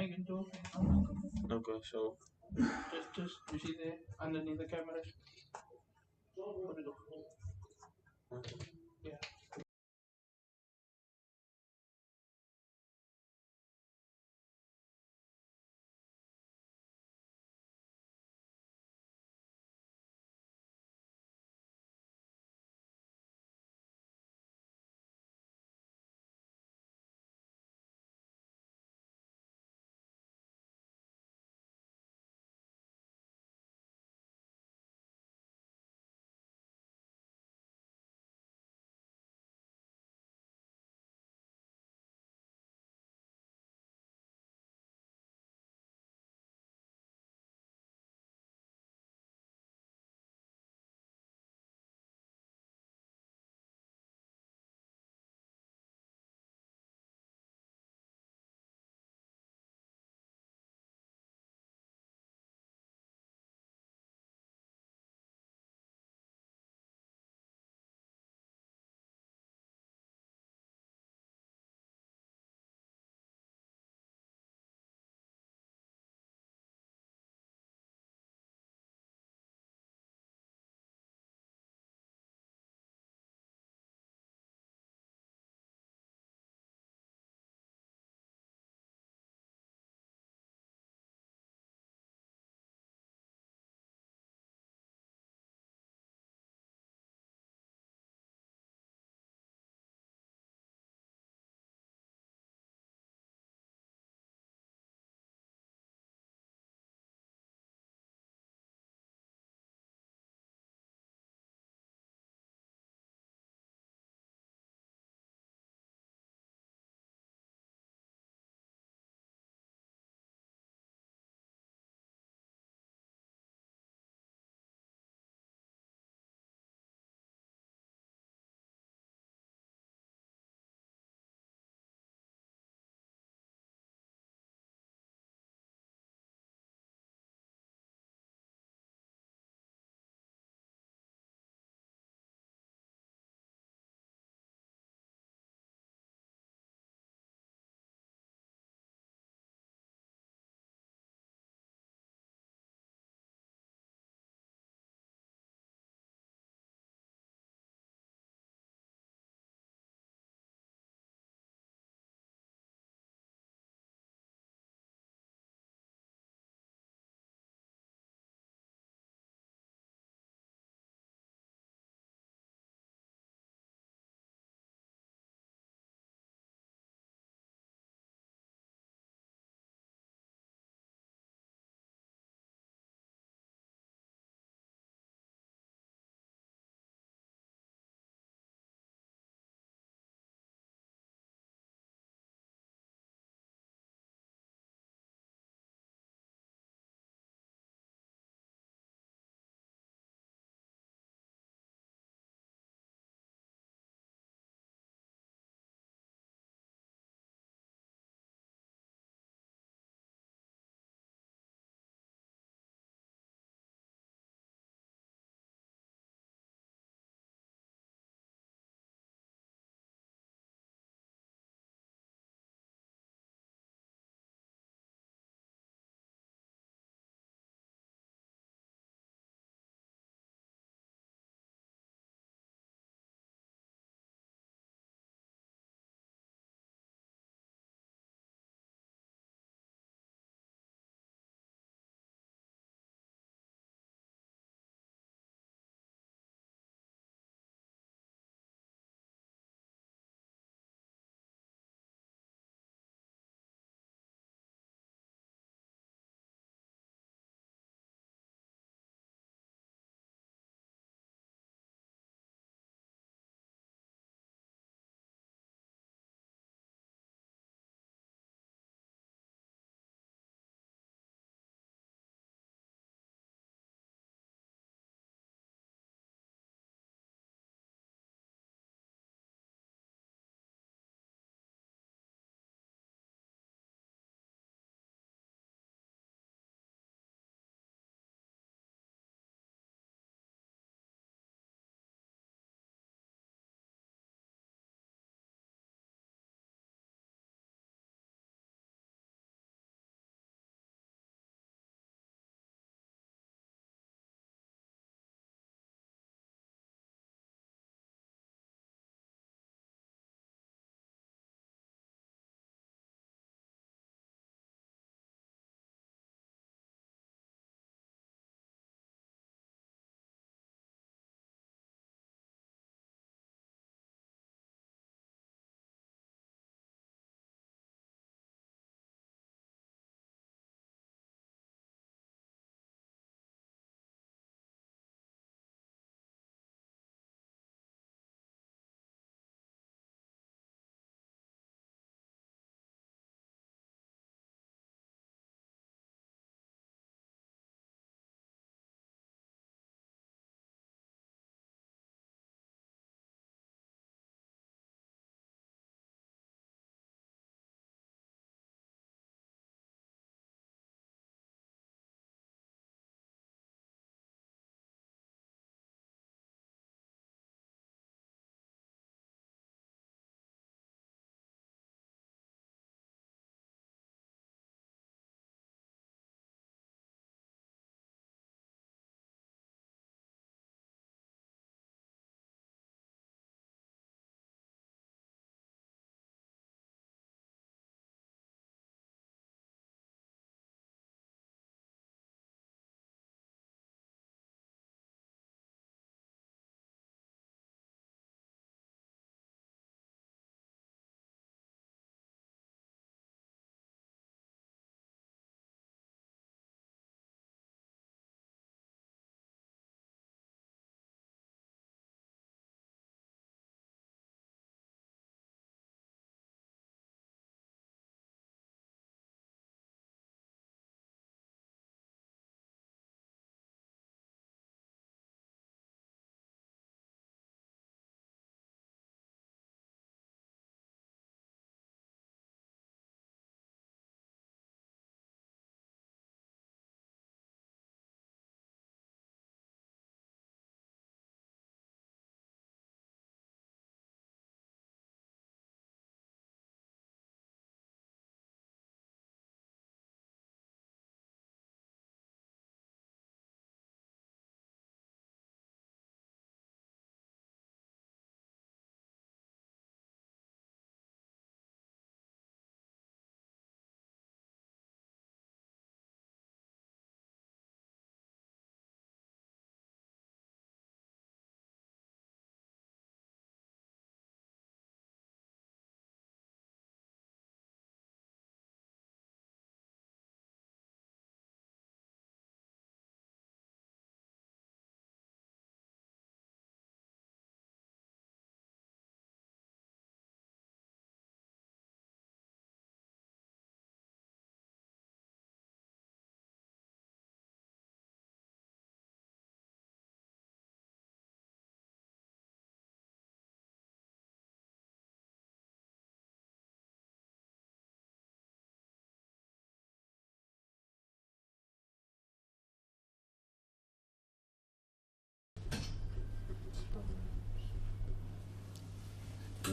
I can do it. Okay, so Just you see there underneath the cameras. Put it over. Yeah.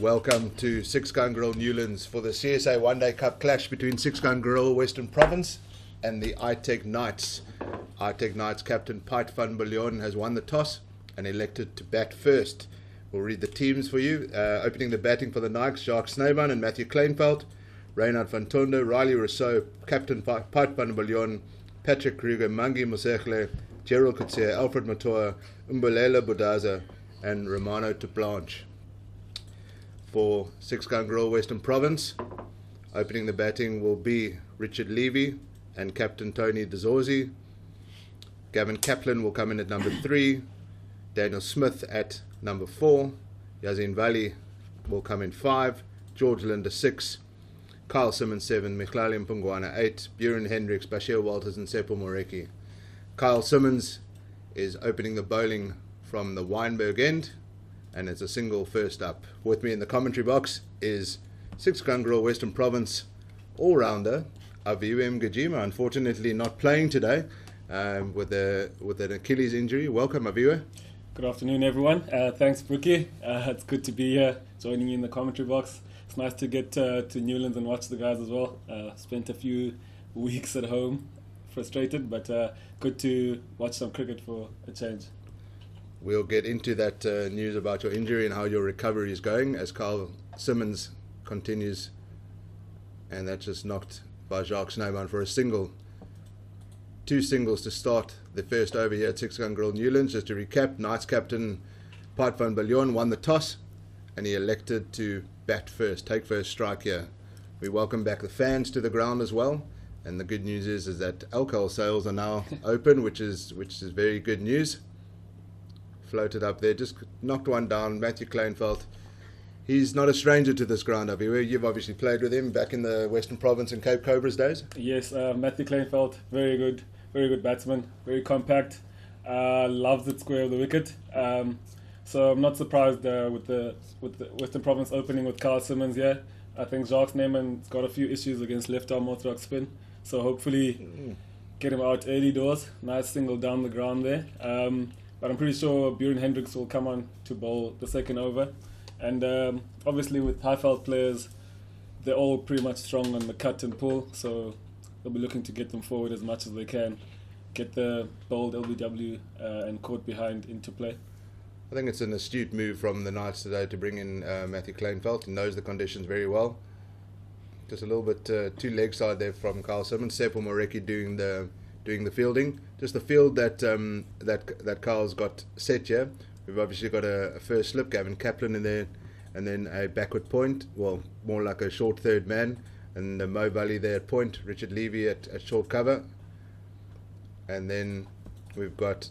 Welcome to Six Gun Grill Newlands for the CSA One Day Cup clash between Six Gun Grill Western Province and the ITEC Knights. ITEC Knights captain Piet van Biljon has won the toss and elected to bat first. We'll read the teams for you. Opening the batting for the Knights, Jacques Snyman and Matthew Kleinveld. Reynard van Tondo, Riley Rousseau, captain Piet van Biljon, Patrick Kruger, Mangi Mosegle, Gerald Kutsia, Alfred Matoa, Umbelela Budaza and Romano de Blanche. For Six Gun Grill Western Province, opening the batting will be Richard Levy and captain Tony DeZorzi. Gavin Kaplan will come in at number 3, Daniel Smith at number 4, Yazin Vallie will come in 5, George Linder 6, Kyle Simmons 7, Michlali Mpungwana 8, Buren Hendricks, Bashir Walters and Seppo Moreki. Kyle Simmons is opening the bowling from the Weinberg end, and it's a single first up. With me in the commentary box is Six Gun Grill Western Province all-rounder Aviwe Mgijima, unfortunately not playing today with an Achilles injury. Welcome, Aviwe. Good afternoon, everyone. Thanks, Brookie. It's good to be here, joining you in the commentary box. It's nice to get to Newlands and watch the guys as well. Spent a few weeks at home, frustrated, but good to watch some cricket for a change. We'll get into that news about your injury and how your recovery is going as Kyle Simmons continues, and that's just knocked by Jacques Snyman for a single. 2 singles to start the first over here at Six Gun Grill Newlands. Just to recap, Knights captain Piet van Biljon won the toss and he elected to bat first, take first strike here. We welcome back the fans to the ground as well, and the good news is that alcohol sales are now open, which is very good news. Floated up there, just knocked one down, Matthew Kleinveld. He's not a stranger to this ground, Aviwe. You've obviously played with him back in the Western Province and Cape Cobras days. Yes, Matthew Kleinveld, very good batsman, very compact, loves it square of the wicket. So I'm not surprised with the Western Province opening with Kyle Simmons here. I think Jacques Snyman's got a few issues against left-arm orthodox spin, so hopefully get him out early doors. Nice single down the ground there. But I'm pretty sure Buren Hendricks will come on to bowl the second over. And obviously with Highveld players, they're all pretty much strong on the cut and pull, so they'll be looking to get them forward as much as they can, get the bold LBW and caught behind into play. I think it's an astute move from the Knights today to bring in Matthew Kleinveld. He knows the conditions very well. Just a little bit too leg side there from Kyle Simmons. Seppo Moreki doing the fielding. Just the field that Kyle's got set here. We've obviously got a first slip, Gavin Kaplan in there, and then a backward point, well, more like a short third man, and Mo Vallie there at point, Richard Levy at short cover, and then we've got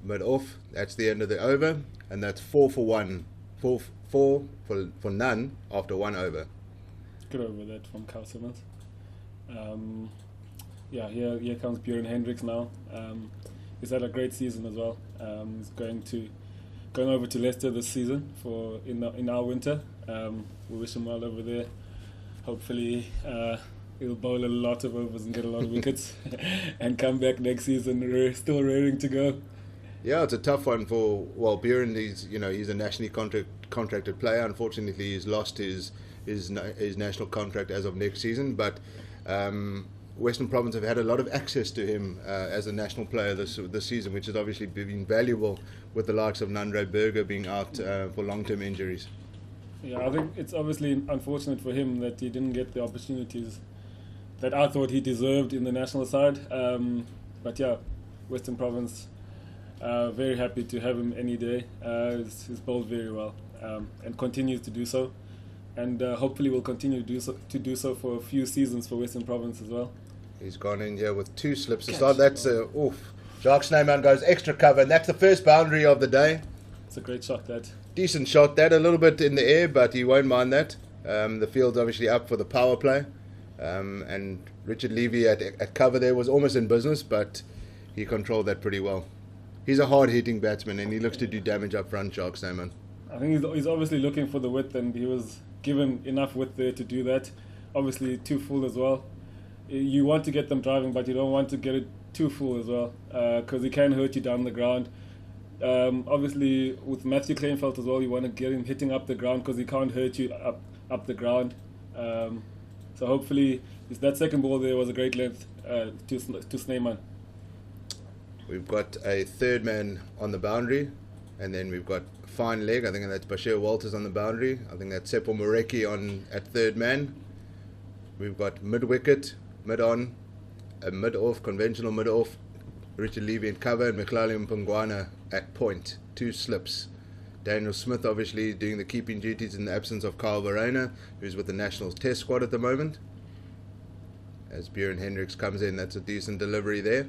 mid off. That's the end of the over, and that's 4 for 1, 4 for none after 1 over. Good over that from Kyle Simmons. Here comes Buren Hendricks now. He's had a great season as well. He's going over to Leicester this season in our winter. We wish him well over there. Hopefully he'll bowl a lot of overs and get a lot of wickets and come back next season still raring to go. Yeah, it's a tough one for Buren. He's a nationally contracted player. Unfortunately, he's lost his national contract as of next season, but Western Province have had a lot of access to him as a national player this season, which has obviously been valuable with the likes of Nandre Berger being out for long-term injuries. Yeah, I think it's obviously unfortunate for him that he didn't get the opportunities that I thought he deserved in the national side. But yeah, Western Province, very happy to have him any day. He's bowled very well and continues to do so. And hopefully will continue to do so for a few seasons for Western Province as well. He's gone in here with 2 slips to start. That's Jacques Snyman goes extra cover, and that's the first boundary of the day. It's a great shot, that. Decent shot, that. A little bit in the air, but he won't mind that. The field's obviously up for the power play. And Richard Levy at cover there was almost in business, but he controlled that pretty well. He's a hard-hitting batsman, and he looks to do damage up front, Jacques Snyman. I think he's obviously looking for the width, and he was given enough width there to do that. Obviously too full as well. You want to get them driving, but you don't want to get it too full as well, because he can hurt you down the ground. Obviously, with Matthew Kleinfeld as well, you want to get him hitting up the ground because he can't hurt you up the ground. So hopefully, that second ball there was a great length to Snyman. We've got a third man on the boundary, and then we've got fine leg. I think that's Bashir Walters on the boundary. I think that's Seppo Moreki on at third man. We've got mid wicket, mid on, a mid off, conventional mid off. Richard Levy in cover, and Mkhlali Mpungwana at point. 2 slips. Daniel Smith obviously doing the keeping duties in the absence of Kyle Verreynne, who's with the National Test squad at the moment. As Björn Hendricks comes in, that's a decent delivery there.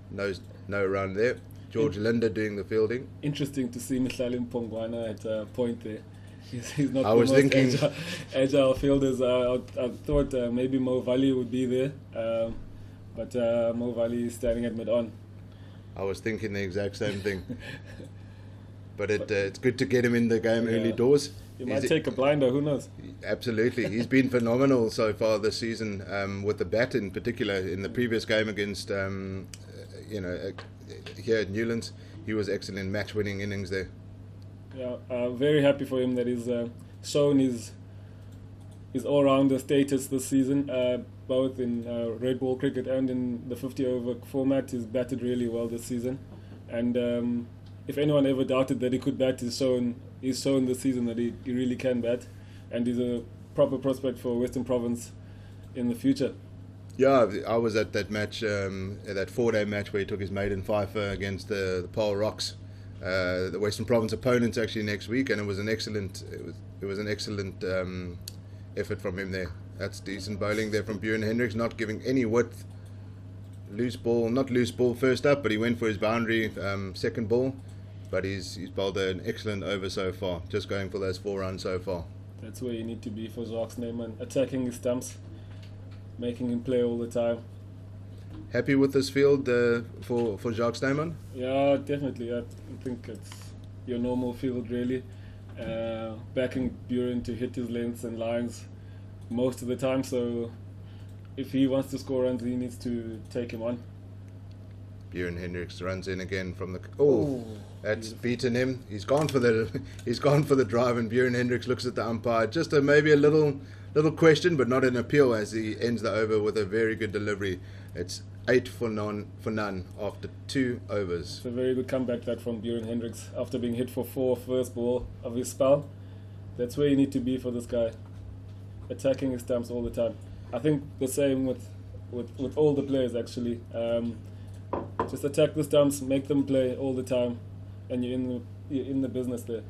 No run there. George Linder doing the fielding. Interesting to see Mkhlali Mpungwana at point there. He's not I the was most thinking agile fielders. I thought maybe Mo Vallie would be there, but Mo Vallie is standing at mid-on. I was thinking the exact same thing. But it's good to get him in the game early doors. He might take a blinder, who knows? Absolutely. He's been phenomenal so far this season, with the bat in particular. In the previous game against, here at Newlands, he was excellent, match-winning innings there. Yeah, very happy for him that he's shown his all-rounder status this season, both in red ball cricket and in the 50-over format. He's batted really well this season, and if anyone ever doubted that he could bat, he's shown this season that he really can bat, and he's a proper prospect for Western Province in the future. Yeah, I was at that match, that 4-day match where he took his maiden fifer against the Paarl Rocks. The Western Province opponents actually next week, and it was an excellent effort from him there. That's decent bowling there from Björn Hendricks, not giving any width. Not loose ball first up, but he went for his boundary second ball. But he's bowled an excellent over so far, just going for those 4 runs so far. That's where you need to be for Jacques Snyman, attacking his stumps, making him play all the time. Happy with this field for Jacques Snyman? Yeah, definitely. I think it's your normal field, really. Backing Buren to hit his lengths and lines most of the time, so if he wants to score runs, he needs to take him on. Björn Hendricks runs in again from the... That's beaten him. He's gone for the drive, and Björn Hendricks looks at the umpire. Just maybe a little question, but not an appeal, as he ends the over with a very good delivery. It's 8 for none after 2 overs. It's a very good comeback that from Björn Hendricks after being hit for 4 first ball of his spell. That's where you need to be for this guy, attacking his stumps all the time. I think the same with all the players actually. Just attack the stumps, make them play all the time, and you're in the business there.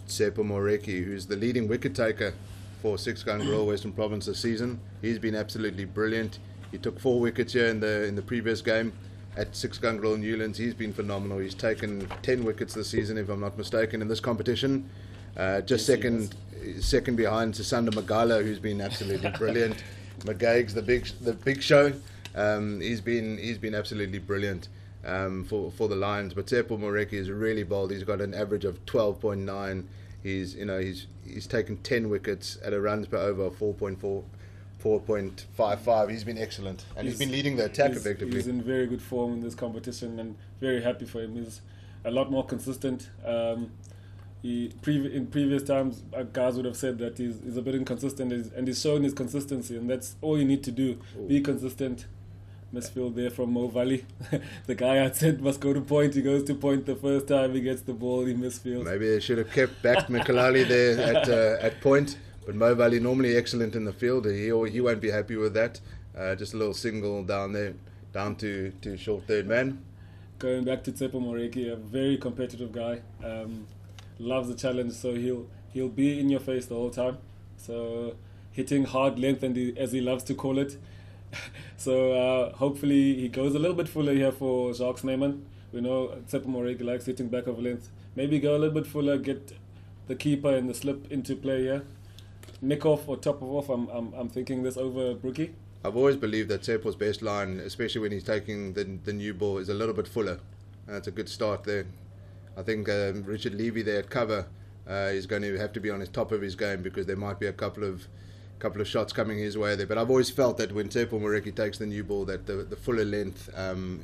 Seppo Moreki, who's the leading wicket taker for 6-gun Royal Western Province this season, he's been absolutely brilliant. He took 4 wickets here in the previous game at 6-gun Royal Newlands. He's been phenomenal. He's taken 10 wickets this season, if I'm not mistaken, in this competition. Just second behind Sisanda Magala, who's been absolutely brilliant. McGaig's the big show. He's been absolutely brilliant for the Lions. But Seppo Moreki is really bold. He's got an average of 12.9. He's taken 10 wickets at a runs per over of 4.55. He's been excellent, and he's been leading the attack effectively. He's in very good form in this competition, and very happy for him. He's a lot more consistent. In previous times, guys would have said that he's a bit inconsistent, and he's shown his consistency, and that's all you need to do. Be consistent. Misfield there from Mo Vallie. The guy I said must go to point. He goes to point the first time he gets the ball. He misfields. Maybe they should have kept back Mkhlali there at point. But Mo Vallie normally excellent in the field. He won't be happy with that. Just a little single down there, down to short third man. Going back to Seppo Moreki, a very competitive guy. Loves the challenge, so he'll be in your face the whole time. So hitting hard length, and as he loves to call it. So hopefully he goes a little bit fuller here for Jacques Snyman. We know Seppo Moreki likes hitting back of length. Maybe go a little bit fuller, get the keeper and the slip into play here. Nick off or top off. I'm thinking this over Brookie. I've always believed that Seppo's best line, especially when he's taking the new ball, is a little bit fuller. And it's a good start there. I think Richard Levy there at cover is going to have to be on his top of his game, because there might be a couple of couple of shots coming his way there. But I've always felt that when Tsepo Moreki takes the new ball, that the fuller length,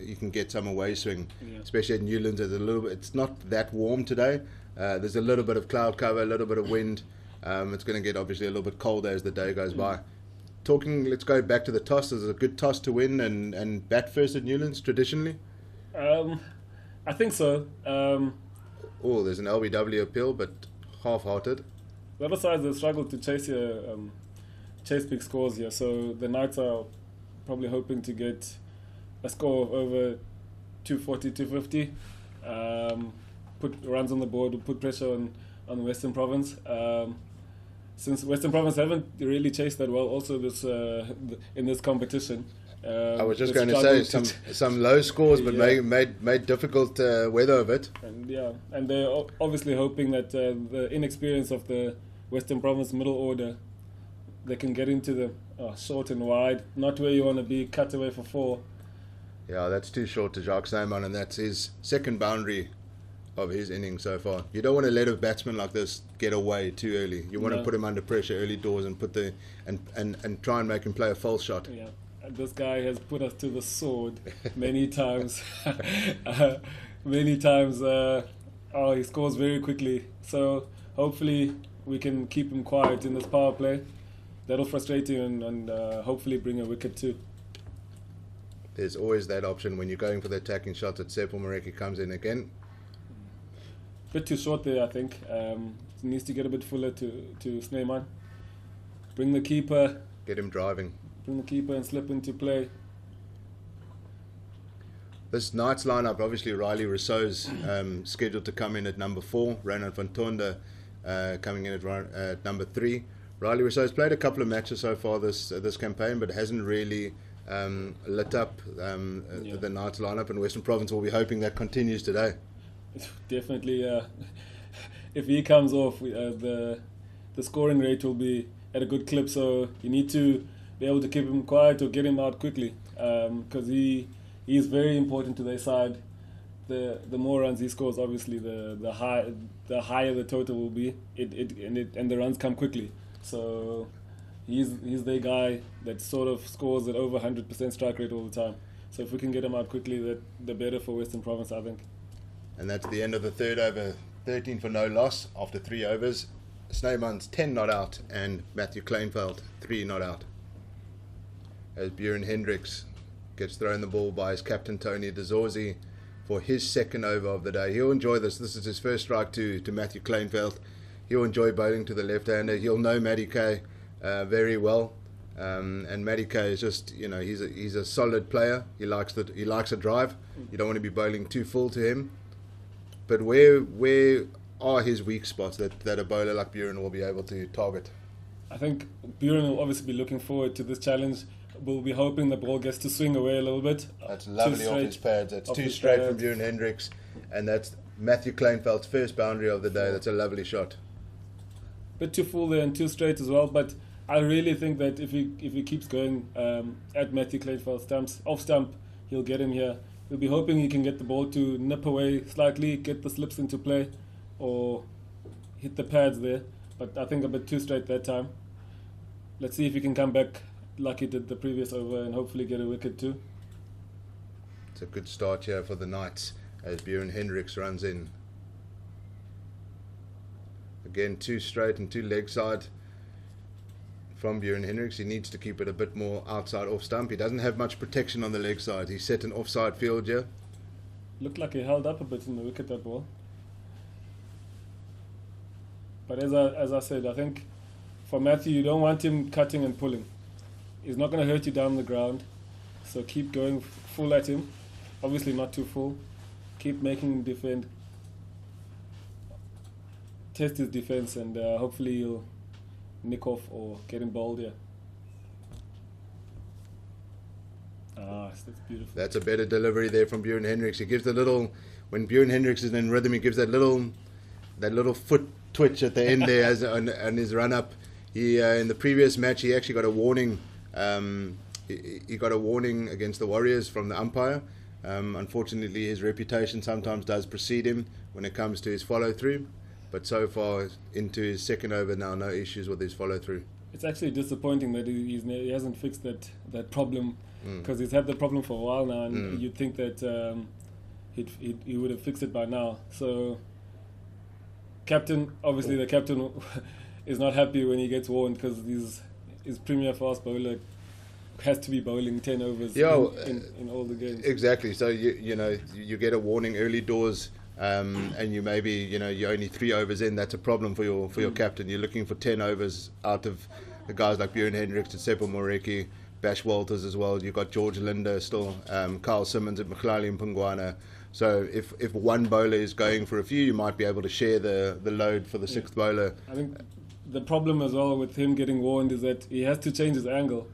you can get some away swing, especially at Newlands. It's not that warm today. There's a little bit of cloud cover, a little bit of wind. It's going to get obviously a little bit colder as the day goes by. Let's go back to the toss. Is it a good toss to win and bat first at Newlands traditionally? I think so. There's an LBW appeal, but half-hearted. The other side, they struggle to chase big scores here. So the Knights are probably hoping to get a score of over 240, 250. Put runs on the board, put pressure on Western Province. Since Western Province haven't really chased that well, also in this competition. I was just going to say some low scores, but made difficult weather of it. And they're obviously hoping that the inexperience of the Western Province middle order, they can get into the short and wide, not where you want to be, cut away for 4. Yeah, that's too short to Jacques Snyman, and that's his second boundary of his innings so far. You don't want to let a batsman like this get away too early. You want to put him under pressure early doors and and try and make him play a false shot. Yeah. This guy has put us to the sword many times. Many times. He scores very quickly. So hopefully we can keep him quiet in this power play. That'll frustrate him and hopefully bring a wicket too. There's always that option when you're going for the attacking shot that Tsepo Moreki comes in again. Bit too short there, I think. Needs to get a bit fuller to Snyman. Bring the keeper. Get him driving. Bring the keeper and slip into play. This night's lineup, obviously Riley Rousseau's scheduled to come in at number 4. Ronald van Tonde coming in at number 3. Riley Rousseau's played a couple of matches so far this campaign, but hasn't really lit up the night's lineup, and Western Province will be hoping that continues today. Definitely. If he comes off, the scoring rate will be at a good clip, so you need to be able to keep him quiet or get him out quickly, because he is very important to their side. The more runs he scores, obviously, the higher the total will be. And the runs come quickly. So he's the guy that sort of scores at over 100% strike rate all the time. So if we can get him out quickly, the better for Western Province, I think. And that's the end of the third over. 13 for no loss after 3 overs. Snyman's 10 not out and Matthew Kleinveld 3 not out. As Buren Hendricks gets thrown the ball by his captain Tony De Zorzi for his second over of the day. He'll enjoy this. This is his first strike to Matthew Kleinveld. He'll enjoy bowling to the left-hander. He'll know Matty K very well. And Matty K is just, he's a solid player. He likes a drive. You don't want to be bowling too full to him. But where are his weak spots that a bowler like Buren will be able to target? I think Buren will obviously be looking forward to this challenge. We'll be hoping the ball gets to swing away a little bit. That's lovely off his pads. That's too straight from Buren Hendricks. And that's Matthew Kleinveld's first boundary of the day. That's a lovely shot. Bit too full there and too straight as well, but I really think that if he keeps going at Matthew Kleinveld's off stump, he'll get him here. We'll be hoping he can get the ball to nip away slightly, get the slips into play, or hit the pads there. But I think a bit too straight that time. Let's see if he can come back like he did the previous over and hopefully get a wicket too. It's a good start here for the Knights as Buren Hendricks runs in. Again, too straight and too leg side from Buren Hendricks. He needs to keep it a bit more outside off stump. He doesn't have much protection on the leg side. He's set an offside field here. Looked like he held up a bit in the wicket, that ball. But as I said, I think for Matthew, you don't want him cutting and pulling. He's not going to hurt you down the ground. So keep going full at him. Obviously not too full. Keep making him defend. Test his defense and hopefully he'll nick off or get him bowled here. That's beautiful. That's a better delivery there from Buren Hendricks. He gives the little, when Buren Hendricks is in rhythm, he gives that little foot twitch at the end there as on his run up. He in the previous match he actually got a warning. He got a warning against the Warriors from the umpire. Unfortunately, his reputation sometimes does precede him when it comes to his follow through. But so far into his second over now, no issues with his follow through. It's actually disappointing that he hasn't fixed that problem, because he's had the problem for a while now, and you'd think that he would have fixed it by now. So, obviously the captain is not happy when he gets warned, because his premier fast bowler has to be bowling 10 overs in all the games. Exactly. So you get a warning early doors, and you maybe you're only 3 overs in. That's a problem for your captain. You're looking for 10 overs out of the guys like Bjorn Hendricks and Seppo Moreki, Bash Walters as well. You've got George Linder still, Carl Simmons and Mkhlali Mpungwana. So if one bowler is going for a few, you might be able to share the load for the sixth bowler. I think the problem as well with him getting warned is that he has to change his angle,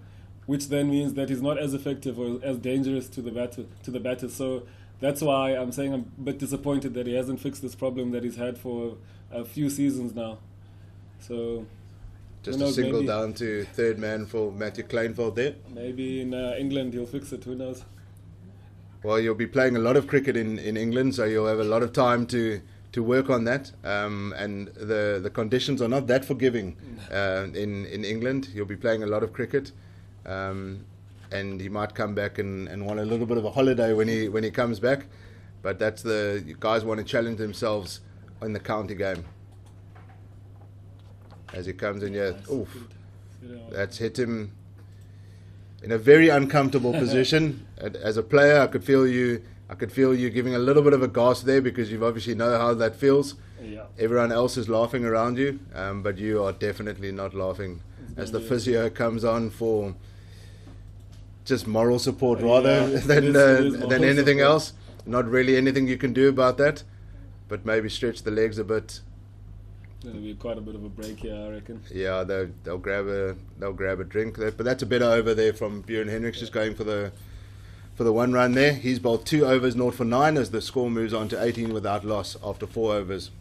which then means that he's not as effective or as dangerous to the batter. So that's why I'm saying I'm a bit disappointed that he hasn't fixed this problem that he's had for a few seasons now. So just a single down to third man for Matthew Kleinveld there. Maybe in England he'll fix it. Who knows? Well, you'll be playing a lot of cricket in England, so you'll have a lot of time to work on that. And the conditions are not that forgiving in England. You'll be playing a lot of cricket. And he might come back and want a little bit of a holiday when he comes back, but you guys want to challenge themselves in the county game. As he comes in here, that's hit him in a very uncomfortable position. As a player, I could feel you giving a little bit of a gasp there, because you obviously know how that feels. Yeah. Everyone else is laughing around you, but you are definitely not laughing. As the physio comes on for just moral support rather than anything else. Not really anything you can do about that, but maybe stretch the legs a bit. There'll be quite a bit of a break here, I reckon. Yeah, they'll grab a drink there, but that's a better over there from Bjorn Hendricks, just going for the 1 run there. He's bowled 2 overs, 0 for 9, as the score moves on to 18 without loss after 4 overs.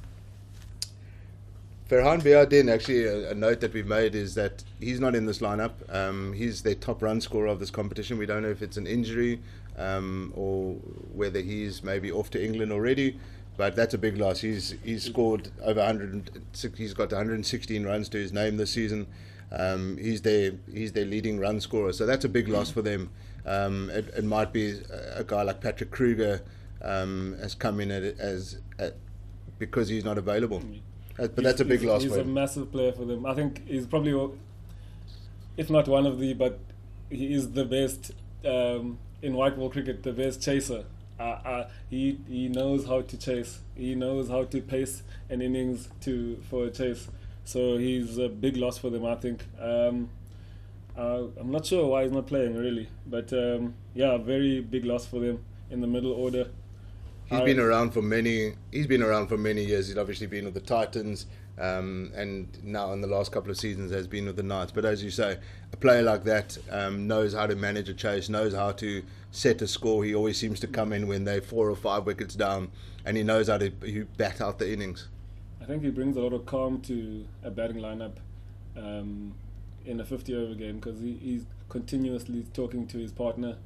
Ferhan Biardin, actually, a note that we've made is that he's not in this lineup. He's their top run scorer of this competition. We don't know if it's an injury or whether he's maybe off to England already, but that's a big loss. He's scored over 100. He's got 116 runs to his name this season. He's their leading run scorer, so that's a big loss for them. It might be a guy like Patrick Kruger has come in because he's not available. But that's a big loss for him. He's a massive player for them. I think he's probably, if not one of the, but he is the best in white ball cricket, the best chaser. He knows how to chase. He knows how to pace an innings for a chase. So he's a big loss for them, I think. I'm not sure why he's not playing, really. But very big loss for them in the middle order. He's been around for many years. He's obviously been with the Titans, and now in the last couple of seasons has been with the Knights. But as you say, a player like that knows how to manage a chase, knows how to set a score. He always seems to come in when they're 4 or 5 wickets down, and he knows how to bat out the innings. I think he brings a lot of calm to a batting lineup in a 50-over game, because he's continuously talking to his partner.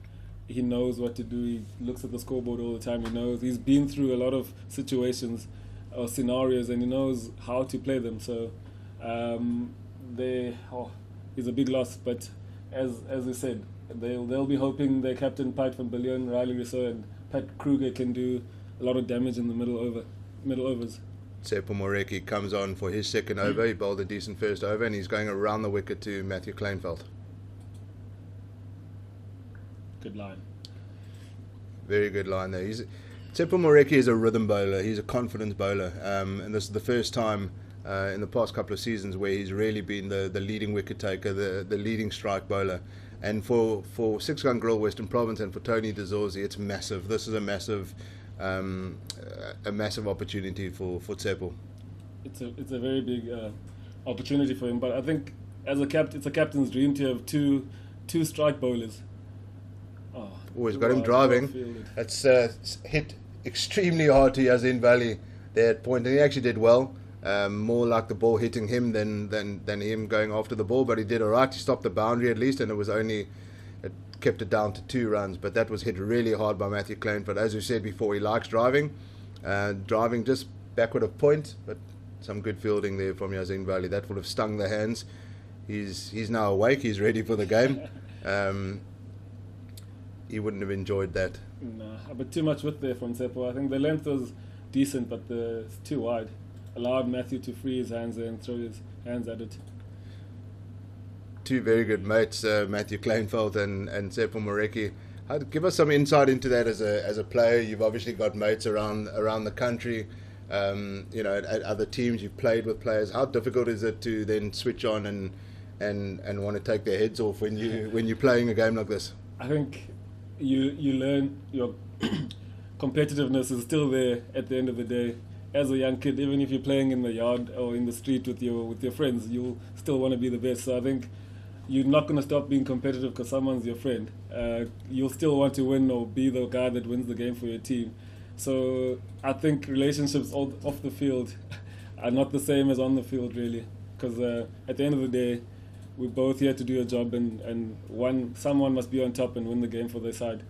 He knows what to do. He looks at the scoreboard all the time. He's been through a lot of situations or scenarios, and he knows how to play them. So he's a big loss. But as we said, they'll be hoping their captain Pite van Billion, Riley Rousseau, and Pat Kruger can do a lot of damage in the middle overs. Seppo Moreki comes on for his second over. He bowled a decent first over, and he's going around the wicket to Matthew Kleinveld. Good line. Very good line there. Seppo Moreki is a rhythm bowler. He's a confidence bowler, and this is the first time in the past couple of seasons where he's really been the leading wicket taker, the leading strike bowler. And for Six Gun Grill Western Province and for Tony De Zorzi, it's massive. This is a massive opportunity for Seppo. It's a very big opportunity for him. But I think as it's a captain's dream to have two strike bowlers. He's got him driving. It's hit extremely hard to Yazin Vallie there at point, and he actually did well. More like the ball hitting him than him going after the ball, but he did all right. He stopped the boundary at least, and it kept it down to 2 runs. But that was hit really hard by Matthew Kleinveld. As you said before, he likes driving just backward of point, but some good fielding there from Yazin Vallie. That would have stung the hands. he's now awake. He's ready for the game. He wouldn't have enjoyed that. Nah, a bit too much width there from Tsepo. I think the length was decent, but it's too wide. Allowed Matthew to free his hands there and throw his hands at it. Two very good mates, Matthew Kleinveld and Tsepo Moreki. Give us some insight into that as a player. You've obviously got mates around the country. At other teams you've played with players. How difficult is it to then switch on and want to take their heads off when you're playing a game like this? I think you learn your competitiveness is still there at the end of the day. As a young kid, even if you're playing in the yard or in the street with your friends, you'll still want to be the best. So I think you're not going to stop being competitive because someone's your friend. You'll still want to win or be the guy that wins the game for your team. So I think relationships off the field are not the same as on the field, really, because at the end of the day, we're both here to do a job, and someone must be on top and win the game for their side.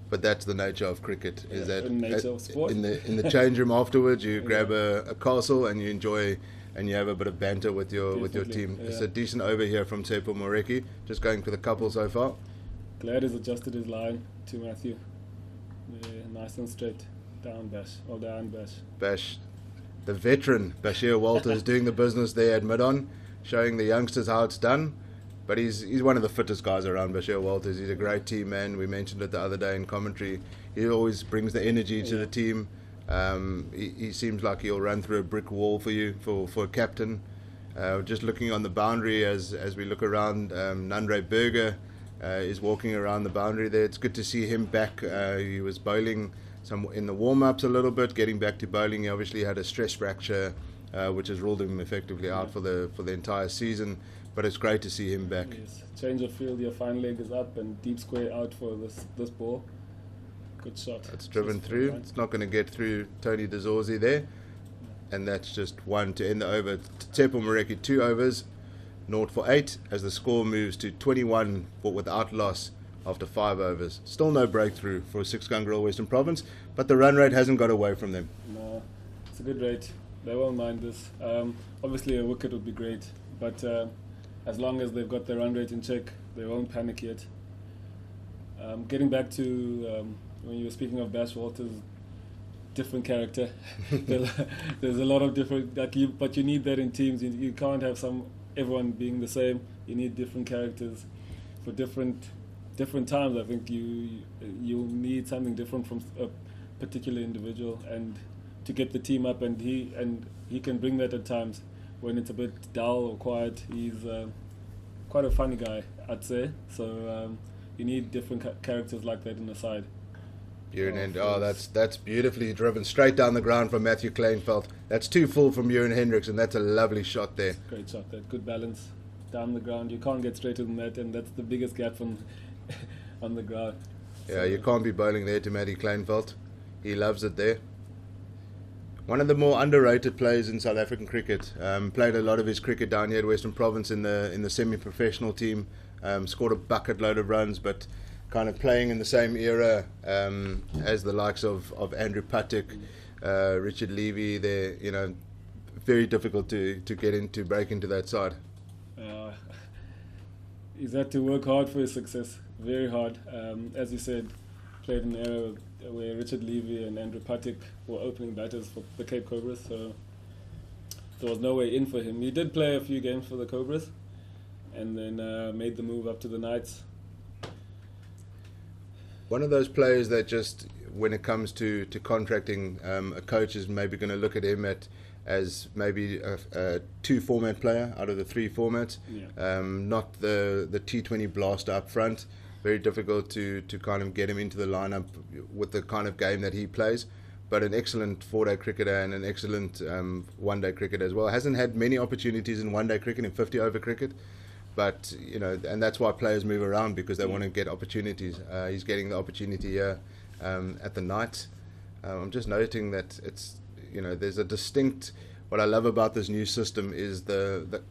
But that's the nature of cricket. Is that the nature of sport. In the change room afterwards, you grab a castle and you enjoy and you have a bit of banter with your team. Yeah. It's a decent over here from Tsepo Moreki. Just going for the couple so far. Glad he's adjusted his line to Matthew. Yeah, nice and straight. Down Bash. Well down Bash. Bash, the veteran Bashir Walters doing the business there at mid-on, showing the youngsters how it's done. But he's one of the fittest guys around, Bashir Walters. He's a great team man. We mentioned it the other day in commentary. He always brings the energy to the team. He seems like he'll run through a brick wall for you, for a captain. Just looking on the boundary as we look around, Nandre Berger is walking around the boundary there. It's good to see him back. He was bowling in the warm-ups a little bit, getting back to bowling. He obviously had a stress fracture, which has ruled him effectively out for the entire season. But it's great to see him back. Yes. Change of field, your fine leg is up and deep square out for this ball. Good shot. It's driven through. It's not going to get through Tony DeZorzi there. And that's just one to end the over. Tsepo Moreki 2 overs, 0 for 8, as the score moves to 21 but without loss after 5 overs. Still no breakthrough for 6-gun Grill Western Province, but the run rate hasn't got away from them. No, it's a good rate. They won't mind this. Obviously a wicket would be great, but as long as they've got their run rate in check, they won't panic yet. Getting back to when you were speaking of Bash Walters, different character. There's a lot of different, but you need that in teams. You can't have everyone being the same. You need different characters for different times. I think you'll need something different from a particular individual, and to get the team up. And he can bring that at times when it's a bit dull or quiet. He's quite a funny guy, I'd say. So you need different characters like that in the side. That's beautifully driven straight down the ground from Matthew Kleinveld. That's 2 full from Ewan Hendricks, and that's a lovely shot there. Great shot there. Good balance down the ground. You can't get straighter than that, and that's the biggest gap on the ground. Yeah, you can't be bowling there to Matty Kleinveld. He loves it there. One of the more underrated players in South African cricket. Played a lot of his cricket down here at Western Province in the semi-professional team. Scored a bucket load of runs, but kind of playing in the same era as the likes of Andrew Patek, Richard Levy. They're very difficult to break into that side. He's had to work hard for his success, very hard. As you said, played in an era where Richard Levy and Andrew Patek were opening batters for the Cape Cobras, so there was no way in for him. He did play a few games for the Cobras, and then made the move up to the Knights. One of those players that just, when it comes to contracting, a coach is maybe going to look at him as maybe a 2-format player out of the 3 formats. Yeah. Not the T20 blaster up front. Very difficult to kind of get him into the lineup with the kind of game that he plays. But an excellent 4-day cricketer and an excellent 1-day cricketer as well. Hasn't had many opportunities in 1-day cricket, in 50-over cricket. But, and that's why players move around, because they want to get opportunities. He's getting the opportunity here at the Knights. I'm just noting that there's a distinct, what I love about this new system is the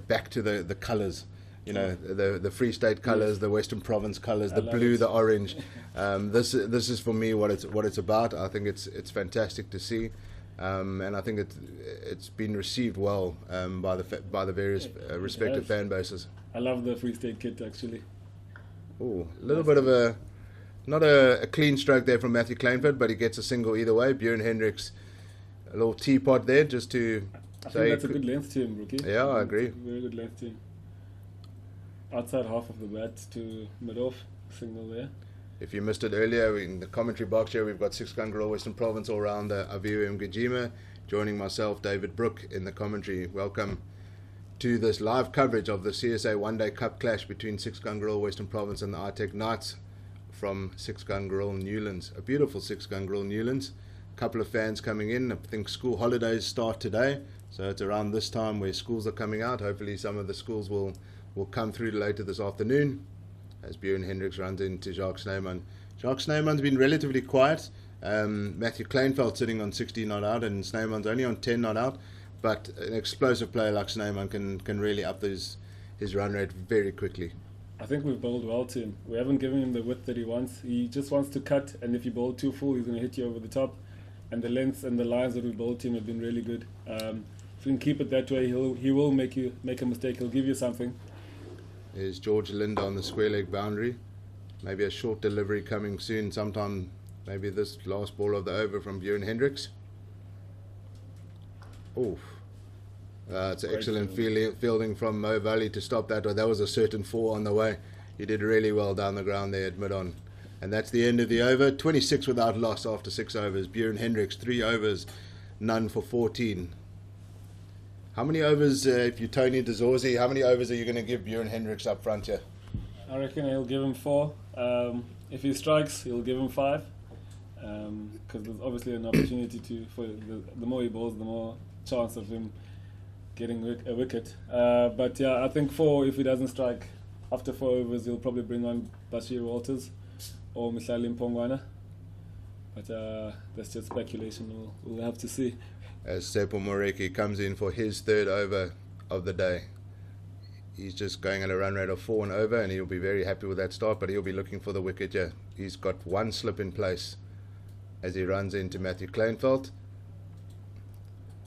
back to the colours. The Free State colours, the Western Province colours, the blue, the orange. This is for me what it's about. I think it's fantastic to see. and I think it's been received well by the various respective fan bases. I love the Free State kit actually. Oh, a little bit of not a clean stroke there from Matthew Kleinfeld, but he gets a single either way. Björn Hendricks, a little teapot there just to I think that's a good length to him, Rookie. Yeah, I agree. Very good length to him. Outside half of the bat to mid-off, single there. If you missed it earlier, in the commentary box here, we've got 6-gun Grill Western Province all-rounder Aviu Mgijima joining myself, David Brook, in the commentary. Welcome to this live coverage of the CSA One-Day Cup clash between 6-gun Grill Western Province and the ITEC Knights from 6-gun Grill Newlands. A beautiful 6-gun Grill Newlands. A couple of fans coming in. I think school holidays start today, so it's around this time where schools are coming out. Hopefully some of the schools will come through later this afternoon as Björn Hendricks runs into Jacques Snyman. Jacques Snyman's been relatively quiet. Matthew Kleinfeld sitting on 60 not out, and Snyman's only on 10 not out. But an explosive player like Snyman can really up his run rate very quickly. I think we've bowled well to him. We haven't given him the width that he wants. He just wants to cut, and if you bowl too full, he's going to hit you over the top. And the lengths and the lines that we bowled to him have been really good. If we can keep it that way, he will make a mistake. He'll give you something. There's George Linda on the square leg boundary. Maybe a short delivery coming soon, sometime maybe this last ball of the over from Björn Hendricks. Oh, it's an excellent fielding from Mo Vallie to stop that. That was a certain 4 on the way. He did really well down the ground there at mid-on. And that's the end of the over. 26 without loss after 6 overs. Björn Hendricks, 3 overs, none for 14. How many overs, if you're Tony DeZorzi, how many overs are you going to give Björn Hendricks up front here? I reckon he'll give him 4. If he strikes, he'll give him 5. Because there's obviously an opportunity for the more he bowls, the more chance of him getting a wicket. But yeah, I think 4, if he doesn't strike after 4 overs, he'll probably bring on Bashir Walters or Mihlali Mpongwana. But that's just speculation. We'll have to see. As Seppo Moreki comes in for his 3rd over of the day. He's just going at a run rate of 4 and over, and he'll be very happy with that start, but he'll be looking for the wicket. Yeah, he's got 1 slip in place as he runs into Matthew Kleinfeld.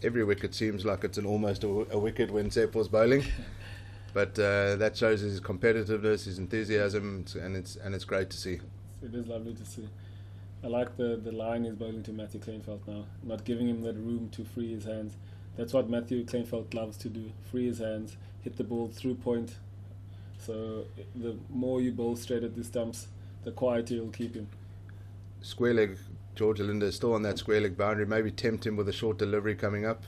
Every wicket seems like it's almost a wicket when Seppo's bowling, but that shows his competitiveness, his enthusiasm, and it's great to see. It is lovely to see. I like the line he's bowling to Matthew Kleinfeld now, not giving him that room to free his hands. That's what Matthew Kleinfeld loves to do, free his hands, hit the ball through point. So the more you bowl straight at the stumps, the quieter you'll keep him. Square leg, George Linda is still on that square leg boundary. Maybe tempt him with a short delivery coming up.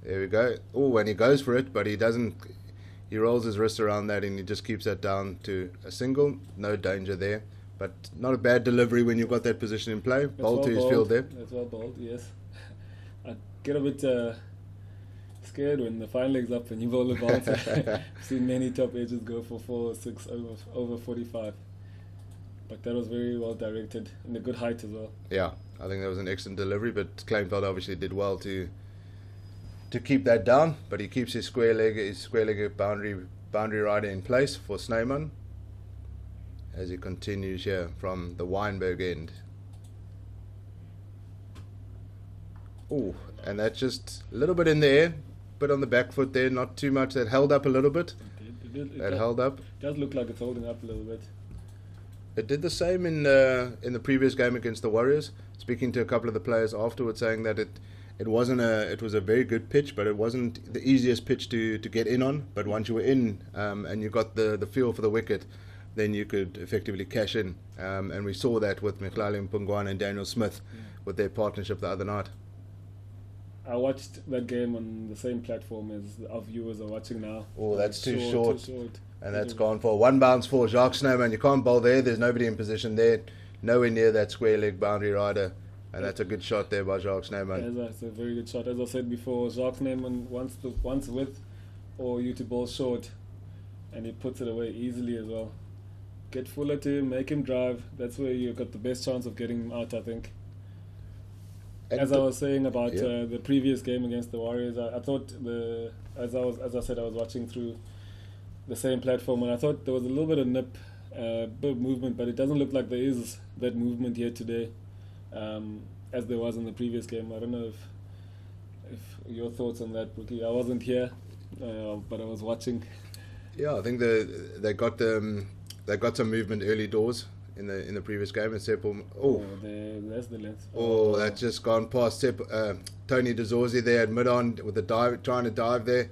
There we go. Oh, and he goes for it, but he doesn't. He rolls his wrist around that and he just keeps that down to a single. No danger there. But not a bad delivery when you've got that position in play. Bowl to his field there. That's well bowled, yes. I get a bit scared when the fine leg's up and you bowl a bouncer. I've seen many top edges go for 4 or 6 over 45. But that was very well directed and a good height as well. Yeah, I think that was an excellent delivery, but Kleinfeld obviously did well to keep that down. But he keeps his square leg boundary rider in place for Snyman as he continues here from the Weinberg end. Oh, and that's just a little bit in the air, bit on the back foot there, not too much. That held up a little bit. It held up. It does look like it's holding up a little bit. It did the same in the previous game against the Warriors. Speaking to a couple of the players afterwards, saying that it was a very good pitch, but it wasn't the easiest pitch to get in on. But once you were in and you got the feel for the wicket, then you could effectively cash in. And we saw that with Mihlali Mpongwana and Daniel Smith with their partnership the other night. I watched that game on the same platform as our viewers are watching now. Oh, that's too short. And that's gone for 1 bounce for Jacques Snyman. You can't bowl there. There's nobody in position there. Nowhere near that square leg boundary rider. And that's a good shot there by Jacques Snyman. That's a very good shot. As I said before, Jacques Snyman wants width or you to bowl short. And he puts it away easily as well. Get Fuller to him, make him drive. That's where you've got the best chance of getting him out, I think. As I was saying about the previous game against the Warriors, I thought as I said, I was watching through the same platform, and I thought there was a little bit of nip, bit of movement, but it doesn't look like there is that movement here today, as there was in the previous game. I don't know if If your thoughts on that, Brookie? I wasn't here, but I was watching. Yeah, I think they got some movement early doors in the previous game. And Seppel, there's the length. That's just gone past Tony De Zorzi there at mid-on with the dive, trying to dive there,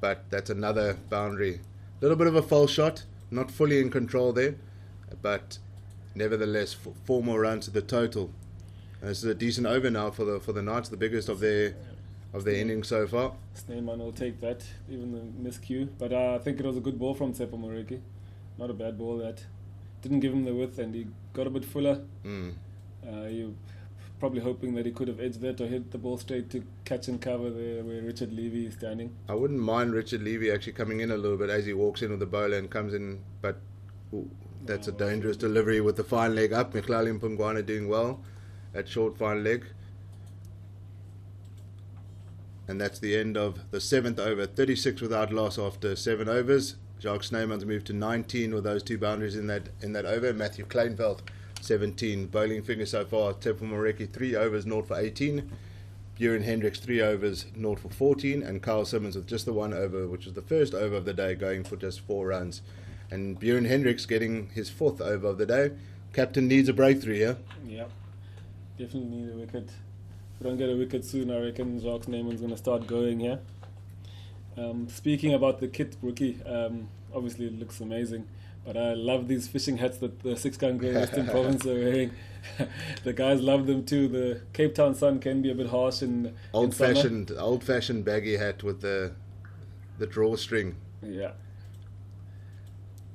but that's another boundary. A little bit of a false shot, not fully in control there, but nevertheless 4 more runs to the total. And this is a decent over now for the Knights, the biggest of their innings so far. Snyman will take that, even the miscue. But I think it was a good ball from Tsepo Moreki. Not a bad ball that didn't give him the width, and he got a bit fuller. You're probably hoping that he could have edged that or hit the ball straight to catch and cover there where Richard Levy is standing. I wouldn't mind Richard Levy actually coming in a little bit as he walks in with the bowler and comes in, but that's a dangerous delivery with the fine leg up. Mkhlali Mpungwana doing well at short fine leg. And that's the end of the 7th over. 36 without loss after 7 overs. Jacques Snyman's moved to 19 with those 2 boundaries in that over. Matthew Kleinveld 17. Bowling figure so far: Tsepo Moreki 3 overs, 0 for 18. Buren Hendricks 3 overs, 0 for 14. And Carl Simmons with just the 1 over, which was the first over of the day, going for just 4 runs. And Buren Hendricks getting his 4th over of the day. Captain needs a breakthrough here. Yep, definitely need a wicket. If we don't get a wicket soon, I reckon Jacques Snyman's going to start going here. Speaking about the kit, Brookie, obviously it looks amazing, but I love these fishing hats that the 6-gun Grey Western Province are wearing. The guys love them too. The Cape Town sun can be a bit harsh in old-fashioned baggy hat with the drawstring. Yeah.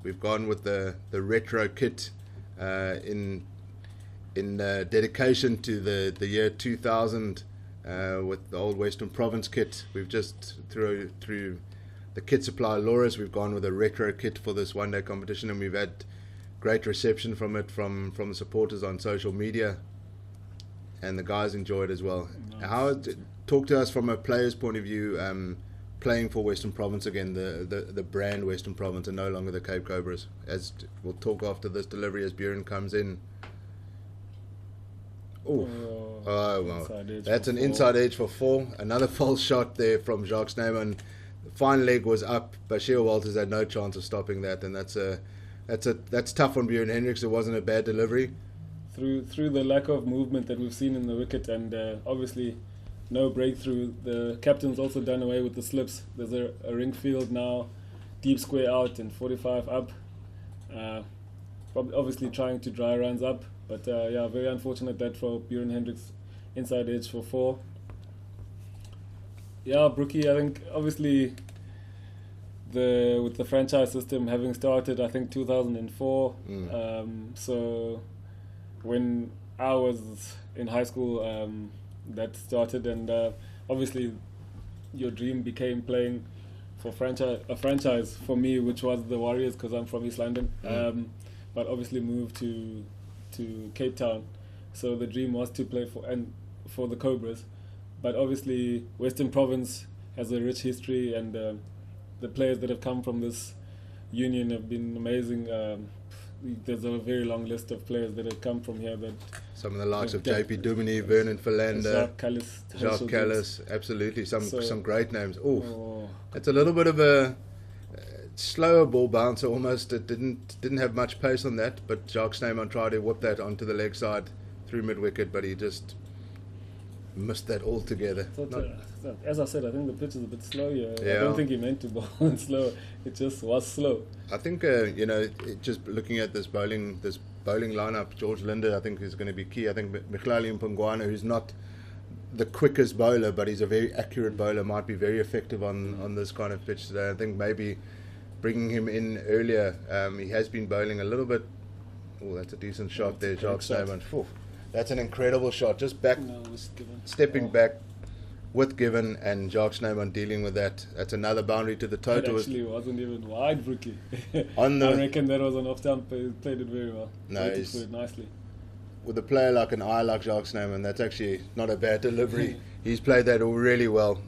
We've gone with the retro kit in dedication to the year 2000 with the old Western Province kit. We've just through the kit supply Loris, we've gone with a retro kit for this one-day competition, and we've had great reception from it from the supporters on social media, and the guys enjoy it as well. Nice. Talk to us from a player's point of view, playing for Western Province again, the brand Western Province, and no longer the Cape Cobras. As we'll talk after this delivery as Buren comes in. Well. That's an inside edge for 4. Another false shot there from Jacques Snyman. The fine leg was up. Bashir Walters had no chance of stopping that, and that's tough on Buren Hendricks. It wasn't a bad delivery. Through the lack of movement that we've seen in the wicket, and obviously no breakthrough, the captain's also done away with the slips. There's a ring field now, deep square out and 45 up. Obviously trying to dry runs up. But very unfortunate that for Buren Hendricks, inside edge for 4. Yeah, Brookie, I think obviously with the franchise system having started, I think 2004. So when I was in high school, that started, and obviously your dream became playing for a franchise for me, which was the Warriors, because I'm from East London. But obviously moved to Cape Town, so the dream was to play for the Cobras. But obviously Western Province has a rich history, and the players that have come from this union have been amazing. There's a very long list of players that have come from here. That some of the likes of JP Duminy, Vernon Philander, Jacques Callis, absolutely some great names. It's a little bit of a slower ball bouncer almost. It didn't have much pace on that, but Jacques Snyman tried to whip that onto the leg side through mid wicket, but he just missed that altogether. As I said, I think the pitch is a bit slow here. Yeah. I don't think he meant to bowl in slow. It just was slow. I think just looking at this bowling lineup, George Linder I think is going to be key. I think Mkhlali Mpungwana, who's not the quickest bowler, but he's a very accurate bowler, might be very effective on this kind of pitch today. I think maybe bringing him in earlier. He has been bowling a little bit. That's a decent shot there, Jacques Snyman. That's an incredible shot. Just stepping back with Given, and Jacques Snyman dealing with that. That's another boundary to the total. It actually wasn't even wide, Brookie. I reckon that was an off stump. He played it very well. No, he played it nicely. With a player like an eye like Jacques Snyman, that's actually not a bad delivery. He's played that really well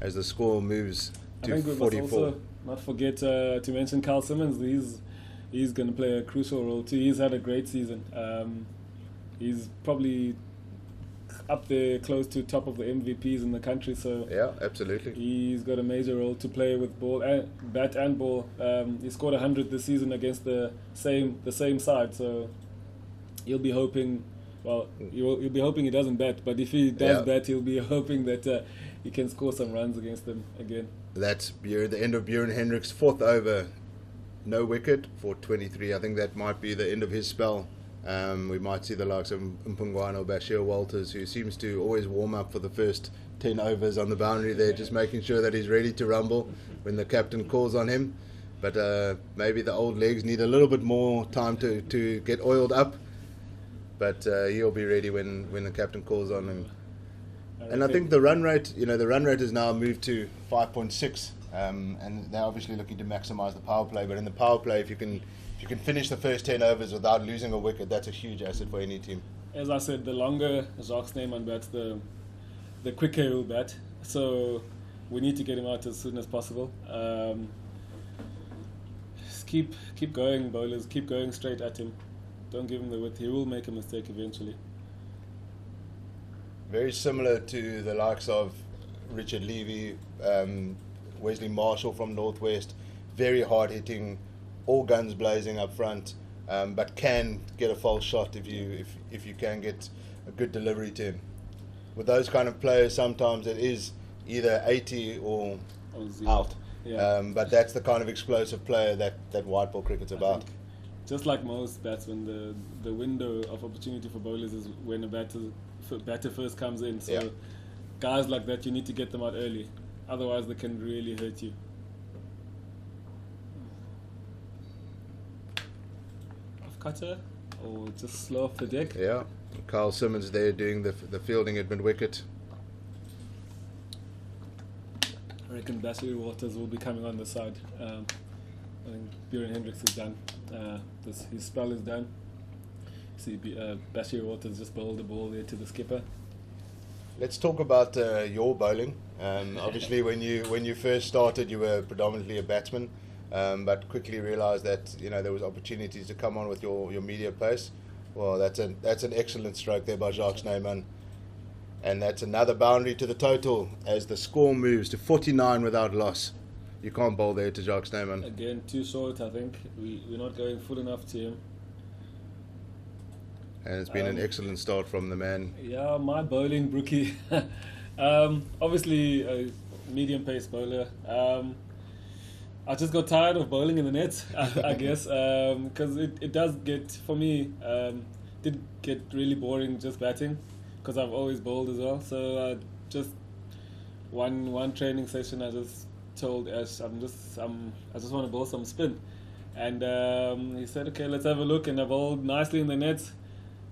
as the score moves to 44. I think we must also not forget to mention Carl Simmons. He's going to play a crucial role too. He's had a great season. He's probably up there close to top of the MVPs in the country. So Yeah, absolutely. he's got a major role to play with bat and ball. He scored 100 this season against the same side. So he'll be hoping. Well, you'll be hoping he doesn't bat, but if he does bat, he'll be hoping that he can score some runs against them again. That's the end of Bjorn Hendricks' 4th over, no wicket for 23. I think that might be the end of his spell. We might see the likes of Mpungwane, Bashir Walters, who seems to always warm up for the first 10 overs on the boundary there, just making sure that he's ready to rumble when the captain calls on him. But maybe the old legs need a little bit more time to get oiled up. But he'll be ready when the captain calls on him. And I think the run rate has now moved to 5.6, and they're obviously looking to maximise the power play. But in the power play, if you can finish the first 10 overs without losing a wicket, that's a huge asset for any team. As I said, the longer Snyman bats, the quicker he'll bat. So we need to get him out as soon as possible. Just keep going, bowlers. Keep going straight at him. Don't give him the width. He will make a mistake eventually. Very similar to the likes of Richard Levy, Wesley Marshall from Northwest. Very hard hitting, all guns blazing up front, but can get a false shot if you can get a good delivery to him. With those kind of players, sometimes it is either 80 or out. Yeah. But that's the kind of explosive player that white ball cricket's about. Just like most batsmen, the window of opportunity for bowlers is when a batter first comes in. So guys like that, you need to get them out early. Otherwise, they can really hurt you. Off cutter or just slow off the deck? Yeah. Carl Simmons there doing the fielding at mid-wicket. I reckon Bashir Waters will be coming on the side. I think Bjorn Hendricks is done. His spell is done. See, Bashir Waters just bowled the ball there to the skipper. Let's talk about your bowling. Obviously, when you first started, you were predominantly a batsman, but quickly realised that there was opportunities to come on with your media pace. Well, that's an excellent stroke there by Jacques Snyman, and that's another boundary to the total as the score moves to 49 without loss. You can't bowl there to Jacques Snyman. Again, too short, I think. We're not going full enough to him. And it's been an excellent start from the man. Yeah, my bowling, Brookie. Obviously, a medium-paced bowler. I just got tired of bowling in the nets, I guess, because it does get, for me, did get really boring just batting, because I've always bowled as well. So just one training session, I just told Ash, I just want to bowl some spin, and he said, okay, let's have a look, and I bowled nicely in the nets,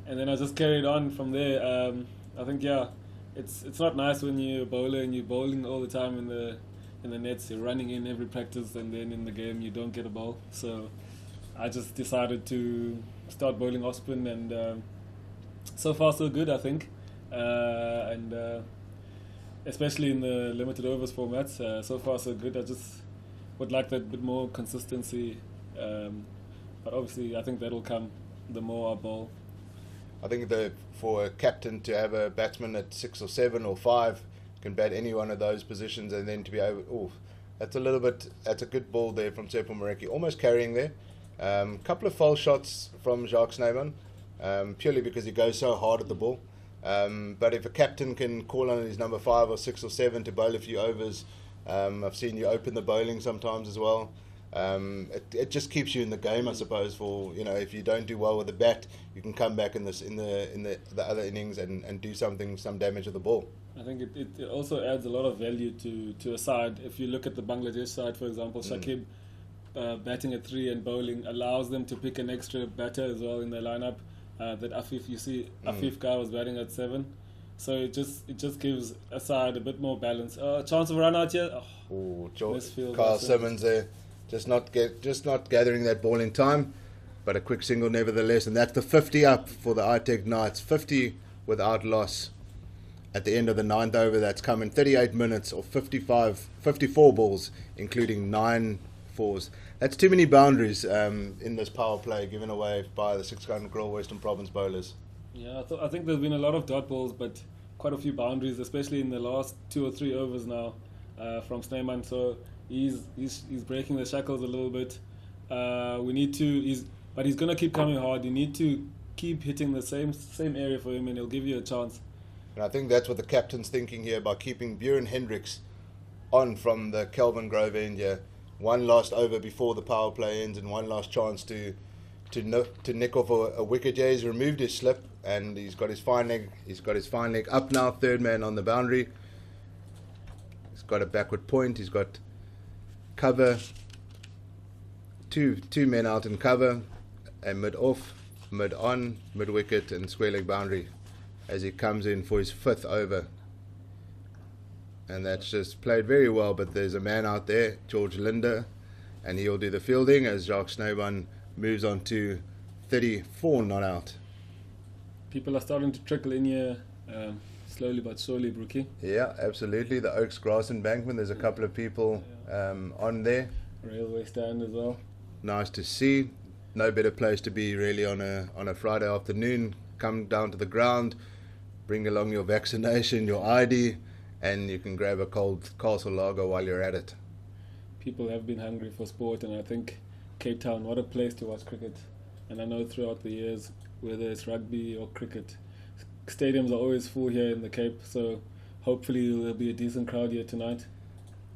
and then I just carried on from there. I think it's not nice when you're a bowler and you're bowling all the time in the nets. You're running in every practice, and then in the game you don't get a ball. So I just decided to start bowling off spin, and so far so good, I think, and especially in the limited overs formats, so far so good. I just would like that bit more consistency, but obviously I think that'll come the more I bowl. I think that for a captain to have a batsman at 6 or 7 or 5 can bat any one of those positions, and then to be able, that's a good ball there from Tsepo Mareki, almost carrying there. Couple of false shots from Jacques Snyman, purely because he goes so hard at the ball. But if a captain can call on his number 5 or 6 or 7 to bowl a few overs, I've seen you open the bowling sometimes as well. It just keeps you in the game, I suppose. For if you don't do well with the bat, you can come back in the other innings and do some damage with the ball. I think it also adds a lot of value to a side. If you look at the Bangladesh side, for example, Shakib batting at 3 and bowling allows them to pick an extra batter as well in their lineup. That Afif, you see, Afif Kar was batting at 7, so it just gives a side a bit more balance. Chance of a run out here. Carl Simmons there. Just not gathering that ball in time, but a quick single nevertheless, and that's the 50 up for the ITEC Knights. 50 without loss at the end of the 9th over. That's come in 38 minutes of 54 balls, including 9 fours. That's too many boundaries in this power play given away by the 600 Grill Western Province bowlers. Yeah, I think there's been a lot of dot balls, but quite a few boundaries, especially in the last 2 or 3 overs now from Snyman. So he's breaking the shackles a little bit. But he's gonna keep coming hard. You need to keep hitting the same area for him, and he'll give you a chance. And I think that's what the captain's thinking here by keeping Buren Hendricks on from the Kelvin Grove end here. One last over before the power play ends, and one last chance to nick off a wicket. Yeah, he's removed his slip, and he's got his fine leg. He's got his fine leg up now. Third man on the boundary. He's got a backward point. He's got cover. Two men out in cover, and mid off, mid on, mid wicket, and square leg boundary as he comes in for his 5th over. And that's just played very well, but there's a man out there, George Linder, and he'll do the fielding as Jacques Snyman moves on to 34 not out. People are starting to trickle in here slowly but surely, Brookie. Yeah, absolutely. The Oaks Grass Embankment, there's a couple of people on there. Railway stand as well. Nice to see. No better place to be really on a Friday afternoon. Come down to the ground, bring along your vaccination, your ID, and you can grab a cold Castle Lager while you're at it. People have been hungry for sport, and I think Cape Town, what a place to watch cricket. And I know throughout the years, whether it's rugby or cricket, stadiums are always full here in the Cape, so hopefully there'll be a decent crowd here tonight.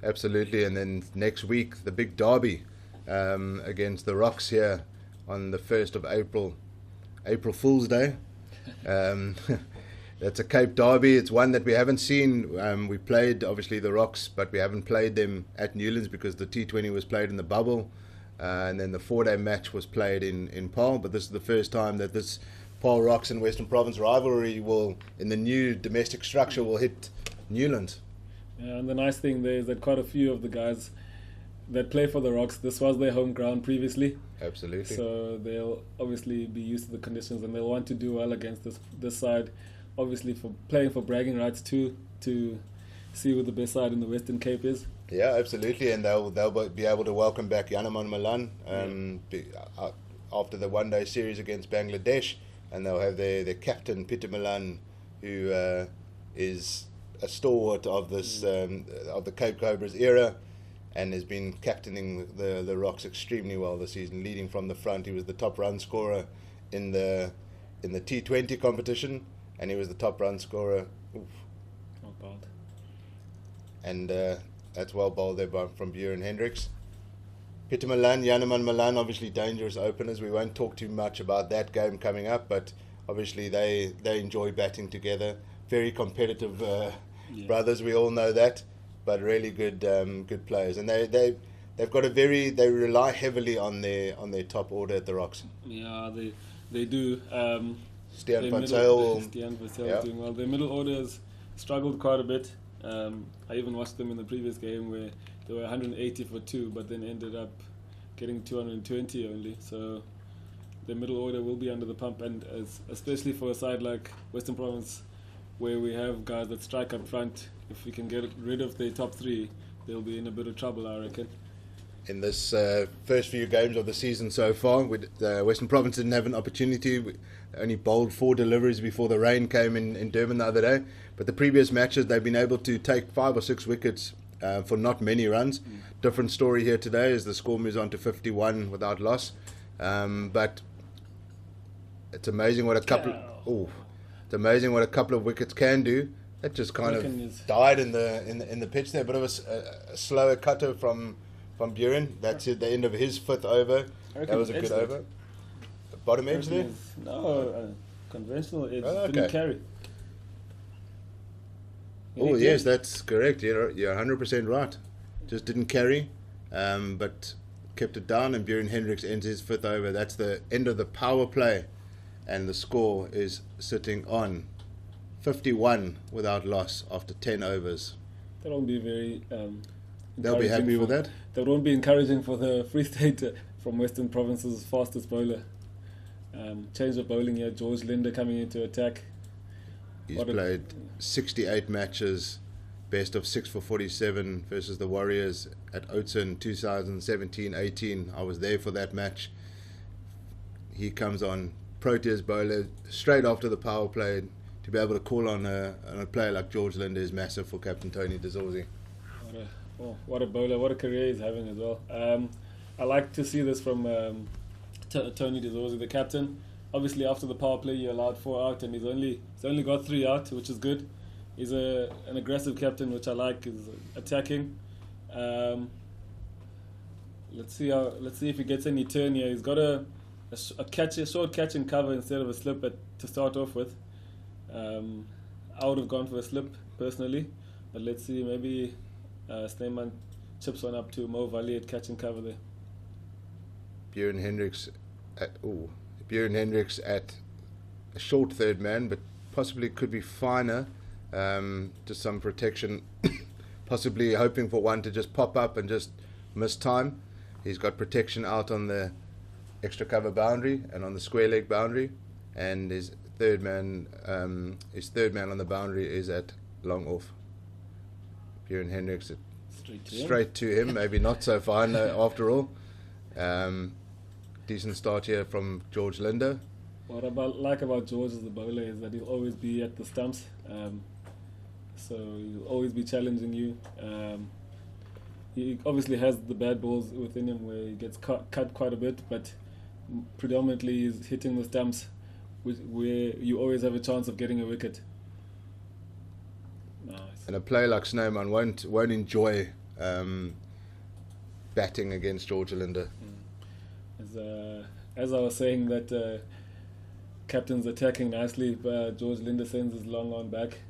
Absolutely, and then next week, the big derby against the Rocks here on the 1st of April, April Fool's Day. That's a Cape derby. It's one that we haven't seen. We played, obviously, the Rocks, but we haven't played them at Newlands because the T20 was played in the bubble, and then the 4-day match was played in Paarl. But this is the first time that this Paarl Rocks and Western Province rivalry will, in the new domestic structure, will hit Newlands. Yeah, and the nice thing there is that quite a few of the guys that play for the Rocks, this was their home ground previously. Absolutely. So they'll obviously be used to the conditions, and they'll want to do well against this side. Obviously, for playing for bragging rights too, to see what the best side in the Western Cape is. Yeah, absolutely, and they'll be able to welcome back Yanaman Malan after the one-day series against Bangladesh, and they'll have their captain Peter Malan, who is a stalwart of this of the Cape Cobras era, and has been captaining the Rocks extremely well this season, leading from the front. He was the top run scorer in the T20 competition, and he was the top run scorer. Not bad. And that's well bowled there from Buren Hendricks. Peter Malan, Yanaman Malan, obviously dangerous openers. We won't talk too much about that game coming up, but obviously they enjoy batting together. Very competitive brothers, we all know that, but really good players. And they've got they rely heavily on their top order at the Rocks. Yeah, they do. Stian van Zyl. Stian van Zyl doing well. Their middle orders struggled quite a bit. I even watched them in the previous game where they were 180 for 2, but then ended up getting 220 only. So the middle order will be under the pump, and especially for a side like Western Province, where we have guys that strike up front, if we can get rid of their top 3, they'll be in a bit of trouble, I reckon. In this first few games of the season so far, Western Province didn't have an opportunity. We only bowled 4 deliveries before the rain came in Durban the other day. But the previous matches, they've been able to take 5 or 6 wickets for not many runs. Different story here today as the score moves on to 51 without loss. But it's amazing what a couple. It's amazing what a couple of wickets can do. That just kind of died in the pitch there. Bit of a slower cutter from Buren. That's at the end of his 5th over. That was a good over. The bottom edge there? No, conventional edge. Oh, okay. Didn't carry. Oh, yes, that's correct. You're 100% right. Just didn't carry, but kept it down, and Buren Hendricks ends his 5th over. That's the end of the power play, and the score is sitting on 51 without loss after 10 overs. That won't be very... They'll be happy with that? That won't be encouraging for the Free State from Western Province's fastest bowler. Change of bowling here. George Linder coming into attack. He's played 68 matches, best of 6 for 47 versus the Warriors at Oudtshoorn 2017-18. I was there for that match. He comes on, Proteas bowler, straight after the power play, to be able to call on a player like George Linde is massive for Captain Tony de Zorzi. What a bowler, what a career he's having as well. I like to see this from Tony de Zorzi, the captain. Obviously, after the power play, he allowed 4 out, and he's only got 3 out, which is good. He's an aggressive captain, which I like. He's attacking. Let's see if he gets any turn here. He's got a short catch and cover instead of a slip to start off with. I would have gone for a slip personally, but let's see. Maybe Snyman chips one up to Mo Vallie at catch and cover there. Björn Hendricks at a short third man, but possibly could be finer. Just some protection, possibly hoping for one to just pop up and just miss time. He's got protection out on the extra cover boundary and on the square leg boundary, and his third man on the boundary is at long off. Björn Hendricks straight to him, maybe not so fine after all. Decent start here from George Linde. What I like about George as the bowler is that he'll always be at the stumps, so he'll always be challenging you. He obviously has the bad balls within him where he gets cut quite a bit, but predominantly he's hitting the stumps where you always have a chance of getting a wicket. Nice. And a player like Snyman won't enjoy batting against George Linde. As I was saying that captain's attacking nicely, but George Linde sends his long on back.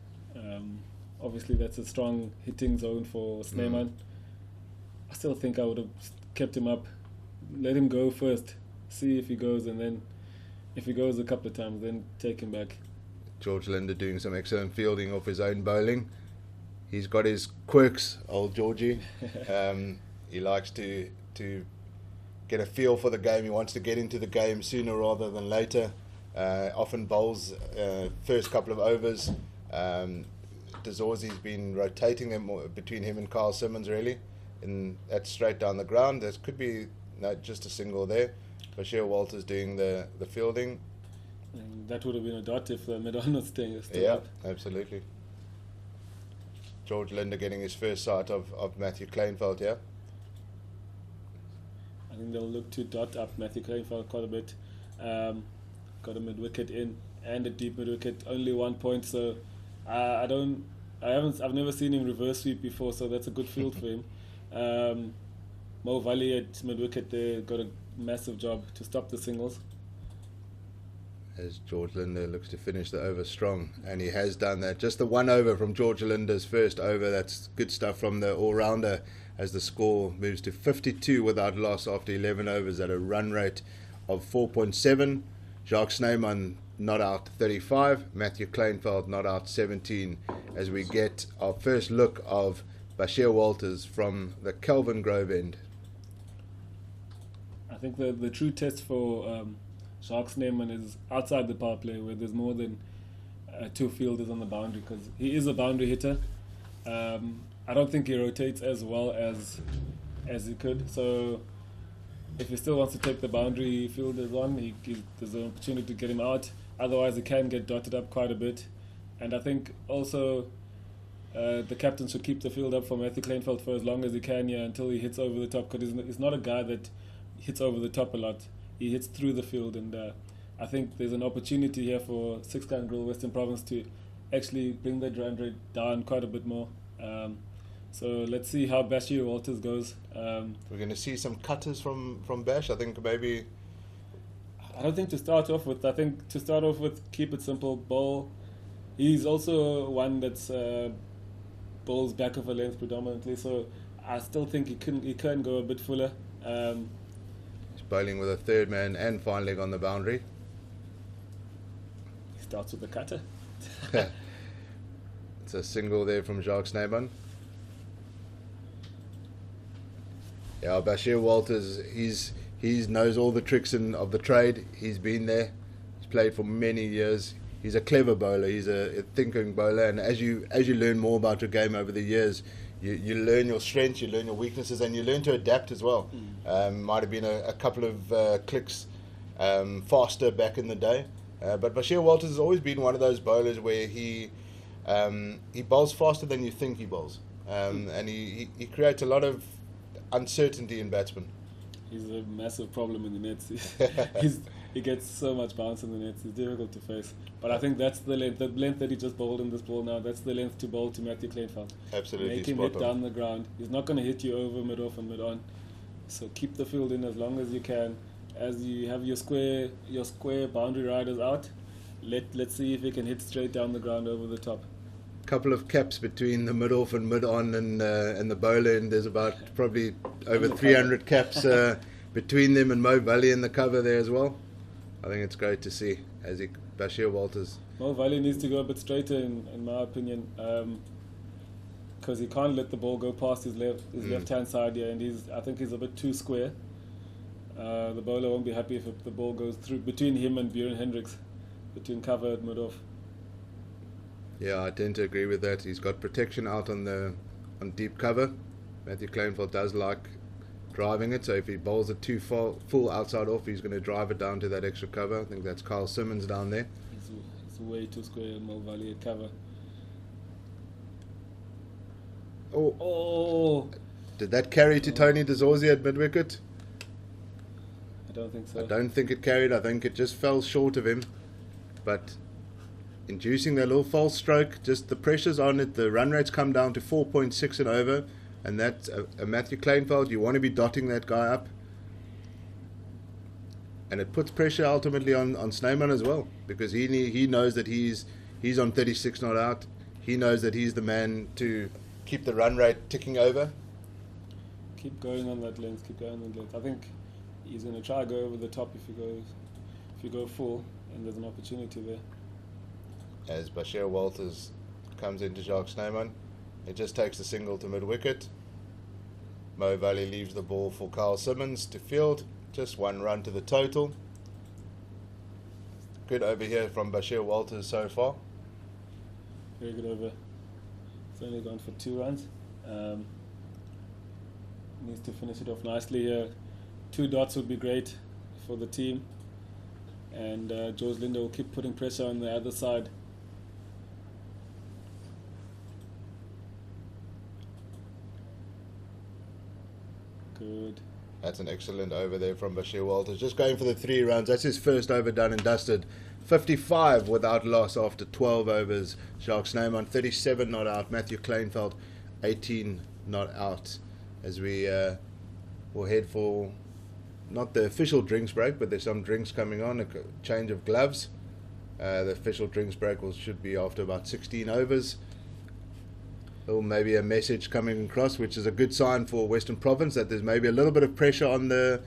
Obviously that's a strong hitting zone for Snyman. I still think I would have kept him up, let him go first, see if he goes, and then if he goes a couple of times, then take him back. George Linde doing some excellent fielding off his own bowling. He's got his quirks, old Georgie. He likes to get a feel for the game. He wants to get into the game sooner rather than later. Often bowls first couple of overs. De Zorzi's been rotating them between him and Carl Simmons really. And that's straight down the ground. There could be just a single there. Bashir Walters doing the fielding. And that would have been a dot if the mid-on was still up. Absolutely. George Linde getting his first sight of Matthew Kleinveld here. I think they'll look to dot up Matthew Kleinveld quite a bit. Got a mid-wicket in and a deep mid-wicket, only 1 point, so I've never seen him reverse sweep before, so that's a good field for him. Mo Vallie at mid-wicket there got a massive job to stop the singles. As George Linde looks to finish the over strong, and he has done that. Just the 1 over from George Linde's first over. That's good stuff from the all-rounder as the score moves to 52 without loss after 11 overs at a run rate of 4.7. Jacques Snyman not out 35, Matthew Kleinveld not out 17, as we get our first look of Bashir Walters from the Kelvin Grove end. I think the true test for Jacques Snyman is outside the power play, where there's more than 2 fielders on the boundary, because he is a boundary hitter. I don't think he rotates as well as he could, so if he still wants to take the boundary fielders on, there's an opportunity to get him out. Otherwise, he can get dotted up quite a bit. And I think also the captain should keep the field up for Matthew Kleinveld for as long as he can here until he hits over the top, because he's not a guy that hits over the top a lot. He hits through the field, and I think there's an opportunity here for 6-gun Grill Western Province to actually bring the run rate down quite a bit more. So let's see how Bashir Walters goes. We're going to see some cutters from Bash. I think maybe. I don't think to start off with. I think to start off with, keep it simple. Bowl. He's also one that's bowls back of a length predominantly. So I still think he can go a bit fuller. He's bowling with a third man and fine leg on the boundary. He starts with the cutter. It's a single there from Jacques Snyman. Yeah, Bashir Walters, he knows all the tricks of the trade. He's been there. He's played for many years. He's a clever bowler. He's a thinking bowler. And as you learn more about your game over the years, you learn your strengths, you learn your weaknesses, and you learn to adapt as well. Might have been a couple of clicks faster back in the day, But Bashir Walters has always been one of those bowlers where he bowls faster than you think he bowls, and he creates a lot of uncertainty in batsmen. He's a massive problem in the nets. He gets so much bounce in the nets. It's difficult to face. But I think that's the length that he just bowled in this ball now. That's the length to bowl to Matthew Kleinveld. Absolutely, make him spot hit on. down the ground. He's not going to hit you over, mid off, and mid on. So keep the field in as long as you can. As you have your square boundary riders out, let's see if he can hit straight down the ground over the top. Couple of caps between the mid off and mid on and the bowler, and there's about probably over 300 caps between them and Mo Vallie in the cover there as well. I think it's great to see Bashir Walters. Mo Vallie needs to go a bit straighter in my opinion, because he can't let the ball go past his left hand side here, and I think he's a bit too square. The bowler won't be happy if the ball goes through between him and Buren Hendricks, between cover and mid off. Yeah, I tend to agree with that. He's got protection out on deep cover. Matthew Kleinveld does like driving it, so if he bowls it too full outside off, he's going to drive it down to that extra cover. I think that's Kyle Simmons down there. He's way too square, Mo Vallie at cover. Oh! Did that carry to Tony De Zorzi at mid-wicket? I don't think so. I don't think it carried. I think it just fell short of him. But inducing that little false stroke, just the pressures on it, the run rates come down to 4.6 and over, and that's a Matthew Kleinveld. You want to be dotting that guy up, and it puts pressure ultimately on Snyman as well, because he knows that he's on 36 not out. He knows that he's the man to keep the run rate ticking over. Keep going on that length. I think he's going to try to go over the top if you go full, and there's an opportunity there. As Bashir Walters comes into Jacques Snyman, it just takes the single to mid-wicket. Mo Vallie leaves the ball for Kyle Simmons to field. Just one run to the total. Good over here from Bashir Walters so far. Very good over. It's only gone for 2 runs. Needs to finish it off nicely here. 2 dots would be great for the team. And George Linder will keep putting pressure on the other side. Good. That's an excellent over there from Bashir Walters. Just going for the 3 runs. That's his first over done and dusted. 55 without loss after 12 overs. Jacques Snyman 37 not out. Matthew Kleinveld 18 not out. As we will head for not the official drinks break, but there's some drinks coming on. A change of gloves. The official drinks break should be after about 16 overs. Or maybe a message coming across, which is a good sign for Western Province, that there's maybe a little bit of pressure on the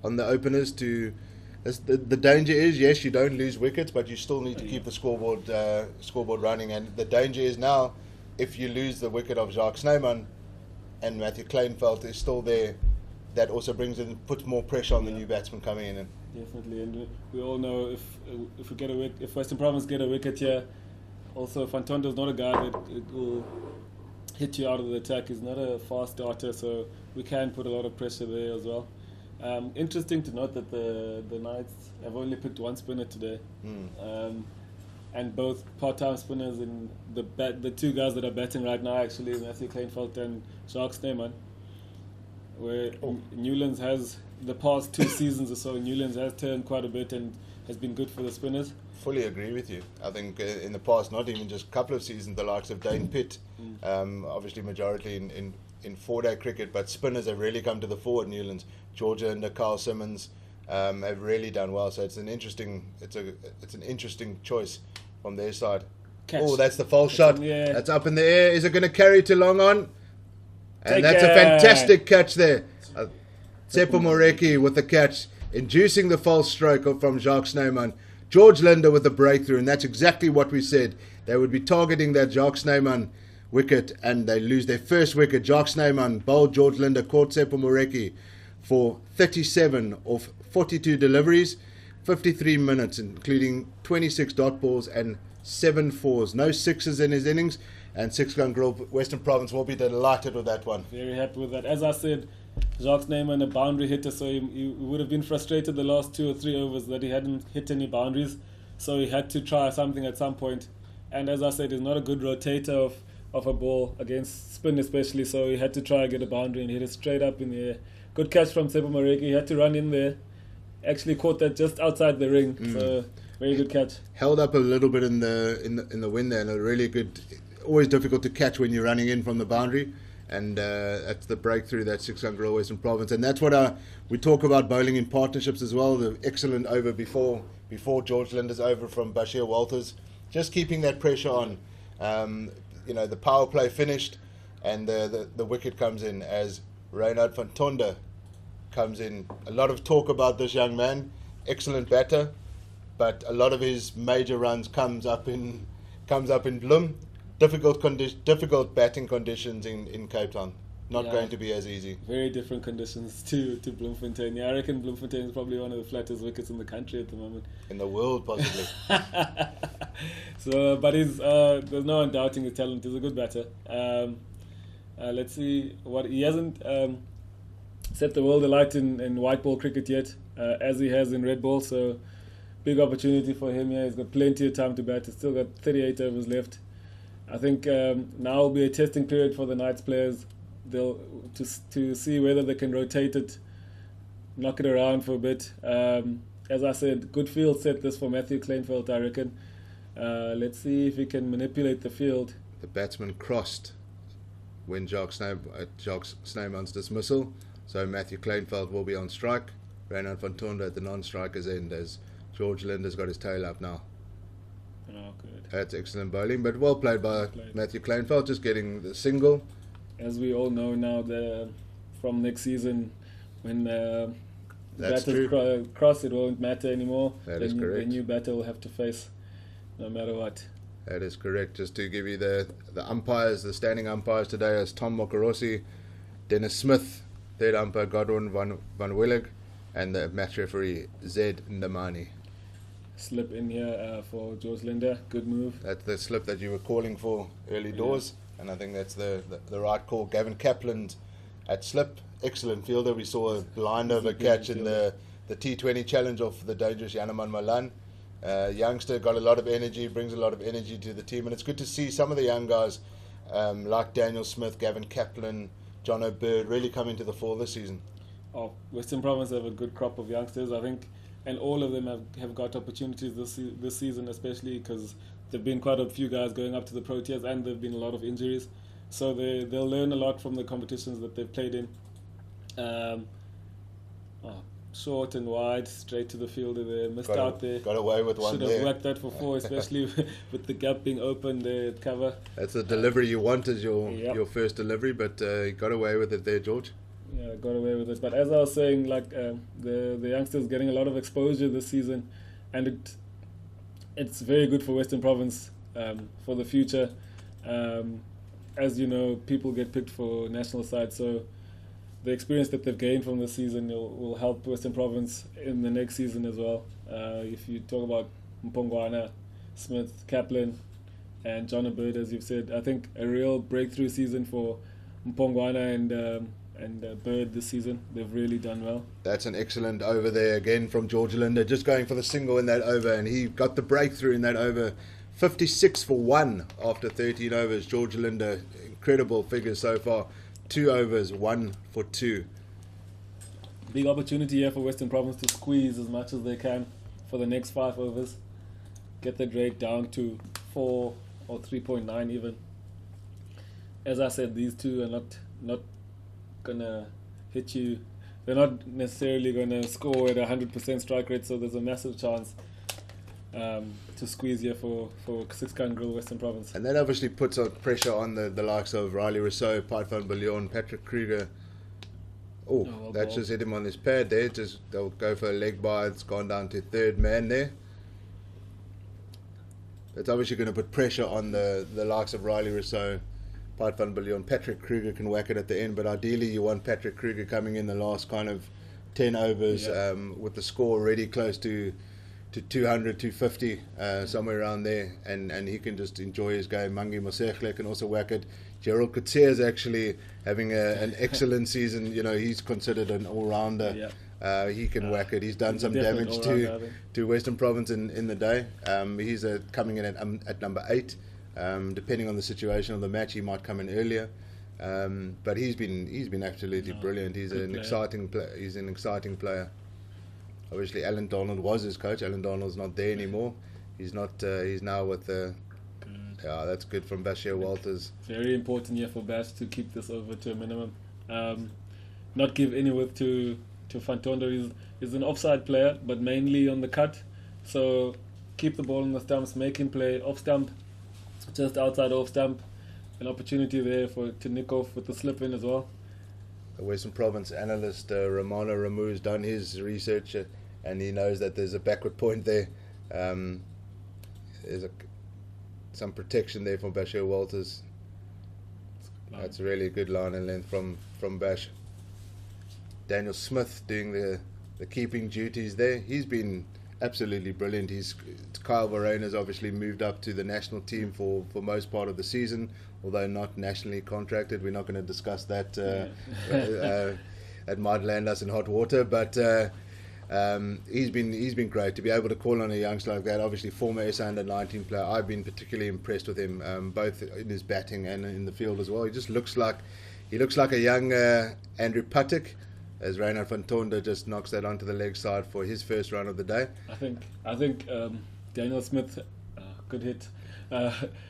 openers to. The danger is, yes, you don't lose wickets, but you still need to keep the scoreboard running. And the danger is now, if you lose the wicket of Jacques Snyman and Matthew Kleinveld is still there, that also puts more pressure on the new batsman coming in. Definitely, and we all know if Western Province get a wicket here, also Fantondo is not a guy that will hit you out of the attack. He's not a fast starter, so we can put a lot of pressure there as well. Interesting to note that the Knights have only picked 1 spinner today, and both part-time spinners in the 2 guys that are batting right now, actually, Matthew Kleinveld and Jacques Snyman, where Newlands has, the past 2 seasons or so, Newlands has turned quite a bit and has been good for the spinners. Fully agree with you. I think in the past, not even just a couple of seasons, the likes of Dane Pitt, obviously majority in 4-day cricket, but spinners have really come to the fore at Newlands. Georgia and Kyle Simmons have really done well. So it's an interesting choice from their side. Oh, that's the false shot. That's up in the air. Is it going to carry to long on? And that's a fantastic catch there. Tsepo Moreki with the catch, inducing the false stroke from Jacques Snyman. George Linder with the breakthrough, and that's exactly what we said. They would be targeting that Jacques Snyman wicket, and they lose their first wicket. Jacques Snyman bowled George Linder, caught Tsepo Moreki for 37 of 42 deliveries, 53 minutes, including 26 dot balls and 7 fours. No sixes in his innings, and 6-gun Grove Western Province will be delighted with that one. Very happy with that. As I said, Jacques Snyman a boundary hitter, so he would have been frustrated the last 2 or 3 overs that he hadn't hit any boundaries. so he had to try something at some point. And as I said, he's not a good rotator of a ball against spin especially, so he had to try and get a boundary and hit it straight up in the air. Good catch from Sebo Mareki. He had to run in there. Actually caught that just outside the ring. So very good catch. Held up a little bit in the wind there, and a really good. Always difficult to catch when you're running in from the boundary, and that's the breakthrough that 6-gun grill Western Province, and that's what we talk about bowling in partnerships as well. The excellent over before George Linder's over from Bashir Walters, just keeping that pressure on. The power play finished, and the wicket comes in as Reynard van Tonder comes in. A lot of talk about this young man, excellent batter, but a lot of his major runs comes up in Bloem. Difficult batting conditions in Cape Town. Not going to be as easy. Very different conditions to Bloemfontein. Yeah, I reckon Bloemfontein is probably one of the flattest wickets in the country at the moment. In the world, possibly. So, but there's no one doubting his talent. He's a good batter. Let's see what he hasn't set the world alight in white ball cricket yet, as he has in red ball. So, big opportunity for him here. He's got plenty of time to bat. He's still got 38 overs left. I think now will be a testing period for the Knights players. They'll to see whether they can rotate it, knock it around for a bit. As I said, good field set this for Matthew Kleinveld, I reckon. Let's see if he can manipulate the field. The batsman crossed when Jacques Snyman's dismissal, so Matthew Kleinveld will be on strike. Reynard van Tonder at the non-striker's end as George Linder's got his tail up now. Oh, good. That's excellent bowling, but well played by Matthew Kleinveld, just getting the single. As we all know now, from next season, when batters cross, it won't matter anymore. That is correct. The new batter will have to face no matter what. That is correct. Just to give you the umpires, the standing umpires today is Tom Mokarosi, Dennis Smith, third umpire Godwin van Willig, and the match referee Zed Ndamani. Slip in here for George Linder. Good move. That's the slip that you were calling for early doors. And I think that's the right call. Gavin Kaplan at slip, excellent fielder. We saw a blind over catch in the T20 challenge of the dangerous Yanaman Malan. Youngster, got a lot of energy, brings a lot of energy to the team, and it's good to see some of the young guys like Daniel Smith, Gavin Kaplan, John O'Bird really come into the fore this season. Western Province have a good crop of youngsters, I think, and all of them have got opportunities this season, especially because there've been quite a few guys going up to the Proteas, and there've been a lot of injuries. So they'll learn a lot from the competitions that they've played in. Short and wide, straight to the fielder there. Missed out there. Got away with one there. Should have worked that for 4, especially with the gap being open there at cover. That's the delivery you want as your first delivery, but you got away with it there, George. Yeah, got away with it. But as I was saying, the youngsters getting a lot of exposure this season, and it's very good for Western Province for the future. As you know, people get picked for national side, so the experience that they've gained from this season will help Western Province in the next season as well. If you talk about Mpongwana, Smith, Kaplan, and John Bird, as you've said, I think a real breakthrough season for Mpongwana and Bird this season. They've really done well. That's an excellent over there again from George Linder, just going for the single in that over, and he got the breakthrough in that over. 56 for 1 after 13 overs. George Linder, incredible figures so far. 2 overs, 1 for 2. Big opportunity here for Western Province to squeeze as much as they can for the next 5 overs. Get the rate down to 4 or 3.9 even. As I said, these two are not gonna hit you. They're not necessarily gonna score at 100% strike rate, so there's a massive chance to squeeze here for 6-gun grill Western Province. And that obviously puts pressure on the likes of Riley Rousseau, Piet van Billion, Patrick Kruger. That just hit him on his pad there. They'll go for a leg by. It's gone down to third man there. It's obviously going to put pressure on the likes of Riley Rousseau, Piet van Billion. Patrick Kruger can whack it at the end, but ideally you want Patrick Kruger coming in the last kind of 10 overs with the score already close to 200, 250, somewhere around there, and he can just enjoy his game. Mangi Mosekhle can also whack it. Gerald Coetzee is actually having an excellent season. You know, he's considered an all-rounder He can whack it. He's done he's some definitely damage all-rounder, I think. to Western Province in the day. He's coming in at number 8. Depending on the situation of the match, he might come in earlier. But he's been absolutely brilliant. He's good an player. exciting player. He's an exciting player. Obviously, Alan Donald was his coach. Alan Donald's not there anymore. He's not. He's now with the. Yeah, that's good from Bashir Walters. Very important year for Bash to keep this over to a minimum. Not give any width to Fantonda. He's an offside player, but mainly on the cut. So keep the ball in the stumps, make him play off stump, just outside off stump. An opportunity there to nick off with the slip in as well. The Western Province analyst Romano Ramu's done his research, and he knows that there's a backward point there. There's some protection there from Bashir Walters. That's a really good line and length from Bash. Daniel Smith doing the keeping duties there. He's been absolutely brilliant. Kyle Verena's obviously moved up to the national team for most part of the season, although not nationally contracted. We're not going to discuss that. That might land us in hot water, but he's been great to be able to call on a youngster like that. Obviously, former SA under-19 player. I've been particularly impressed with him, both in his batting and in the field as well. He just looks like a young Andrew Patek, as Reynard van Tonder just knocks that onto the leg side for his first run of the day. I think Daniel Smith, good hit,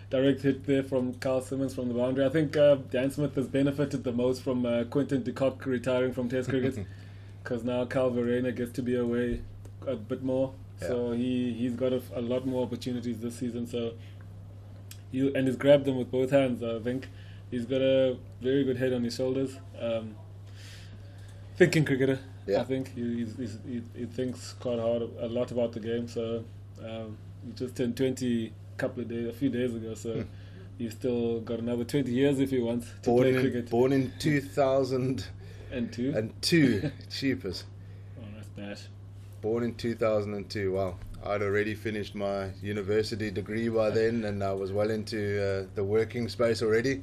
direct hit there from Carl Simmons from the boundary. I think Dan Smith has benefited the most from Quinton de Kock retiring from Test cricket, because now Carl Verena gets to be away a bit more. Yeah. So he's got a lot more opportunities this season. So and he's grabbed them with both hands. I think he's got a very good head on his shoulders. Thinking cricketer. Yeah. I think he thinks quite hard, a lot about the game. So he just turned 20 a few days ago. So he's still got another 20 years if he wants to play cricket. Born in 2002. And Cheapers. Oh, that's Bash. Born in 2002. Wow. I'd already finished my university degree by then, and I was well into the working space already.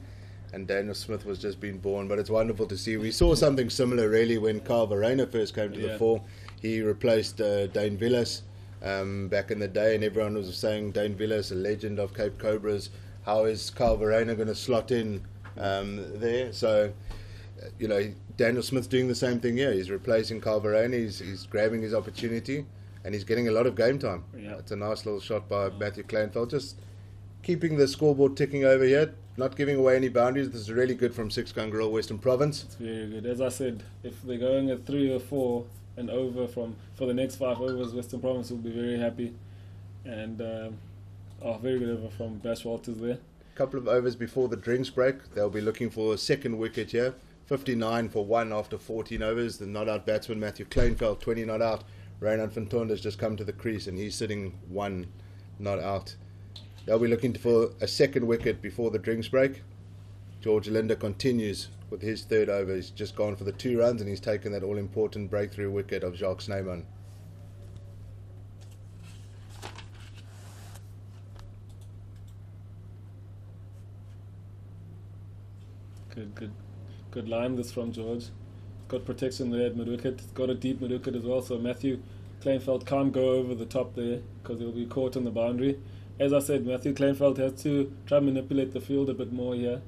And Daniel Smith was just being born, but it's wonderful to see. We saw something similar really when Carl Verena first came to the fore. He replaced Dane Villas back in the day, and everyone was saying Dane Villas, a legend of Cape Cobras. How is Carl Verena going to slot in there? So, Daniel Smith's doing the same thing here. He's replacing Carl Verena. He's grabbing his opportunity, and he's getting a lot of game time. Yeah. It's a nice little shot by Matthew Kleinfeld, just keeping the scoreboard ticking over here. Not giving away any boundaries. This is really good from Six Gun Girl Western Province. It's very good. As I said, if they're going at 3 or 4 and over for the next 5 overs, Western Province will be very happy. And very good over from Bash Walters there. A couple of overs before the drinks break, they'll be looking for a second wicket here. 59 for 1 after 14 overs. The not-out batsman Matthew Kleinfeld, 20 not out. Reynard van Tonder has just come to the crease and he's sitting 1 not out. They'll be looking for a second wicket before the drinks break. George Linder continues with his third over. He's just gone for the 2 runs and he's taken that all-important breakthrough wicket of Jacques Snyman. Good line this from George. Got protection there at mid-wicket. It's got a deep mid-wicket as well, so Matthew Kleinfeld can't go over the top there because he'll be caught on the boundary. As I said, Matthew Kleinfeld has to try and manipulate the field a bit more here,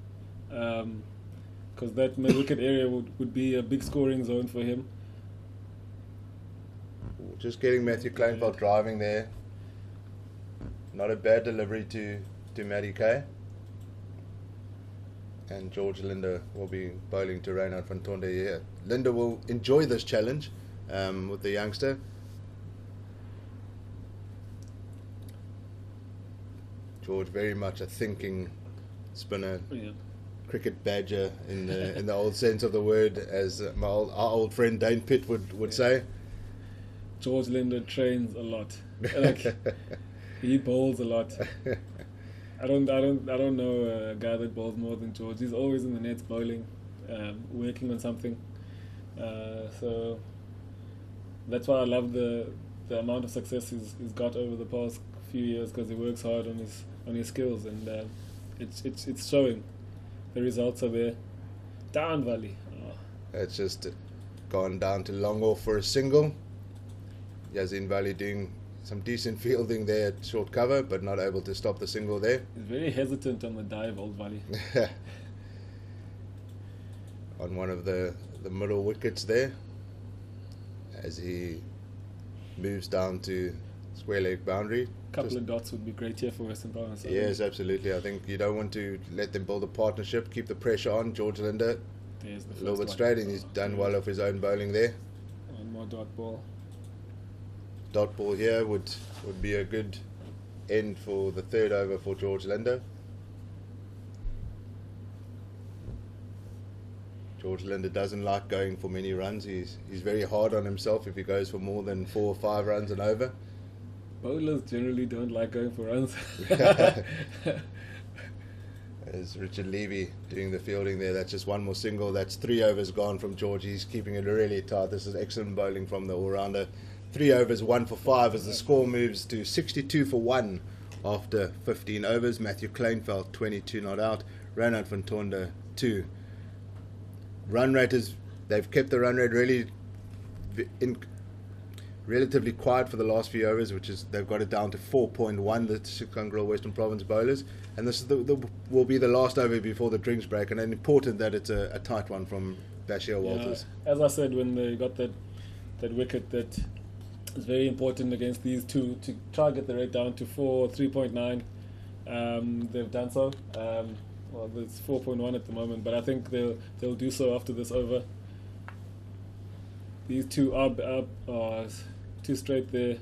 because that mid-wicket area would be a big scoring zone for him. Just getting Matthew Kleinfeld driving there. Not a bad delivery to Matty K. And George Linder will be bowling to Reynard van Tonder here. Linder will enjoy this challenge with the youngster. George very much a thinking spinner, cricket badger in the old sense of the word, as our old friend Dane Pitt would say. George Linder trains a lot. He bowls a lot. I don't know a guy that bowls more than George. He's always in the nets bowling, working on something. So that's why I love the amount of success he's got over the past few years, because he works hard on his skills, and it's showing. The results are there. Down Vallie. Oh. It's just gone down to long off for a single. Yazin Vallie doing some decent fielding there at short cover, but not able to stop the single there. He's very hesitant on the dive, old Vallie. On one of the middle wickets there, as he moves down to square leg boundary. Couple of dots would be great here for Western Province. Yes, absolutely. I think you don't want to let them build a partnership, keep the pressure on. George Linder There's the a little bit first straight, and he's done well off his own bowling there. one more dot ball. Dot ball here would be a good end for the third over for George Linder. George Linder doesn't like going for many runs. He's very hard on himself if he goes for more than 4 or 5 runs and over. Bowlers generally don't like going for runs. As Richard Levy doing the fielding there, that's just one more single. That's 3 overs gone from George. He's keeping it really tight. This is excellent bowling from the all-rounder. 3 overs, 1 for 5 as the score moves to 62 for 1 after 15 overs. Matthew Kleinfeld 22 not out. Ronald van Tonder 2. Run rate is, they've kept the run rate really relatively quiet for the last few overs, which is they've got it down to 4.1, the Six-Gun Western Province bowlers, and this is will be the last over before the drinks break, and important that it's a tight one from Bashir Walters. As I said, when they got that wicket, that is very important against these two to try and get the rate down to 3.9. They've done so. Well, it's 4.1 at the moment, but I think they'll do so after this over. These two are two straight there.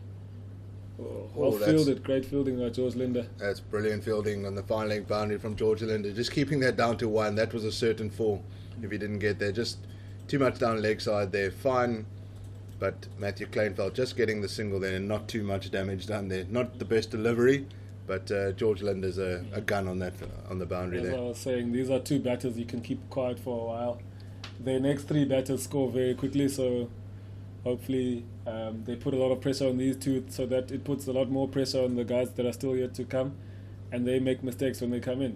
Well fielded, great fielding by George Linder. That's brilliant fielding on the fine leg boundary from George Linder. Just keeping that down to 1, that was a certain 4 if he didn't get there. Just too much down leg side there. Fine, but Matthew Kleinfeld just getting the single there and not too much damage done there. Not the best delivery, but George Linder's a gun on the boundary As there. I was saying, these are two batters you can keep quiet for a while. Their next 3 batters score very quickly, so hopefully they put a lot of pressure on these two, so that it puts a lot more pressure on the guys that are still yet to come, and they make mistakes when they come in.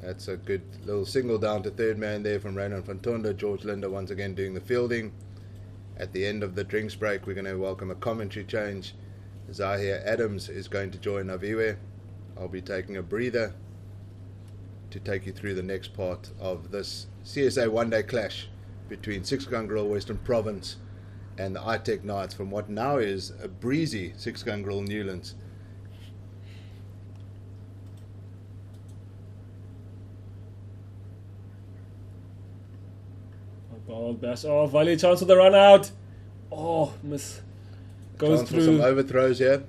That's a good little single down to third man there from Raynon van Tonder. George Linder once again doing the fielding. At the end of the drinks break, we're going to welcome a commentary change. Zahir Adams is going to join Aviwe. I'll be taking a breather to take you through the next part of this CSA one-day clash between Six-Gun Western Province and the ITEC Knights from what now is a breezy Six-Gun Newlands. Ball bash. Oh, Vallie chance for the run out. Oh, miss. Goes Chance through. for some overthrows here.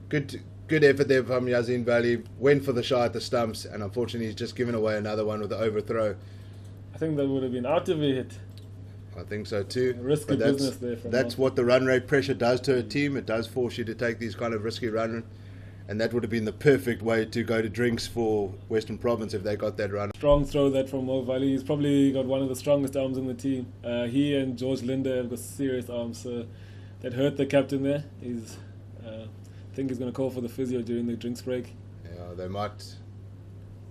Good effort there from Yazin Vallie. Went for the shot at the stumps, and unfortunately he's just given away another one with the overthrow. I think that would have been out of a hit. I think so too. Risky But business there from that's us. what the run rate pressure does to a team. It does force you to take these kind of risky run, and that would have been the perfect way to go to drinks for Western Province if they got that run. Strong throw that from Mo Vallie. He's probably got one of the strongest arms in the team. He and George Linder have got serious arms, so that hurt the captain there. I think he's going to call for the physio during the drinks break. Yeah,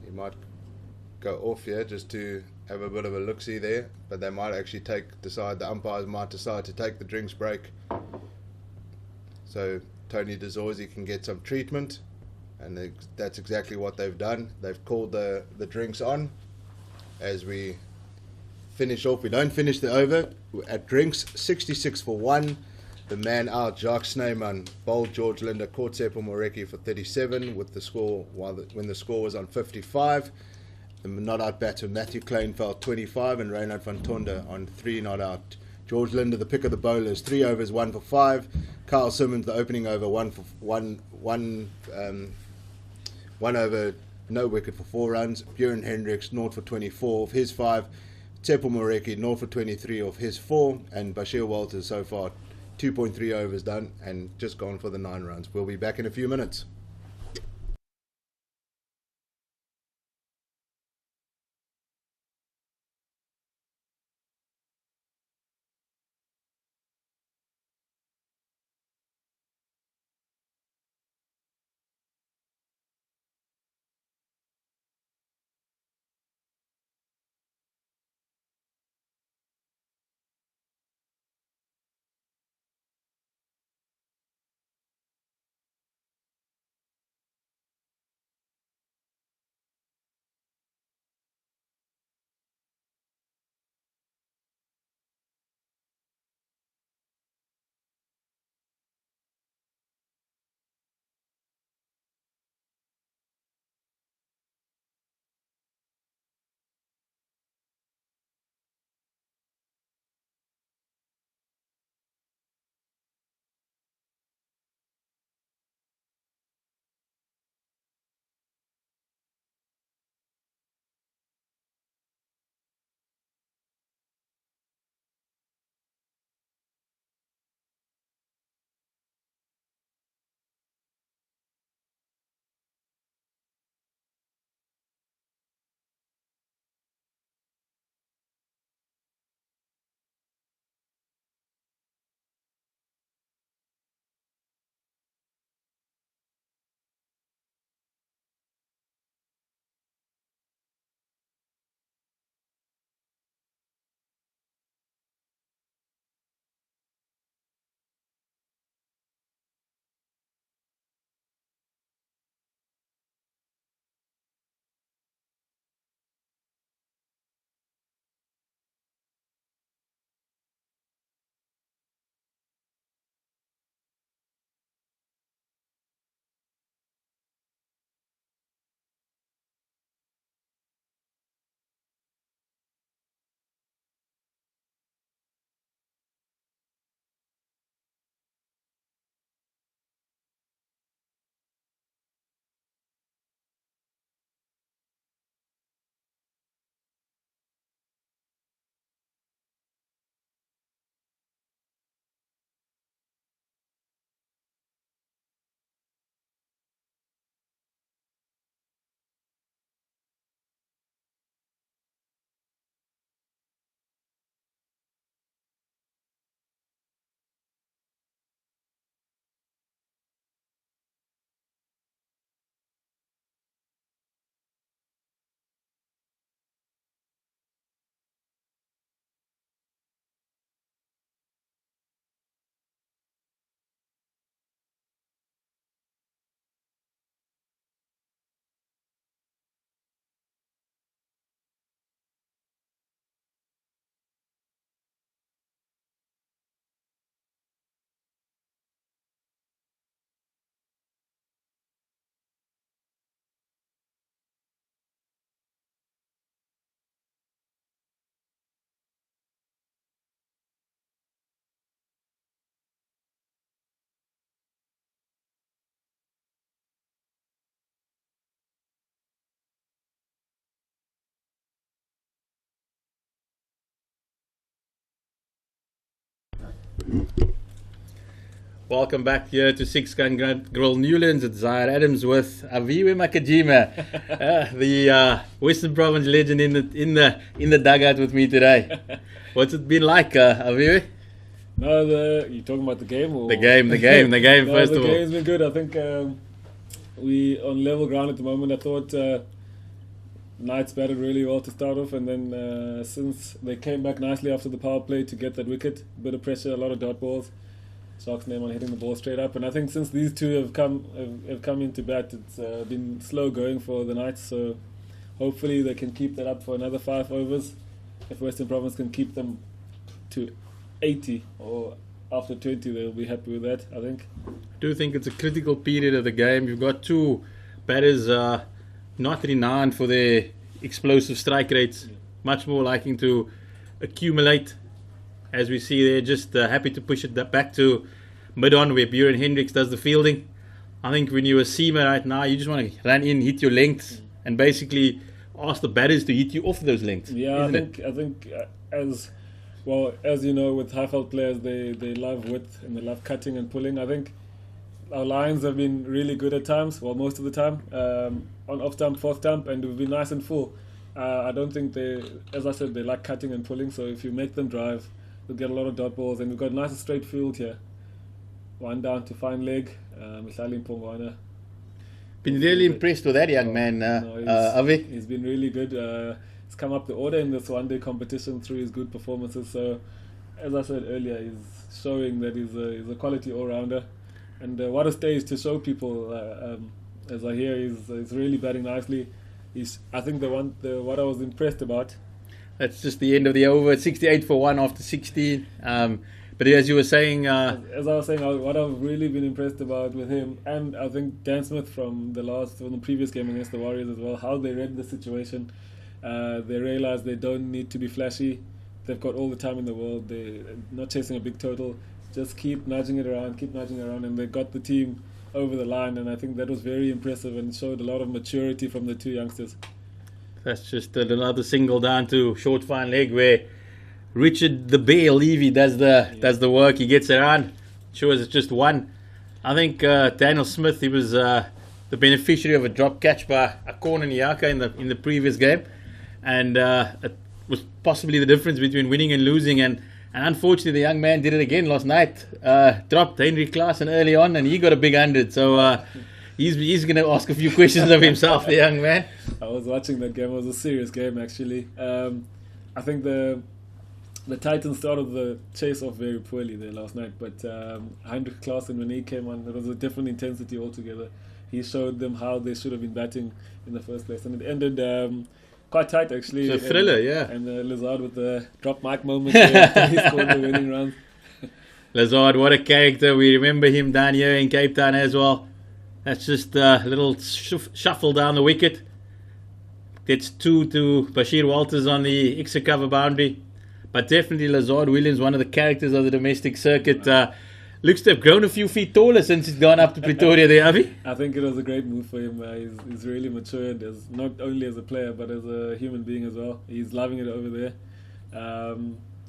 he might go off here just to have a bit of a look-see there, but they might actually the umpires might decide to take the drinks break, so Tony DeZorzi can get some treatment, and that's exactly what they've done. They've called the drinks on as we finish off. We don't finish the over at drinks. 66 for 1. The man out, Jacques Snyman, bowled George Linder, caught Seppo Moreki for 37 with the score when the score was on 55. The not out batter Matthew Kleinfeld 25 and Reinhard van Tonder on 3 not out. George Linder the pick of the bowlers, 3 overs 1 for 5. Carl Simmons the opening over 1 over no wicket for 4 runs. Björn Hendricks 0 for 24 of his 5. Seppo Moreki 0 for 23 of his 4, and Bashir Walters so far 2.3 overs done and just gone for the 9 runs. We'll be back in a few minutes. Welcome back here to Six Gun Grill Newlands. It's Zaire Adams with Aviwe Makajima, the Western Province legend in the dugout with me today. What's it been like, Aviwe? No, you talking about the game? Or? The game. No, First of all, the game's been good. I think we on level ground at the moment. I thought Knights batted really well to start off, and then since they came back nicely after the power play to get that wicket, a bit of pressure, a lot of dot balls. Snyman hitting the ball straight up, and I think since these two have come into bat, it's been slow going for the Knights. So hopefully they can keep that up for another 5 overs. If Western Province can keep them to 80 or after 20, they'll be happy with that, I think. I do think it's a critical period of the game. You've got two batters not renowned for their explosive strike rates, much more liking to accumulate. As we see, they're just happy to push it back to mid-on where Buren Hendricks does the fielding. I think when you're a seamer right now, you just want to run in, hit your lengths, and basically ask the batters to hit you off those lengths. Yeah, I think as well, as you know, with Highveld players, they love width and they love cutting and pulling. I think our lines have been really good at times, well, most of the time, on off stump, fourth stump, and we've been nice and full. I don't think as I said, they like cutting and pulling, so if you make them drive, they'll get a lot of dot balls, and we've got nice and straight field here. One down to fine leg, Mihlali Mpongwana. Been really impressed with that young man, Avi. He's been really good. He's come up the order in this one-day competition through his good performances. So, as I said earlier, he's showing that he's a quality all-rounder. And what a stage to show people. As I hear, he's really batting nicely. I think what I was impressed about. That's just the end of the over. 68 for 1 after 16. But as you were saying, as I was saying, what I've really been impressed about with him, and I think Dan Smith from the previous game against the Warriors as well, how they read the situation. They realize they don't need to be flashy. They've got all the time in the world. They're not chasing a big total. Just keep nudging it around, and they got the team over the line. And I think that was very impressive and showed a lot of maturity from the two youngsters. That's just another single down to short fine leg where Richard the Bear Levy does the work. He gets around. Sure, it's just one. I think Daniel Smith, he was the beneficiary of a drop catch by Akon Nyaka in the previous game, and it was possibly the difference between winning and losing. And unfortunately, the young man did it again last night. Dropped Henry Klaassen early on, and he got a big 100. So he's going to ask a few questions of himself, the young man. I was watching that game. It was a serious game, actually. I think the Titans started the chase off very poorly there last night, but Heinrich Klaassen, when he came on, there was a different intensity altogether. He showed them how they should have been batting in the first place, and it ended quite tight, actually. It's a thriller, yeah. And Lazard with the drop mic moment there, he scored the winning run. Lazard, what a character. We remember him down here in Cape Town as well. That's just a little shuffle down the wicket. Gets 2 to Bashir Walters on the extra cover boundary. But definitely Lazard Williams, one of the characters of the domestic circuit. Looks to have grown a few feet taller since he's gone up to Pretoria there, Avi. I think it was a great move for him. He's really matured, not only as a player, but as a human being as well. He's loving it over there.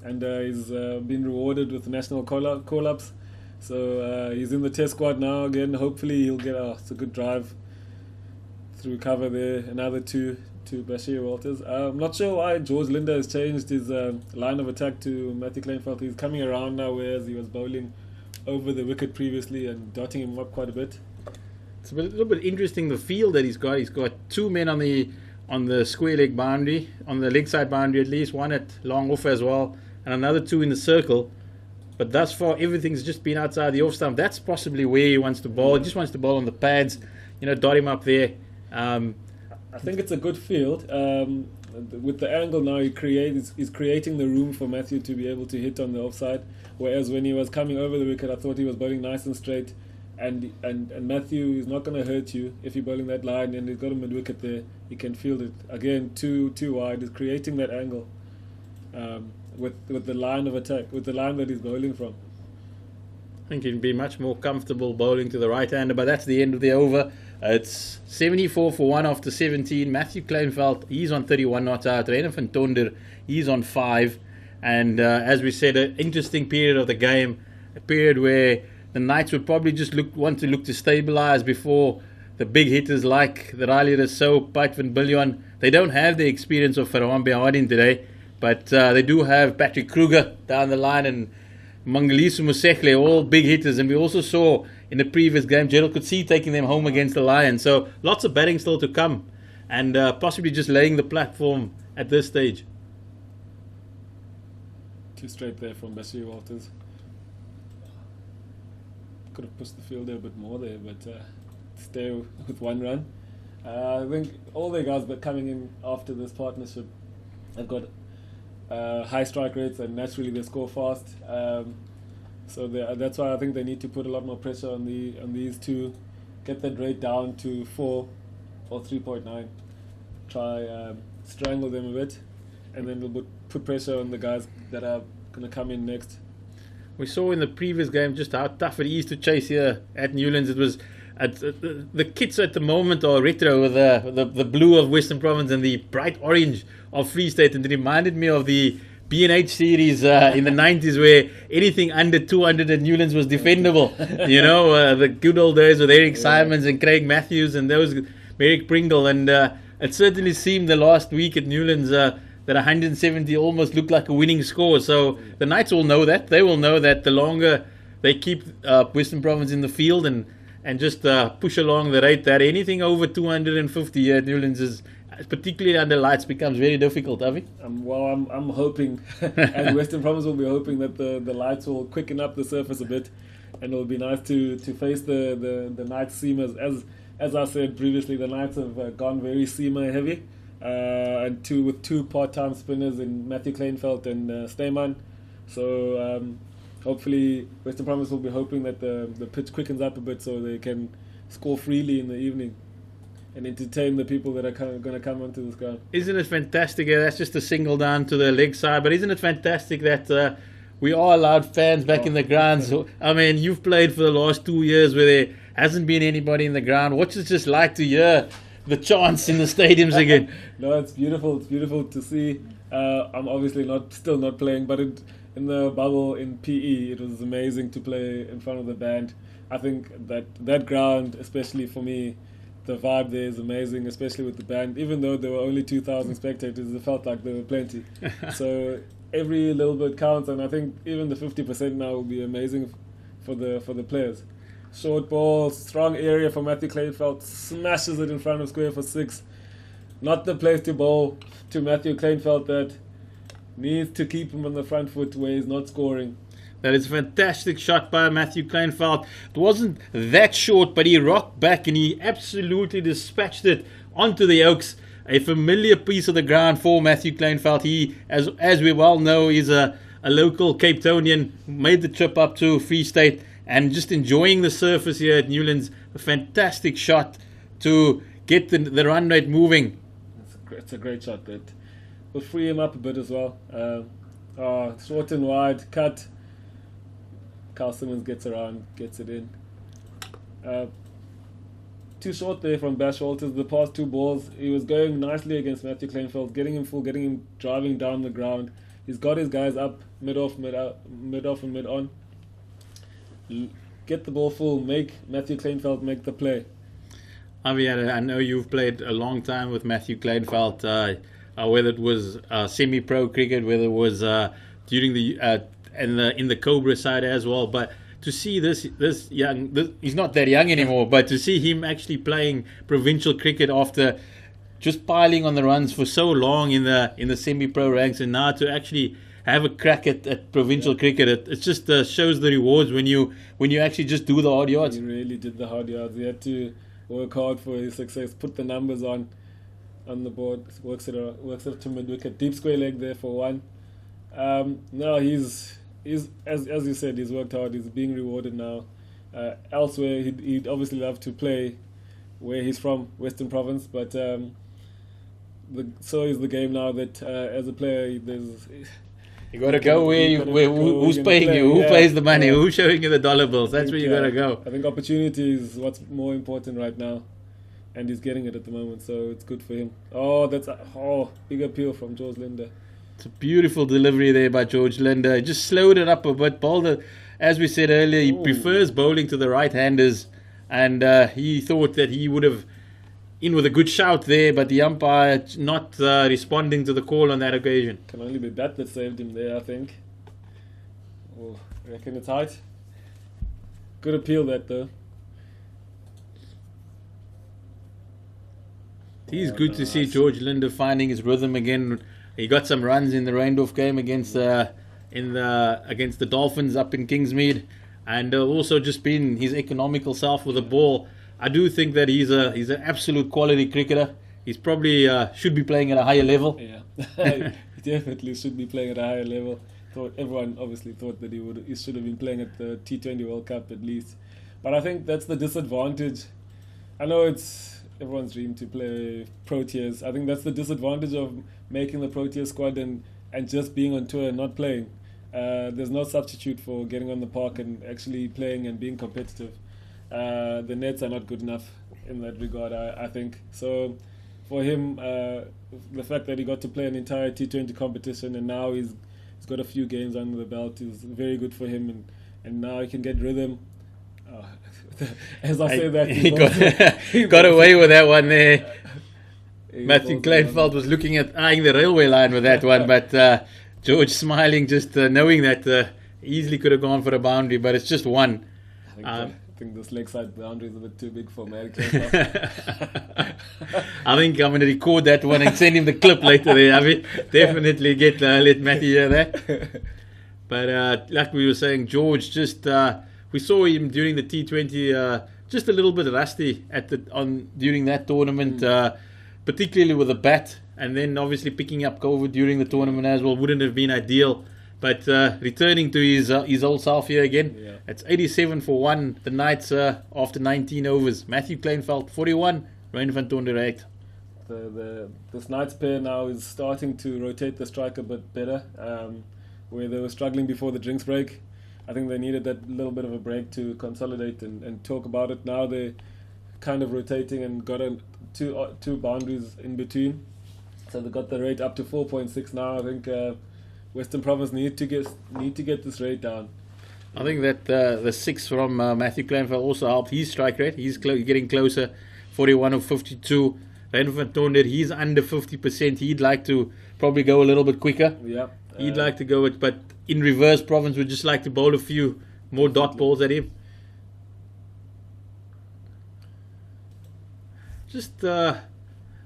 And he's been rewarded with national call-ups. So he's in the test squad now again. Hopefully he'll get it's a good drive through cover there. Another 2 to Bashir Walters. I'm not sure why George Linder has changed his line of attack to Matthew Kleinveld. He's coming around now, whereas he was bowling over the wicket previously and dotting him up quite a bit. It's a little bit interesting, the field that he's got. He's got 2 men on the square leg boundary, on the leg side boundary at least, one at long off as well, and another 2 in the circle. But thus far, everything's just been outside the off stump. That's possibly where he wants to bowl. He just wants to bowl on the pads, dot him up there. I think it's a good field. With the angle now, he's creating the room for Matthew to be able to hit on the offside. Whereas when he was coming over the wicket, I thought he was bowling nice and straight. And Matthew is not going to hurt you if you're bowling that line, and he's got a mid wicket there. He can field it again too wide. He's creating that angle with the line of attack, with the line that he's bowling from. I think he'd be much more comfortable bowling to the right-hander, but that's the end of the over. It's 74 for 1 after 17. Matthew Kleinveld, he's on 31 not out. René van Tonder, he's on 5. And as we said, an interesting period of the game. a period where the Knights would probably just want to look to stabilise before the big hitters like the Riley Rousseau, Piet van Biljon. They don't have the experience of Farhan Behardien today, but they do have Patrick Kruger down the line and Mangaliso Mosekhle, all big hitters. And we also saw in the previous game Gerald Coetzee taking them home against the Lions. So lots of batting still to come, and possibly just laying the platform at this stage. Too straight there from Bashir Walters. Could have pushed the field a bit more there, but stay with 1 run. I think all the guys that coming in after this partnership have got high strike rates, and naturally they score fast. So that's why I think they need to put a lot more pressure on these two, get that rate down to 4 or 3.9. Try strangle them a bit, and then we'll put pressure on the guys that are going to come in next. We saw in the previous game just how tough it is to chase here at Newlands. It was the kits at the moment are retro with the blue of Western Province and the bright orange of Free State, and it reminded me of the B&H series in the 90s where anything under 200 at Newlands was defendable. You know, the good old days with Eric Simons and Craig Matthews and those Merrick Pringle, and it certainly seemed the last week at Newlands that 170 almost looked like a winning score. So the Knights will know that. They will know that the longer they keep Western Province in the field and just push along the rate, that anything over 250 here at Newlands is, particularly under lights, becomes very difficult, Avi. I'm hoping, and Western Province will be hoping that the lights will quicken up the surface a bit, and it'll be nice to face the Knights seamers. As I said previously, the Knights have gone very seamer heavy, and with two part-time spinners in Matthew Kleinveld and Snyman. So hopefully Western Province will be hoping that the pitch quickens up a bit so they can score freely in the evening and entertain the people that are going to come onto this ground. Isn't it fantastic? That's just a single down to the leg side, but isn't it fantastic that we are allowed fans back in the grounds? I mean, you've played for the last 2 years where there hasn't been anybody in the ground. What's it just like to hear the chants in the stadiums again? No, it's beautiful. It's beautiful to see. I'm obviously still not playing, but in the bubble in PE, it was amazing to play in front of the band. I think that ground, especially for me, the vibe there is amazing, especially with the band. Even though there were only 2,000 spectators, it felt like there were plenty. So every little bit counts, and I think even the 50% now will be amazing for the players. Short ball, strong area for Matthew Kleinveld, smashes it in front of square for 6. Not the place to bowl to Matthew Kleinveld, that needs to keep him on the front foot where he's not scoring. That is a fantastic shot by Matthew Kleinveld. It wasn't that short, but he rocked back and he absolutely dispatched it onto the Oaks. A familiar piece of the ground for Matthew Kleinveld. He, as we well know, is a local Cape Townian, made the trip up to Free State and just enjoying the surface here at Newlands. A fantastic shot to get the run rate moving. It's a great shot. That will free him up a bit as well. Short and wide, cut. Carl Simmons gets around, gets it in. Too short there from Bash Walters. The past 2 balls, he was going nicely against Matthew Kleinveld, getting him full, getting him driving down the ground. He's got his guys up, mid-off, mid-off and mid-on. Get the ball full, make Matthew Kleinveld make the play. Avi, I know you've played a long time with Matthew Kleinveld, whether it was semi-pro cricket, whether it was during the in the Cobra side as well. But to see this young, he's not that young anymore, but to see him actually playing provincial cricket after just piling on the runs for so long in the semi-pro ranks, and now to actually have a crack at provincial cricket, it just shows the rewards when you actually just do the hard yards. He really did the hard yards. He had to work hard for his success, put the numbers on the board, works it to mid-wicket, deep square leg there for 1. No, he's as you said, he's worked hard. He's being rewarded now. Elsewhere, he'd obviously love to play where he's from, Western Province, but so is the game now that as a player, you got to go who's paying you, who pays the money, who's showing you the dollar bills. That's where you got to go. I think opportunity is what's more important right now, and he's getting it at the moment, so it's good for him. Big appeal from George Linder. It's a beautiful delivery there by George Linder. Just slowed it up a bit, bowled as we said earlier, he prefers bowling to the right-handers, and he thought that he would have in with a good shout there, but the umpire not responding to the call on that occasion. Can only be that saved him there, I think. Oh, I reckon it's height. Good appeal that though. It is good to see George Linder finding his rhythm again. He got some runs in the Reindorf game against against the Dolphins up in Kingsmead, and also just been his economical self with the ball. I do think that he's an absolute quality cricketer. He's probably should be playing at a higher level. Yeah, he definitely should be playing at a higher level. Everyone obviously thought that he should have been playing at the T20 World Cup at least. But I think that's the disadvantage. I know it's everyone's dream to play Proteas. I think that's the disadvantage of making the Protea squad and just being on tour and not playing. There's no substitute for getting on the park and actually playing and being competitive. The nets are not good enough in that regard, I think. So for him, the fact that he got to play an entire T20 competition and now he's got a few games under the belt is very good for him, and now he can get rhythm. As I say that, he got away with that one there. Matthew Kleinveld was eyeing the railway line with that one, but George smiling, just knowing that easily could have gone for a boundary, but it's just one. I think this leg side boundary is a bit too big for Matthew. I think I'm going to record that one and send him the clip later there. I mean, definitely let Matthew hear that. But like we were saying, George just we saw him during the T20 just a little bit rusty during that tournament, particularly with the bat, and then obviously picking up COVID during the tournament as well wouldn't have been ideal. But returning to his old self here again. Yeah. It's 87 for 1. The Knights after 19 overs. Matthew Kleinveld 41. Rein van Tonder 8. This Knights pair now is starting to rotate the strike a bit better. Where they were struggling before the drinks break. I think they needed that little bit of a break to consolidate and talk about it. Now they're kind of rotating and got two boundaries in between. So they got the rate up to 4.6 now. I think Western Province need to get this rate down. I think that the 6 from Matthew Kleinveld also helped his strike rate. He's getting closer, 41 of 52. Rein van Tonder, he's under 50%. He'd like to probably go a little bit quicker. Yeah, he'd like to go it, but in reverse, Province would just like to bowl a few more dot balls at him. Just, I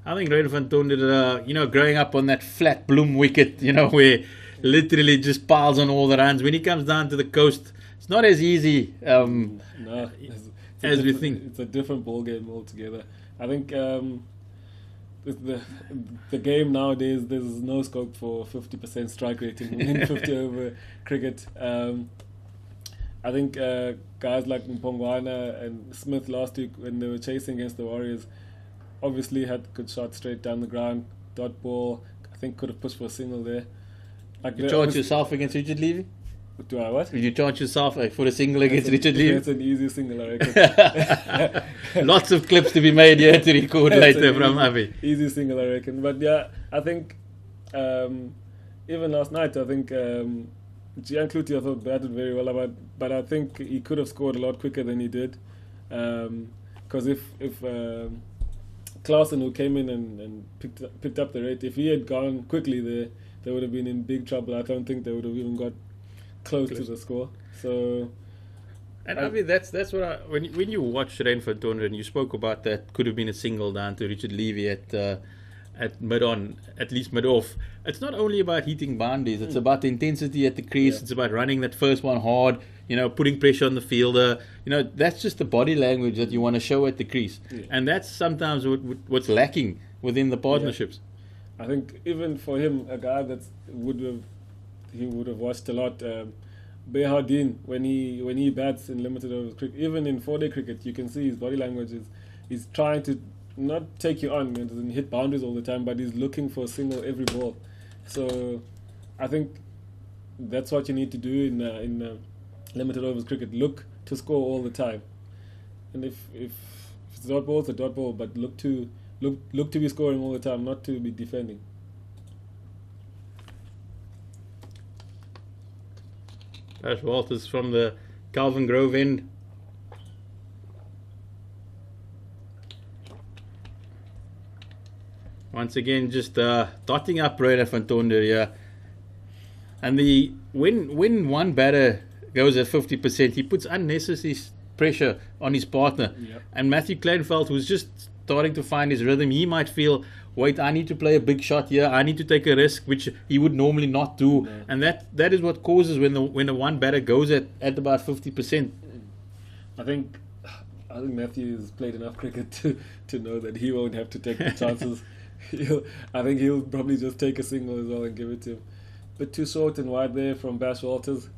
think Rein van Tonder, growing up on that flat bloom wicket, where literally just piles on all the runs. When he comes down to the coast, it's not as easy as we think. It's a different ball game altogether. I think the game nowadays, there's no scope for 50% strike rating in 50 over cricket. I think guys like Mpongwana and Smith last week, when they were chasing against the Warriors, obviously had good shots straight down the ground, dot ball. I think could have pushed for a single there. Did you charge yourself against Richard Levy? Do I what? Did you charge yourself for a single against Richard Levy? That's an easy single, I reckon. Lots of clips to be made here to record later from Avi. Easy single, I reckon. But yeah, I think even last night, I think Gian Cloutier, I thought, batted very well, but I think he could have scored a lot quicker than he did. Because if Clausen, who came in and picked up the rate, if he had gone quickly there, they would have been in big trouble. I don't think they would have even got close to the score. So, and I mean that's what when you watch Rein van Tonder, and you spoke about that could have been a single down to Richard Levy at mid-on, at least mid-off. It's not only about hitting boundaries, it's about the intensity at the crease, it's about running that first one hard, putting pressure on the fielder. That's just the body language that you want to show at the crease. Yeah. And that's sometimes what's lacking within the partnerships. Yeah. I think even for him, a guy that would have watched a lot, Behardine, when he bats in limited overs cricket, even in 4-day cricket, you can see his body language he's trying to not take you on and hit boundaries all the time, but he's looking for a single every ball. So I think that's what you need to do in limited overs cricket. Look to score all the time, and if it's a dot ball, it's a dot ball, but look to be scoring all the time, not to be defending. Bash Walters from the Calvin Grove end. Once again, just dotting up Reina van Tonder here. And when one batter goes at 50%, he puts unnecessary pressure on his partner. Yep. And Matthew Kleinveld, who's just starting to find his rhythm, he might feel, wait, I need to play a big shot here. I need to take a risk, which he would normally not do. No. And that is what causes when the one batter goes at about 50%. I think Matthew's played enough cricket to know that he won't have to take the chances. I think he'll probably just take a single as well and give it to him. Bit too short and wide there from Bash Walters.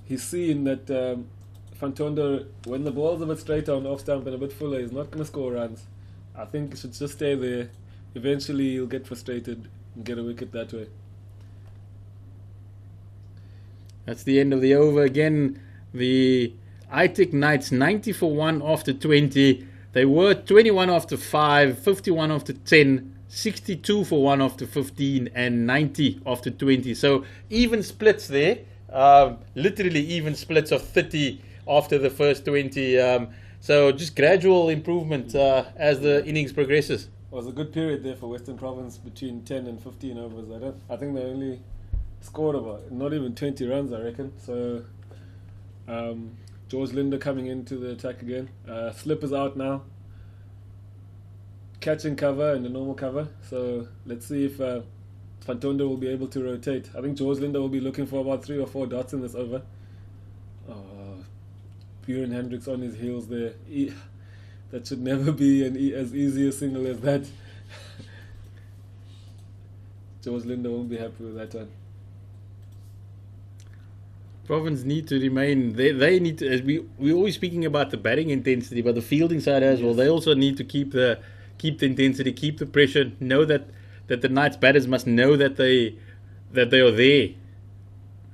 He's seen that Van Tonder, when the ball's a bit straighter on off stump and a bit fuller, he's not going to score runs. I think he should just stay there. Eventually he'll get frustrated and get a wicket that way. That's the end of the over. Again, the ITEC Knights 90 for 1 after 20. They were 21 after 5, 51 after 10, 62 for 1 after 15, and 90 after 20. So even splits there. Literally even splits of 30 after the first 20. So just gradual improvement as the innings progresses. It was a good period there for Western Province between 10 and 15 overs. I think they only scored about not even 20 runs, I reckon. So George Linder coming into the attack again. Slip is out now. Catching cover and the normal cover. So let's see if Van Tonder will be able to rotate. I think George Linder will be looking for about 3 or 4 dots in this over. Buren Hendricks on his heels there. That should never be as easy a single as that. George Linder won't be happy with that one. Province need to remain. They need to. As we're always speaking about the batting intensity, but the fielding side as well. They also need to keep the intensity, keep the pressure. Know that the Knights batters must know that they are there.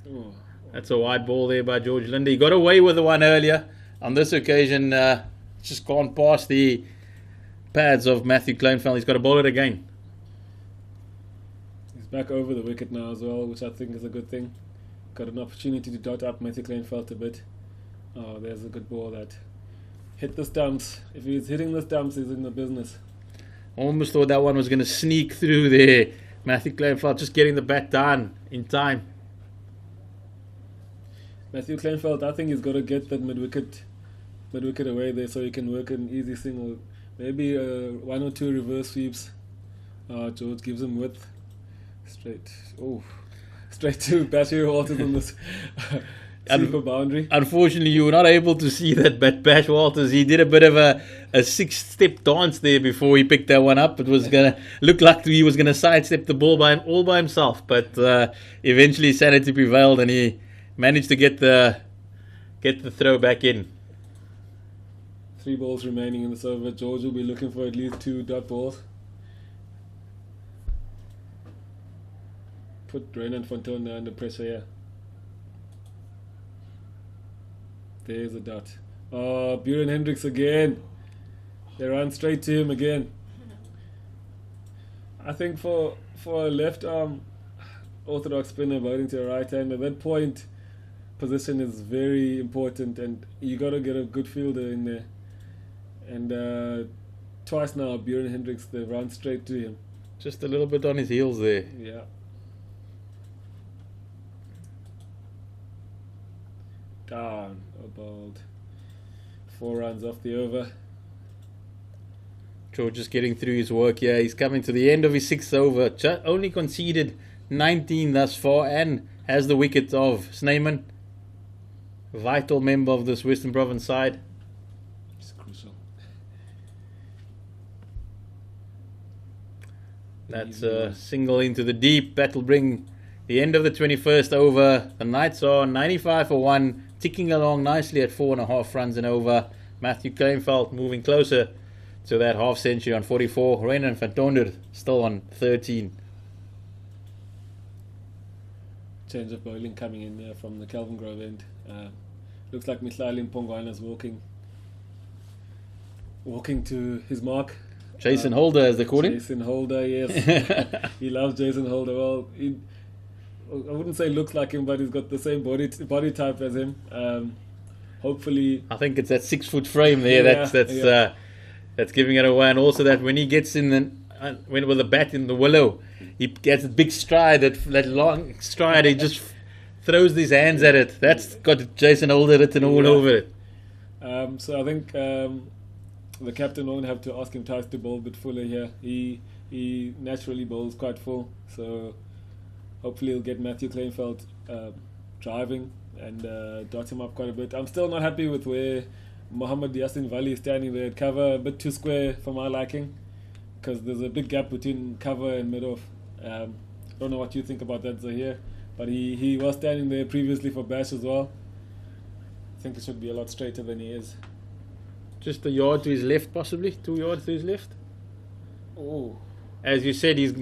Oh. That's a wide ball there by George Linder. He got away with the one earlier. On this occasion, just gone past the pads of Matthew Kleinveld. He's got to bowl it again. He's back over the wicket now as well, which I think is a good thing. Got an opportunity to dot up Matthew Kleinveld a bit. Oh, there's a good ball that hit the stumps. If he's hitting the stumps, he's in the business. Almost thought that one was going to sneak through there. Matthew Kleinveld just getting the bat down in time. Matthew Kleinveld, I think he's got to get that mid-wicket away there so he can work an easy single. Maybe 1 or 2 reverse sweeps. George gives him width. Straight to Bash Walters on this super boundary. Unfortunately, you were not able to see that, but Bash Walters, he did a bit of a 6-step dance there before he picked that one up. It was going to look like he was going to sidestep the ball all by himself, but eventually sanity prevailed and he managed to get the throw back in. 3 balls remaining in this over. George will be looking for at least 2 dot balls. Put Renan van Tonder under pressure here. There's a dot. Oh, Buren Hendricks again. They run straight to him again. I think for a left arm orthodox spinner bowling to a right hander, that point position is very important, and you got to get a good fielder in there. And twice now, Buren Hendricks, they've run straight to him. Just a little bit on his heels there. Yeah. Down, bowled. 4 runs off the over. George just getting through his work here. He's coming to the end of his 6th over. Only conceded 19 thus far and has the wicket of Snyman. Vital member of this Western Province side. It's crucial. That's a single into the deep. That'll bring the end of the 21st over. The Knights are 95 for 1, ticking along nicely at 4.5 runs and over. Matthew Kleinveld moving closer to that half century on 44. Renan van Tonder still on 13. Change of bowling coming in there from the Calvin Grove end. Looks like Mihlail Mpongwana's walking to his mark. Jason Holder, as they call him. Jason Holder, yes. He loves Jason Holder. Well, I wouldn't say looks like him, but he's got the same body type as him. Hopefully, I think it's that 6 foot frame there that's giving it away, and also that when he gets in when with the bat in the willow, he gets a big stride, that long stride. He just throws his hands at it. That's got Jason Holder written all over it. So I think the captain won't have to ask him twice to bowl a bit fuller here. He naturally bowls quite full, so hopefully he'll get Matthew Kleinfeld driving and dot him up quite a bit. I'm still not happy with where Mohammad Yasin Vallie is standing there at cover, a bit too square for my liking, because there's a big gap between cover and mid-off. Don't know what you think about that, Zahir, but he was standing there previously for Bash as well. I think it should be a lot straighter than he is. Just a yard to his left, possibly 2 yards to his left. Oh, As you said, he's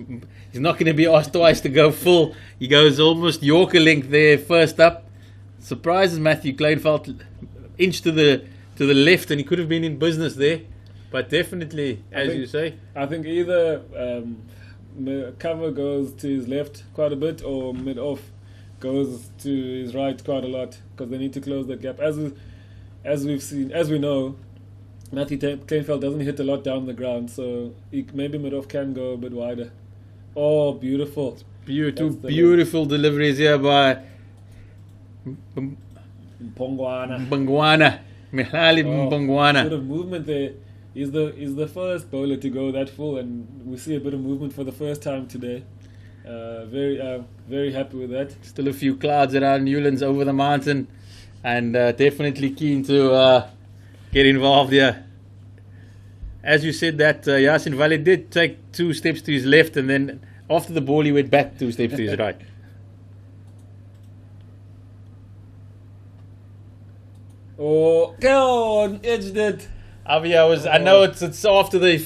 not going to be asked twice to go full. He goes almost Yorker length there first up. Surprises Matthew Kleinfeld, inch to the left, and he could have been in business there. But definitely, you say, I think either cover goes to his left quite a bit, or mid off goes to his right quite a lot, because they need to close that gap. As we know, Matthew Kleinfeld doesn't hit a lot down the ground, so maybe mid off can go a bit wider. Oh, beautiful! Beautiful deliveries here by Mpongwana. Mihlali Mpongwana. Bit of movement there. He's the first bowler to go that full, and we see a bit of movement for the first time today. Very happy with that. Still a few clouds around Newlands over the mountain, and definitely keen to get involved here. As you said, that Yasin Vallie did take 2 steps to his left, and then after the ball he went back 2 steps to his right. Oh, go on, edged it. Avi, I know it's after the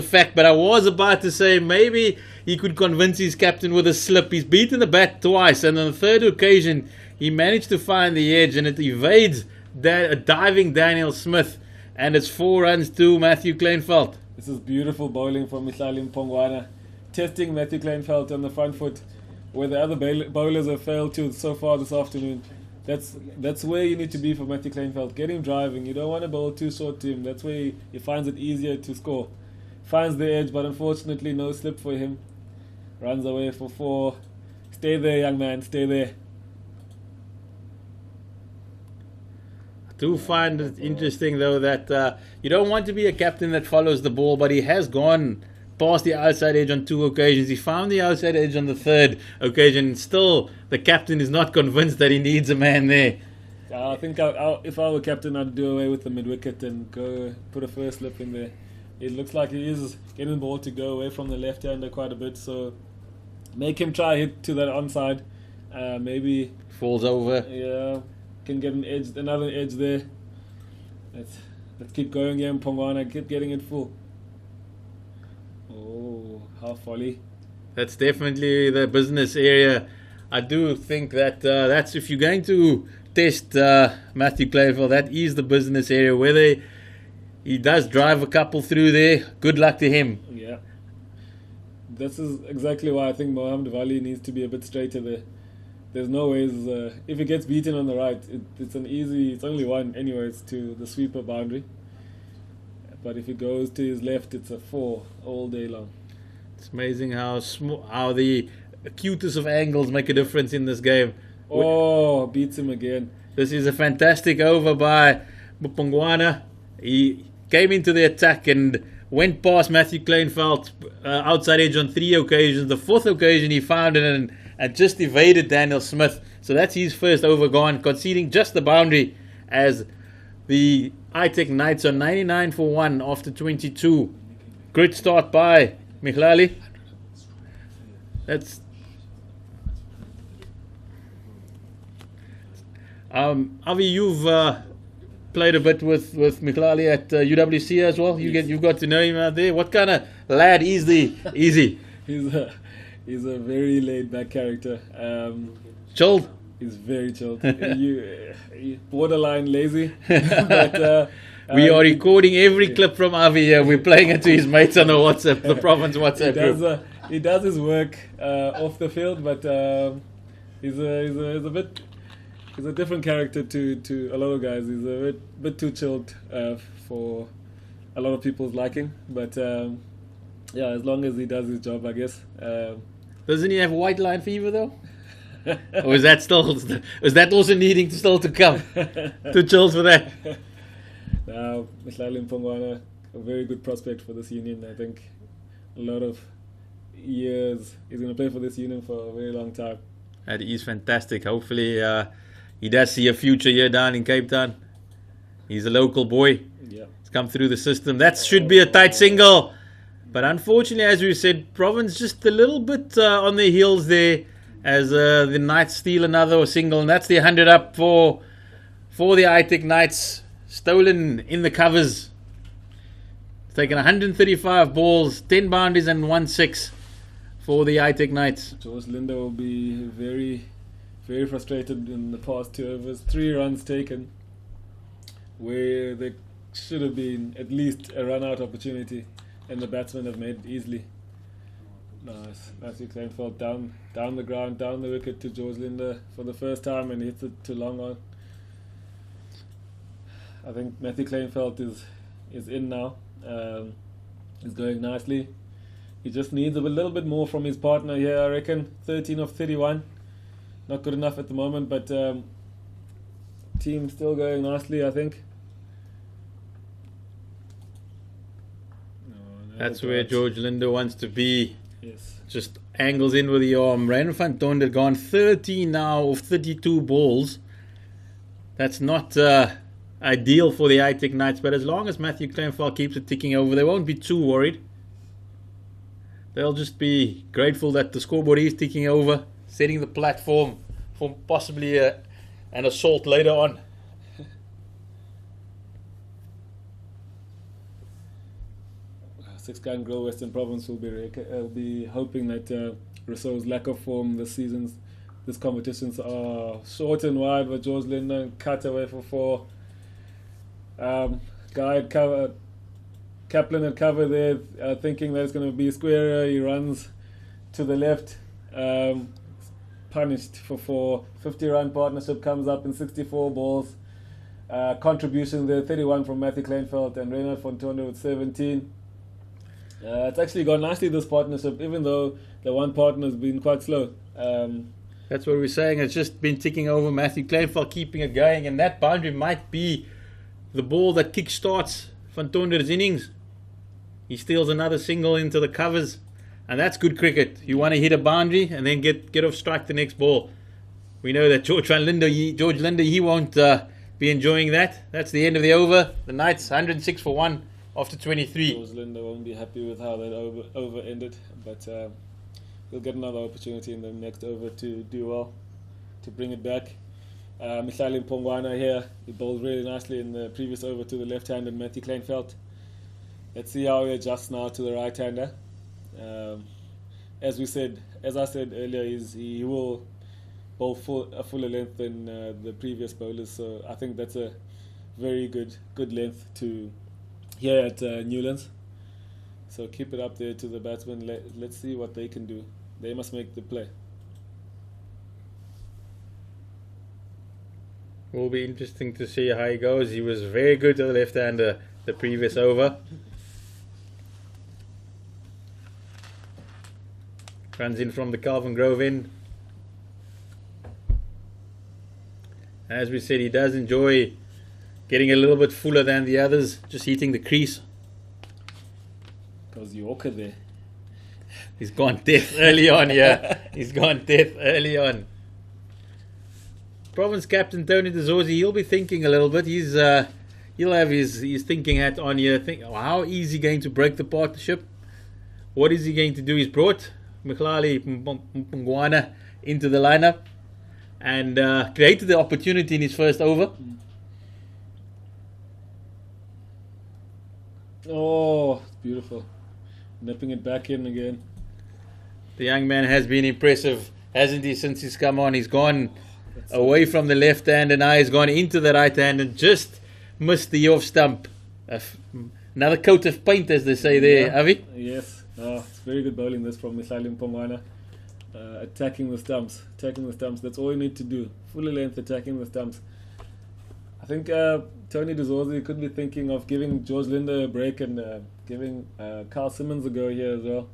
fact, but I was about to say maybe he could convince his captain with a slip. He's beaten the bat twice, and on the third occasion he managed to find the edge, and it evades a diving Daniel Smith, and it's 4 runs to Matthew Kleinfeld. This is beautiful bowling from Mihlali Mpongwana, testing Matthew Kleinfeld on the front foot, where the other bowlers have failed to so far this afternoon. That's where you need to be for Matthew Kleinfeld. Get him driving. You don't want to bowl too short to him. That's where he finds it easier to score. Finds the edge, but unfortunately no slip for him. Runs away for 4. Stay there, young man. Stay there. I do find it interesting, though, that you don't want to be a captain that follows the ball, but he has gone past the outside edge on 2 occasions. He found the outside edge on the 3rd occasion. Still, the captain is not convinced that he needs a man there. I think if I were captain, I'd do away with the mid-wicket and go put a first slip in there. It looks like he is getting the ball to go away from the left-hander quite a bit, so make him try hit to that onside. Maybe falls over. Yeah, can get another edge there. Let's keep going here, Mpongwana. Keep getting it full. Oh, how folly. That's definitely the business area. I do think that that's, if you're going to test Matthew Kleinfeld, that is the business area. Whether he does drive a couple through there, good luck to him. Yeah. This is exactly why I think Mohammad Vallie needs to be a bit straighter there. There's no ways, if he gets beaten on the right, it's only one anyways to the sweeper boundary. But if it goes to his left, it's a 4 all day long. It's amazing how the acutest of angles make a difference in this game. Oh, beats him again. This is a fantastic over by Mpongwana. He came into the attack and went past Matthew Kleinfeld outside edge on 3 occasions. The 4th occasion he found it and just evaded Daniel Smith. So that's his first over gone, conceding just the boundary as the ITEC Knights are 99 for 1 after 22. Great start by Mihlali. That's Avi, you've played a bit with Mihlali at UWC as well. You've got to know him out there. What kind of lad is he? He's a very laid back character. Chilled. He's very chilled. Borderline lazy. But, we are recording every clip from Avi here. We're playing it to his mates on the province WhatsApp group. He does his work off the field, but He's a different character to a lot of guys. He's a bit too chilled for a lot of people's liking. But yeah, as long as he does his job, I guess. Doesn't he have white line fever though? Or is that also needing to come? Too chilled for that. Now, Mihlali Mpongwana, a very good prospect for this union. I think a lot of years. He's going to play for this union for a very long time. That is fantastic. Hopefully he does see a future here down in Cape Town. He's a local boy. Yeah. He's come through the system. That should be a tight single. But unfortunately, as we said, Province just a little bit on their heels there as the Knights steal another single. And that's the 100 up for the ITEC Knights. Stolen in the covers. Taken 135 balls, 10 boundaries and 1 6 for the ITEC Knights. George Linder will be very, very frustrated in the past 2 overs. 3 runs taken where there should have been at least a run-out opportunity, and the batsmen have made it easily. Nice. Matthew Kleinfeld down the ground, down the wicket to George Linder for the first time, and hits it to long on. I think Matthew Kleinfeld is in now. He's going nicely. He just needs a little bit more from his partner here, I reckon. 13 of 31. Not good enough at the moment, but team still going nicely, I think. That's where George Linder wants to be. Yes. Just angles in with the arm. Ryan van Tonder gone 13 now of 32 balls. That's not ideal for the ITEC Knights, but as long as Matthew Kleinfeld keeps it ticking over, they won't be too worried. They'll just be grateful that the scoreboard is ticking over, setting the platform for possibly an assault later on. Six-gun Grow Western Province will be hoping that Rousseau's lack of form this competitions are short and wide with George Linder cut away for 4. Guy at cover, Kaplan at cover there, thinking that it's going to be square. He runs to the left, punished for 4. 50-run partnership comes up in 64 balls. Contribution there, 31 from Matthew Kleinfeld and Reinhard von Tonde with 17. It's actually gone nicely, this partnership, even though the one partner has been quite slow. That's what we're saying. It's just been ticking over. Matthew Kleinfeld keeping it going, and that boundary might be the ball that kick-starts Van Tonder's innings. He steals another single into the covers, and that's good cricket. You want to hit a boundary and then get off strike the next ball. We know that George Linder, he won't be enjoying that. That's the end of the over. The Knights 106 for 1 after 23. George Linder won't be happy with how that over ended, but he'll get another opportunity in the next over to do well, to bring it back. Mihlali Mpongwana here, he bowled really nicely in the previous over to the left-handed Matthew Kleinfeld. Let's see how he adjusts now to the right-hander. As I said earlier, he will bowl a fuller length than the previous bowlers, so I think that's a very good length to here at Newlands. So keep it up there to the batsmen. Let's see what they can do. They must make the play. Will be interesting to see how he goes. He was very good to the left-hander the previous over. Runs in from the Calvin Grove end. As we said, he does enjoy getting a little bit fuller than the others, just hitting the crease. Because Yorker there. He's gone death early on, yeah. He's gone death early on. Province captain Tony DeZorzi, he'll be thinking a little bit. He'll have his thinking hat on here. How is he going to break the partnership? What is he going to do? He's brought Mihlali Mpongwana into the lineup and created the opportunity in his first over. Oh, it's beautiful. Nipping it back in again. The young man has been impressive, hasn't he, since he's come on? He's gone away from the left hand and now he's gone into the right hand and just missed the off stump. Another coat of paint, as they say there, Avi. Yes, it's very good bowling this from Mihlali Mpongwana. attacking the stumps. That's all you need to do. Fully length attacking the stumps. I think Tony De Zorzi could be thinking of giving George Linder a break and giving Carl Simmons a go here as well.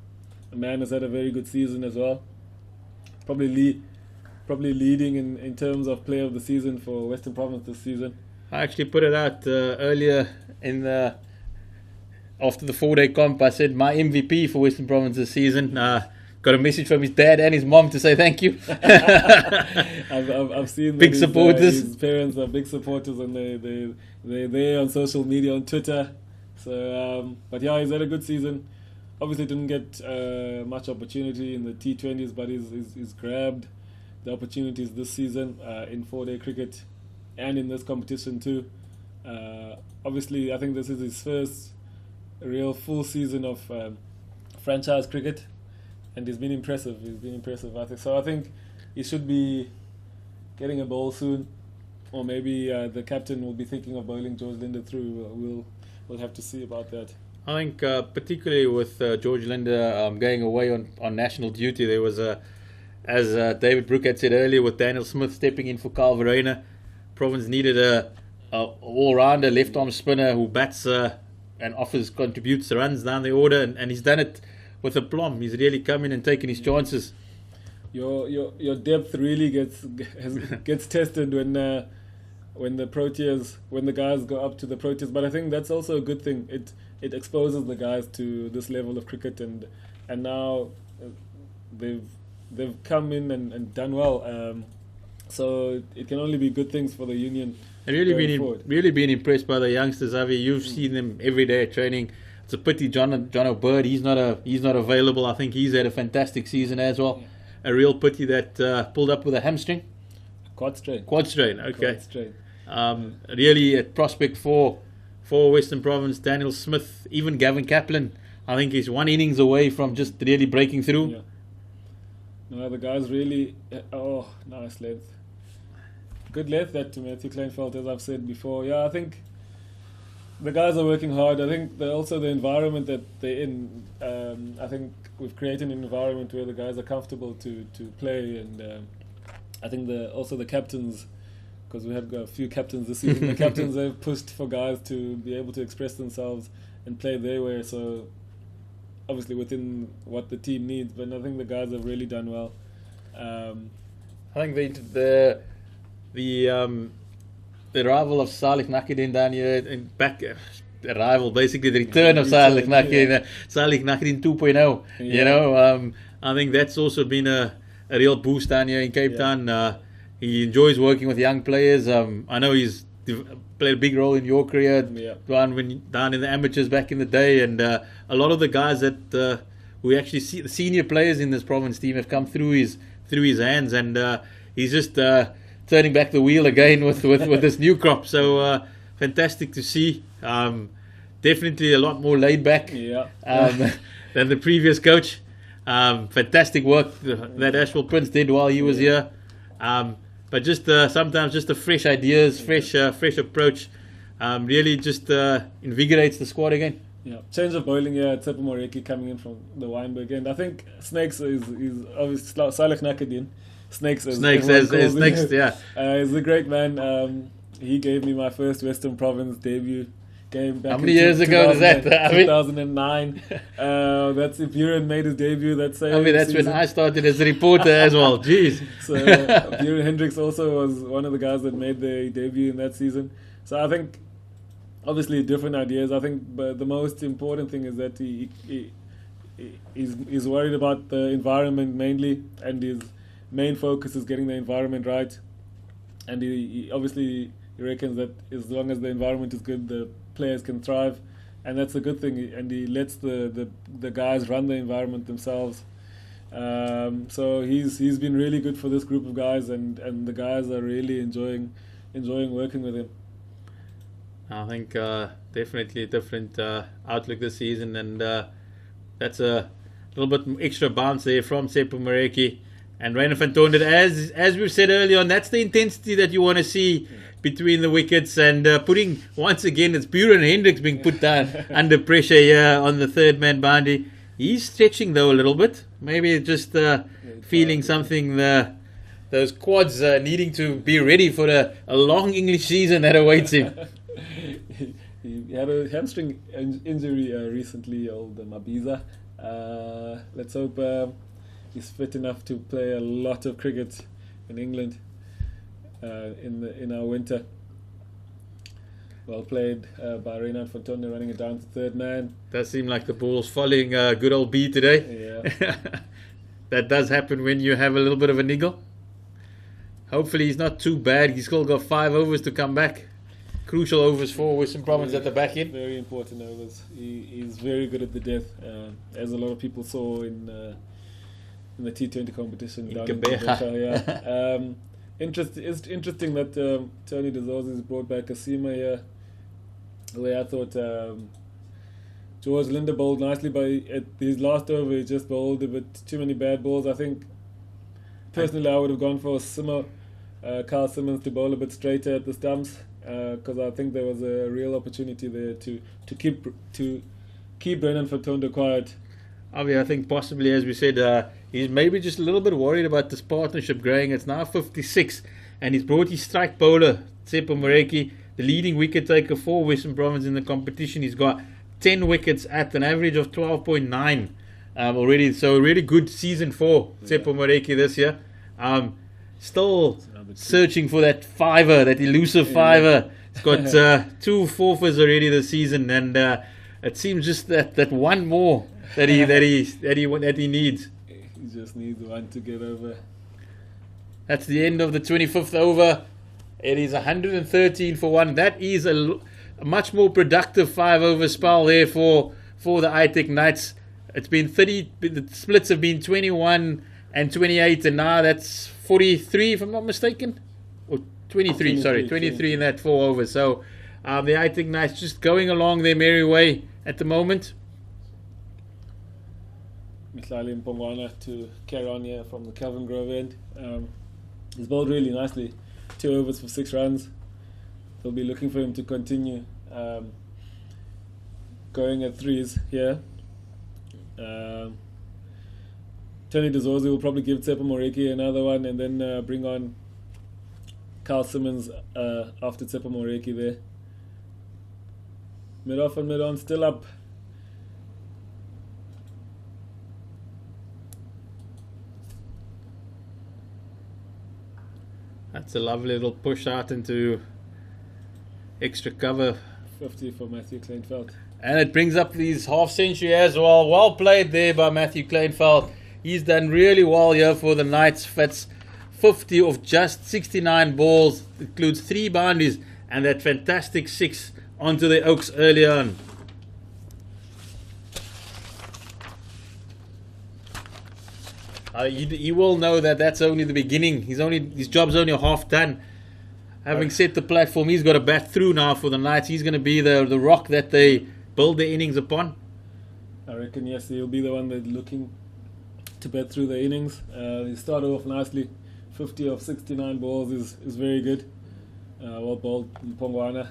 The man has had a very good season as well. Probably leading in terms of player of the season for Western Province this season. I actually put it out earlier in the after the 4-day comp. I said my MVP for Western Province this season. Got a message from his dad and his mom to say thank you. I've seen big supporters. His parents are big supporters, and they're there on social media, on Twitter. So, but yeah, he's had a good season. Obviously, didn't get much opportunity in the T20s, but he's grabbed the opportunities this season in 4-day cricket and in this competition too. Obviously, I think this is his first real full season of franchise cricket. And he's been impressive. I think he should be getting a ball soon, or maybe the captain will be thinking of bowling George Linder through. We'll have to see about that. I think particularly with George Linder going away on national duty, there was as David Brook had said earlier, with Daniel Smith stepping in for Carl Verreynne, Province needed a all-rounder left arm spinner who bats and contributes runs down the order, and he's done it with aplomb. He's really come in and taken his chances. Your depth really gets tested when the Proteas, when the guys go up to the Proteas. But I think that's also a good thing. It exposes the guys to this level of cricket, and now they've come in and done well. So it can only be good things for the union. I've really been impressed by the youngsters, Avi. You've seen them every day at training. It's a pity John O'Bird, he's not available. I think he's had a fantastic season as well. Yeah. A real pity that pulled up with a hamstring. Quad strain. Okay. Quad strain. Really a prospect for Western Province. Daniel Smith, even Gavin Kaplan. I think he's one innings away from just really breaking through. Yeah. No, the guys really. Nice length. Good length that to Matthew Kleinfeld, as I've said before. Yeah, I think the guys are working hard. I think also the environment that they're in. I think we've created an environment where the guys are comfortable to play, and I think also the captains, because we have got a few captains this season. The captains have pushed for guys to be able to express themselves and play their way. So obviously within what the team needs, but I think the guys have really done well. I think the arrival of Salih Nakhiddin down here and back. Arrival, basically the return of Salih Nakhiddin, Salih Nakhiddin 2.0. Yeah. You know, I think that's also been a real boost down here in Cape Town. He enjoys working with young players. I know he's played a big role in your career, down in the amateurs back in the day, and a lot of the guys that we actually see, the senior players in this province team, have come through his hands, and he's just turning back the wheel again with this new crop. So fantastic to see. Definitely a lot more laid back than the previous coach. Fantastic work that Ashwell Prince did while he was here. But just sometimes just the fresh ideas, fresh approach, really just invigorates the squad again. Yeah, change of bowling here. Tsepo Moreki coming in from the Wynberg end. I think Snakes is obviously Salih Nakhiddin. Snakes, yeah. He's a great man. He gave me my first Western Province debut game back. How many years ago was that? 2009. That's if Buren made his debut that same that's season. when I started as a reporter as well. Jeez. So Buren Hendricks also was one of the guys that made their debut in that season. So I think obviously different ideas. I think, but the most important thing is that he's worried about the environment mainly, and his main focus is getting the environment right. And he obviously reckons that as long as the environment is good, the players can thrive, and that's a good thing. And he lets the guys run the environment themselves. So he's been really good for this group of guys, and the guys are really enjoying working with him. I think definitely a different outlook this season, and that's a little bit extra bounce there from Tsepo Moreki and Rainer van Tonder. As we've said earlier on, that's the intensity that you want to see between the wickets, and putting, once again, it's Buren Hendricks being put down under pressure here on the third man boundary. He's stretching though a little bit. Maybe just feeling something. Those quads needing to be ready for a long English season that awaits him. He had a hamstring injury recently, old Mabiza. Let's hope he's fit enough to play a lot of cricket in England in our winter. Well played by Reynard Fontonde, running it down to third man. Does seem like the ball's following good old B today. Yeah. That does happen when you have a little bit of a niggle. Hopefully he's not too bad. He's still got 5 overs to come back. Crucial overs for Western Province at the back end. Very important overs. He's very good at the death, as a lot of people saw in the T20 competition down in Gqeberha. It's interesting that Tony De Zorzi's brought back a seamer here, where I thought George Linder bowled nicely, but at his last over he just bowled a bit too many bad balls. I think personally I would have gone for Carl Simmons to bowl a bit straighter at the stumps, because I think there was a real opportunity there to keep Brennan Fontonde quiet. I think possibly, as we said, he's maybe just a little bit worried about this partnership growing. It's now 56, and he's brought his strike bowler, Tsepo Moreki, the leading wicket taker for Western Province in the competition. He's got 10 wickets at an average of 12.9 already. So a really good season for Tsepo Moreki this year. Still searching for that fiver, that elusive fiver. He's got 2 fourthers already this season, and it seems just that one more that he needs. He just needs one to get over. That's the end of the 25th over. It is 113 for 1. That is a much more productive 5-over spell there for the ITEC Knights. It's been 30. The splits have been 21 and 28, and now that's 43, if I'm not mistaken, or 23. 23 in that 4 overs. So the ITEC Knights just going along their merry way at the moment. Vallie Mpongwana to carry on here from the Kelvin Grove end. He's bowled really nicely. 2 overs for 6 runs. They'll be looking for him to continue going at 3s here. Tony De Zorzi will probably give Tsepo Moreki another one, and then bring on Carl Simmons after Tsepo Moreki there. Mid off and mid on, still up. That's a lovely little push out into extra cover. 50 for Matthew Kleinveld. And it brings up these half century as well. Well played there by Matthew Kleinveld. He's done really well here for the Knights. Fits 50 of just 69 balls. Includes 3 boundaries and that fantastic 6 onto the Oaks early on. He will know that that's only the beginning. His job's only half done. Having set the platform, he's got to bat through now for the Knights. He's going to be the rock that they build their innings upon. I reckon, yes, he'll be the one that's looking to bat through the innings. He started off nicely. 50 of 69 balls is very good. Well bowled, Mpongwana.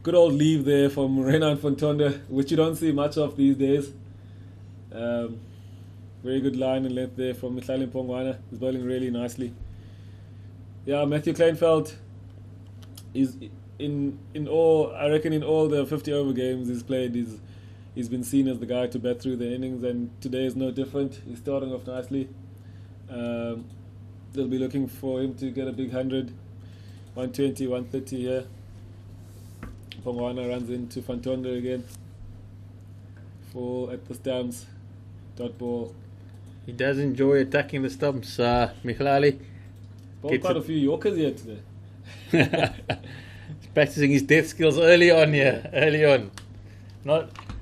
Good old leave there from Reynard Fontonde, which you don't see much of these days. Very good line and length there from Vallie Mpongwana. He's bowling really nicely. Yeah, Matthew Kleinveld is in all the 50 over games he's played, he's been seen as the guy to bat through the innings, and today is no different. He's starting off nicely. They'll be looking for him to get a big 100, 120, 130 here. Mpongwana runs into Fontonde again. Full at the stumps. Dot ball. He does enjoy attacking the stumps, Michlali. Bowled quite a few Yorkers here today. He's practicing his death skills early on.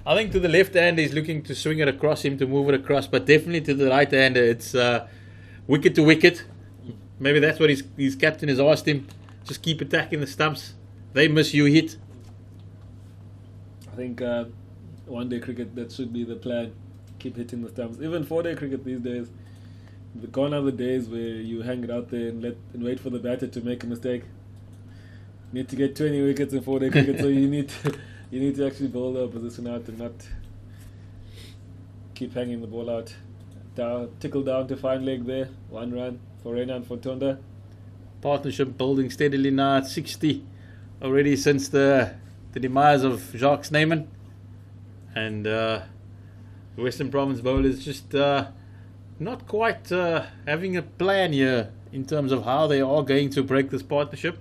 I think to the left hander he's looking to swing it across him to move it across, but definitely to the right hander it's wicket to wicket. Maybe that's what his captain has asked him. Just keep attacking the stumps. They miss, you hit. I think one-day cricket, that should be the plan. Keep hitting the stumps. Even 4-day cricket these days, gone are the days where you hang it out there and wait for the batter to make a mistake. You need to get 20 wickets in 4-day cricket, so you need to actually bowl the opposition out and keep hanging the ball out. Tickle down to fine leg there. 1 run for Reina and Fontonda. Partnership building steadily now at 60 already since the demise of Jacques Snyman. And Western Province bowlers just not quite having a plan here in terms of how they are going to break this partnership.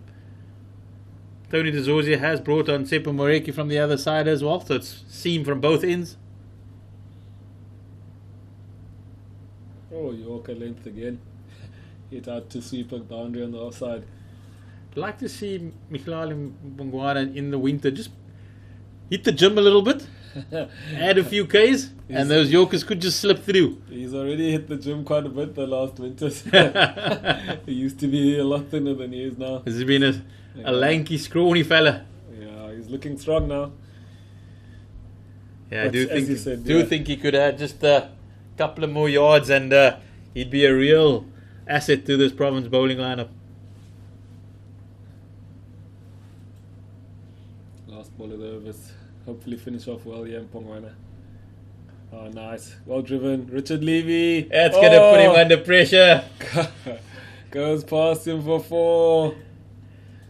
Tony De Zorzia has brought on Sepa Moreki from the other side as well, so it's seam from both ends. Oh, Yorker length again. Hit out to sweep a boundary on the offside. I'd like to see Mihlali Mbongwana in the winter just hit the gym a little bit, add a few Ks, and those Yorkers could just slip through. He's already hit the gym quite a bit the last winters. He used to be a lot thinner than he is now. He's been a lanky, scrawny fella. Yeah, he's looking strong now. Yeah, But I do as think you said, do yeah. think he could add just a couple of more yards, and he'd be a real asset to this province bowling lineup. Last ball of the overs. Hopefully finish off well, yeah, Mpongwana. Oh, nice. Well driven. Richard Levy. That's going to put him under pressure. Goes past him for 4.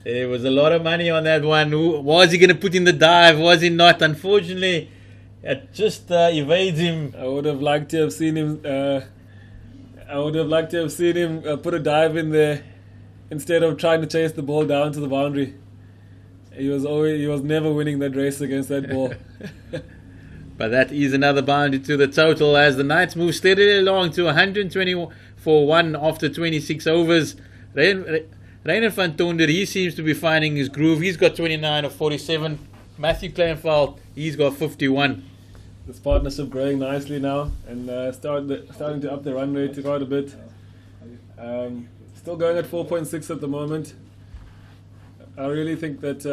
There was a lot of money on that one. Was he going to put in the dive? Was he not? Unfortunately, it just evades him. I would have liked to have seen him. Put a dive in there instead of trying to chase the ball down to the boundary. He was never winning that race against that ball. But that is another boundary to the total as the Knights move steadily along to 120 for 1 after 26 overs. Reiner van Tonder, he seems to be finding his groove. He's got 29 of 47. Matthew Kleinveld, he's got 51. This partnership growing nicely now and starting to up the run rate quite a bit. Still going at 4.6 at the moment. I really think that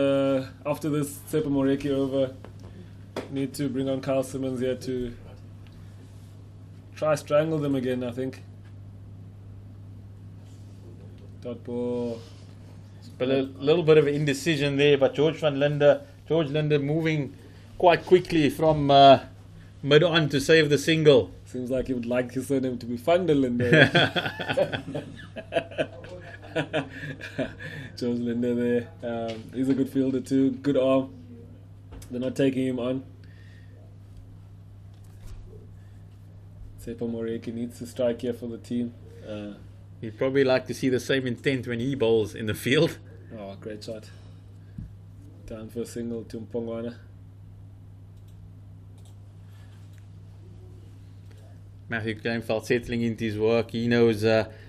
after this Sepa Moreki over, need to bring on Carl Simmons here to try strangle them again, I think. Dot ball. But a little bit of indecision there, but George Linde moving quite quickly from mid on to save the single. Seems like he would like his surname to be Van der Linde. George Linde there. He's a good fielder too, good arm. They're not taking him on. Sepa Moreki needs to strike here for the team. He'd probably like to see the same intent when he bowls in the field. Oh, great shot. Down for a single to Mpongwana. Matthew Kleinveld settling into his work. He knows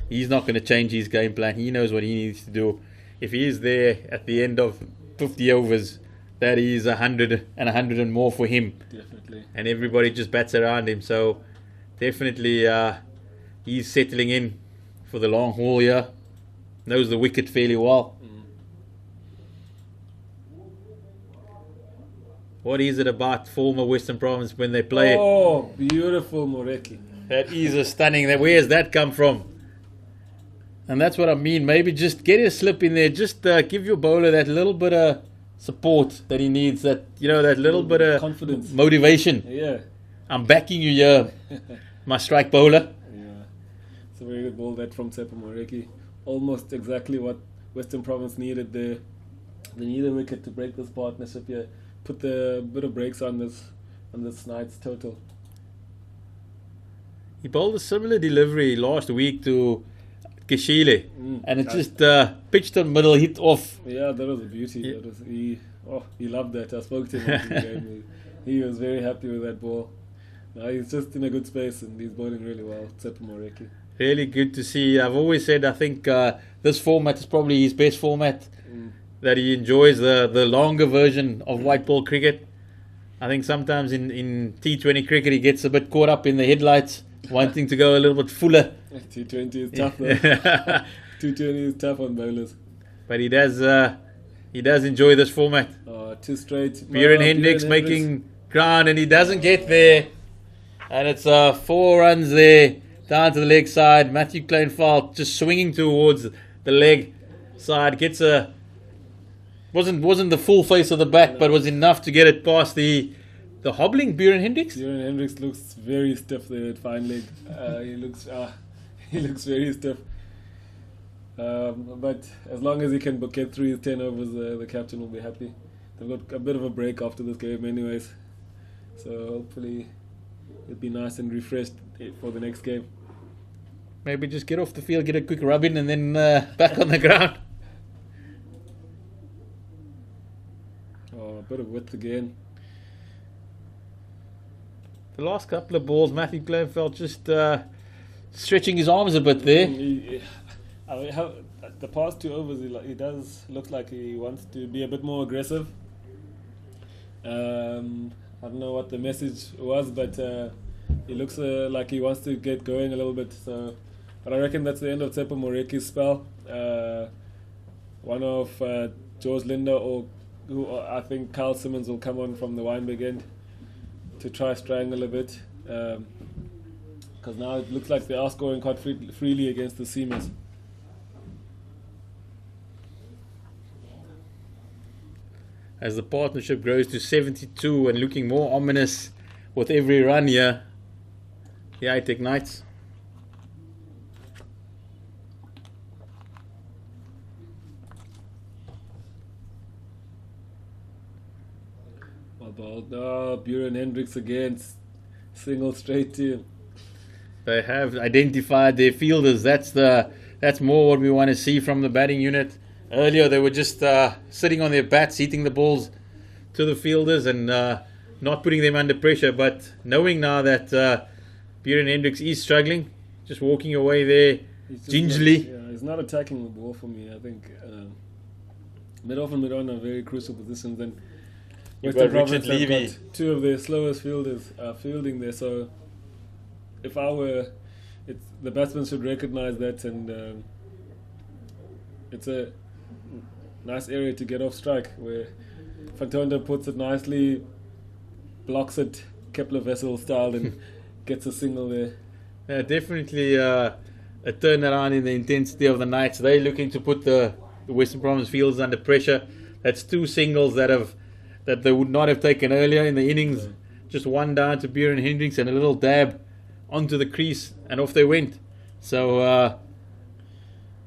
he's not going to change his game plan. He knows what he needs to do. If he is there at the end of 50 overs, that is 100 and 100 and more for him. Definitely. And everybody just bats around him. So definitely he's settling in for the long haul here. Knows the wicket fairly well. What is it about former Western Province when they play? Oh, beautiful Moreki. That is a stunning. Where's that come from? And that's what I mean. Maybe just get a slip in there. Just give your bowler that little bit of support that he needs. That that little bit of confidence, motivation. Yeah. I'm backing you here, my strike bowler. Yeah. It's a very good ball that from Sepa Moreki. Almost exactly what Western Province needed there. They need a wicket to break this partnership here. Put the bit of brakes on this Knights total. He bowled a similar delivery last week to Keshile, and it just pitched on middle, hit off. Yeah, that was a beauty. Yeah. That was, he loved that. I spoke to him after the game. He was very happy with that ball. He's just in a good space and he's bowling really well. Sepa Moreki. Really good to see. I've always said I think this format is probably his best format. That he enjoys the longer version of white ball cricket. I think sometimes in T20 cricket he gets a bit caught up in the headlights, wanting to go a little bit fuller. T20 is tough though. T20 is tough on bowlers. But he does enjoy this format. Two straight. Bjorn Hendricks making ground and he doesn't get there. And it's 4 runs there down to the leg side. Matthew Kleinveld just swinging towards the leg side. Gets wasn't the full face of the bat, but was enough to get it past the The hobbling Buren Hendricks? Buren Hendricks looks very stiff there at fine leg. He looks very stiff. But as long as he can get through his 10 overs, the captain will be happy. They've got a bit of a break after this game anyways. So hopefully it'll be nice and refreshed for the next game. Maybe just get off the field, get a quick rub in, and then back on the ground. Oh, a bit of width again. The last couple of balls, Matthew Kleinveld just stretching his arms a bit there. The past 2 overs, he does look like he wants to be a bit more aggressive. I don't know what the message was, but he looks like he wants to get going a little bit. So, but I reckon that's the end of Tsepo Moreki's spell. One of George Linder or I think Carl Simmons will come on from the Weinberg end to try strangle a bit. Because now it looks like they are scoring quite freely against the seamers. As the partnership grows to 72 and looking more ominous with every run here, the ITEC Knights. Buren Hendricks again, single straight to him. They have identified their fielders. That's more what we want to see from the batting unit. Earlier they were just sitting on their bats, hitting the balls to the fielders and not putting them under pressure. But knowing now that Buren Hendricks is struggling, just walking away there gingerly. He's not attacking the ball for me. I think mid-off and mid-on are very crucial positions. And You've Western got Richard Province have Levy. got 2 of their slowest fielders fielding there. So if I were, the batsman should recognise that, and it's a nice area to get off strike where Fantonda puts it nicely, blocks it Kepler Vessel style, and gets a single there. Yeah, definitely a turnaround in the intensity of the Knights. They're looking to put the Western Province fields under pressure. That's 2 singles that they would not have taken earlier in the innings. Yeah. Just one down to Buren Hendricks and a little dab onto the crease, and off they went. So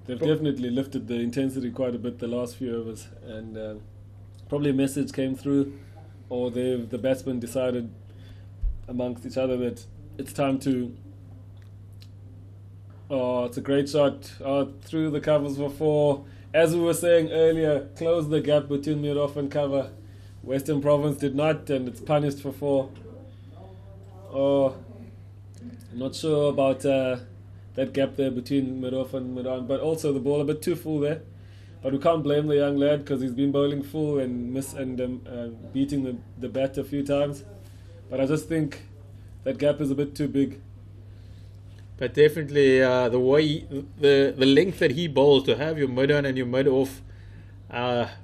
They've definitely lifted the intensity quite a bit the last few overs, and probably a message came through, or the batsmen decided amongst each other that it's time to. Oh, it's a great shot through the covers for 4. As we were saying earlier, close the gap between mid-off and cover. Western Province did not, and it's punished for 4. Oh, I'm not sure about that gap there between mid-off and mid-on, but also the ball a bit too full there. But we can't blame the young lad because he's been bowling full and beating the bat a few times. But I just think that gap is a bit too big. but definitely the way the length that he bowls, to have your mid-on and your mid-off,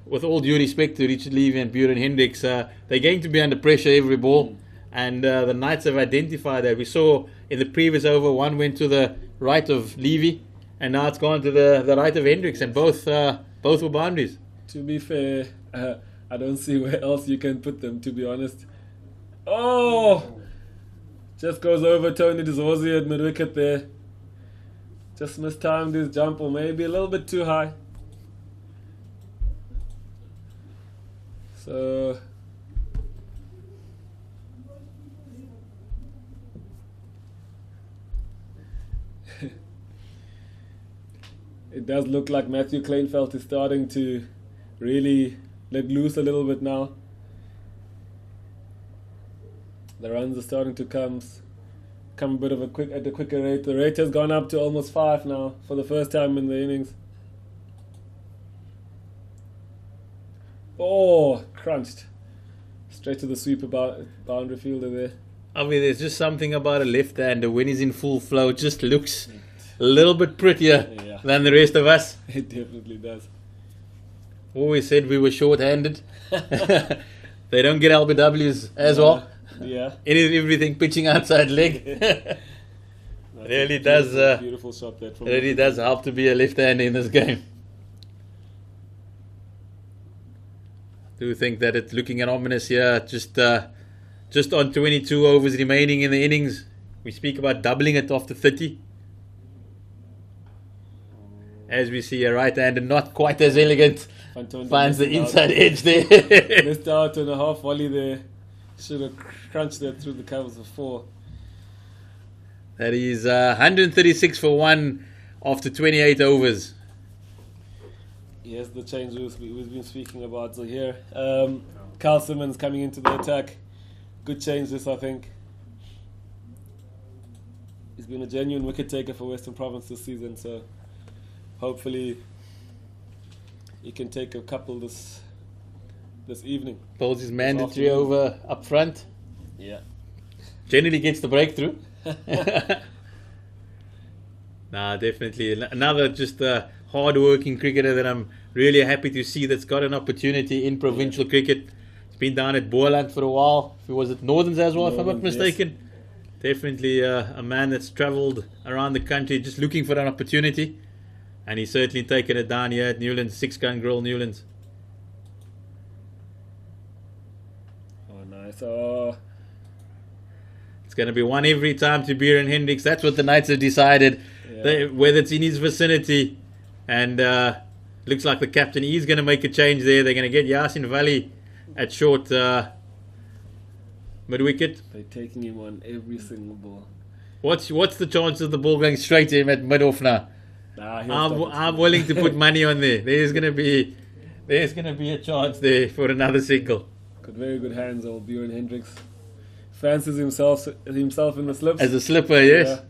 with all due respect to Richard Levy and Buren Hendricks, they're going to be under pressure every ball. And the Knights have identified that. We saw in the previous over, one went to the right of Levy, and now it's gone to the right of Hendricks, and both were boundaries. To be fair, I don't see where else you can put them, to be honest. Oh! Just goes over Tony Dizorzi at mid-wicket there. Just mistimed his jump, or maybe a little bit too high. So it does look like Matthew Kleinveld is starting to really let loose a little bit now. The runs are starting to come a bit of at a quicker rate. The rate has gone up to almost 5 now for the first time in the innings. Oh, crunched. Straight to the sweeper boundary fielder there. I mean, there's just something about a left-hander when he's in full flow. It just looks a little bit prettier than the rest of us. It definitely does. Always said we were short-handed. They don't get LBWs as well. Yeah. Everything pitching outside leg. Really does. Beautiful shot there. It really does help to be a left-hander in this game. Do think that it's looking at ominous here. Just just on 22 overs remaining in the innings. We speak about doubling it after 30. As we see, a right-hander not quite as elegant finds the inside edge there. Missed out on a half volley there. Should have crunched that through the covers of 4. That is 136 for 1 after 28 overs. Yes, the change we've been speaking about. So here, Carl Simmons coming into the attack. Good change this, I think. He's been a genuine wicket taker for Western Province this season, so hopefully he can take a couple this evening. Bowls his mandatory over up front. Yeah. Generally gets the breakthrough. Nah, definitely. Another just hard-working cricketer that I'm really happy to see that's got an opportunity in provincial cricket. He's been down at Boerland for a while. He was at Northerns as well, if I'm not mistaken. Yes. Definitely a man that's travelled around the country just looking for an opportunity. And he's certainly taken it down here at Newlands, 6-gun Grill Newlands. Oh, nice. Oh. It's going to be one every time to Bieran Hendricks. That's what the Knights have decided. Yeah. Whether it's in his vicinity. And looks like the captain is going to make a change there. They're going to get Yasin Vallie at short mid-wicket. They're taking him on every single ball. What's the chance of the ball going straight to him at mid-off now? I'm willing to put money on there. There's going to be a chance there for another single. Got very good hands, old Bieran Hendricks. Fancies himself in the slips. As a slipper, yes.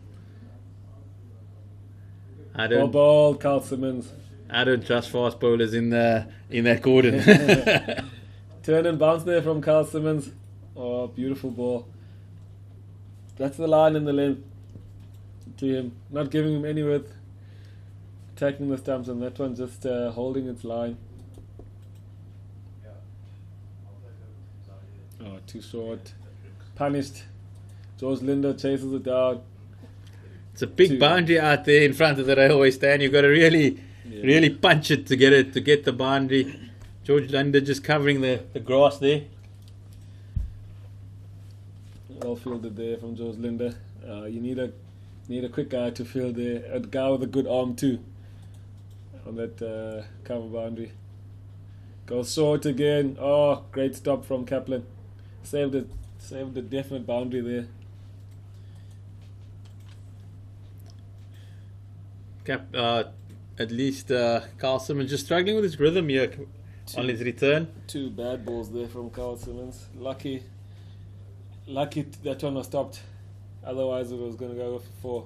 Yeah. Ball, Carl Simmons. I don't trust fast bowlers in that cordon. Turn and bounce there from Carl Simmons. Oh, beautiful ball. That's the line in the length to him. Not giving him any width. Attacking the stumps, and that one just holding its line. Oh, too short. Punished. George Linder chases it down. It's a big boundary out there in front of the railway stand. You've got to really punch it to get the boundary. George Linder just covering the grass there. Well fielded there from George Linder. You need a quick guy to field there. A guy with a good arm too. On that cover boundary. Goes short again. Oh, great stop from Kaplan. Saved a definite boundary there. At least Carl Simmons just struggling with his rhythm here on his return. 2 bad balls there from Carl Simmons. Lucky that one was stopped. Otherwise it was going to go for 4.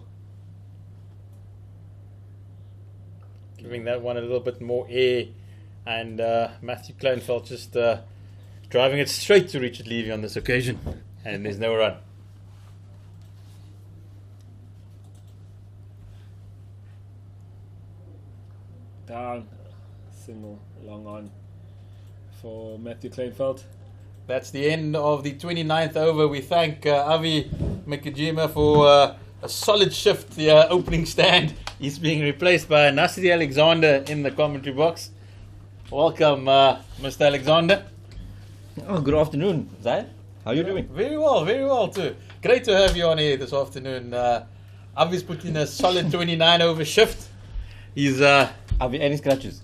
Giving that one a little bit more air, and Matthew Kleinfeld just driving it straight to Richard Levy on this occasion, and there's no run. Down, single, long on for Matthew Kleinfeld. That's the end of the 29th over. We thank Avi Mikajima for a solid shift, the opening stand. He's being replaced by Nasri Alexander in the commentary box. Welcome, Mr. Alexander. Oh, good afternoon, Zai. How are you doing? Very well too. Great to have you on here this afternoon. Avi's put in a solid 29 over shift. He's Avi and his scratches.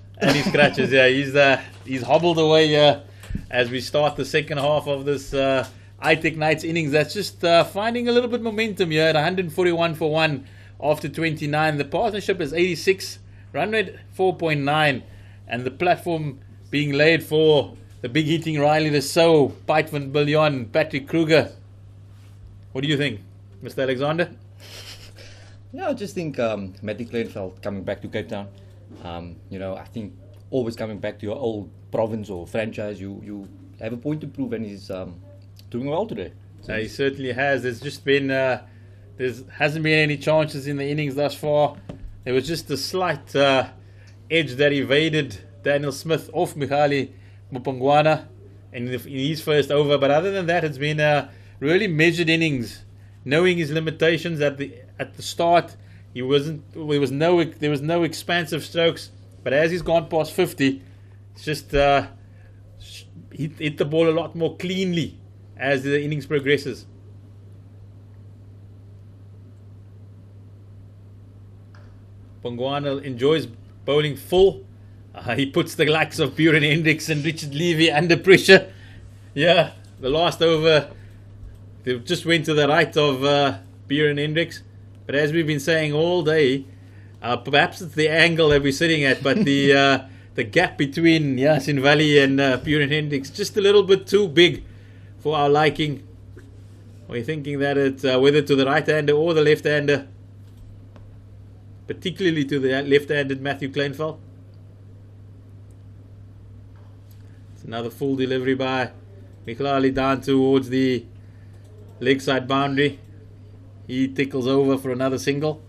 Yeah. He's hobbled away as we start the second half of this ITEC Knights innings. That's just finding a little bit momentum here at 141 for 1 after 29. The partnership is 86, run rate 4.9, and the platform being laid for the big hitting Riley Lesau, Piet van Biljon, Patrick Kruger. What do you think, Mr. Alexander? Yeah, I just think Matty Kleinfeld coming back to Cape Town. I think always coming back to your old province or franchise, you have a point to prove, and he's doing well today. So he certainly has. There's just been there hasn't been any chances in the innings thus far. There was just a slight edge that evaded Daniel Smith off Michali Mupangwana in his first over, but other than that, it's been a really measured innings, knowing his limitations at the start. There was no expansive strokes, but as he's gone past 50, it's just he hit the ball a lot more cleanly, as the innings progresses. Bongwana enjoys bowling full. He puts the likes of Buren Hendricks and Richard Levy under pressure. Yeah, the last over, they just went to the right of Buren Hendricks. But as we've been saying all day, perhaps it's the angle that we're sitting at, but the gap between Vallie and Buren Hendricks just a little bit too big for our liking. We're thinking that it's whether to the right-hander or the left-hander, particularly to the left-handed Matthew Kleinfeld. It's another full delivery by Mihlali down towards the leg side boundary. He tickles over for another single.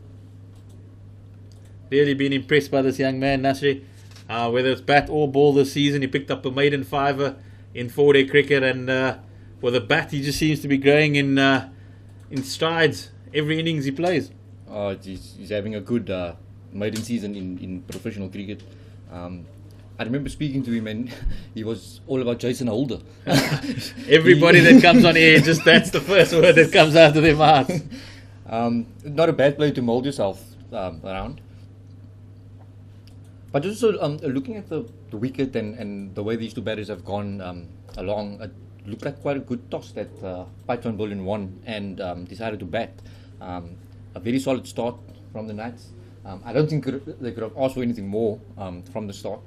Really been impressed by this young man, Nasri. Whether it's bat or ball this season, he picked up a maiden fiver in 4-day cricket, and with a bat, he just seems to be growing in strides every innings he plays. Oh, he's having a good maiden season in professional cricket. I remember speaking to him, and he was all about Jason Holder. Everybody that comes on air, just that's the first word that comes out of their mouth. Not a bad player to mould yourself around. But also looking at the wicket and the way these two batters have gone along, it looked like quite a good toss that Piet van Biljon won and decided to bat. A very solid start from the Knights. I don't think they could have asked for anything more from the start.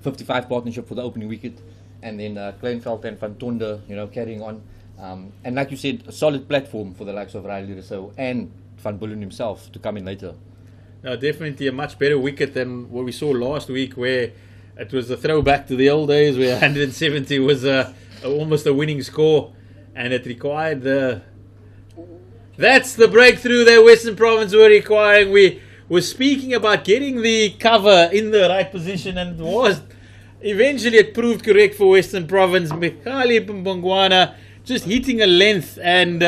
55 partnership for the opening wicket, and then Kleinveld and Van Tonder, carrying on. And like you said, a solid platform for the likes of Riley Rousseau and Van Biljon himself to come in later. No, definitely a much better wicket than what we saw last week, where it was a throwback to the old days where 170 was almost a winning score, and it required that's the breakthrough that Western Province were requiring. We were speaking about getting the cover in the right position, and eventually it proved correct for Western Province. Mihlali Bongwana just hitting a length, and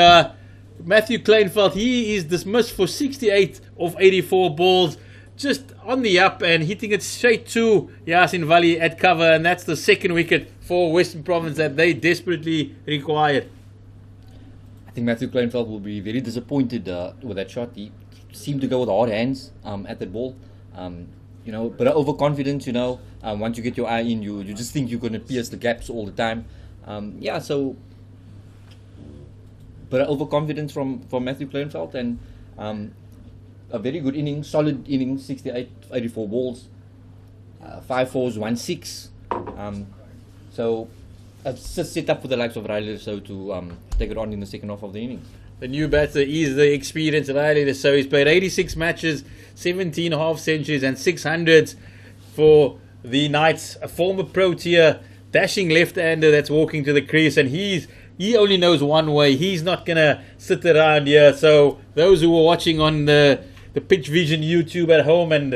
Matthew Kleinveld, he is dismissed for 68 of 84 balls, just on the up and hitting it straight to Vallie at cover, and that's the second wicket for Western Province that they desperately required. I think Matthew Kleinveld will be very disappointed with that shot. He seemed to go with hard hands at that ball. But overconfidence, once you get your eye in, you just think you're going to pierce the gaps all the time. But overconfidence from Matthew Kleinveld, and a very good inning, solid inning, 68, 84 balls, 5 fours, 1 6. So it's just set up for the likes of Riley Rousseau to take it on in the second half of the innings. The new batter is the experienced Riley Rousseau. He's played 86 matches, 17 half centuries and 600s for the Knights. A former Protea, dashing left-hander that's walking to the crease, and he only knows one way. He's not going to sit around here. So those who are watching on the Pitch Vision YouTube at home and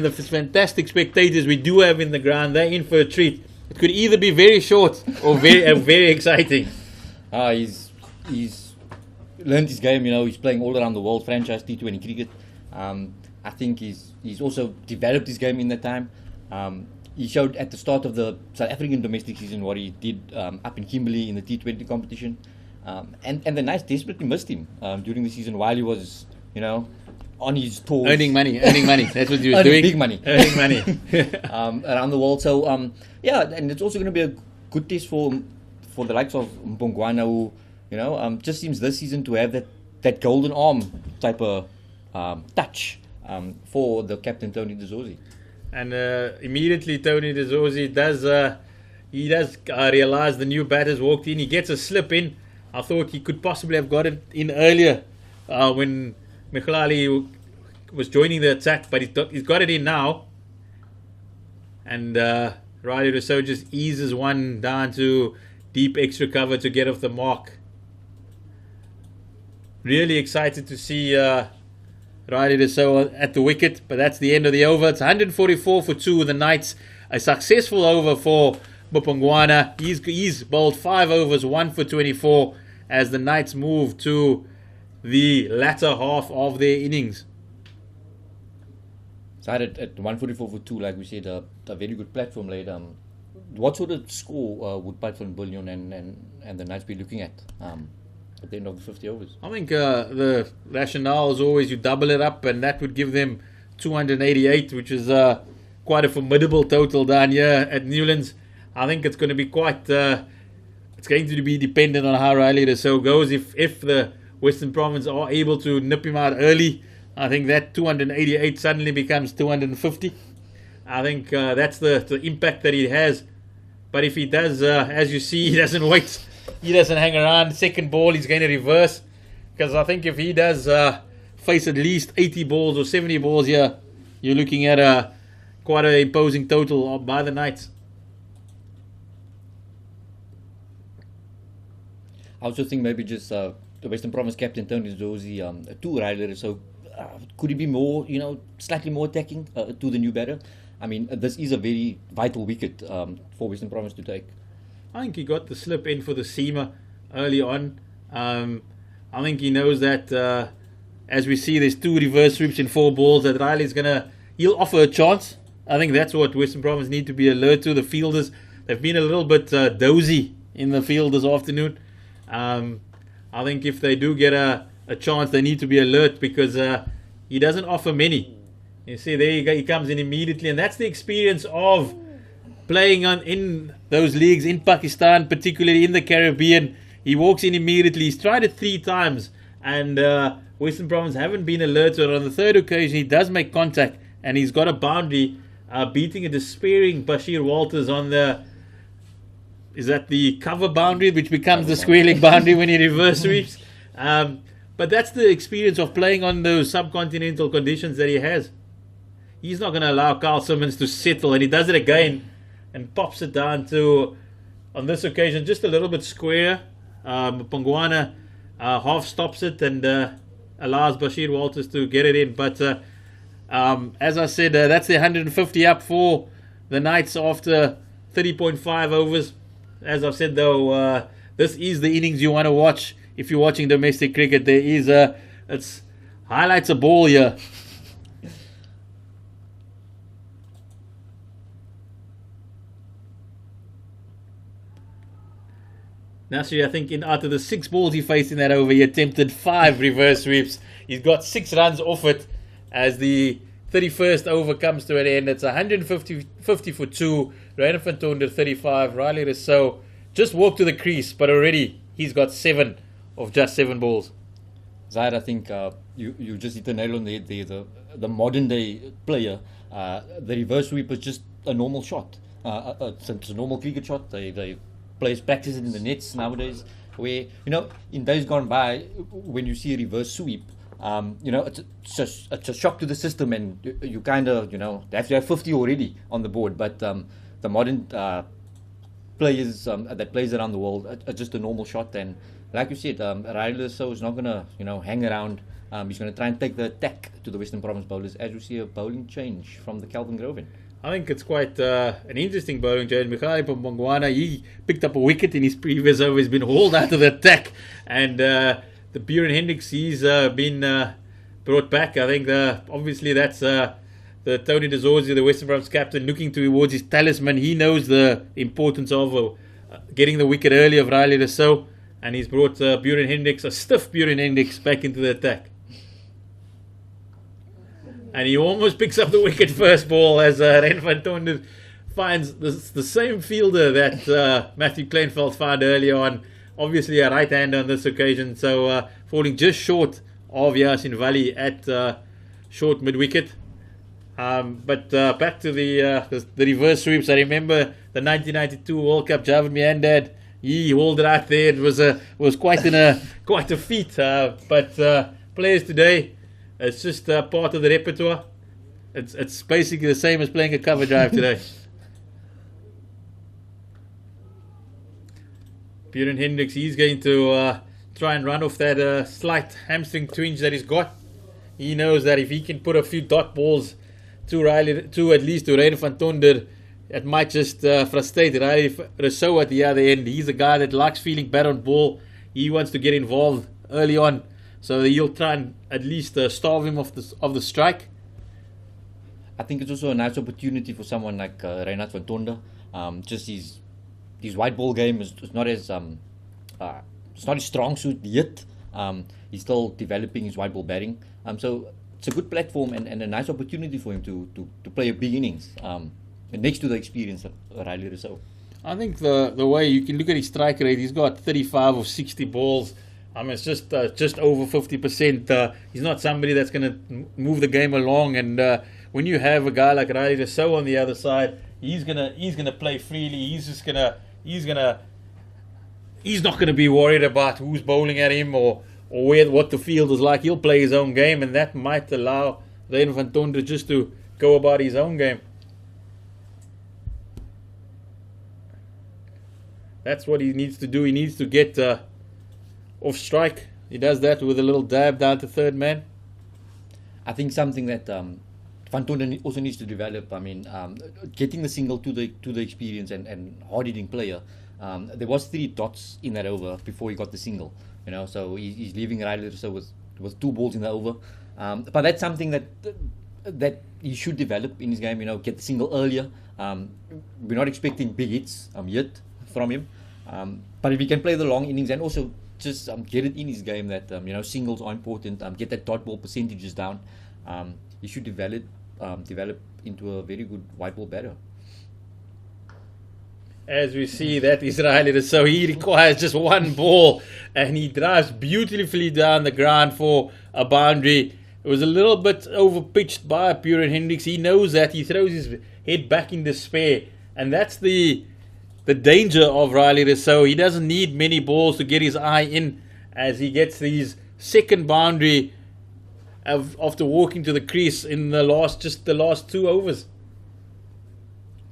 the fantastic spectators we do have in the ground, they're in for a treat. It could either be very short or very exciting. He's learned his game. He's playing all around the world, franchise T20 cricket. I think he's also developed his game in that time. He showed at the start of the South African domestic season what he did up in Kimberley in the T20 competition. And the Knights desperately missed him during the season while he was, on his tours. Earning money. That's what he was doing. Big money. Earning money. Around the world. So, and it's also going to be a good test for the likes of Bongwana, who, just seems this season to have that golden arm type of touch for the captain, Tony De Zorzi. And immediately Tony De Zorzi does realize the new batter's walked in. He gets a slip in. I thought he could possibly have got it in earlier when Mihlali was joining the attack, but he's got it in now. And Riley Rousseau just eases one down to deep extra cover to get off the mark. Really excited to see Riley Rousseau at the wicket, but that's the end of the over. It's 144 for 2 with the Knights. A successful over for Bongwana. He's bowled 5 overs, 1 for 24, as the Knights move to the latter half of their innings. Started at 144 for 2, like we said, a very good platform laid. what sort of score would Piet van Biljon and the Knights be looking at the end of the 50 overs? I think the rationale is always you double it up, and that would give them 288, which is quite a formidable total down here at Newlands. I think it's going to be quite. It's going to be dependent on how Riley Rousseau goes. If the Western Province are able to nip him out early, I think that 288 suddenly becomes 250. I think that's the impact that he has. But if he does, as you see, he doesn't wait. He doesn't hang around. Second ball, he's going to reverse. Because I think if he does face at least 80 balls or 70 balls here, you're looking at quite an imposing total by the Knights. I also think maybe just the Western Province captain Tony Dozie to Riley, so could he be more, slightly more attacking to the new batter? I mean, this is a very vital wicket for Western Province to take. I think he got the slip in for the seamer early on. I think he knows that as we see, there's 2 reverse sweeps in 4 balls that Riley's he'll offer a chance. I think that's what Western Province need to be alert to. The fielders, they've been a little bit dozy in the field this afternoon. I think if they do get a chance, they need to be alert because he doesn't offer many. You see, there he comes in immediately, and that's the experience of playing in those leagues in Pakistan, particularly in the Caribbean. He walks in immediately. He's tried it 3 times, and Western Province haven't been alert to it. On the 3rd occasion, he does make contact, and he's got a boundary, beating a despairing Bashir Walters on the cover boundary, which becomes the square leg boundary when he reverse sweeps. But that's the experience of playing on those subcontinental conditions that he has. He's not going to allow Carl Simmons to settle, and he does it again and pops it down to, on this occasion, just a little bit square. Pongwana half stops it and allows Bashir Walters to get it in. But as I said, that's the 150 up for the Knights after 30.5 overs. As I've said, though, this is the innings you want to watch if you're watching domestic cricket. There is it's highlights a ball here. Nasri, I think out of the 6 balls he faced in that over, he attempted 5 reverse sweeps. He's got 6 runs off it as the 31st over comes to an end. It's 150 for 2. Rainer van Tonder 35. Riley Rousseau just walked to the crease, but already he's got 7 of just 7 balls. Zahid, I think you just hit the nail on the modern day player. The reverse sweep is just a normal shot. It's a normal cricket shot. They players practice it in the nets nowadays. Where in days gone by, when you see a reverse sweep, it's a shock to the system, and you kind of they have to have 50 already on the board. But the modern players that plays around the world are just a normal shot. And like you said, Riley Rousseau is not gonna hang around. He's gonna try and take the attack to the Western Province bowlers as we see a bowling change from the Calvin Groven. I think it's quite an interesting bowling change. Mikhail Pongwana, he picked up a wicket in his previous over. He's been hauled out of the attack. And the Buren Hendricks, he's been brought back. I think obviously that's the Tony Dezorzi, the Western Province captain, looking towards his talisman. He knows the importance of getting the wicket early of Riley Rousseau. And he's brought Buren Hendricks, a stiff Buren Hendricks, back into the attack. And he almost picks up the wicket first ball as Ren van Tonder finds the same fielder that Matthew Kleinveld found early on. Obviously a right-hander on this occasion. So falling just short of Yasin Vallie at short mid-wicket. But back to the reverse sweeps. I remember the 1992 World Cup, Javed Miandad. He hauled it out there. It was quite a feat. But players today, it's just part of the repertoire. It's basically the same as playing a cover drive today. Buren Hendricks, he's going to try and run off that slight hamstring twinge that he's got. He knows that if he can put a few dot balls to at least to Rainer van Tonder, it might just frustrate Riley Rousseau at the other end. He's a guy that likes feeling better on ball. He wants to get involved early on. So he'll try and at least starve him of the strike. I think it's also a nice opportunity for someone like Reinhard van Tonder Just his white ball game is not as it's not his strong suit yet. He's still developing his white ball batting. So it's a good platform and a nice opportunity for him to play a big innings. Next to the experience of Riley Rousseau. I think the way you can look at his strike rate, he's got 35 of 60 balls. I mean, it's just over 50%. He's not somebody that's going to move the game along. And when you have a guy like Riley Rousseau on the other side, he's gonna play freely. He's not gonna be worried about who's bowling at him or what the field is like. He'll play his own game, and that might allow Reina van Tonder just to go about his own game. That's what he needs to do. He needs to get off strike. He does that with a little dab down to third man. I think something that Van Tonder also needs to develop. I mean, getting the single to the experienced and hard-hitting player. There was 3 dots in that over before he got the single. You know, so he's leaving Riley Rousseau with 2 balls in the over. But that's something that he should develop in his game. You know, get the single earlier. We're not expecting big hits yet from him. But if he can play the long innings and also just get it in his game that singles are important. Get that dot ball percentages down. He should develop into a very good white ball batter. As we see, that is Riley Rousseau. He requires just 1 ball, and he drives beautifully down the ground for a boundary. It was a little bit over-pitched by Purin Hendricks. He knows that. He throws his head back in despair, and that's the danger of Riley Rousseau. He doesn't need many balls to get his eye in as he gets these second boundary after walking to the crease in the last 2 overs.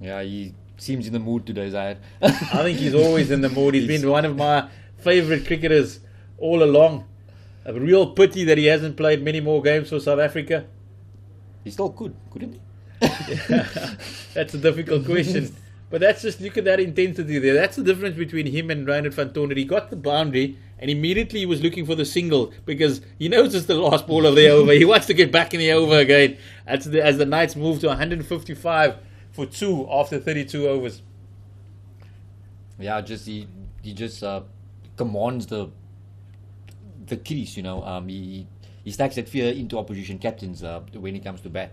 Yeah, he seems in the mood today, Zahir. I think he's always in the mood. He's been one of my favourite cricketers all along. A real pity that he hasn't played many more games for South Africa. He still could, couldn't he? That's a difficult question. But that's just, look at that intensity there. That's the difference between him and Reinhard van Tonder. He got the boundary and immediately he was looking for the single because he knows it's the last ball of the over. He wants to get back in the over again as the Knights move to 155 for 2 after 32 overs. Yeah, he just commands the crease, you know. He stacks that fear into opposition captains when he comes to bat.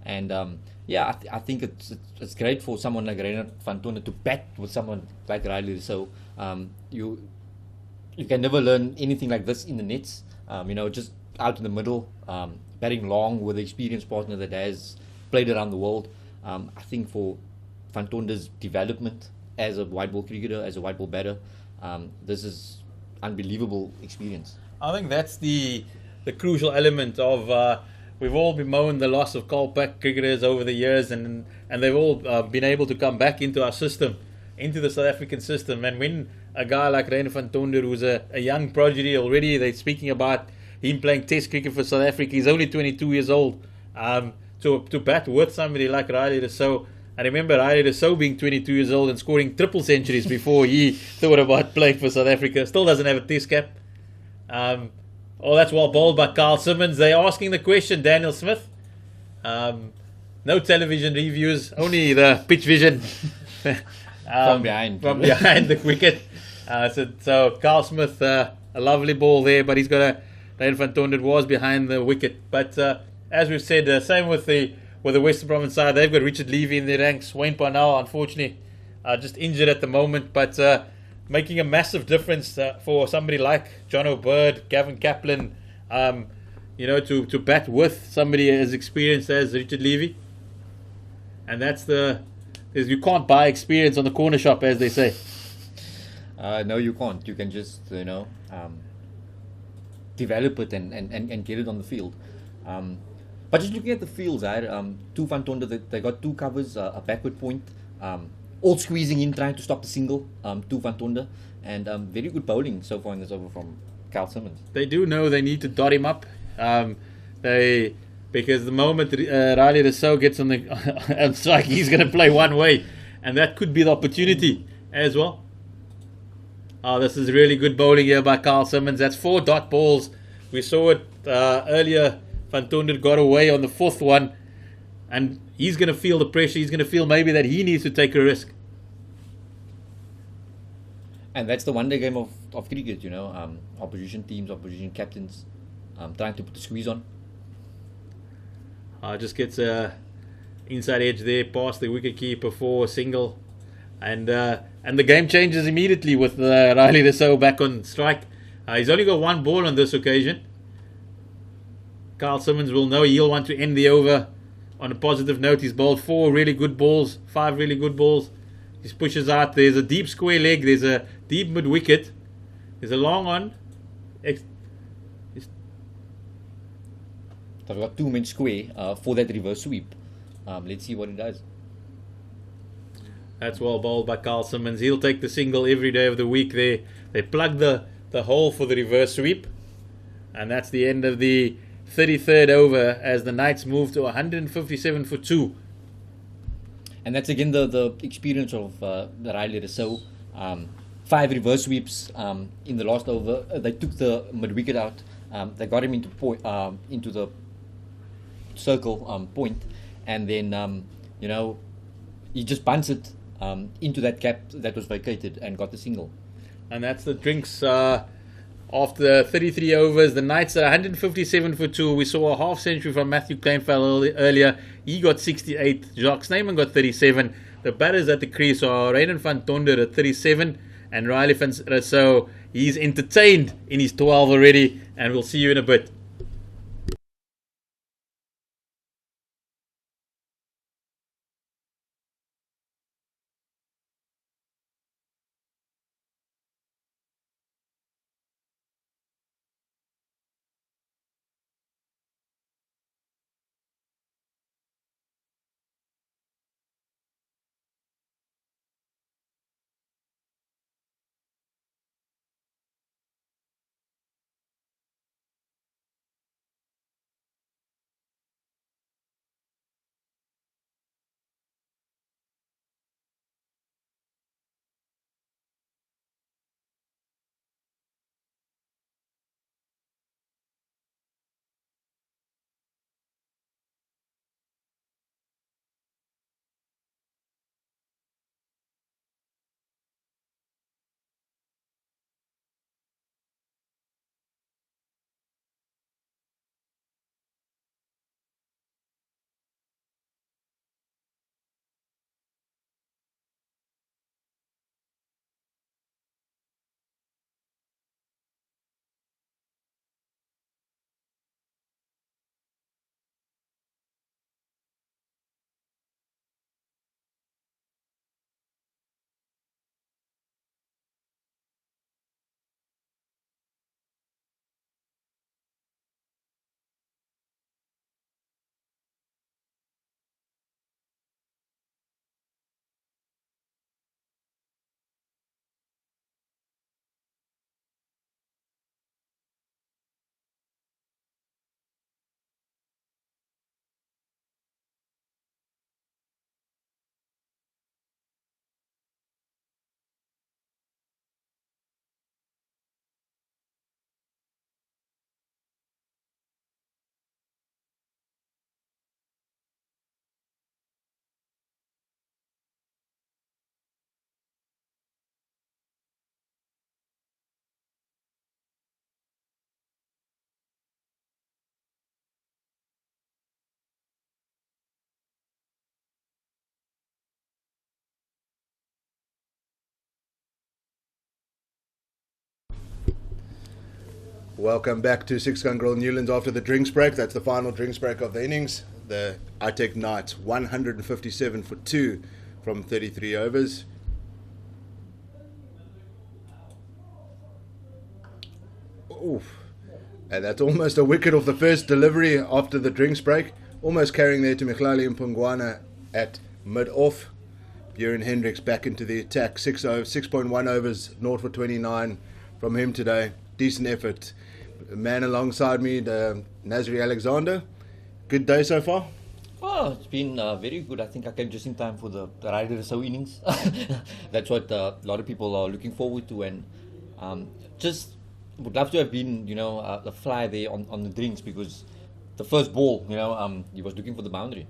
And I think it's great for someone like Reinhard van Tonder to bat with someone like Riley Rousseau. You can never learn anything like this in the nets. Just out in the middle, batting long with an experienced partner that has played around the world. I think for Van Tonder's development as a white ball cricketer, as a white ball batter, this is unbelievable experience. I think that's the crucial element of. We've all bemoaned the loss of Kolpak cricketers over the years, and they've all been able to come back into our system, into the South African system. And when a guy like Reinhard van Tonder, who's a young prodigy already, they're speaking about him playing Test cricket for South Africa. He's only 22 years old. To bat with somebody like Riley Rousseau. I remember Riley Rousseau being 22 years old and scoring triple centuries before he thought about playing for South Africa. Still doesn't have a Test cap. That's well bowled by Carl Simmons. They're asking the question, Daniel Smith. No television reviews, only the pitch vision from behind the wicket. So Carl Smith, a lovely ball there, but he's got Reinhard van Tonder was behind the wicket. But as we've said, same with the Western Province side. They've got Richard Levy in their ranks. Wayne Parnell, unfortunately, just injured at the moment, but making a massive difference for somebody like John O'Bird, Gavin Kaplan, to bat with somebody as experienced as Richard Levy. And that's you can't buy experience on the corner shop, as they say. No, you can't. You can just, develop it and get it on the field. But just looking at the fields, two Van Tonder, they got 2 covers, a backward point, all squeezing in, trying to stop the single, 2 Van Tonder, and very good bowling so far in this over from Carl Simmons. They do know they need to dot him up. Because the moment Riley Rousseau gets on the strike, he's going to play one way, and that could be the opportunity as well. This is really good bowling here by Carl Simmons. That's 4 dot balls. We saw it earlier. Van Tonder got away on the 4th one, and he's going to feel the pressure. He's going to feel maybe that he needs to take a risk. And that's the one-day game of cricket, you know. Opposition teams, opposition captains, trying to put the squeeze on. Just gets a inside edge there past the wicketkeeper for a single, and the game changes immediately with Riley Rousseau back on strike. He's only got one ball on this occasion. Carl Simmons will know he'll want to end the over on a positive note. He's bowled 5 really good balls. He pushes out. There's a deep square leg. There's a deep mid wicket. There's a long on. So we've got 2 men square for that reverse sweep. Let's see what it does. That's well bowled by Carl Simmons. He'll take the single every day of the week there. They plug the hole for the reverse sweep. And that's the end of the 33rd over as the Knights move to 157 for 2. And that's again the experience of the Riley Rousseau. 5 reverse sweeps in the last over. They took the mid wicket out. They got him into the circle point, and then he just bunts it into that gap that was vacated and got the single. And that's the drinks after 33 overs. The Knights are 157 for 2. We saw a half century from Matthew Kleinfeld earlier. He got 68. Jacques Snyman got 37. The batters at the crease are Raiden van Tonder at 37 and Riley van Rousseau. He's entertained in his 12 already, and we'll see you in a bit. Welcome back to Six Gun Grill Newlands after the drinks break. That's the final drinks break of the innings. The ITEC Knights 157 for 2 from 33 overs. Oof. And that's almost a wicket off the first delivery after the drinks break. Almost carrying there to Michlali Mpungwana at mid-off. Buren Hendricks back into the attack. 6.1 overs, 0 for 29 from him today. Decent effort. A man alongside me, Nazri Alexander. Good day so far? Oh, it's been very good. I think I came just in time for the Riley Rousseau innings. That's what a lot of people are looking forward to, and just would love to have been, a fly there on the drinks, because the first ball, he was looking for the boundary.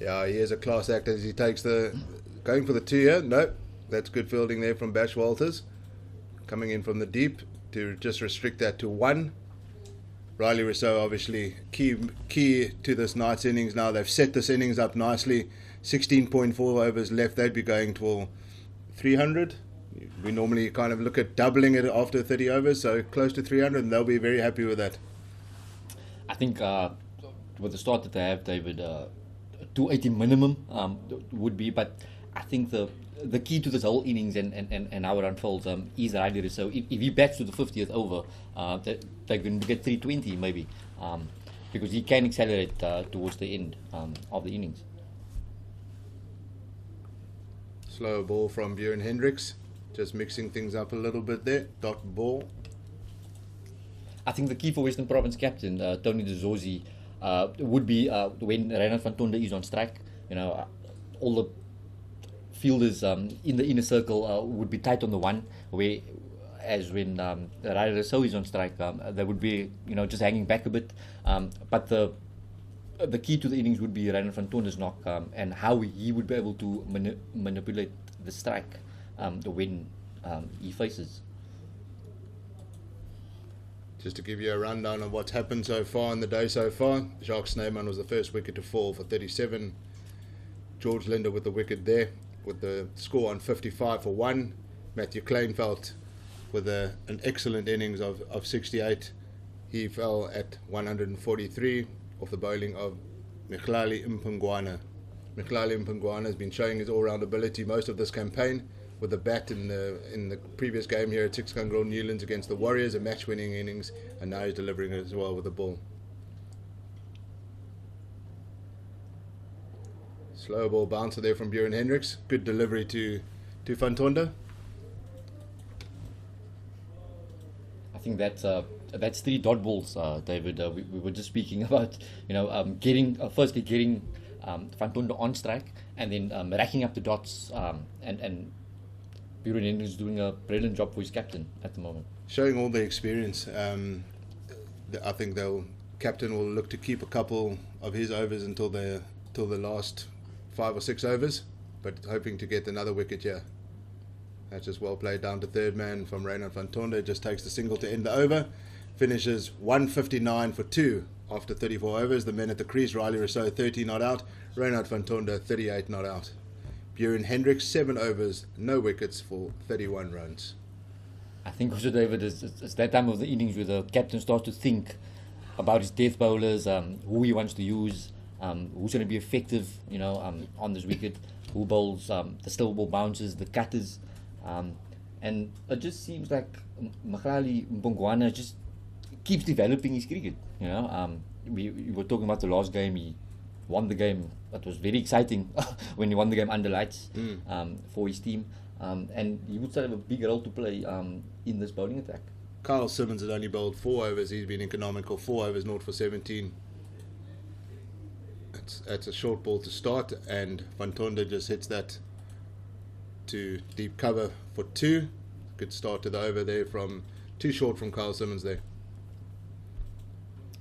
Yeah, he is a class act as he takes going for the 2 here. No, That's good fielding there from Bash Walters. Coming in from the deep to just restrict that to 1. Riley Rousseau obviously key to this night's innings now. They've set this innings up nicely. 16.4 overs left. They'd be going to 300. We normally kind of look at doubling it after 30 overs, so close to 300, and they'll be very happy with that. I think with the start that they have, David, 280 minimum would be, but I think the key to this whole innings and how it unfolds is Riley Rousseau. If he bats to the 50th over, they're going to get 320 maybe, because he can accelerate towards the end of the innings. Slow ball from Bjorn Hendricks, just mixing things up a little bit there. Dot ball. I think the key for Western Province captain Tony De Zorzi would be when Reinhard van Tonder is on strike. All the fielders in the inner circle would be tight on the 1, whereas when Riley Rousseau is on strike, they would be just hanging back a bit. But the key to the innings would be Reinhard van Tonder's knock and how he would be able to manipulate the strike when he faces. Just to give you a rundown of what's happened so far in the day so far, Jacques Snyman was the first wicket to fall for 37. George Linder with the wicket there, with the score on 55 for 1. Matthew Kleinveld with an excellent innings of 68. He fell at 143 off the bowling of Mkhlali Mpungwana. Mkhlali Mpungwana has been showing his all-round ability most of this campaign, with the bat in the previous game here at 6 Gun Grown Newlands against the Warriors, a match-winning innings, and now he's delivering it as well with the ball. Slow ball bouncer there from Bjorn Hendricks. Good delivery to Van Tonder. I think that's 3 dot balls, David. We were just speaking about firstly getting Van Tonder on strike, and then racking up the dots, and Bjorn Hendricks is doing a brilliant job for his captain at the moment. Showing all the experience. I think captain will look to keep a couple of his overs until the last 5 or 6 overs, but hoping to get another wicket here. That's just well played down to third man from Reinhard van Tonder. Just takes the single to end the over. Finishes 159 for 2 after 34 overs. The men at the crease, Riley Rousseau 30 not out, Reinhard van Tonder 38 not out. Bjorn Hendricks 7 overs, no wickets for 31 runs. I think also, David, it's that time of the innings where the captain starts to think about his death bowlers, who he wants to use, who's going to be effective, on this wicket, who bowls the still ball bounces, the cutters, and it just seems like Mkhlali Mpungwana just keeps developing his cricket. We were talking about the last game. He won the game. It was very exciting when he won the game under lights for his team, and he would still have a big role to play in this bowling attack. Kyle Simmons had only bowled 4 overs. He's been economical. 4 overs, 0 for 17. That's a short ball to start, and Van Tonder just hits that to deep cover for 2. Good start to the over there from too short from Kyle Simmons there.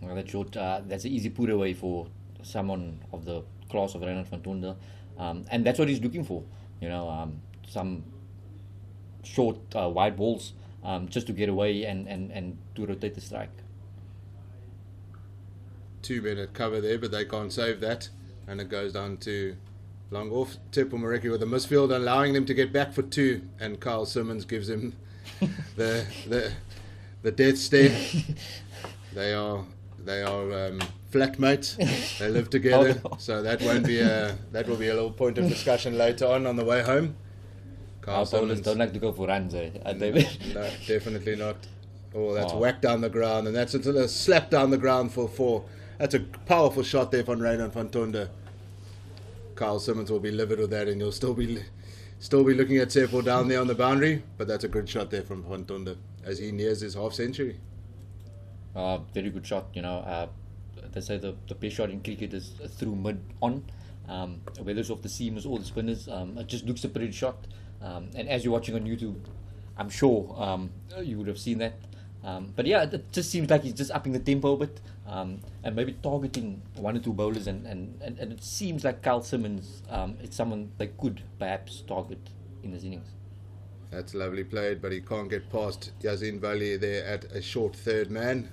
Well, that's an easy put away for someone of the class of Reinhard van Tonder, and that's what he's looking for. Some short wide balls just to get away and to rotate the strike. 2-minute cover there, but they can't save that, and it goes down to long off. Tepo Mareki with a misfield, allowing them to get back for 2, and Kyle Simmons gives him the death stare. They are flatmates. They live together, so that will be a little point of discussion later on the way home. Our bowlers don't like to go for runs, David? No, definitely not. Oh, that's whacked down the ground, and that's a slap down the ground for 4. That's a powerful shot there from Reinhard van Tonder. Kyle Simmons will be livid with that, and you'll still be looking at Sefo down there on the boundary. But that's a good shot there from van Tonder as he nears his half century. Very good shot. They say the best shot in cricket is through mid on, whether it's off the seamers or the spinners. It just looks a pretty shot. And as you're watching on YouTube, I'm sure you would have seen that. But yeah, it just seems like he's just upping the tempo a bit, and maybe targeting 1 or 2 bowlers. And it seems like Kyle Simmons, it's someone they could perhaps target in this innings. That's lovely played, but he can't get past Yazin Vallie there at a short third man.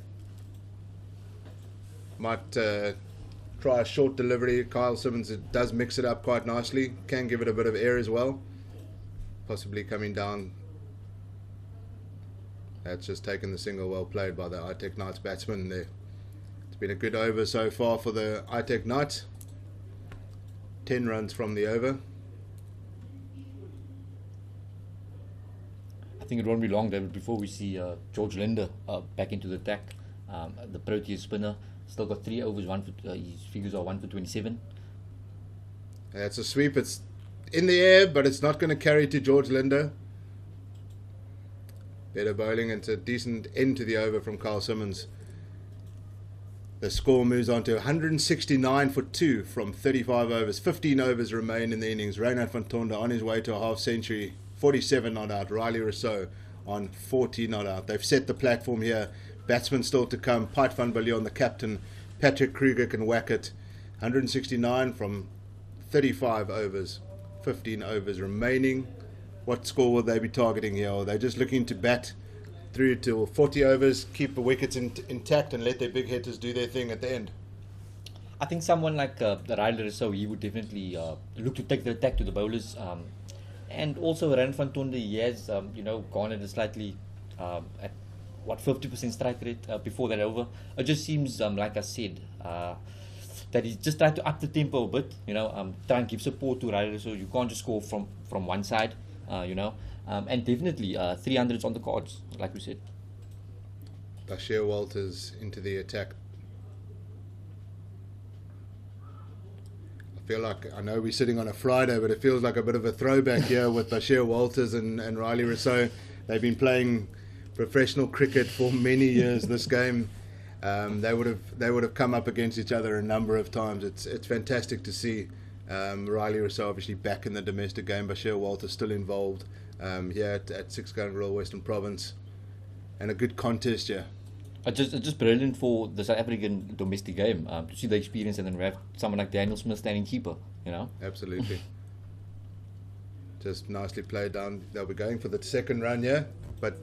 Might try a short delivery. Kyle Simmons does mix it up quite nicely. Can give it a bit of air as well. Possibly coming down. That's just taken the single, well played by the ITEC Knights batsman there. It's been a good over so far for the ITEC Knights. 10 runs from the over. I think it won't be long, David, before we see George Linder back into the attack. The Proteas spinner still got 3 overs. His figures are 1 for 27. It's a sweep. It's in the air, but it's not going to carry to George Linder. Better bowling, and it's a decent end to the over from Kyle Simmons. The score moves on to 169 for 2 from 35 overs. 15 overs remain in the innings. Reynard van Tonder on his way to a half century. 47 not out. Riley Rousseau on 40 not out. They've set the platform here. Batsmen still to come. Piet van Biljon, the captain. Patrick Kruger can whack it. 169 from 35 overs. 15 overs remaining. What score will they be targeting here? Are they just looking to bat through to 40 overs, keep the wickets intact, and let their big hitters do their thing at the end? I think someone like Riley Rousseau, he would definitely look to take the attack to the bowlers. And also Reynard van Tonder, he has gone at a slightly at 50% strike rate before that over. It just seems like I said that he's just trying to up the tempo a bit. Try and give support to Riley Rousseau. You can't just score from one side. And definitely 300s on the cards, like we said. Bashir Walters into the attack. I feel like, I know we're sitting on a Friday, but it feels like a bit of a throwback here with Bashir Walters and Riley Rousseau. They've been playing professional cricket for many years. This game, they would have come up against each other a number of times. It's fantastic to see. Riley Rousseau obviously back in the domestic game. Bashir Walters still involved here at 6 Gun Royal Western Province, and a good contest here. It's just brilliant for the South African domestic game to see the experience, and then we have someone like Daniel Smith standing keeper. Absolutely. Just nicely played down. They'll be going for the second run here, but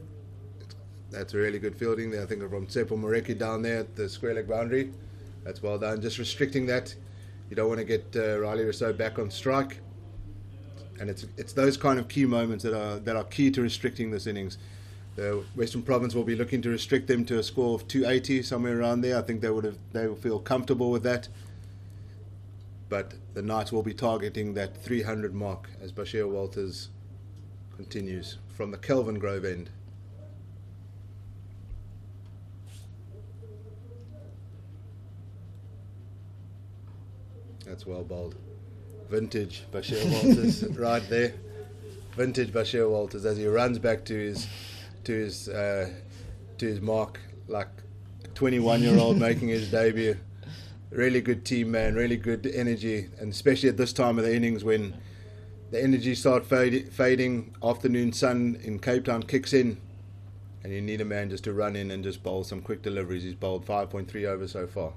that's really good fielding there. I think from Tsepo Moreki down there at the square leg boundary. That's well done. Just restricting that. You don't want to get Riley Rousseau back on strike, and it's those kind of key moments that are key to restricting this innings. The Western Province will be looking to restrict them to a score of 280, somewhere around there. I think they will feel comfortable with that. But the Knights will be targeting that 300 mark as Bashir Walters continues from the Kelvin Grove end. That's well bowled. Vintage Bashir Walters right there. Vintage Bashir Walters as he runs back to his mark like a 21-year-old making his debut. Really good team, man. Really good energy, and especially at this time of the innings when the energy starts fading. Afternoon sun in Cape Town kicks in, and you need a man just to run in and just bowl some quick deliveries. He's bowled 5.3 overs so far.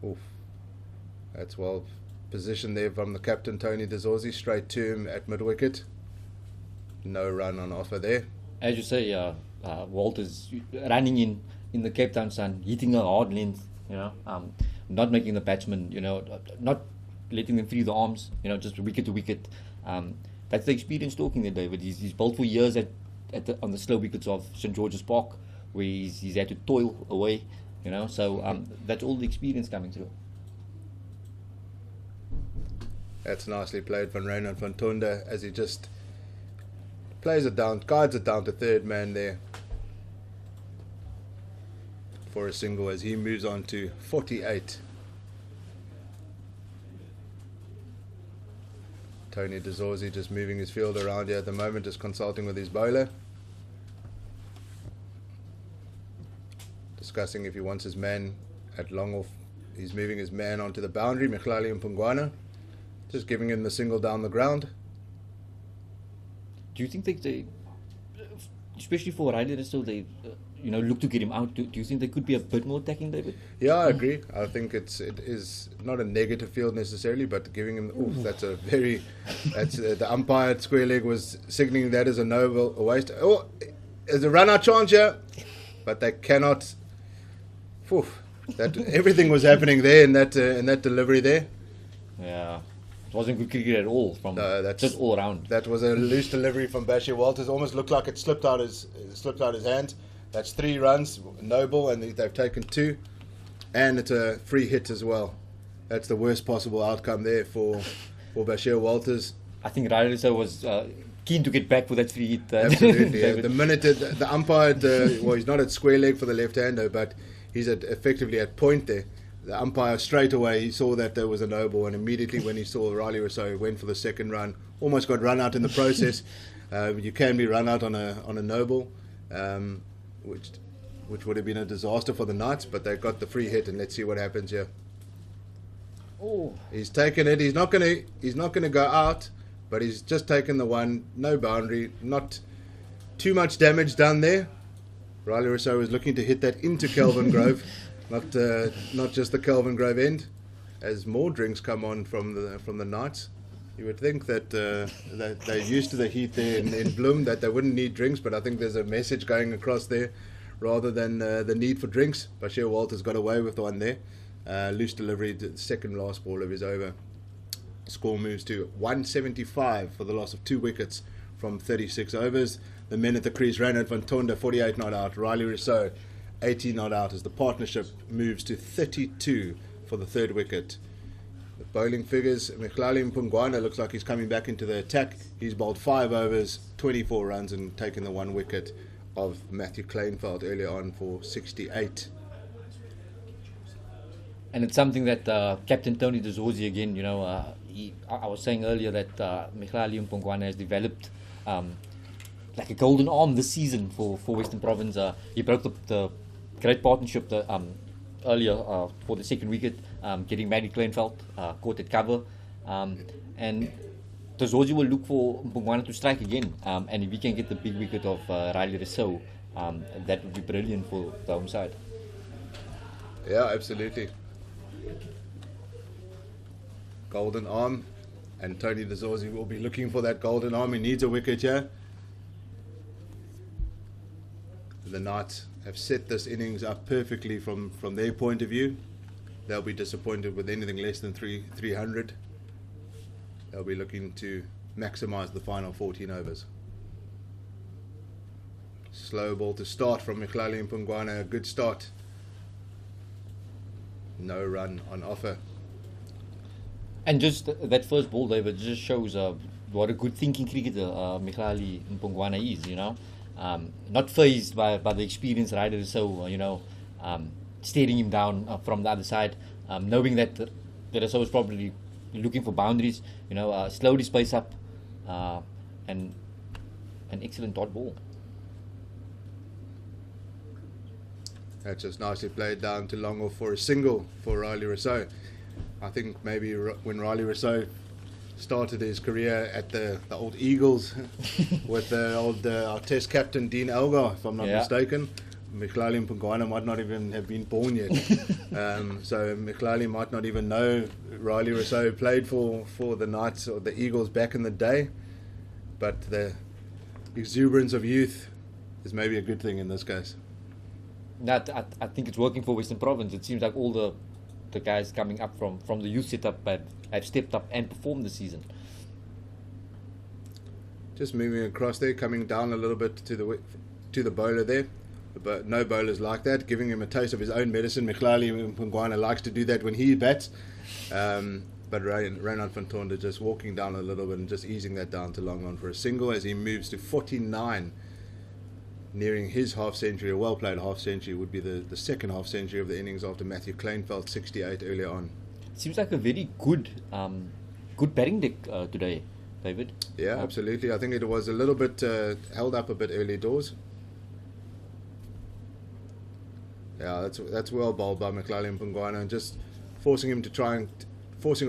Oof. That's well positioned there from the captain, Tony Dezorzi, straight to him at mid-wicket. No run on offer there. As you say, Walters running in the Cape Town sun, hitting a hard length, not making the batsman, not letting them free the arms, just wicket to wicket. That's the experience talking there, David. He's bowled for years on the slow wickets of St George's Park, where he's had to toil away, so that's all the experience coming through. That's nicely played from Reynard van Tonder as he just plays it down, guides it down to third man there for a single as he moves on to 48. Tony Dezorzi just moving his field around here at the moment, just consulting with his bowler, discussing if he wants his man at long off. He's moving his man onto the boundary, Mekhlali Mpungwana, just giving him the single down the ground. Do you think they especially for Riley Russell, they look to get him out. Do you think they could be a bit more attacking, David? Yeah, I agree. I think it is not a negative field necessarily, but giving him. That's the umpire at square leg was signaling that as a noble waste. Oh, there's a run-out chance here, but they cannot. That everything was happening there in that delivery there. Yeah. It wasn't good cricket at all from just all around. That was a loose delivery from Bashir Walters. Almost looked like it slipped out his hand. That's 3 runs, noble, and they've taken 2, and it's a free hit as well. That's the worst possible outcome there for Bashir Walters. I think Riley was keen to get back for that free hit. Absolutely. Yeah. The minute the umpire, he's not at square leg for the left-hander, but he's effectively at point there. The umpire straight away, he saw that there was a noble, and immediately when he saw Riley Rousseau, went for the second run. Almost got run out in the process. You can be run out on a noble, which would have been a disaster for the Knights, but they got the free hit, and let's see what happens here. Oh, he's taken it. He's not gonna go out, but he's just taken the one. No boundary, not too much damage done there. Riley Rousseau was looking to hit that into Kelvin Grove. Not just the Kelvin Grove end. As more drinks come on from the Knights, you would think that they're used to the heat there in Bloom, that they wouldn't need drinks, but I think there's a message going across there rather than the need for drinks. Bashir Walters got away with the one there. Loose delivery, the second last ball of his over. Score moves to 175 for the loss of 2 wickets from 36 overs. The men at the crease, Reinhard van Tonder 48 not out, Riley Rousseau 18 not out, as the partnership moves to 32 for the 3rd wicket. The bowling figures, Mkhlali Mpungwana looks like he's coming back into the attack. He's bowled 5 overs, 24 runs, and taken the 1 wicket of Matthew Kleinveld earlier on for 68. and it's something that Captain Tony De Zorzi again, I was saying earlier that Mkhlali Mpungwana has developed like a golden arm this season for Western Province. He broke the great partnership earlier for the 2nd wicket, getting Matty Kleinveld caught at cover, and De Zorzi will look for Mpungwana to strike again, and if he can get the big wicket of Riley Rousseau, that would be brilliant for the home side. Yeah, absolutely. Golden arm, and Tony De Zorzi will be looking for that golden arm. He needs a wicket here. The Knights have set this innings up perfectly from their point of view. They'll be disappointed with anything less than 300. They'll be looking to maximise the final 14 overs. Slow ball to start from Mkhlali Mpungwana. A good start. No run on offer. And just that first ball, David, just shows what a good thinking cricketer Mkhlali Mpungwana is, not fazed by the experience Riley Rousseau, staring him down from the other side, knowing that Rousseau is probably looking for boundaries, slowly space up, and an excellent dot ball. That's just nicely played down to long off for a single for Riley Rousseau. I think maybe when Riley Rousseau started his career at the old Eagles with the old our Test captain Dean Elgar, if I'm not mistaken, Mkhlali Mpungwana might not even have been born yet. So Mkhlali might not even know Riley Rousseau played for the Knights or the Eagles back in the day. But the exuberance of youth is maybe a good thing in this case. I think it's working for Western Province. It seems like all the guys coming up from the youth setup have stepped up and performed this season. Just moving across there, coming down a little bit to the bowler there. But no bowlers like that, giving him a taste of his own medicine. Mkhlali Mpungwana likes to do that when he bats. But Reinhard van Tonder just walking down a little bit and just easing that down to long on for a single as he moves to 49. Nearing his half century, a well played half century, would be the second half century of the innings after Matthew Kleinveld 68 earlier on. Seems like a very good batting deck today, David. Yeah, absolutely. I think it was a little bit held up a bit early doors. Yeah, that's well bowled by Mkhlali Mpungwana, and just forcing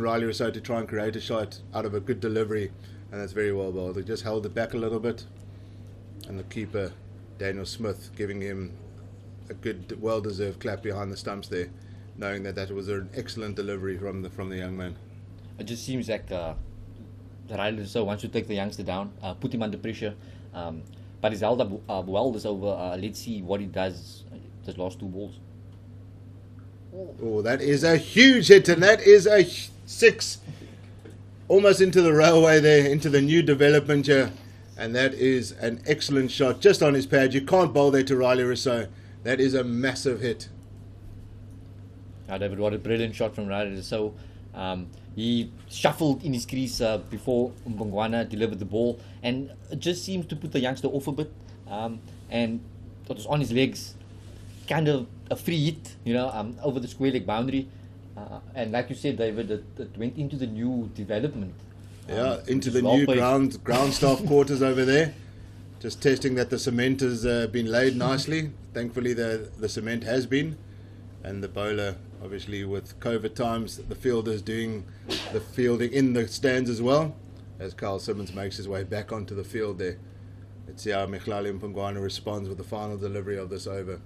Riley Rousseau to try and create a shot out of a good delivery, and that's very well bowled. They just held it back a little bit. And the keeper, Daniel Smith, giving him a good, well-deserved clap behind the stumps there, knowing that that was an excellent delivery from the young man. It just seems like Riley so wants to take the youngster down, put him under pressure, but he's held up well this over. Let's see what he does this last 2 balls. Oh, that is a huge hit, and that is a 6. Almost into the railway there, into the new development here. And that is an excellent shot, just on his pad. You can't bowl there to Riley Rousseau. That is a massive hit. Now, David, what a brilliant shot from Riley Rousseau. He shuffled in his crease before Mbongwana delivered the ball, and it just seems to put the youngster off a bit. And it was on his legs, kind of a free hit, over the square leg boundary. And like you said, David, it went into the new development. Yeah, into the new ground staff quarters over there. Just testing that the cement has been laid nicely. Thankfully, the cement has been. And the bowler, obviously with COVID times, the fielder's doing the fielding in the stands as well, as Carl Simmons makes his way back onto the field there. Let's see how Mkhlali Mpongwana responds with the final delivery of this over.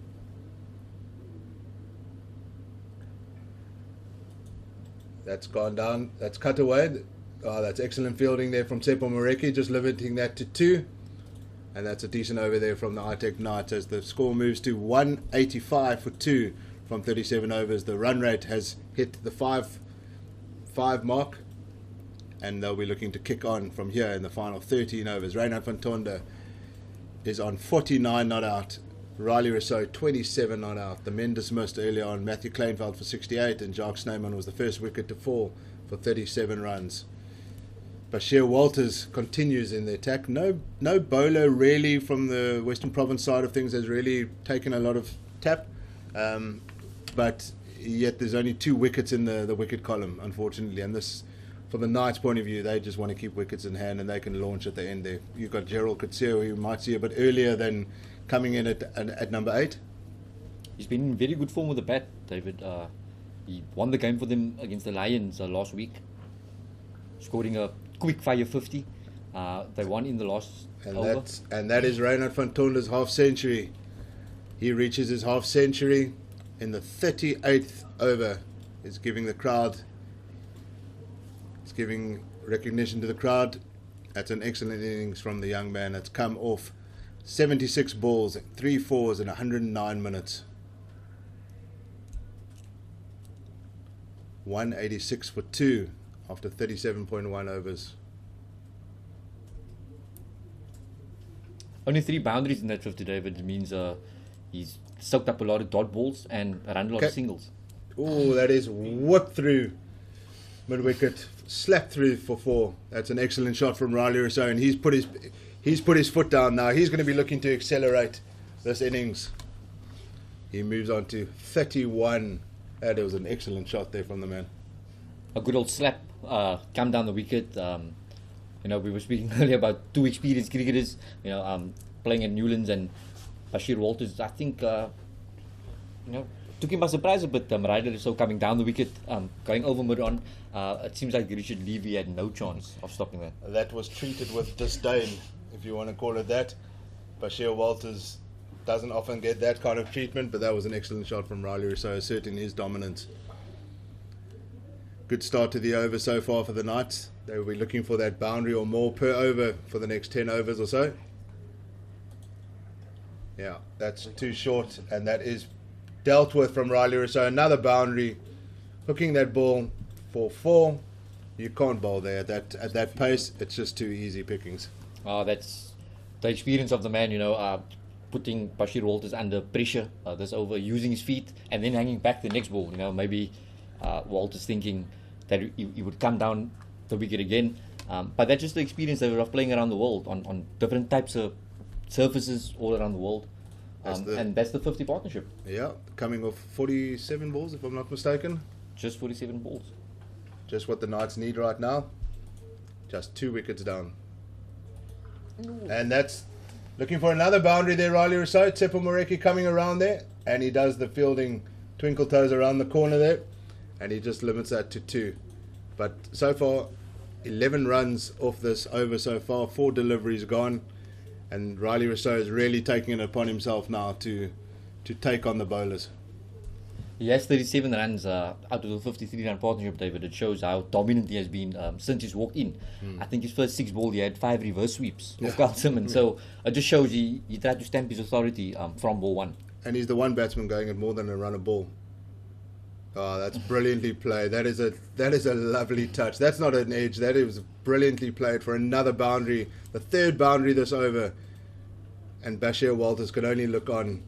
That's gone down. That's cut away. Oh, that's excellent fielding there from Tsepo Moreki, just limiting that to 2. And that's a decent over there from the ITEC Knights as the score moves to 185 for 2 from 37 overs. The run rate has hit the 5 mark, and they'll be looking to kick on from here in the final 13 overs. Reinhard van Tonder is on 49 not out. Riley Rousseau 27 not out. The men dismissed earlier on. Matthew Kleinveld for 68, and Jacques Snyman was the first wicket to fall for 37 runs. Bashir Walters continues in the attack. No bowler really from the Western Province side of things has really taken a lot of tap, but yet there's only 2 wickets in the wicket column, unfortunately. And this, from the Knights' point of view, they just want to keep wickets in hand and they can launch at the end there. You've got Gerald Coetzee, who you might see a bit earlier than coming in at number 8. He's been in very good form with the bat, David. He won the game for them against the Lions last week, scoring a quick fire 50. They won in the last over. That is Reinhard van Tonder's half century. He reaches his half century in the 38th over. It's giving the crowd, it's giving recognition to the crowd. That's an excellent innings from the young man. That's come off 76 balls, 3 fours in 109 minutes. 186 for 2 after 37.1 overs. Only 3 boundaries in that 50, David. It means he's soaked up a lot of dot balls and run a lot of singles. Oh, that is whipped through mid-wicket, slapped through for 4. That's an excellent shot from Riley Rousseau, and he's put his foot down now. He's going to be looking to accelerate this innings. He moves on to 31. That was an excellent shot there from the man. A good old slap, come down the wicket. We were speaking earlier about 2 experienced cricketers, playing at Newlands, and Bashir Walters, I think, took him by surprise a bit. Riley Rousseau coming down the wicket, going over mid-on. It seems like Richard Levy had no chance of stopping that. That was treated with disdain, if you want to call it that. Bashir Walters doesn't often get that kind of treatment, but that was an excellent shot from Riley Rousseau, asserting his dominance. Good start to the over so far for the Knights. They will be looking for that boundary or more per over for the next 10 overs or so. Yeah, that's too short, and that is dealt with from Riley Rousseau. Another boundary, hooking that ball for 4. You can't bowl there at that pace. It's just too easy pickings. That's the experience of the man, putting Bashir Walters under pressure this over, using his feet, and then hanging back the next ball. Maybe Walters thinking that he would come down the wicket again. But that's just the experience of playing around the world on different types of surfaces all around the world. And that's the 50 partnership. Yeah, coming off 47 balls, if I'm not mistaken. Just 47 balls. Just what the Knights need right now. Just 2 wickets down. And that's looking for another boundary there, Riley Rousseau. Tsepo Moreki coming around there, and he does the fielding twinkle toes around the corner there, and he just limits that to 2. But so far, 11 runs off this over so far, 4 deliveries gone, And Riley Rousseau is really taking it upon himself now to take on the bowlers. He has 37 runs out of the 53-run partnership, David. It shows how dominant he has been since he's walked in. I think his first 6 balls, he had 5 reverse sweeps of Carl Snyman. So it just shows he tried to stamp his authority from ball 1. And he's the one batsman going at more than a run a ball. Oh, that's brilliantly played. That is a lovely touch. That's not an edge. That is brilliantly played for another boundary, the 3rd boundary this over. And Bashir Walters can only look on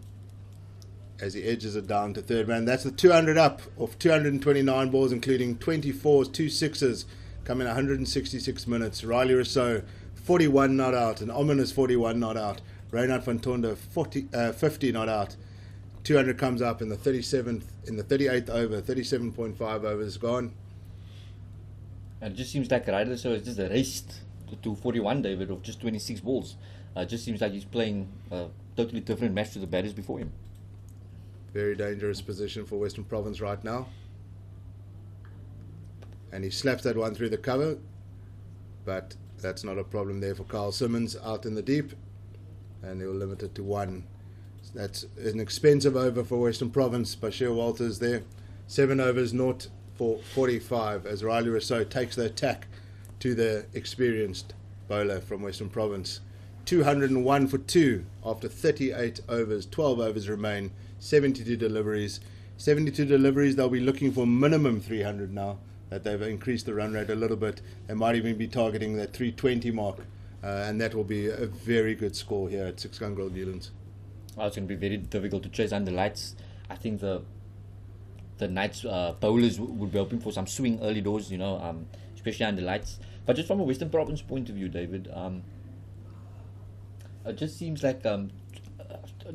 as he edges it down to 3rd man. That's the 200 up of 229 balls, including 24s, 2 sixes, coming 166 minutes. Riley Rousseau, 41 not out, an ominous 41 not out. Reynard van Tonder, 50 not out. 200 comes up in the 38th over, 37.5 overs gone. And it just seems like Riley Rousseau is just a race to 41, David, of just 26 balls. It just seems like he's playing a totally different match to the batters before him. Very dangerous position for Western Province right now. And he slaps that one through the cover. But that's not a problem there for Carl Simmons out in the deep. And he'll limit it to 1. That's an expensive over for Western Province. Bashir Walters there. 7 overs, 0 for 45 as Riley Rousseau takes the attack to the experienced bowler from Western Province. 201 for 2 after 38 overs. 12 overs remain. 72 deliveries. 72 deliveries, they'll be looking for minimum 300 now, that they've increased the run rate a little bit. They might even be targeting that 320 mark, and that will be a very good score here at 6 Gun Grille Newlands. Oh, it's going to be very difficult to chase under lights. I think the Knights bowlers would be hoping for some swing early doors, especially under lights. But just from a Western Province point of view, David, it just seems like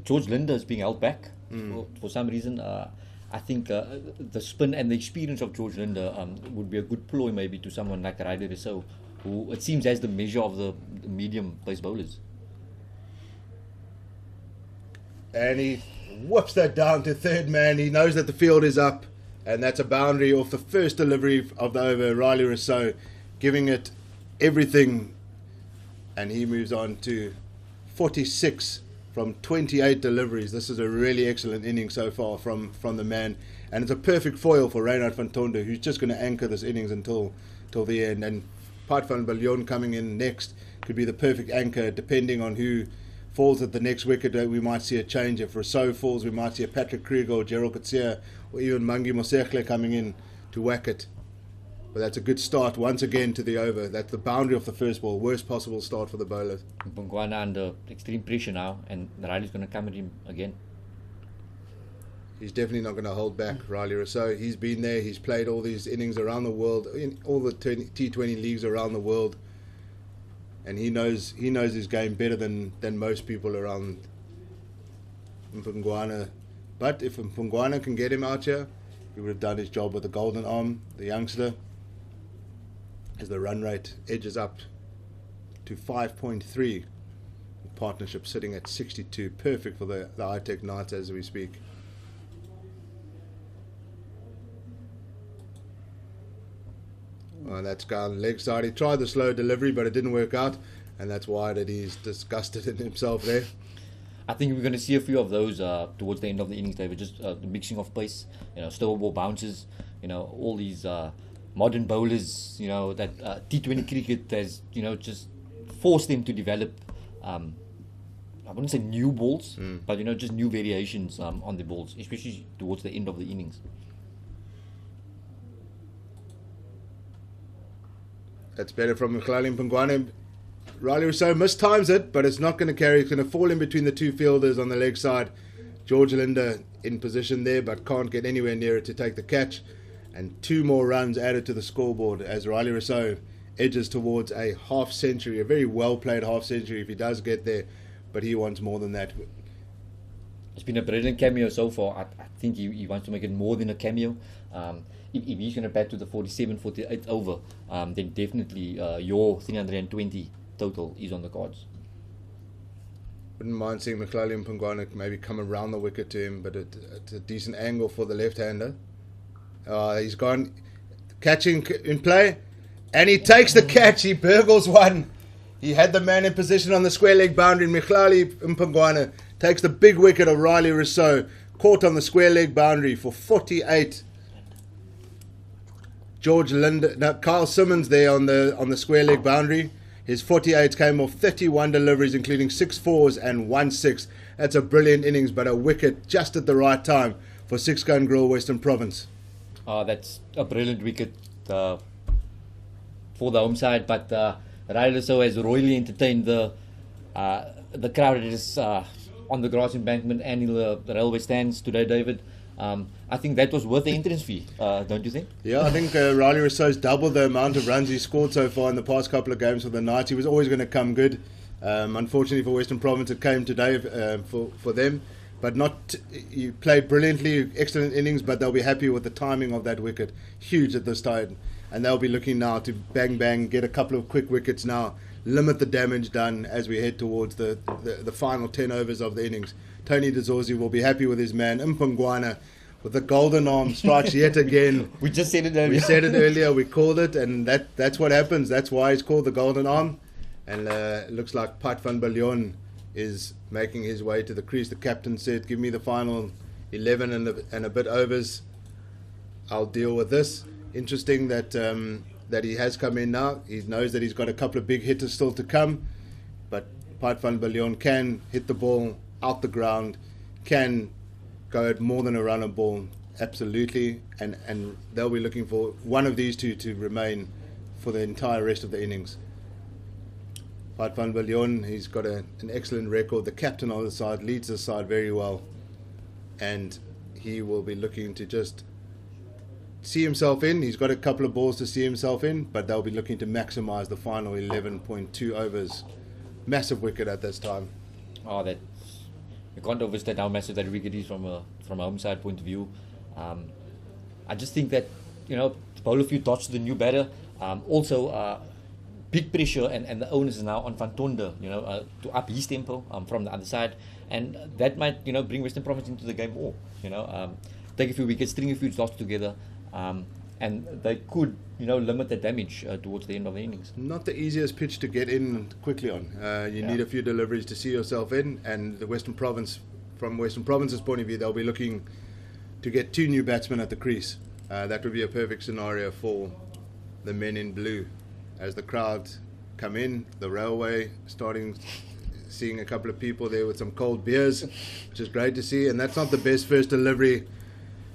George Linder is being held back for some reason. I think the spin and the experience of George Linder would be a good ploy maybe to someone like Riley Rousseau, who it seems has the measure of the medium pace bowlers. And he whips that down to 3rd man. He knows that the field is up, and that's a boundary off the first delivery of the over. Riley Rousseau giving it everything, and he moves on to 46 from 28 deliveries. This is a really excellent inning so far from the man, and it's a perfect foil for Reynard van Tonder, who's just going to anchor this innings until the end. And Piet van Biljon coming in next could be the perfect anchor, depending on who falls at the next wicket. We might see a change. If Rousseau falls, we might see a Patrick Kruger or Gerald Coetzee or even Mangi Mosekhle coming in to whack it. But that's a good start once again to the over. That's the boundary of the first ball. Worst possible start for the bowlers. Mpungwana under extreme pressure now, and Riley's going to come at him again. He's definitely not going to hold back, Riley Rousseau. He's been there. He's played all these innings around the world, in all the T20 leagues around the world. And he knows his game better than most people around Mpungwana. But if Mpungwana can get him out here, he would have done his job with the golden arm, the youngster. As the run rate edges up to 5.3, partnership sitting at 62, perfect for the ITEC Knights as we speak. Well, that's gone leg side. He tried the slow delivery, but it didn't work out, and that's why that he's disgusted in himself there. I think we're going to see a few of those towards the end of the innings, David. Just the mixing of pace, slow ball bounces, all these modern bowlers, that T20 cricket has, just forced them to develop. I wouldn't say new balls, but just new variations on the balls, especially towards the end of the innings. That's better from Mkhlali Mpungwana. Riley Rousseau mistimes it, but it's not going to carry. It's going to fall in between the two fielders on the leg side. George Linder in position there, but can't get anywhere near it to take the catch. And 2 more runs added to the scoreboard as Riley Rousseau edges towards a half century, a very well played half century if he does get there, but he wants more than that. It's been a brilliant cameo so far. I think he wants to make it more than a cameo. If he's going to bat to the 47, 48 over, then definitely your 320 total is on the cards. Wouldn't mind seeing Mkhlali Mpungwana maybe come around the wicket to him, but it's a decent angle for the left-hander. He's gone, catching in play, and he takes the catch. He burgles one. He had the man in position on the square leg boundary. Michlali Mpongwana takes the big wicket of Riley Rousseau, caught on the square leg boundary for 48. Carl Simmons there on the square leg boundary. His 48 came off 31 deliveries, including 6 fours and 1 6. That's a brilliant innings, but a wicket just at the right time for 6-gun Grill Western Province. That's a brilliant wicket for the home side, but Riley Rousseau has royally entertained the crowd that is on the grass embankment and in the railway stands today, David. I think that was worth the entrance fee, don't you think? Yeah, I think Riley Rousseau's doubled the amount of runs he scored so far in the past couple of games for the Knights. He was always going to come good. Unfortunately for Western Province, it came today for them. But he played brilliantly, excellent innings, but they'll be happy with the timing of that wicket. Huge at this time. And they'll be looking now to bang, get a couple of quick wickets now, limit the damage done as we head towards the final 10 overs of the innings. Tony DeZorzi will be happy with his man. Mpongwana with the golden arm strikes yet again. We just said it earlier. We said it earlier, we called it, and that's what happens. That's why it's called the golden arm. And it looks like Pat van Biljon is making his way to the crease. The captain said, give me the final 11 and a bit overs. I'll deal with this. Interesting that he has come in now. He knows that he's got a couple of big hitters still to come. But Pat van Biljon can hit the ball out the ground, can go at more than a runner ball, absolutely. And they'll be looking for one of these two to remain for the entire rest of the innings. Pat van Biljon, he's got an excellent record. The captain on the side leads the side very well, and he will be looking to just see himself in. He's got a couple of balls to see himself in, but they'll be looking to maximise the final 11.2 overs. Massive wicket at this time. You can't overstate how massive that wicket is from a home side point of view. I just think that bowl a few dots to the new batter. Also. Big pressure and the onus is now on Van Tonder, to up his tempo from the other side, and that might bring Western Province into the game more. Take a few wickets, string a few dots together, and they could limit the damage towards the end of the innings. Not the easiest pitch to get in quickly on. You need a few deliveries to see yourself in, and the Western Province, from Western Province's point of view, they'll be looking to get 2 new batsmen at the crease. That would be a perfect scenario for the men in blue. As the crowd come in, the railway seeing a couple of people there with some cold beers, which is great to see. And that's not the best first delivery.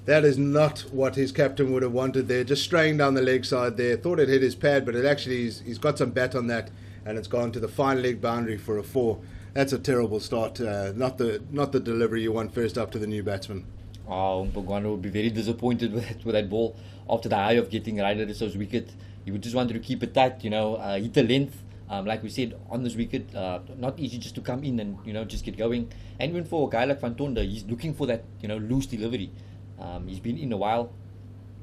That is not what his captain would have wanted there. Just straying down the leg side there. Thought it hit his pad, but it actually he's got some bat on that, and it's gone to the fine leg boundary for a 4. That's a terrible start. Not the delivery you want first up to the new batsman. Mpongwana would be very disappointed with that ball after the high of getting Riley Rousseau's wicket. He would just want to keep it tight, hit the length, like we said, on this wicket. Not easy just to come in and, just get going. And even for a guy like Van Tonder, he's looking for that, loose delivery. He's been in a while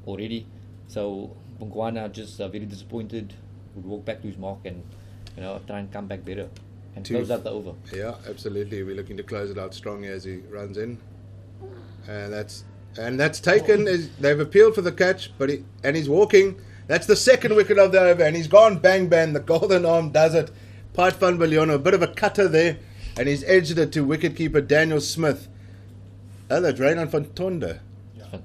already. So Mpongwana just very disappointed, would walk back to his mark and, try and come back better and close out the over. Yeah, absolutely. We're looking to close it out strong as he runs in. And that's taken. They've appealed for the catch, but he's walking. That's the second wicket of the over, and he's gone bang. The golden arm does it. Pat van Biljon, a bit of a cutter there, and he's edged it to wicketkeeper Daniel Smith. Oh, that's Reynard van Tonder.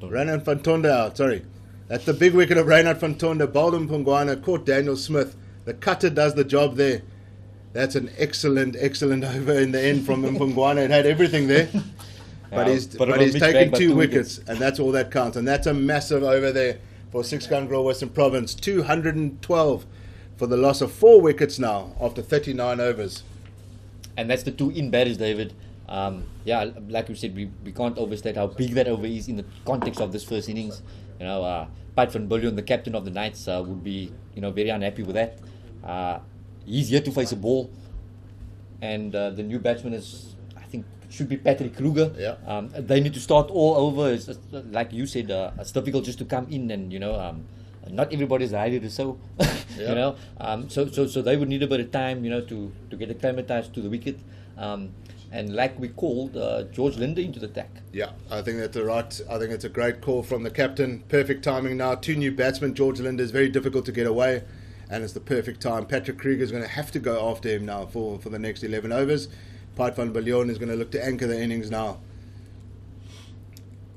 Reynard van Tonder out, sorry. That's the big wicket of Reynard van Tonder. Bowled Mpongwana, caught Daniel Smith. The cutter does the job there. That's an excellent over in the end from Mpongwana. It had everything there. But he's taken 2 wickets, and that's all that counts. And that's a massive over there for 6-gun Grill Western Province. 212 for the loss of 4 wickets now after 39 overs. And that's the 2 in batters, David. Like we said, we can't overstate how big that over is in the context of this first innings. Pat van Biljon, the captain of the Knights, would be very unhappy with that. He's here to face a ball, and the new batsman should be Patrick Kruger. Yeah. They need to start all over. It's just, like you said, it's difficult just to come in and not everybody's ready to so. Yeah. So they would need a bit of time, to get acclimatized to the wicket. And like we called George Linder into the attack. Yeah, I think that's I think it's a great call from the captain. Perfect timing now. 2 new batsmen. George Linder is very difficult to get away, and it's the perfect time. Patrick Kruger is going to have to go after him now for the next 11 overs. Piet van Biljon is going to look to anchor the innings now.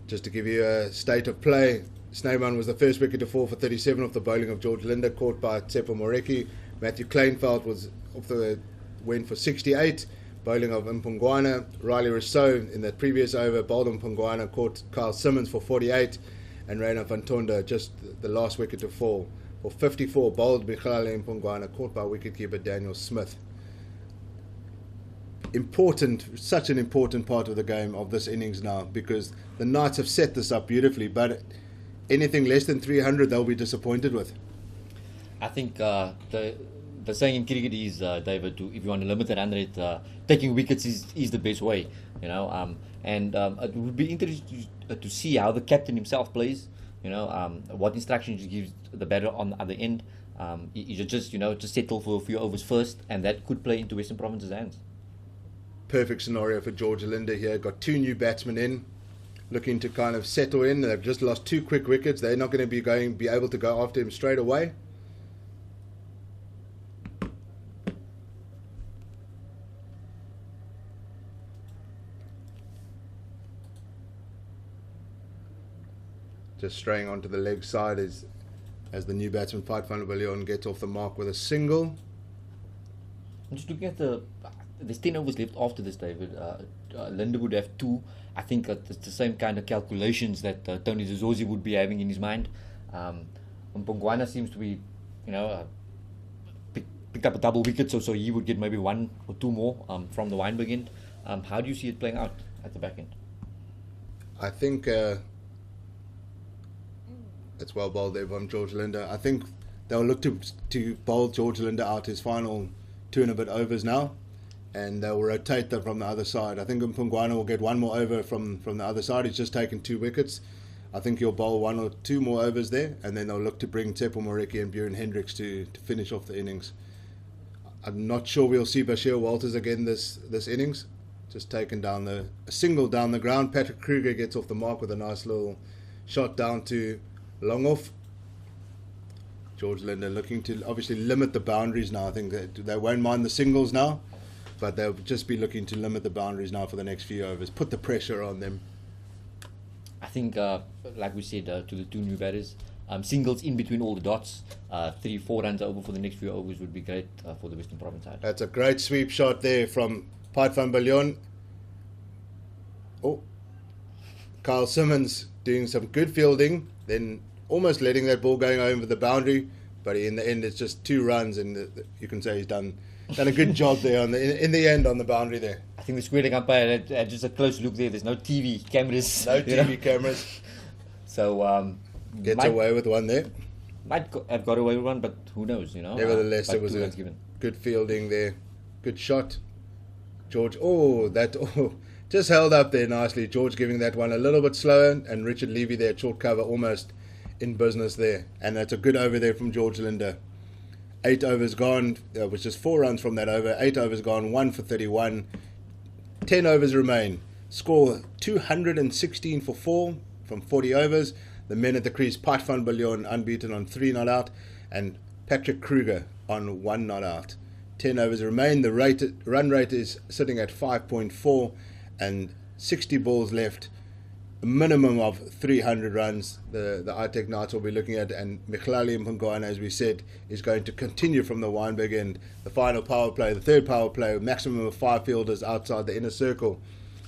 Just to give you a state of play, Snyman was the first wicket to fall for 37 off the bowling of George Linder, caught by Tsepo Moreki. Matthew Kleinveld was went for 68, bowling of Mpungwana. Riley Rousseau in that previous over bowled Mpungwana, caught Kyle Simmons for 48, and Reina van Tonda, just the last wicket to fall, for 54, bowled Michele Mpungwana, caught by wicketkeeper Daniel Smith. Such an important part of the game of this innings now, because the Knights have set this up beautifully, but anything less than 300 they'll be disappointed with. I think the saying in cricket is, David, if you want to limit the run rate, taking wickets is the best way, and it would be interesting to see how the captain himself plays, what instructions he gives the batter on the other end. You just settle for a few overs first, and that could play into Western Province's hands. Perfect scenario for George Linder here. Got 2 new batsmen in, looking to kind of settle in. They've just lost 2 quick wickets. They're not going to be able to go after him straight away. Just straying onto the leg side as the new batsman Piet van Biljon gets off the mark with a single. I'm just looking at there's 10 overs left after this, David. Linder would have 2. I think it's the same kind of calculations that Tony Dezorzi would be having in his mind. Mpungwana seems to be, picked up a double wicket, so he would get maybe 1 or 2 more from the Weinberg end. How do you see it playing out at the back end? I think it's well bowled there from George Linder. I think they'll look to bowl George Linder out his final 2 and a bit overs now, and they'll rotate them from the other side. I think Mpungwana will get 1 more over from the other side. He's just taken 2 wickets. I think he'll bowl 1 or 2 more overs there, and then they'll look to bring Tsepo Moreki and Bjorn Hendricks to finish off the innings. I'm not sure we'll see Bashir Walters again this innings. Just taken down a single down the ground. Patrick Kruger gets off the mark with a nice little shot down to long off. George Linder looking to obviously limit the boundaries now. I think they won't mind the singles now, but they'll just be looking to limit the boundaries now for the next few overs. Put the pressure on them. I think, like we said, to the 2 new batters, singles in between all the dots, 3-4 runs over for the next few overs would be great for the Western Province side. That's a great sweep shot there from Piet van Biljon. Oh, Kyle Simmons doing some good fielding, then almost letting that ball going over the boundary, but in the end it's just 2 runs, and you can say he's done a good job there in the end on the boundary there. I think the squaring umpire had just a close look there. There's no TV cameras. No TV cameras. So gets away with 1 there. Might have got away with 1, but who knows, Nevertheless, it was a good fielding there. Good shot. George, just held up there nicely. George giving that one a little bit slower, and Richard Levy there, short cover, almost in business there. And that's a good over there from George Linder. 8 overs gone. It was just 4 runs from that over. 8 overs gone, 1 for 31. 10 overs remain. Score 216 for 4 from 40 overs. The men at the crease, Piet van Biljon unbeaten on 3 not out, and Patrick Kruger on 1 not out. 10 overs remain. The run rate is sitting at 5.4, and 60 balls left. A minimum of 300 runs the ITEC Knights will be looking at, and Michele Mpungwana, as we said, is going to continue from the Weinberg end. The final power play, the 3rd power play, maximum of 5 fielders outside the inner circle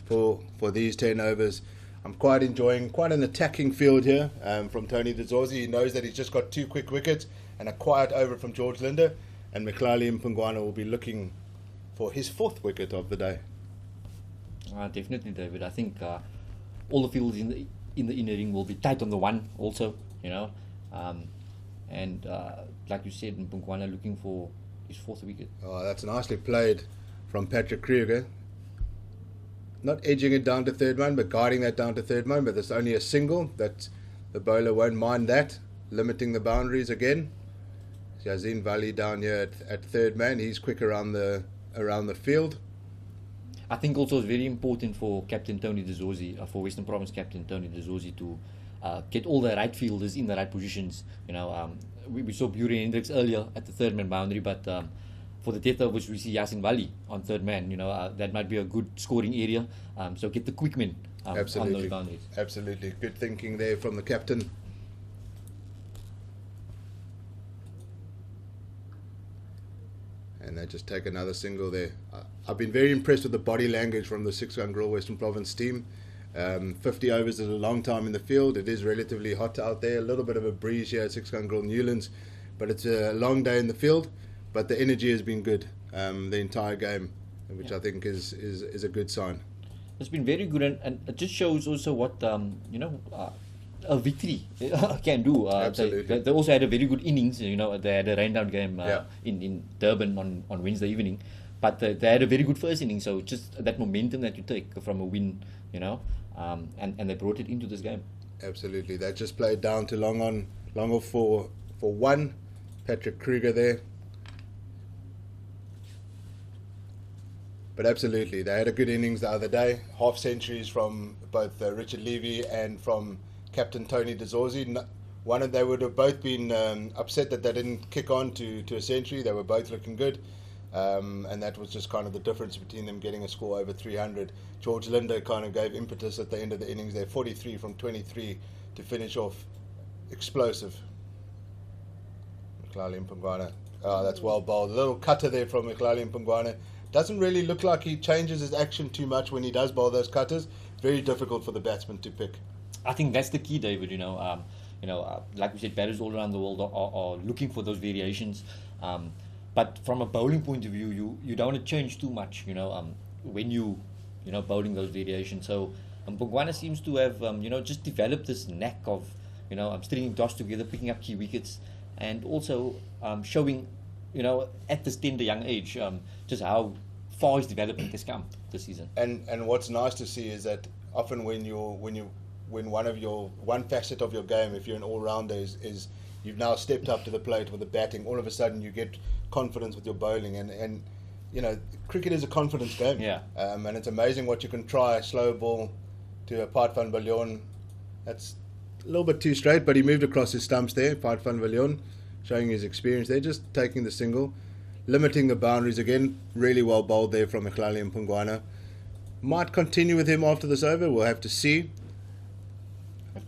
for these 10 overs. I'm quite enjoying quite an attacking field here from Tony Dezorzi. He knows that he's just got 2 quick wickets and a quiet over from George Linder, and Michele Mpungwana will be looking for his 4th wicket of the day. Definitely, David. I think all the fields in the inner ring will be tight on the 1 also, and like you said, Mpungwana looking for his 4th wicket. Oh, that's nicely played from Patrick Kruger. Not edging it down to 3rd man, but guiding that down to 3rd man, but there's only a single. That the bowler won't mind that, limiting the boundaries again. Yazin Vallie down here at 3rd man. He's quick around the field. I think also it's very important for Captain Tony Dezorzi, for Western Province Captain Tony Dezorzi, to get all the right fielders in the right positions. we saw Bury Hendricks earlier at the third man boundary, but for the death overs, we see Vallie on third man. That might be a good scoring area. So get the quick men on those Absolutely. boundaries. Absolutely. Good thinking there from the captain. And they just take another single there. I've been very impressed with the body language from the 6-gun Grill Western Province team. 50 overs is a long time in the field. It is relatively hot out there. A little bit of a breeze here at 6-gun Grill Newlands. But it's a long day in the field. But the energy has been good the entire game, which I think is a good sign. It's been very good, and it just shows also what a victory can do. Absolutely. They also had a very good innings. They had a rain-down game Yeah. in Durban on Wednesday evening, but they had a very good first inning. So just that momentum that you take from a win, and they brought it into this game. Absolutely. They just played down to long off for one. Patrick Kruger there. But absolutely, they had a good innings the other day. Half centuries from both Richard Levy and from Captain Tony DeZorzi. They would have both been upset that they didn't kick on to a century. They were both looking good. And that was just kind of the difference between them getting a score over 300. George Linder kind of gave impetus at the end of the innings there. 43 from 23 to finish off. Explosive. Mclally Mpungwana. Oh, that's well bowled. A little cutter there from Mclally Mpungwana. Doesn't really look like he changes his action too much when he does bowl those cutters. Very difficult for the batsman to pick. I think that's the key, David. Like we said, batters all around the world are looking for those variations. But from a bowling point of view, you don't want to change too much. When you bowling those variations. So Mpungwana seems to have just developed this knack of stringing toss together, picking up key wickets, and also showing at this tender young age just how far his development has come this season. And what's nice to see is that often when one facet of your game, if you're an all-rounder, is you've now stepped up to the plate with the batting, all of a sudden you get confidence with your bowling, and cricket is a confidence game. Yeah. And it's amazing what you can try. Slow ball to Piet van Biljon. That's a little bit too straight, but he moved across his stumps there. Piet van Biljon showing his experience there, just taking the single, limiting the boundaries again. Really well bowled there from Mclally Mpungwana. Might continue with him after this over. We'll have to see.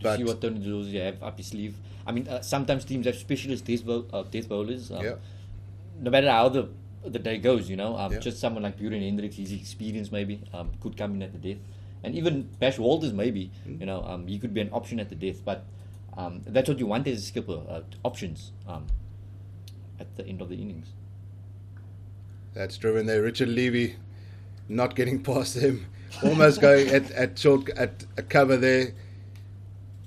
See what Tony DeZorzi have up his sleeve. I mean, sometimes teams have specialist death bowlers. No matter how the day goes, just someone like Buren Hendricks, his experience maybe could come in at the death, and even Bash Walters maybe. He could be an option at the death, but that's what you want as a skipper, options at the end of the innings. That's driven there. Richard Levy not getting past him, almost going at a cover there.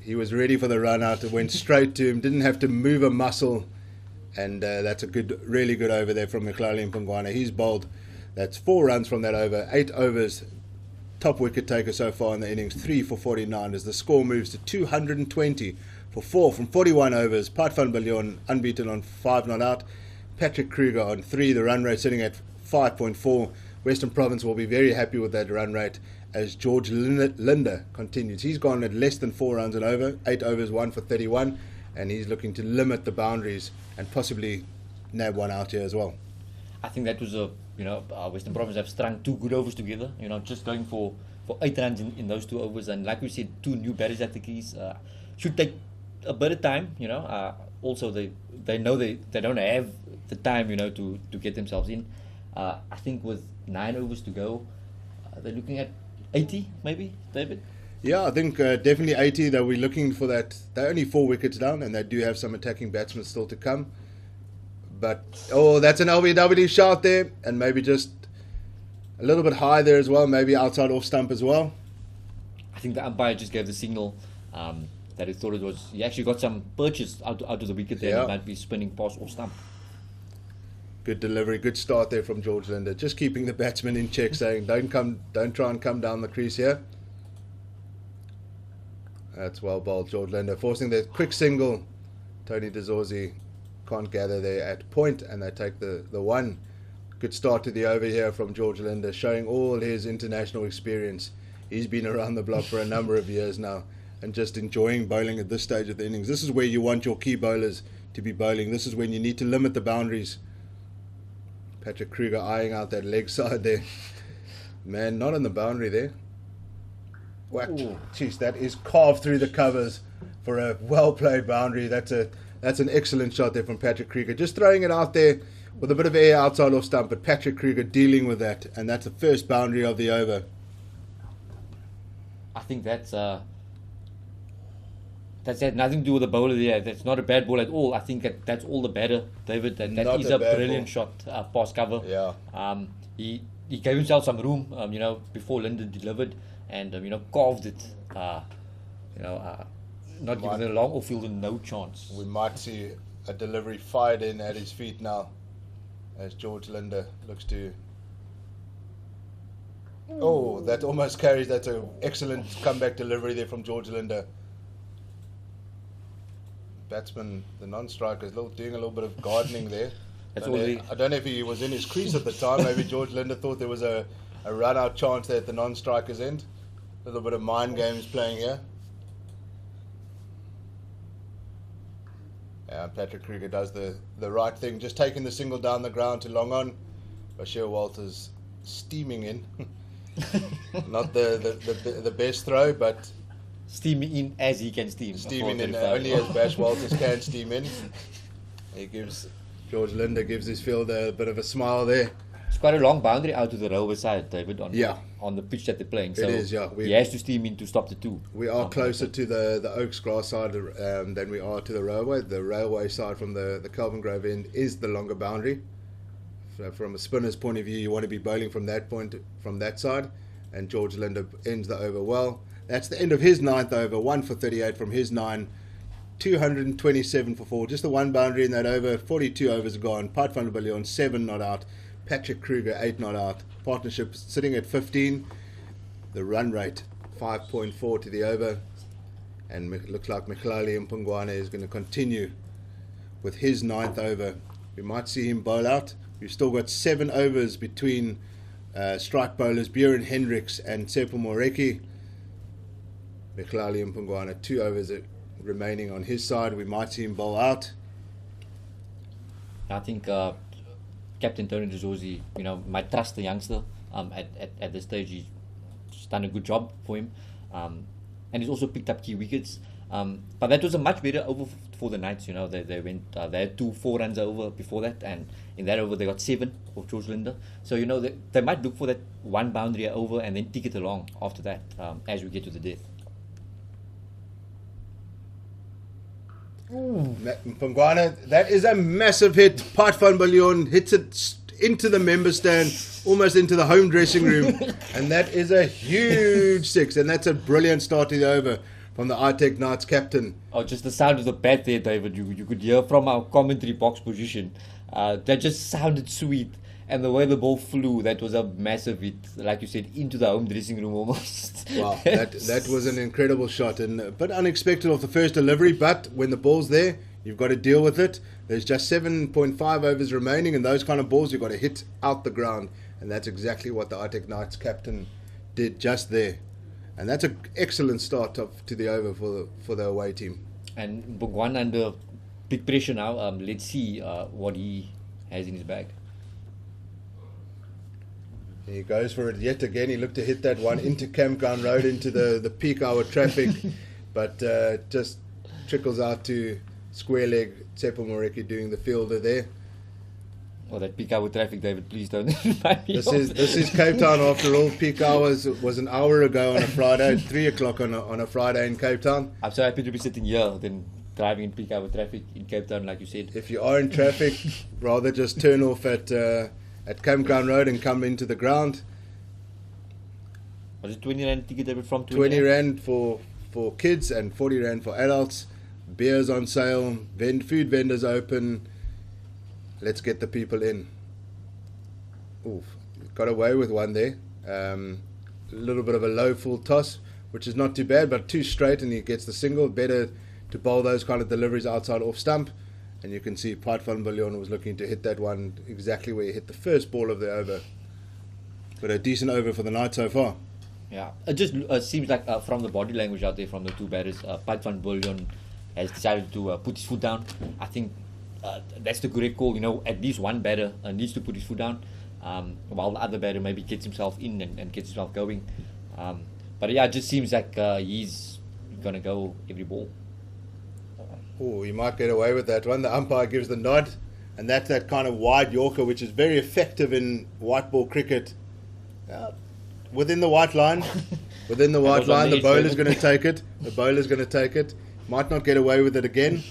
He was ready for the run out. It went straight to him. Didn't have to move a muscle, and that's a really good over there from Mclally Mpungwana. He's bowled. That's 4 runs from that over. 8 overs. Top wicket taker so far in the innings. 3 for 49 as the score moves to 220 for 4 from 41 overs. Piet van Biljon unbeaten on 5 not out. Patrick Kruger on 3. The run rate sitting at 5.4. Western Province will be very happy with that run rate as George Linder continues. He's gone at less than 4 runs and over. 8 overs, 1 for 31. And he's looking to limit the boundaries and possibly nab one out here as well. I think that was Western Province have strung 2 good overs together. Just going for 8 runs in those 2 overs, and like we said, 2 new batters at the keys. Should take a bit of time. Also they know they don't have the time to get themselves in. I think with 9 overs to go, they're looking at 80 maybe, David. Yeah, I think definitely 80. They'll be looking for that. They're only 4 wickets down, and they do have some attacking batsmen still to come. But, that's an LBW shout there, and maybe just a little bit high there as well, maybe outside off stump as well. I think the umpire just gave the signal that he thought it was, he actually got some purchase out of the wicket there, Yeah. and it might be spinning past off stump. Good delivery, good start there from George Linder. Just keeping the batsman in check, saying, don't try and come down the crease here. That's well bowled, George Linder. Forcing the quick single. Tony DeZorzi can't gather there at point, and they take the 1. Good start to the over here from George Linder, showing all his international experience. He's been around the block for a number of years now, and just enjoying bowling at this stage of the innings. This is where you want your key bowlers to be bowling. This is when you need to limit the boundaries. Patrick Kruger eyeing out that leg side there. Man, not on the boundary there. Whacked. Jeez, that is carved through the covers for a well-played boundary. That's an excellent shot there from Patrick Kruger. Just throwing it out there with a bit of air outside off stump, but Patrick Kruger dealing with that, and that's the first boundary of the over. I think that's had nothing to do with the bowler there. That's not a bad ball at all. I think that's all the better, David. That Not is a a bad brilliant ball. shot, pass cover. Yeah. He gave himself some room, before Linden delivered, and carved it. Not giving it a long off fielder no chance. We might see a delivery fired in at his feet now, as George Linder looks to. Oh, that almost carries. That's an excellent comeback delivery there from George Linder. Batsman, the non-striker, is doing a little bit of gardening there. That's I all don't know if he was in his crease at the time. Maybe George Linder thought there was a run-out chance there at the non-striker's end. A little bit of mind games playing here. And Patrick Kruger does the right thing, just taking the single down the ground to long on. Bashir Walters steaming in. Not the best throw, but Steaming in as he can steam. steaming in 435. only as Bash Walters can steam in. George Linder gives his fielder a bit of a smile there. It's quite a long boundary out to the rover side, David, Yeah. on the pitch that they're playing. So It is, yeah. he has to steam in to stop the two. We are closer to the Oaks grass side than we are to the railway. The railway side from the Kelvin Grove end is the longer boundary. So from a spinner's point of view, you want to be bowling from that side. And George Linder ends the over well. That's the end of his 9th over. 1 for 38 from his 9. 227 for 4. Just the one boundary in that over. 42 overs gone. Pat van der Billion 7 not out. Patrick Kruger 8 not out. Partnership sitting at 15. The run rate 5.4 to the over. And it looks like Mkhlali Mpungwane is going to continue with his 9th over. We might see him bowl out. We've still got 7 overs between strike bowlers Björn Hendricks and Tsepo Moreki. Mkhlali Mpungwane 2 overs remaining on his side. We might see him bowl out. I think Captain Tony Dezorzi, might trust the youngster. At this stage, he's done a good job for him, and he's also picked up key wickets. But that was a much better over for the Knights. They went, they had 2 4-runs over before that, and in that over they got 7 for George Linder. So they might look for that one boundary over and then tick it along after that as we get to the death. Mpungwane, that is a massive hit. Pat van Billion hits it into the member stand, almost into the home dressing room, and that is a huge 6, and that's a brilliant start to the over from the ITEC Knights captain. Oh, just the sound of the bat there, David. You could hear from our commentary box position. That just sounded sweet. And the way the ball flew, that was a massive hit. Like you said, into the home dressing room almost. Wow, that was an incredible shot, and a bit unexpected off the first delivery, but when the ball's there, you've got to deal with it. There's just 7.5 overs remaining, and those kind of balls you've got to hit out the ground, and that's exactly what the ITEC Knights captain did just there. And that's an excellent start to the over for the away team. And Mpungwane under big pressure now. Let's see what he has in his bag. He goes for it yet again. He looked to hit that one into Campground Road, into the peak hour traffic, but just trickles out to square leg. Tsepo Moreki doing the fielder there. Oh, that peak hour traffic, David, please don't remind me. This is Cape Town after all. Peak hours was an hour ago on a Friday, 3 o'clock on a Friday in Cape Town. I'm so happy to be sitting here than driving in peak hour traffic in Cape Town, like you said. If you are in traffic, rather just turn off at Campground Road and come into the ground. Was it 20 Rand ticket, David, from 20 Rand for kids and 40 Rand for adults. Beers on sale, food vendors open. Let's get the people in. Oof, got away with one there. A little bit of a low full toss, which is not too bad, but too straight, and he gets the single. Better to bowl those kind of deliveries outside off stump. And you can see Pat van Billion was looking to hit that one exactly where he hit the first ball of the over. But a decent over for the night so far. Yeah, it just seems like from the body language out there from the two batters, Pat van Billion has decided to put his foot down. I think that's the correct call. You know, at least one batter needs to put his foot down, while the other batter maybe gets himself in and gets himself going. But yeah, it just seems like he's gonna go every ball. Oh, he might get away with that one. The umpire gives the nod, and that's that kind of wide Yorker, which is very effective in white ball cricket. Within the white line, the bowler's going to take it. The bowler's going to take it. Might not get away with it again.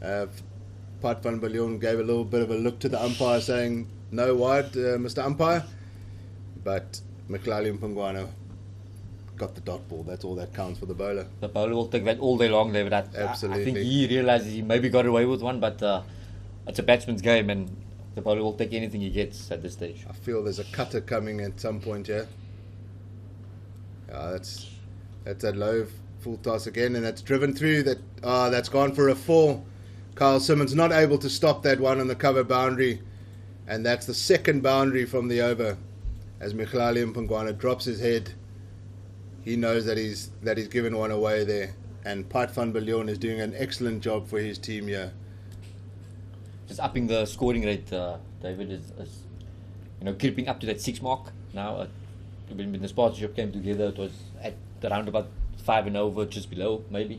Pat van Biljon gave a little bit of a look to the umpire saying, no wide, Mr. Umpire. But Mkhitaryan Pungwana got the dot ball. That's all that counts for the bowler. The bowler will take that all day long, David. Absolutely. I think he realizes he maybe got away with one, but it's a batsman's game, and the bowler will take anything he gets at this stage. I feel there's a cutter coming at some point here. That's that low full toss again, and that's driven through. That's gone for a 4. Kyle Simmons not able to stop that one on the cover boundary, and that's the second boundary from the over. As Mkhitaryan Pungwana drops his head, he knows that he's given one away there, and Pat van Biljon is doing an excellent job for his team here. Just upping the scoring rate, David, is creeping up to that 6 mark now. When the sponsorship came together, it was at around about 5 and over, just below maybe.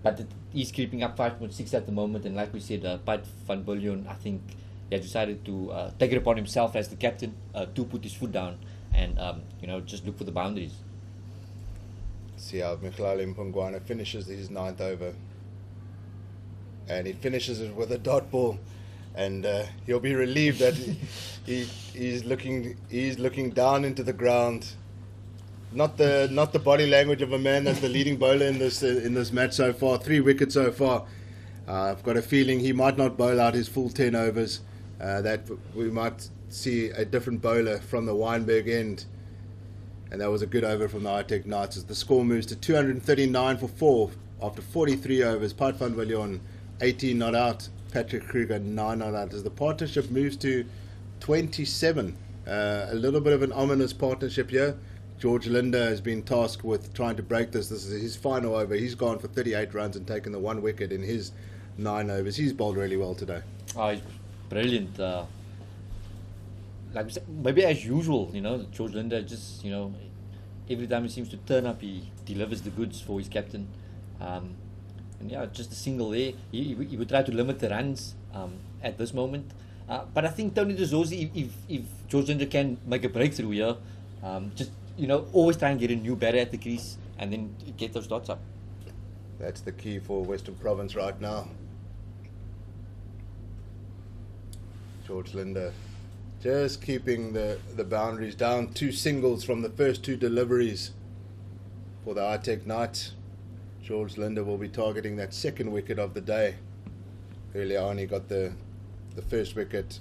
But he's creeping up 5.6 at the moment, and like we said, Pat van Biljon, I think he had decided to take it upon himself as the captain to put his foot down and just look for the boundaries. See how Mkhitaryan Pungwana finishes his 9th over, and he finishes it with a dot ball, and he'll be relieved that he's looking down into the ground. Not the body language of a man that's the leading bowler in this match so far. 3 wickets so far. I've got a feeling he might not bowl out his full 10 overs. That we might see a different bowler from the Wynberg end. And that was a good over from the ITEC Knights as the score moves to 239 for 4 after 43 overs. Pat van Biljon 18 not out, Patrick Kruger 9 not out as the partnership moves to 27. A little bit of an ominous partnership here. George Linder has been tasked with trying to break this. This is his final over. He's gone for 38 runs and taken the 1 wicket in his 9 overs. He's bowled really well today. Oh, he's brilliant. Like we said, maybe as usual, George Linder just, every time he seems to turn up, he delivers the goods for his captain. And yeah, just a single there. He would try to limit the runs at this moment. But I think Tony De Zorzi, if George Linder can make a breakthrough here, just always try and get a new batter at the crease and then get those dots up. That's the key for Western Province right now. George Linder just keeping the boundaries down. 2 singles from the first 2 deliveries for the ITEC Knights. George Linder will be targeting that 2nd wicket of the day. Earlier on he got the first wicket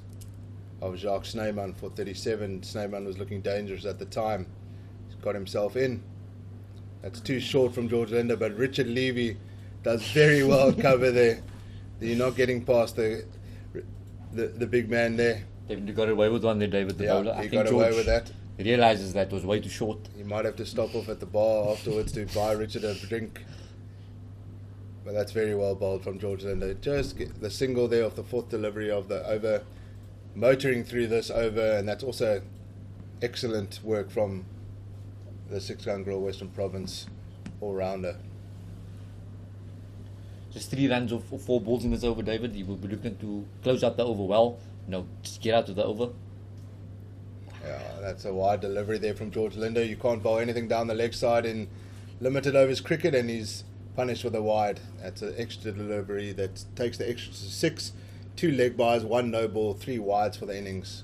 of Jacques Snyman for 37. Snyman was looking dangerous at the time. He's got himself in. That's too short from George Linder, but Richard Levy does very well cover there. You're not getting past the big man there. You got away with one there, David, the bowler. He got away with that. He realizes that was way too short. He might have to stop off at the bar afterwards to buy Richard a drink. But that's very well bowled from George Linder. Just get the single there off the 4th delivery of the over, motoring through this over, and that's also excellent work from the 6-gun girl Western Province all-rounder. Just 3 runs of 4 balls in this over, David. He will be looking to close out the over well. Just get out of the over. Yeah, that's a wide delivery there from George Linder. You can't bowl anything down the leg side in limited overs cricket, and he's punished with a wide. That's an extra delivery that takes the extra 6. 2 leg byes, 1 no ball, 3 wides for the innings.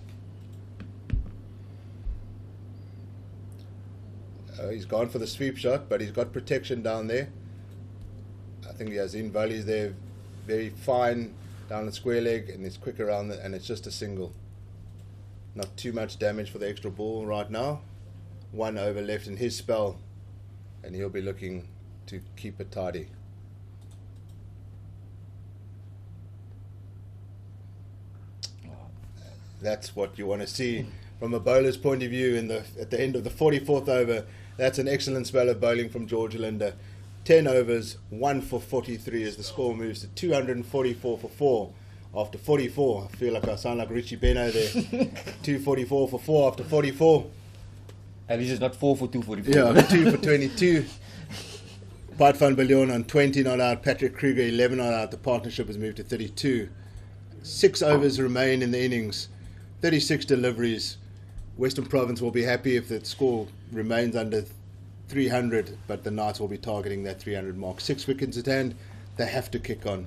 He's gone for the sweep shot, but he's got protection down there. I think he has in Vallie's there, very fine down the square leg, and it's quick around and it's just a single. Not too much damage for the extra ball right now. 1 over left in his spell, and he'll be looking to keep it tidy. That's what you want to see from a bowler's point of view at the end of the 44th over. That's an excellent spell of bowling from George Linder. 10 overs, 1 for 43 as the score moves to 244 for 4 after 44. I feel like I sound like Richie Beno there. 244 for 4 after 44. At least it's not 4 for 244. Yeah, 2 for 22. Piet van Biljon on 20 not out. Patrick Kruger 11 not out. The partnership has moved to 32. 6 overs remain in the innings. 36 deliveries. Western Province will be happy if the score remains under 300, but the Knights will be targeting that 300 mark. 6 wickets at hand. They have to kick on.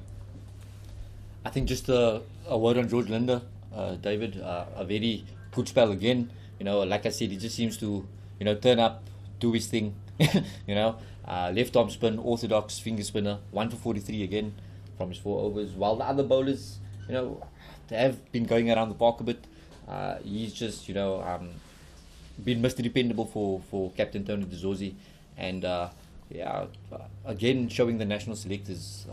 I think just a word on George Linder, David. A very good spell again. Like I said, he just seems to, turn up, do his thing. Left arm spin, orthodox finger spinner, 1 for 43 again from his 4 overs. While the other bowlers, they have been going around the park a bit. He's just, been Mr. Dependable for Captain Tony De Zorzi. And, again, showing the national selectors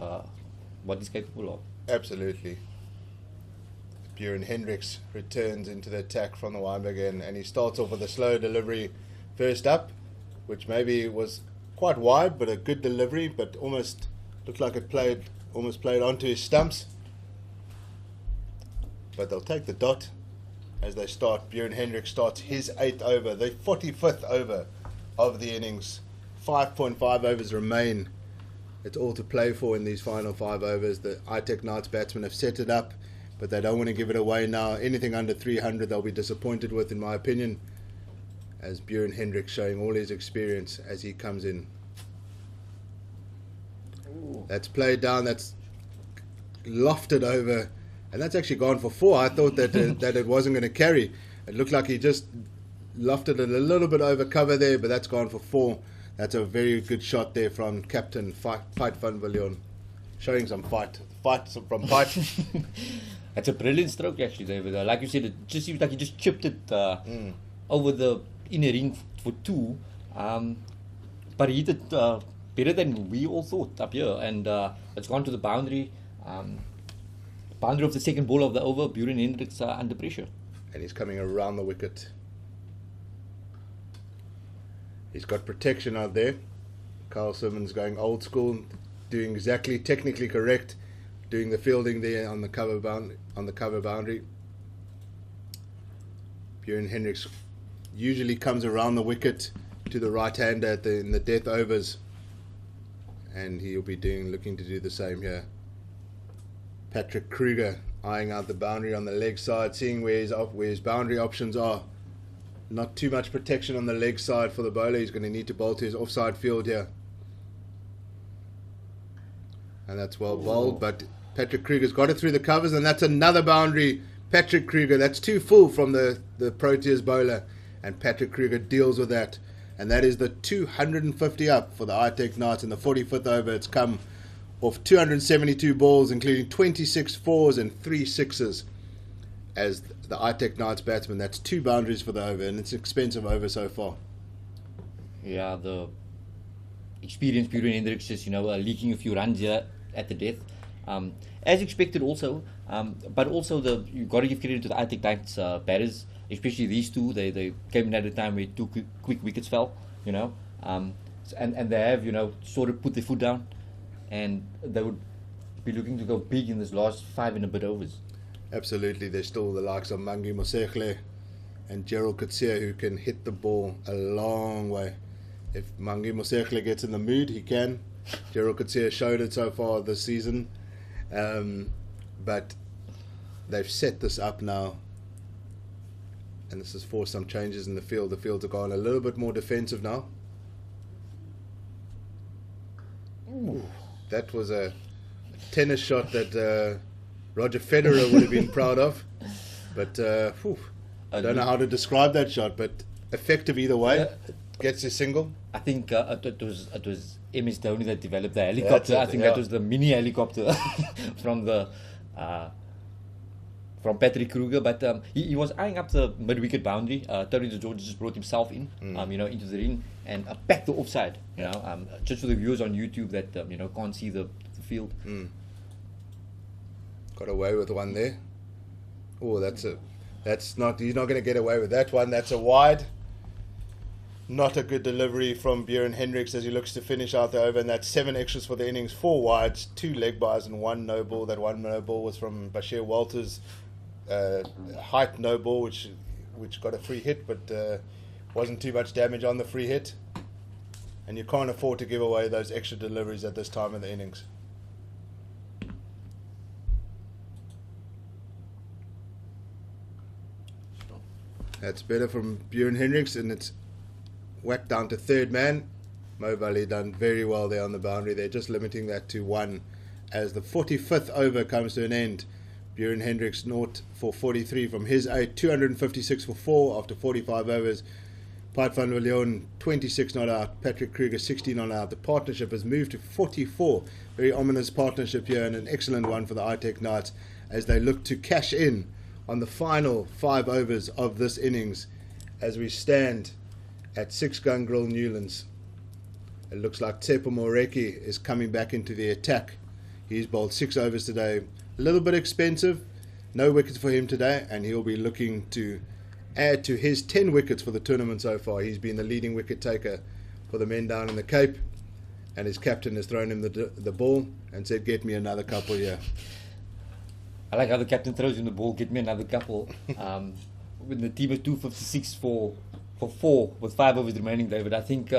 what he's capable of. Absolutely. Buren Hendricks returns into the attack from the Weinberg end, and he starts off with a slow delivery first up, which maybe was quite wide, but a good delivery, but almost looked like it almost played onto his stumps. But they'll take the dot as they start. Buren Hendricks starts his 8th over, the 45th over of the innings. 5.5 overs remain. It's all to play for in these final 5 overs. The ITEC Knights batsmen have set it up, but they don't want to give it away now. Anything under 300 they'll be disappointed with, in my opinion, as Buren Hendricks showing all his experience as he comes in. Ooh. That's played down, that's lofted over, and that's actually gone for 4. I thought that that it wasn't going to carry. It looked like he just lofted it a little bit over cover there, but that's gone for 4. That's a very good shot there from Captain Piet van Biljon, showing some fight from Piet. That's a brilliant stroke, actually, David. Like you said, it just seems like he just chipped it over the inner ring for 2. But he hit it better than we all thought up here. And it's gone to the boundary. Boundary of the second ball of the over. Buren Hendricks under pressure. And he's coming around the wicket. He's got protection out there. Carl Simmons going old school, doing exactly technically correct, doing the fielding there on the cover boundary. Buren Hendricks usually comes around the wicket to the right hander in the death overs, and he'll be looking to do the same here. Patrick Kruger eyeing out the boundary on the leg side, seeing where his boundary options are. Not too much protection on the leg side for the bowler. He's going to need to bowl to his offside field here. And that's well bowled, but Patrick Kruger's got it through the covers, and that's another boundary. Patrick Kruger, that's 2 full from the Proteas bowler, and Patrick Kruger deals with that. And that is the 250 up for the ITEC Knights in the 45th over. It's come off 272 balls, including 26 4s and 3 6s. As the ITEC Knights batsman, that's 2 boundaries for the over, and it's an expensive over so far. Yeah, the experienced Buren Hendricks just, leaking a few runs here at the death. As expected also, but also you've got to give credit to the ITEC Knights batters, especially these 2. They came in at a time where 2 quick wickets fell, and they have, sort of put their foot down, and they would be looking to go big in this last 5 and a bit overs. Absolutely, there's still the likes of Mangi Mosekhle and Gerald Coetzee who can hit the ball a long way. If Mangi Mosekhle gets in the mood, he can. Gerald Coetzee showed it so far this season. But they've set this up now, and this has forced some changes in the field. The fields have gone a little bit more defensive now. Ooh, that was a tennis shot that Roger Federer would have been proud of, but I don't know how to describe that shot, but effective either way. Gets a single. I think it was MS Dhoni that developed the helicopter. I think that was the mini helicopter from Patrick Kruger, but he was eyeing up the mid-wicket boundary. Tony De Zorzi just brought himself in, into the ring and back the offside. Just for the viewers on YouTube that can't see the field. Got away with one there. Oh, he's not going to get away with that one. That's a wide. Not a good delivery from Björn Hendricks as he looks to finish out the over, and that's 7 extras for the innings, 4 wides, 2 leg byes and 1 no ball. That 1 no ball was from Bashir Walters' height no ball, which got a free hit, but wasn't too much damage on the free hit. And you can't afford to give away those extra deliveries at this time of the innings. That's better from Björn Hendricks, and it's whacked down to third man. Vallie done very well there on the boundary. They're just limiting that to 1 as the 45th over comes to an end. Björn Hendricks 0 for 43 from his 8, 256 for 4 after 45 overs. Piet van der Leeuwen 26 not out, Patrick Kruger 16 not out. The partnership has moved to 44. Very ominous partnership here, and an excellent one for the ITEC Knights as they look to cash in on the final 5 overs of this innings as we stand at 6 gun grill Newlands. It looks like Tsepo Moreki is coming back into the attack. He's bowled 6 overs today. A little bit expensive. No wickets for him today, and he'll be looking to add to his 10 wickets for the tournament so far. He's been the leading wicket taker for the men down in the Cape, and his captain has thrown him the ball and said, get me another couple here. I like how the captain throws him the ball, get me another couple. When the team is 256 for 4 with 5 overs remaining, David, I think,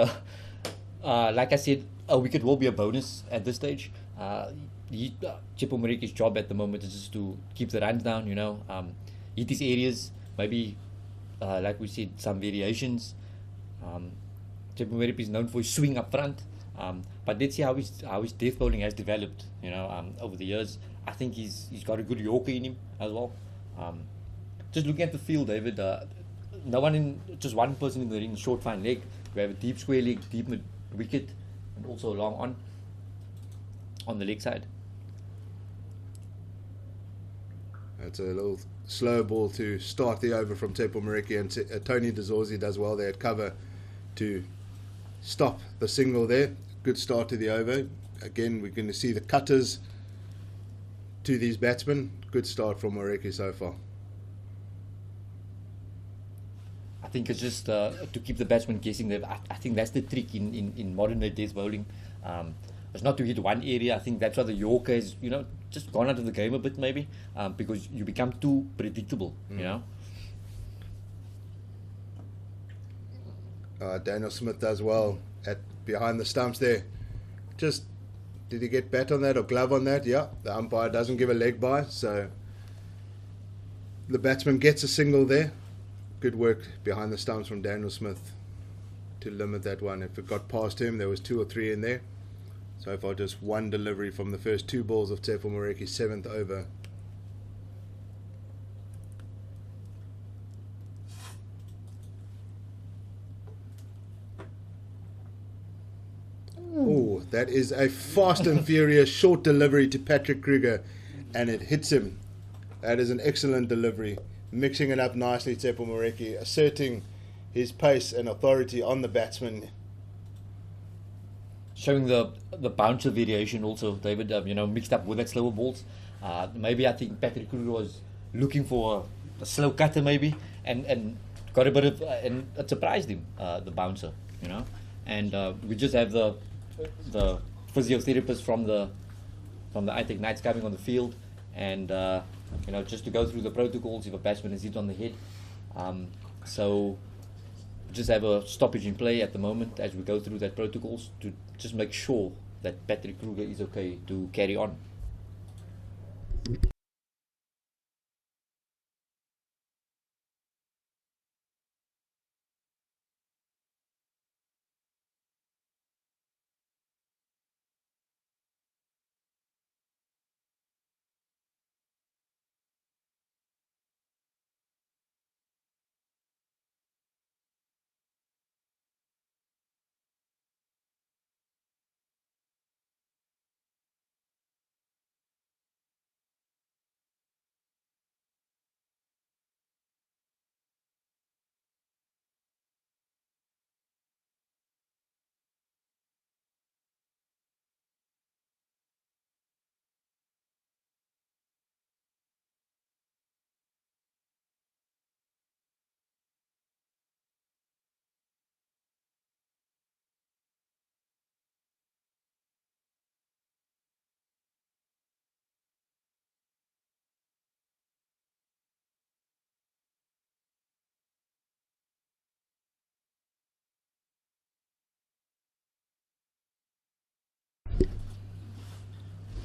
like I said, a wicket will be a bonus at this stage. Tsepo Moreki's job at the moment is just to keep the runs down, hit his areas, maybe, like we said, some variations. Tsepo Moreki is known for his swing up front, but let's see how his death bowling has developed, over the years. I think he's got a good Yorker in him as well. Just looking at the field, David, just one person in the ring, short fine leg. We have a deep square leg, deep mid wicket, and also a long on the leg side. It's a little slow ball to start the over from Tsepo Moreki, and Tony Dezorzi does well there at cover to stop the single there. Good start to the over. Again, we're going to see the cutters to these batsmen. Good start from Moreki so far. I think it's just to keep the batsman guessing. I think that's the trick in modern day death bowling. It's not to hit one area. I think that's why the Yorker is, just gone out of the game a bit maybe, because you become too predictable, Daniel Smith does well at behind the stumps there. Just, did he get bat on that or glove on that? Yeah, the umpire doesn't give a leg by, so the batsman gets a single there. Good work behind the stumps from Daniel Smith to limit that one. If it got past him, there was 2 or 3 in there. So far, just 1 delivery from the first 2 balls of Tsepo Moreki's 7th over. Oh, that is a fast and furious short delivery to Patrick Kruger, and it hits him. That is an excellent delivery. Mixing it up nicely, Tsepo Moreki, asserting his pace and authority on the batsman. Showing the bouncer variation also, David, mixed up with that slower balls. Maybe I think Patrick Kruger was looking for a slow cutter maybe, and got a bit of, and it surprised him, the bouncer, And we just have the physiotherapist from the ITEC Knights coming on the field, and just to go through the protocols if a batsman is hit on the head. So just have a stoppage in play at the moment as we go through that protocols to just make sure that Patrick Kruger is okay to carry on.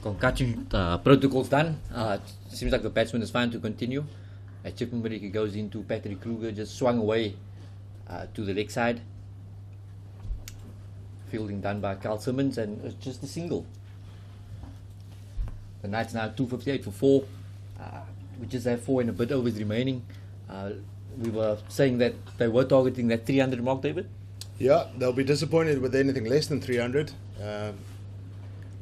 concussion protocols done. It seems like the batsman is fine to continue. As Chipman Mariki goes into Patrick Kruger, just swung away to the leg side. Fielding done by Carl Simmons, and it's just a single. The Knights now 258 for 4. We just have 4 and a bit overs remaining. We were saying that they were targeting that 300 mark, David. Yeah, they'll be disappointed with anything less than 300.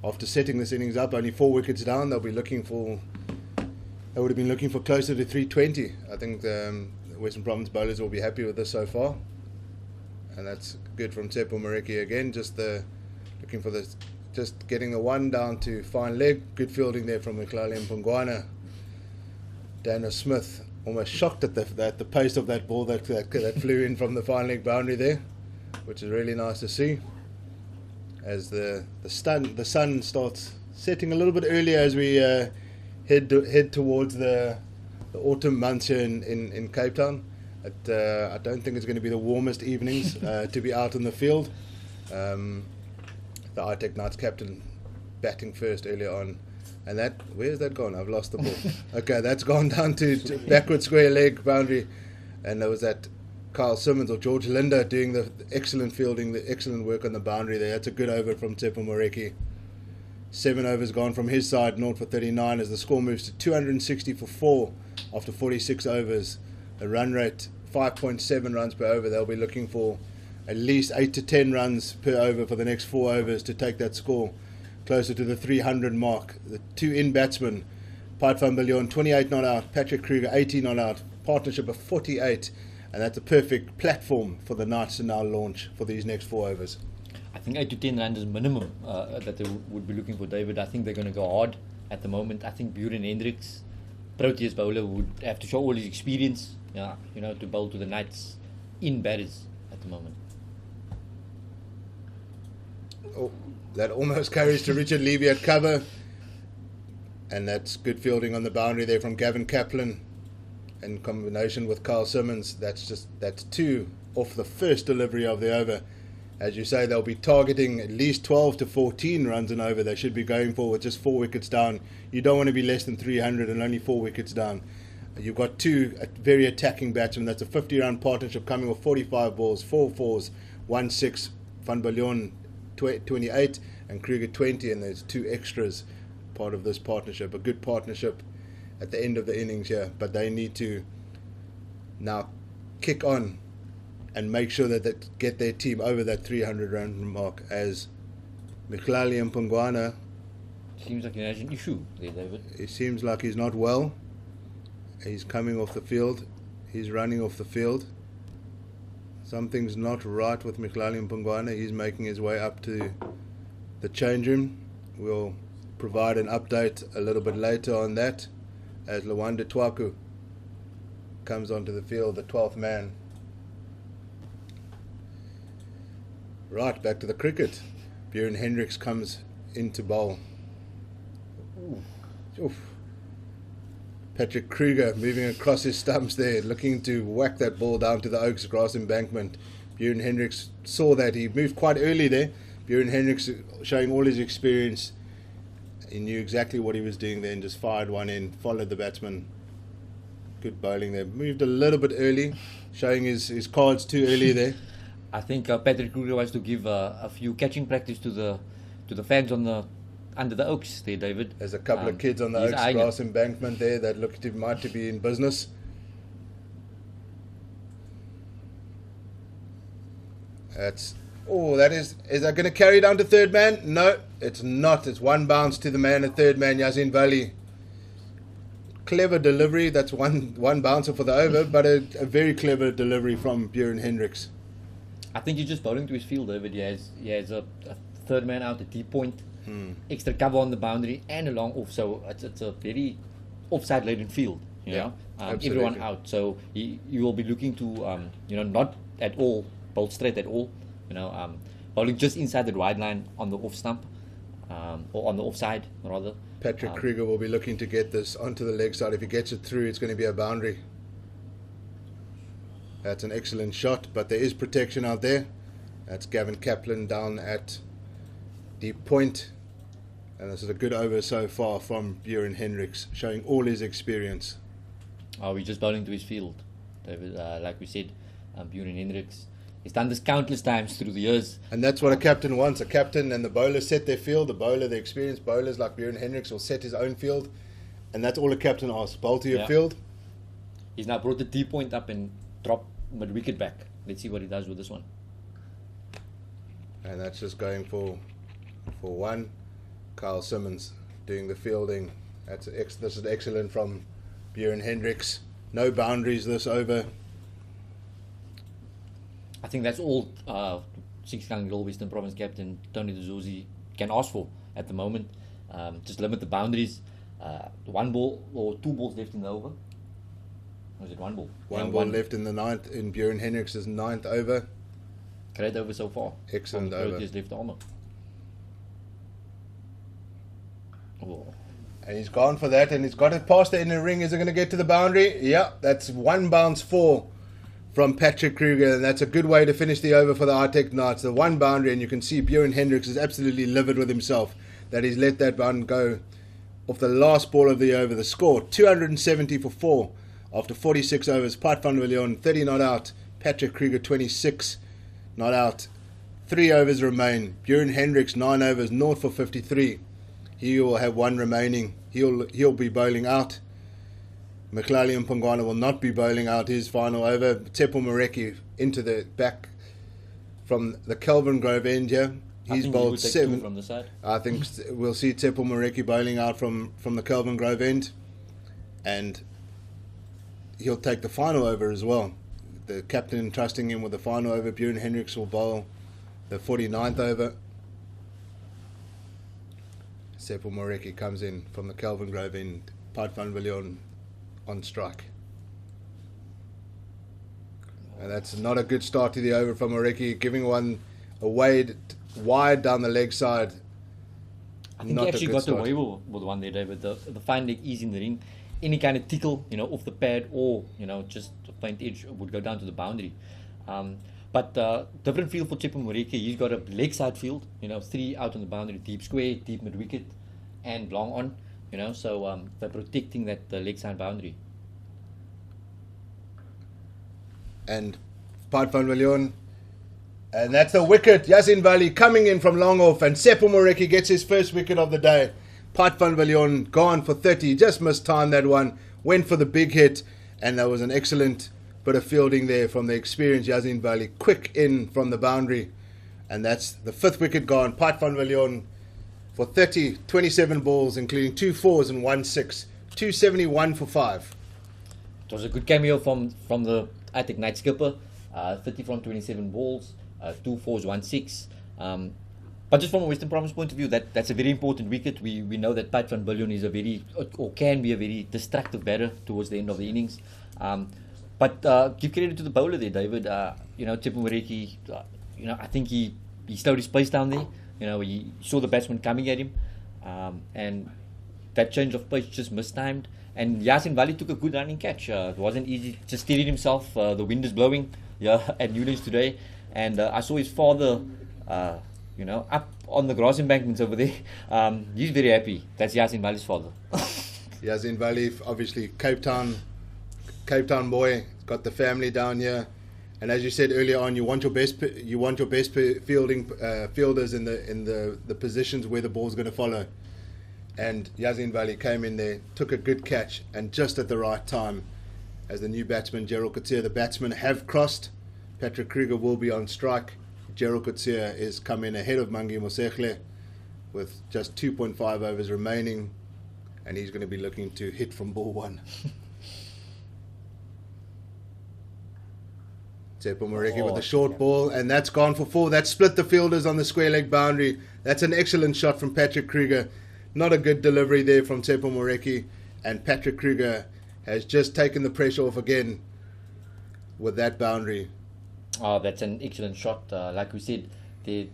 After setting this innings up, only 4 wickets down, they'll be looking for. They would have been looking for closer to 320. I think the Western Province bowlers will be happy with this so far, and that's good from Tsepo Mareki again. Just looking for this, just getting the one down to fine leg. Good fielding there from Mkhlali Mpungwana. Daniel Smith almost shocked at the pace of that ball that flew in from the fine leg boundary there, which is really nice to see. As the sun starts setting a little bit earlier as we head towards the autumn months here in Cape Town. I don't think it's going to be the warmest evenings to be out in the field. The ITEC Knights captain batting first earlier on. And where's that gone? I've lost the ball. Okay, that's gone down to backward square leg boundary. And there was that Carl Simmons or George Linder doing the excellent fielding, the excellent work on the boundary there. That's a good over from Tsepo Mareki. 7 overs gone from his side, 0 for 39, as the score moves to 260 for 4 after 46 overs. The run rate, 5.7 runs per over. They'll be looking for at least 8 to 10 runs per over for the next 4 overs to take that score closer to the 300 mark. The 2 in batsmen, Piet van Biljon, 28 not out, Patrick Kruger, 18 not out, partnership of 48, and that's a perfect platform for the Knights to now launch for these next 4 overs. I think 8 to 10 runs is minimum that they would be looking for, David. I think they're going to go hard at the moment. I think Buren Hendricks, Proteas bowler, would have to show all his experience, to bowl to the Knights in batters at the moment. Oh, that almost carries to Richard Levy at cover, and that's good fielding on the boundary there from Gavin Kaplan in combination with Carl Simmons. That's 2 off the first delivery of the over. As you say, they'll be targeting at least 12 to 14 runs and over. They should be going for with just 4 wickets down. You don't want to be less than 300 and only 4 wickets down. You've got 2 very attacking batsmen. That's a 50-run partnership coming with 45 balls, 4 fours, 1 6. Van Biljon 28 and Kruger 20, and there's 2 extras part of this partnership. A good partnership at the end of the innings here, but they need to now kick on and make sure that they get their team over that 300 run mark, as Mkhlali Mpungwana seems like he has an issue there, David. It seems like he's not well. He's coming off the field. He's running off the field. Something's not right with Mkhlali Mpungwana. He's making his way up to the change room. We'll provide an update a little bit later on that, as Lwanda Twaku comes onto the field, the 12th man. Right, back to the cricket. Buren Hendricks comes into bowl. Oof. Patrick Kruger moving across his stumps there, looking to whack that ball down to the Oaks grass embankment. Buren Hendricks saw that. He moved quite early there. Buren Hendricks showing all his experience. He knew exactly what he was doing there and just fired one in, followed the batsman. Good bowling there. Moved a little bit early, showing his cards too early there. I think Patrick Kruger wants to give a few catching practice to the fans under the Oaks there, David. There's a couple of kids on the Oaks grass embankment there that look to might to be in business. Is that going to carry down to third man? No, it's not. It's 1 bounce to the man at third man, Yasin Vallie. Clever delivery. That's one bouncer for the over, but a very clever delivery from Buren Hendricks. I think he's just bowling to his field, David. He has a third man out at deep point, extra cover on the boundary and a long off. So it's a very offside laden field. You know, everyone out. So you will be looking to not at all bowl straight at all. Bowling just inside the wide line on the off stump, or on the offside rather. Patrick Kruger will be looking to get this onto the leg side. If he gets it through, it's going to be a boundary. That's an excellent shot, but there is protection out there. That's Gavin Kaplan down at deep point. And this is a good over so far from Björn Hendricks, showing all his experience. We're just bowling to his field, David. Like we said, Björn Hendricks. He's done this countless times through the years. And that's what a captain wants. A captain and the bowler set their field. The bowler, the experienced bowlers like Björn Hendricks, will set his own field. And that's all a captain asks. Bowl to your field. He's now brought the T point up and dropped mid-wicket back. Let's see what he does with this one. And that's just going for one. Kyle Simmons doing the fielding. This is excellent from Björn Hendricks. No boundaries this over. I think that's all Six-Gun Girl Western Province captain Tony D'Souza can ask for at the moment. Just limit the boundaries. One ball or two balls left in the over. Or is it one ball? One ball left in the ninth, in Björn Hendricks' ninth over. Great over so far. Excellent over. Proteas left armour. Oh. And he's gone for that, and he's got it past the inner ring. Is it going to get to the boundary? Yeah, that's one bounce four from Patrick Kruger, and that's a good way to finish the over for the ITEC Knights. The one boundary, and you can see Björn Hendricks is absolutely livid with himself that he's let that one go off the last ball of the over. The score, 270 for 4 after 46 overs. Piet van Villiers, 30 not out. Patrick Kruger, 26 not out. 3 overs remain. Björn Hendricks, 9 overs, 0 for 53. He will have one remaining. He'll be bowling out. Mclally Mpongwana will not be bowling out his final over. Tsepo Moreki into the back from the Kelvin Grove end here. He's bowled 7 from the side. I think we'll see Tsepo Moreki bowling out from the Kelvin Grove end, and he'll take the final over as well. The captain trusting him with the final over. Björn Hendricks will bowl the 49th over. Tsepo Moreki comes in from the Kelvin Grove end. Piet van Villiers on strike. And that's not a good start to the over from Moreki, giving one away wide down the leg side. I think he actually got away with one there, David. The fine leg easy in the ring. Any kind of tickle, off the pad or, just a faint edge would go down to the boundary. But different field for Tsepo Moreki. He's got a leg side field, 3 out on the boundary, deep square, deep mid wicket, and long on. So they're protecting that leg side boundary. And Piet van Villiers, and that's the wicket. Yasin Vallie coming in from long off, and Tsepo Moreki gets his first wicket of the day. Piet van Villiers gone for 30, just mistimed that one, went for the big hit, and that was an excellent bit of fielding there from the experienced Yasin Vallie. Quick in from the boundary, and that's the 5th wicket gone. Piet van Villiers for 30, 27 balls, including 2 4s and 1 6, 271 for 5. It was a good cameo from the ITEC night skipper. 30 from 27 balls, 2 4s, 1 6. But just from a Western Province point of view, that's a very important wicket. We know that Piet van Villiers is can be a very destructive batter towards the end of the innings. But give credit to the bowler there, David. Tsepo Moreki, I think he slowed his pace down there. He saw the batsman coming at him, and that change of pace just mistimed. And Yasin Vallie took a good running catch. It wasn't easy, just steadied himself. The wind is blowing at Newlands today, and I saw his father, up on the grass embankments over there. He's very happy. That's Yasin Vallie's father. Yasin Vallie, obviously Cape Town boy, got the family down here. And as you said earlier on, you want your best fielders in the positions where the ball's going to follow. And Yasin Vallie came in there, took a good catch, and just at the right time, as the new batsman Gerald Coetzee, the batsmen have crossed. Patrick Kruger will be on strike. Gerald Coetzee is come in ahead of Mangi Mosehle with just 2.5 overs remaining, and he's going to be looking to hit from ball 1. Tsepo Moreki with a short ball, and that's gone for 4. That split the fielders on the square leg boundary. That's an excellent shot from Patrick Kruger. Not a good delivery there from Tsepo Moreki, and Patrick Kruger has just taken the pressure off again with that boundary. Oh, that's an excellent shot. Like we said, there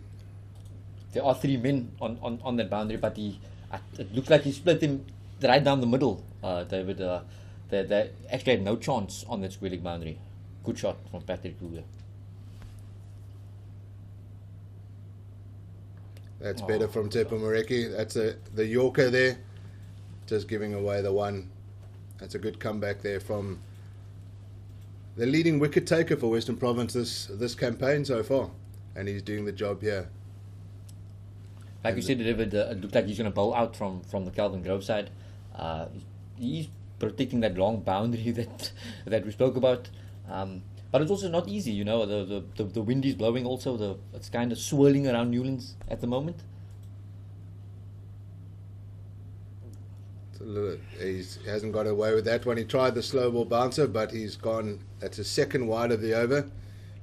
are 3 men on that boundary, but it looks like he split him right down the middle, David. They actually had no chance on that square leg boundary. Good shot from Patrick Kruger. That's better from Tepo Moreki. That's the Yorker there, just giving away the one. That's a good comeback there from the leading wicket taker for Western Province this campaign so far, and he's doing the job here. Like you said, David, it looked like he's going to bowl out from the Calvin Grove side. He's protecting that long boundary that we spoke about. But it's also not easy, you know. The wind is blowing also. It's kind of swirling around Newlands at the moment. He hasn't got away with that one. He tried the slow ball bouncer, but he's gone. That's a second wide of the over.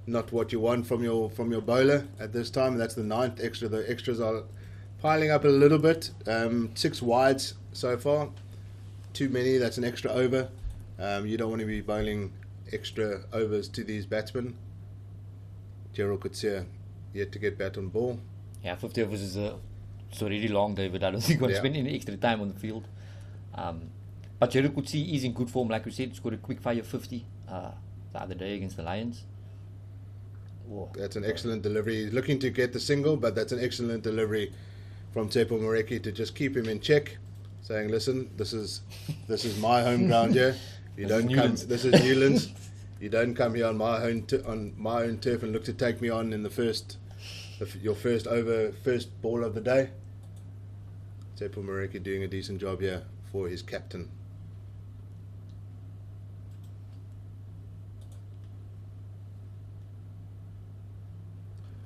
Not what you want from your bowler at this time. That's the 9th extra. The extras are piling up a little bit. 6 wides so far. Too many. That's an extra over. You don't want to be bowling extra overs to these batsmen. Gerald Coetzee yet to get bat on ball. Yeah, 50 overs is it's already long, David. I don't think we're going to spend any extra time on the field. But Gerald Coetzee is in good form, like we said. Scored a quick fire 50 the other day against the Lions. Whoa. That's an excellent delivery. He's looking to get the single, but that's an excellent delivery from Tepo Moreki to just keep him in check, saying, "Listen, this is my home ground here. You don't come. This is Newlands. You don't come here on my own turf and look to take me on in your first ball of the day." Tepo Moreki doing a decent job here for his captain.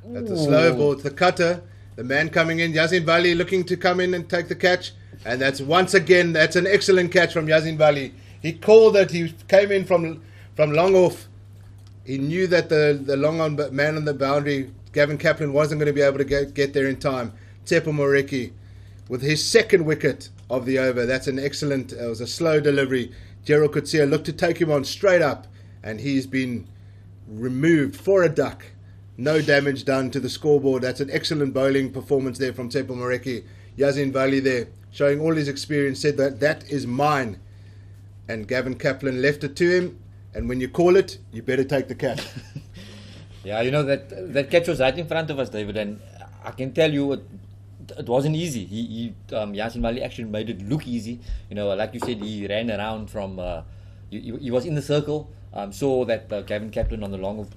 That's a slow ball. It's the cutter. The man coming in, Yazin Vallie, looking to come in and take the catch. And that's an excellent catch from Yazin Vallie. He called it. He came in from long off. He knew that the long on man on the boundary, Gavin Kaplan, wasn't going to be able to get there in time. Tepo Moreki with his second wicket of the over. That's an excellent. It was a slow delivery. Gerald Coetzee looked to take him on straight up, and he's been removed for a duck. No damage done to the scoreboard. That's an excellent bowling performance there from Tepo Moreki. Yazin Vallie there, showing all his experience, said that is mine. And Gavin Kaplan left it to him. And when you call it, you better take the catch. Yeah, you know, that catch was right in front of us, David. And I can tell you it wasn't easy. Yazin Vallie actually made it look easy. You know, like you said, he ran around from... He was in the circle. Saw that Gavin Kaplan on the long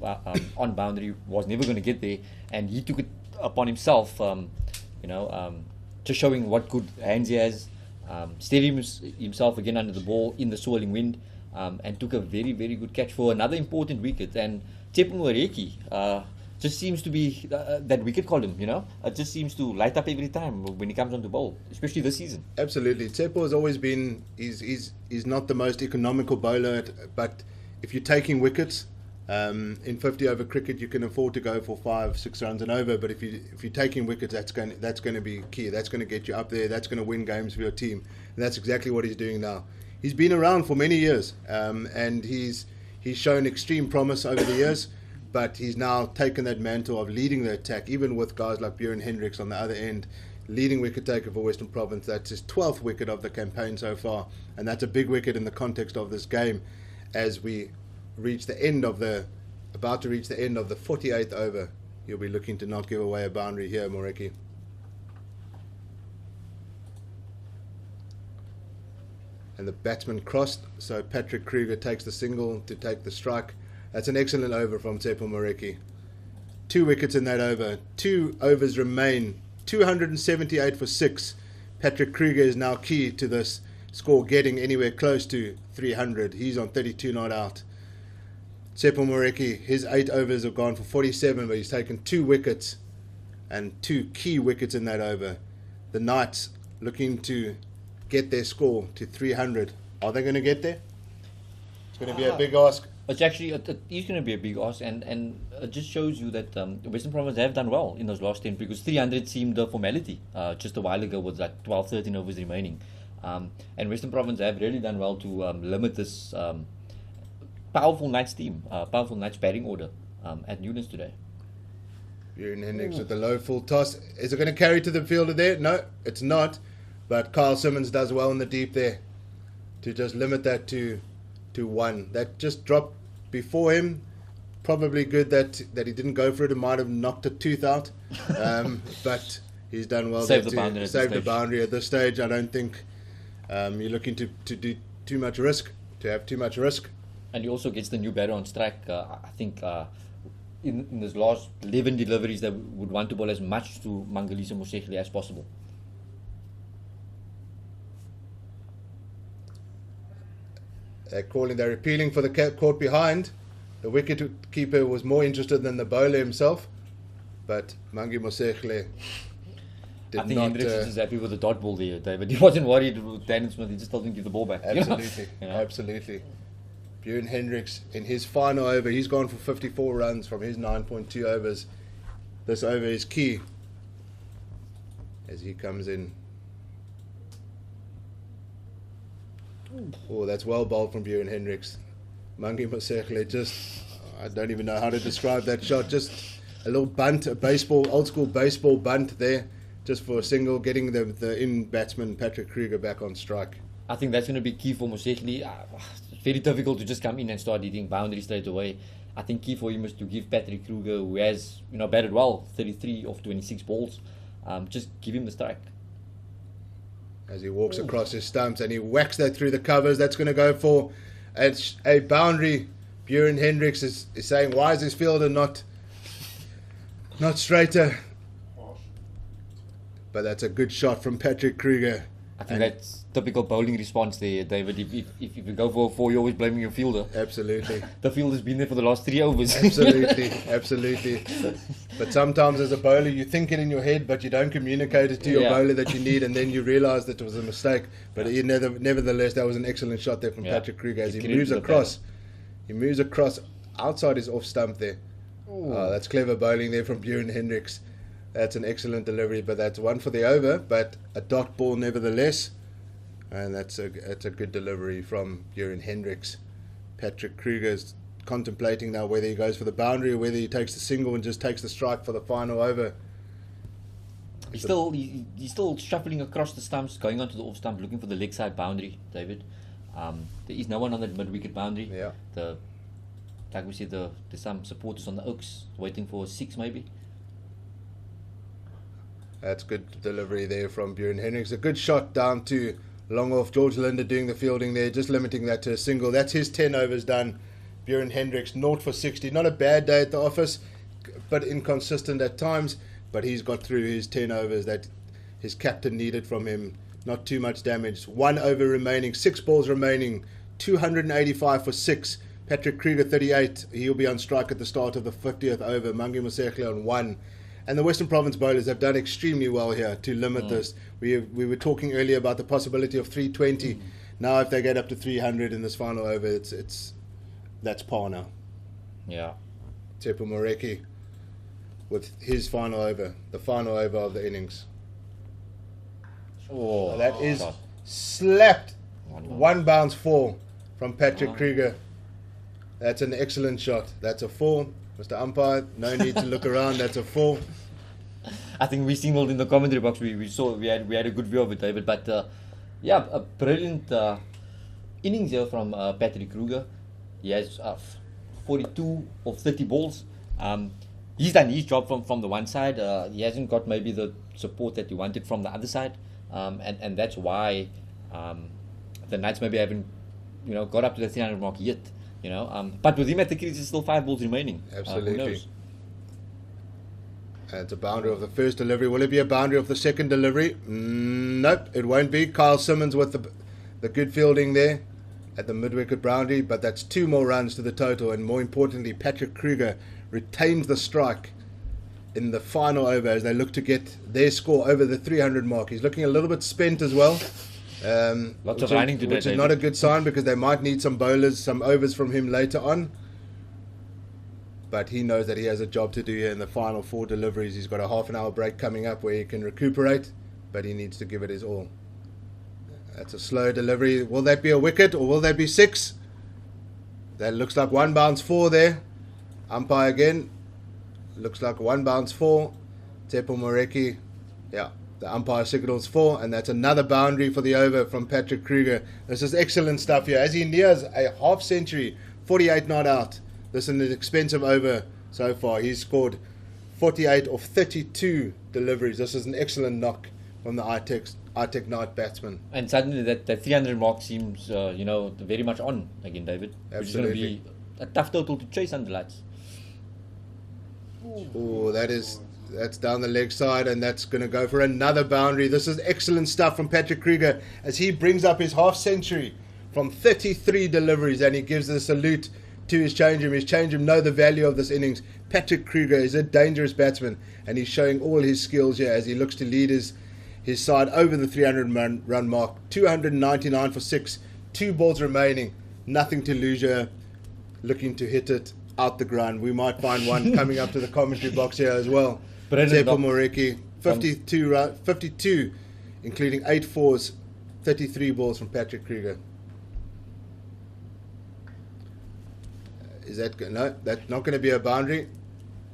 on boundary was never going to get there, and he took it upon himself, just showing what good hands he has, steadied himself again under the ball in the swirling wind, and took a very, very good catch for another important wicket. And Tepo Moreki just seems to be that wicket column, you know. It just seems to light up every time when he comes on the bowl, especially this season. Absolutely. Tepo has always been, he's not the most economical bowler, but if you're taking wickets in 50 over cricket, you can afford to go for 5-6 runs and over. But if you're taking wickets, that's going to be key. That's going to get you up there. That's going to win games for your team. And that's exactly what he's doing now. He's been around for many years, and he's shown extreme promise over the years. But he's now taken that mantle of leading the attack, even with guys like Bjorn Hendricks on the other end, leading wicket taker for Western Province. That's his 12th wicket of the campaign so far, and that's a big wicket in the context of this game. As we reach the end of the 48th over, you'll be looking to not give away a boundary here, Moreki. And the batsman crossed, so Patrick Kruger takes the single to take the strike. That's an excellent over from Tepo Moreki. 2 wickets in that over. 2 overs remain. 278 for 6. Patrick Kruger is now key to this score, getting anywhere close to 300. He's on 32 not out. Tepo Moreki, his 8 overs have gone for 47, but he's taken 2 wickets and 2 key wickets in that over. The Knights looking to get their score to 300. Are they going to get there? It's going to be a big ask. It's actually, it is going to be a big ask, and it just shows you that Western Province have done well in those last 10, because 300 seemed a formality just a while ago with like 12, 13 overs remaining. And Western Province have really done well to limit this powerful Knights team, powerful Knights batting order at Newlands today. Bjorn Hendricks with the low full toss. Is it going to carry to the fielder there? No, it's not. But Kyle Simmons does well in the deep there to just limit that to 1. That just dropped before him. Probably good that he didn't go for it. It might have knocked a tooth out. But He's done well Save there the boundary to at this save the stage. boundary at this stage. I don't think you're looking to do too much risk, to have too much risk. And he also gets the new batter on strike. I think in his last 11 deliveries, they would want to bowl as much to Mangaliso Moseghle as possible. They're appealing for the court behind. The wicket keeper was more interested than the bowler himself, but Mangi Moseghle did I think not. Hendricks is happy with the dot ball there, David. He wasn't worried with Daniel Smith. He just told him to give the ball back. Absolutely, You know? absolutely. Bjorn Hendricks in his final over, he's gone for 54 runs from his 9.2 overs. This over is key as he comes in. Oh, that's well bowled from Bjorn Hendricks. Mangi Moseghle just, I don't even know how to describe that shot. Just a little bunt, a baseball, old school baseball bunt there, just for a single, getting the in batsman Patrick Kruger back on strike. I think that's going to be key for Moseghle. It's very difficult to just come in and start hitting boundaries straight away. I think key for him is to give Patrick Kruger, who has batted well, 33 of 26 balls, just give him the strike. As he walks across his stumps and he whacks that through the covers, that's going to go for a boundary. Bjorn Hendricks is saying, why is this fielder not straighter? But that's a good shot from Patrick Kruger. I think that's typical bowling response there, David. If you go for a 4, you're always blaming your fielder. Absolutely. The fielder's been there for the last 3 overs. Absolutely, absolutely. But sometimes as a bowler, you think it in your head, but you don't communicate it to your bowler that you need, and then you realise that it was a mistake. But nevertheless, that was an excellent shot there from Patrick Kruger as he moves across. He moves across outside his off stump there. Oh, that's clever bowling there from Bjorn Hendricks. That's an excellent delivery, but that's one for the over, but a dot ball nevertheless. And that's a good delivery from Bjorn Hendricks. Patrick Kruger's contemplating now whether he goes for the boundary or whether he takes the single and just takes the strike for the final over. He's still shuffling across the stumps, going onto the off stump, looking for the leg side boundary, David. There is no one on that mid wicket boundary. Yeah. Like we said, there's some supporters on the Oaks waiting for a 6 maybe. That's good delivery there from Bjorn Hendricks. A good shot down to long off. George Linder doing the fielding there, just limiting that to a single. That's his 10 overs done. Bjorn Hendricks, 0 for 60. Not a bad day at the office, but inconsistent at times. But he's got through his 10 overs that his captain needed from him. Not too much damage. 1 over remaining, 6 balls remaining. 285 for 6. Patrick Kruger, 38. He'll be on strike at the start of the 50th over. Mangi Moseghle on 1. And the Western Province bowlers have done extremely well here to limit this. We were talking earlier about the possibility of 320. Now, if they get up to 300 in this final over, that's par now. Yeah. Tepu Moreki with his final over, the final over of the innings. Oh, That is God. slapped. 1 bounce 4 from Patrick Kruger. That's an excellent shot. That's a 4. Mr. Umpire, no need to look around. That's a 4. I think we signaled in the commentary box. We saw we had a good view of it, David. But a brilliant innings here from Patrick Kruger. He has 42 of 30 balls. He's done his job from the one side. He hasn't got maybe the support that he wanted from the other side, and that's why the Knights maybe haven't got up to the 300 mark yet. But with him at the crease, there's still 5 balls remaining. Absolutely. Who knows? And it's a boundary of the first delivery. Will it be a boundary of the second delivery? Nope, it won't be. Kyle Simmons with the good fielding there at the mid-wicket boundary, but that's 2 more runs to the total. And more importantly, Patrick Kruger retains the strike in the final over as they look to get their score over the 300 mark. He's looking a little bit spent as well. Lots of running today, which is not a good sign because they might need some bowlers, some overs from him later on. But he knows that he has a job to do here in the final 4 deliveries. He's got a half an hour break coming up where he can recuperate, but he needs to give it his all. That's a slow delivery. Will that be a wicket or will that be 6? That looks like 1 bounce 4 there. Umpire again. Looks like 1 bounce 4. Tepu Moreki. Yeah. The umpire signals 4, and that's another boundary for the over from Patrick Kruger. This is excellent stuff here. As he nears a half century, 48 not out. This is an expensive over so far. He's scored 48 off 32 deliveries. This is an excellent knock from the ITEC Knight batsman. And suddenly that 300 mark seems, very much on again, David. Which is going to Absolutely. be a tough total to chase under lights. Oh, that's down the leg side, and that's going to go for another boundary. This is excellent stuff from Patrick Kruger as he brings up his half century from 33 deliveries, and he gives a salute to his change room. His change room know the value of this innings. Patrick Kruger is a dangerous batsman, and he's showing all his skills here as he looks to lead his side over the 300 run mark. 299 for 6, 2 balls remaining, nothing to lose here, looking to hit it out the ground. We might find one coming up to the commentary box here as well. Brilliant Tsepo knock. Moreki, 52, including 8 fours, 33 balls from Patrick Kruger. Is that no? That's not going to be a boundary,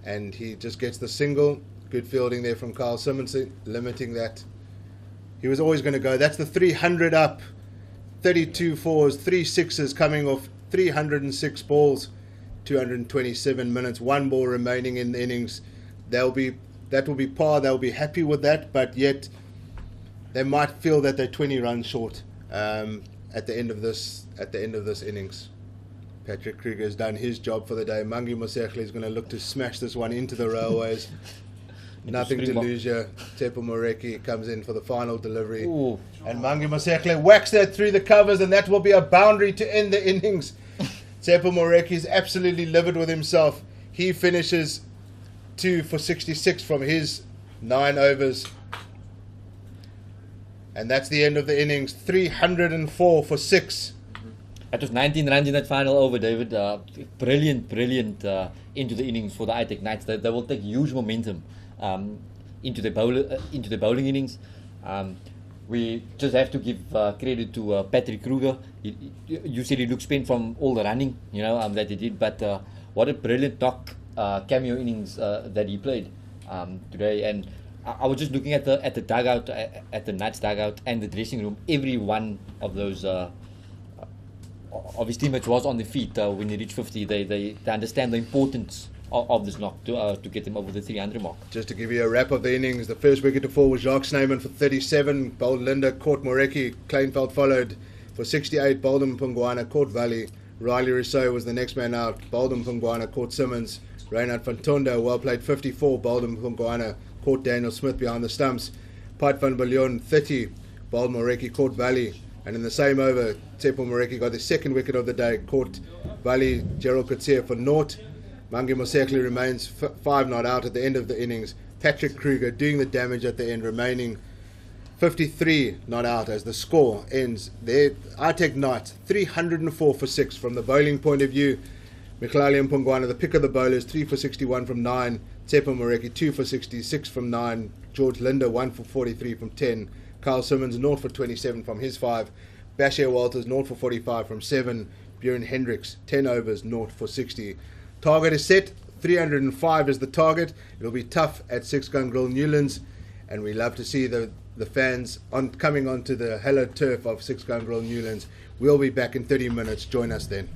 and he just gets the single. Good fielding there from Carl Simmons, limiting that. He was always going to go. That's the 300 up, 32 fours, 3 sixes coming off 306 balls, 227 minutes, 1 ball remaining in the innings. That will be par. They'll be happy with that, but yet they might feel that they're 20 runs short at the end of this innings. Patrick Kruger has done his job for the day. Mangi Mosekhle is going to look to smash this one into the railways. Nothing to Springbok. lose here. Tsepo Moreki comes in for the final delivery. Ooh. And Mangi Mosekhle whacks that through the covers, and that will be a boundary to end the innings. Tsepo Moreki is absolutely livid with himself. He finishes 2 for 66 from his 9 overs. And that's the end of the innings. 304 for 6. That was 19 runs in that final over, David. Brilliant into the innings for the ITEC Knights. They will take huge momentum into the bowling innings. We just have to give credit to Patrick Kruger. You said he looked spent from all the running, that he did. But what a brilliant knock cameo innings that he played today. And I was just looking at the dugout, at the Knights dugout and the dressing room. Every one of those of his teammates was on the feet when he reached 50. They understand the importance of this knock to get them over the 300 mark. Just to give you a wrap of the innings, the first wicket to fall was Jacques Snyman for 37. Bowled Linda, caught Moreki. Kleinveld followed for 68. Bowled Mpungwana, caught Vallie. Riley Rousseau was the next man out. Bowled Mpungwana, caught Simmons. Reinhard van Tonda, well played, 54. Bowled Mpungwana, caught Daniel Smith behind the stumps. Piet van Billion, 30. Bowled Moreki, caught Vallie. And in the same over, Tsepo Moreki got the second wicket of the day, caught Vallie Gerald Coetzee for naught. Mangi Mosekhle remains 5 not out at the end of the innings. Patrick Kruger doing the damage at the end, remaining 53 not out as the score ends there. ITEC Knights 304 for 6 from the bowling point of view. Mihlali Mpungwana, the pick of the bowlers, 3 for 61 from 9. Tsepo Moreki 2 for 66 from 9. George Linder 1 for 43 from 10. Carl Simmons 0 for 27 from his 5. Bashir Walters 0 for 45 from 7. Bjorn Hendricks 10 overs 0 for 60. Target is set. 305 is the target. It'll be tough at 6 Gun Grill Newlands, and we love to see the fans coming onto the hallowed turf of 6 Gun Grill Newlands. We'll be back in 30 minutes. Join us then.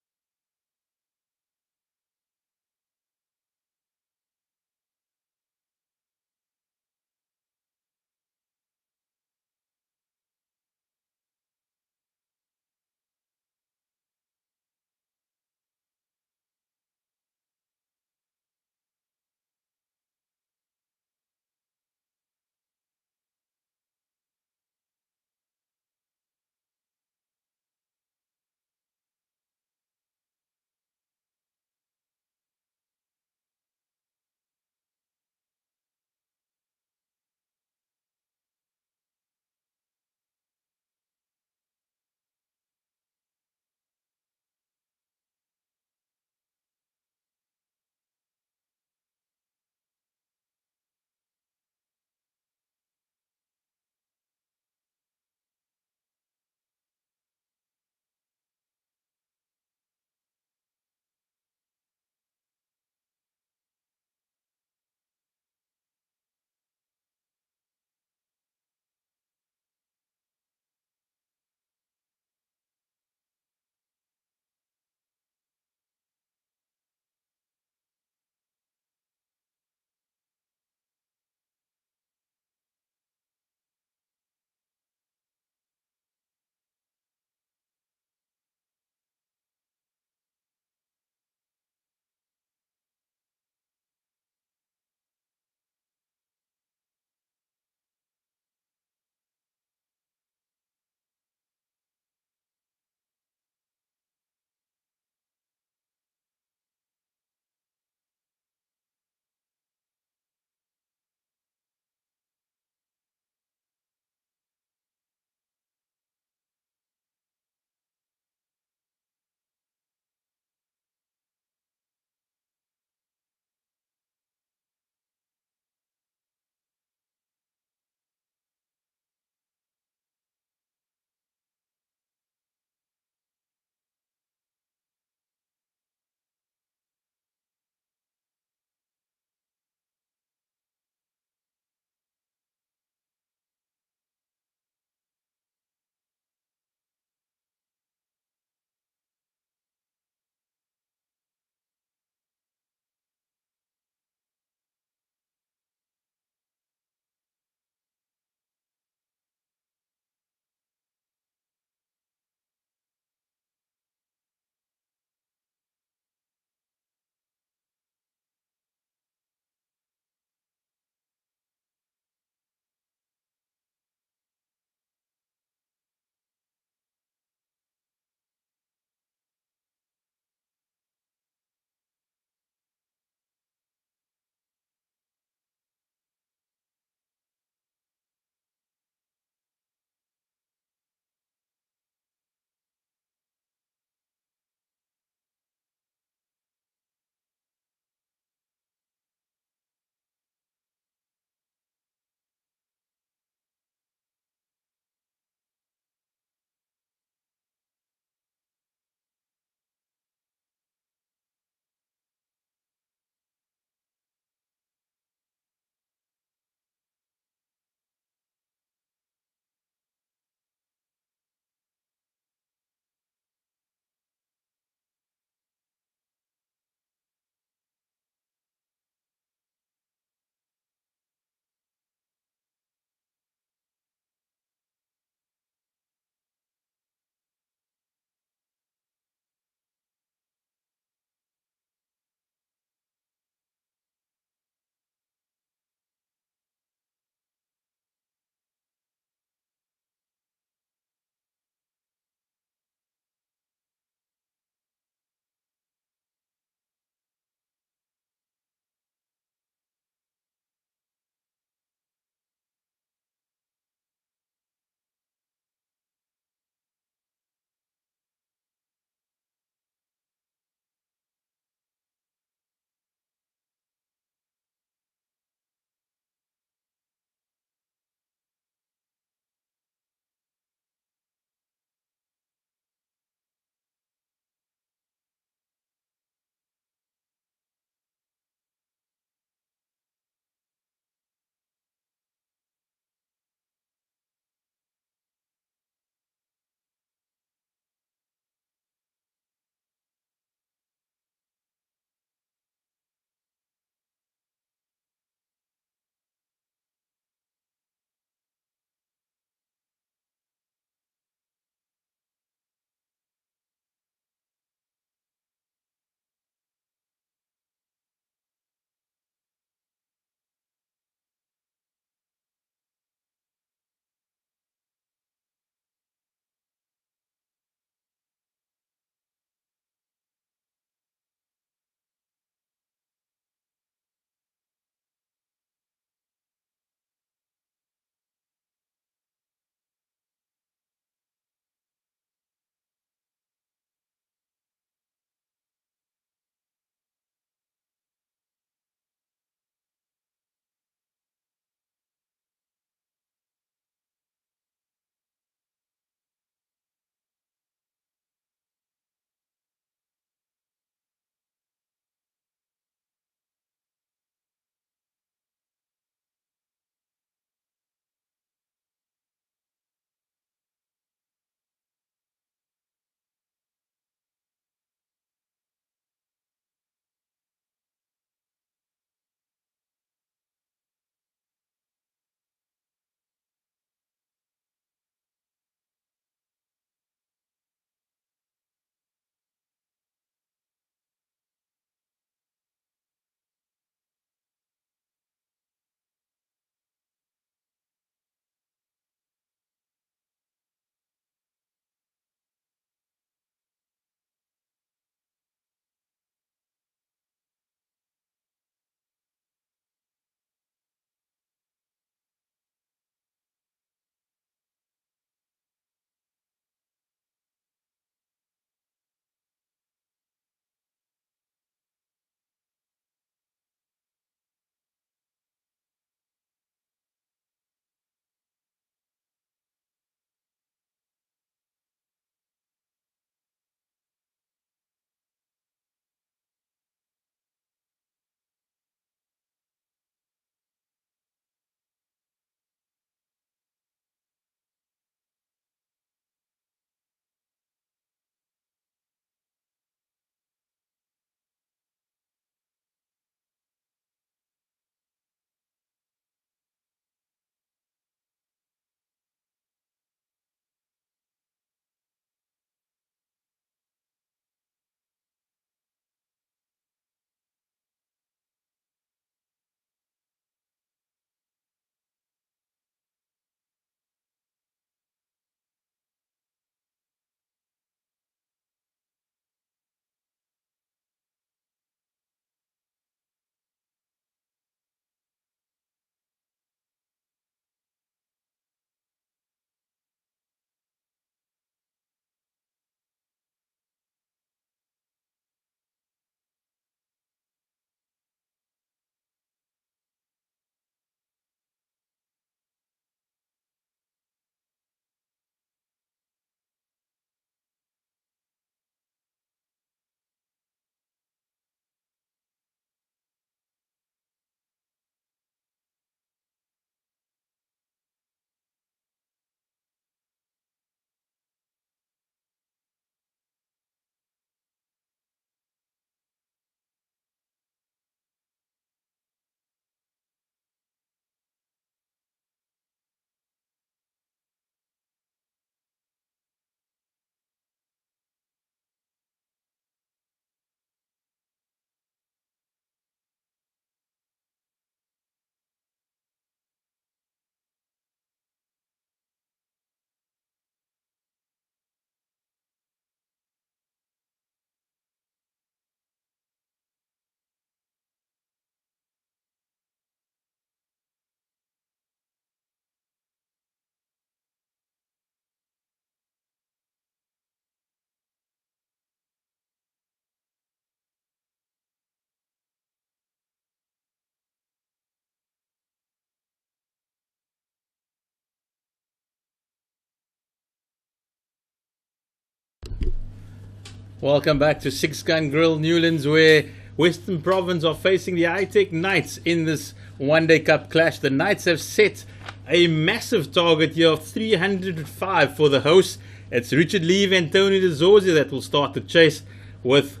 Welcome back to Six Gun Grill Newlands, where Western Province are facing the ITEC Knights in this one-day cup clash. The Knights have set a massive target here of 305 for the hosts. It's Richard Levy and Tony De Zorzi that will start the chase, with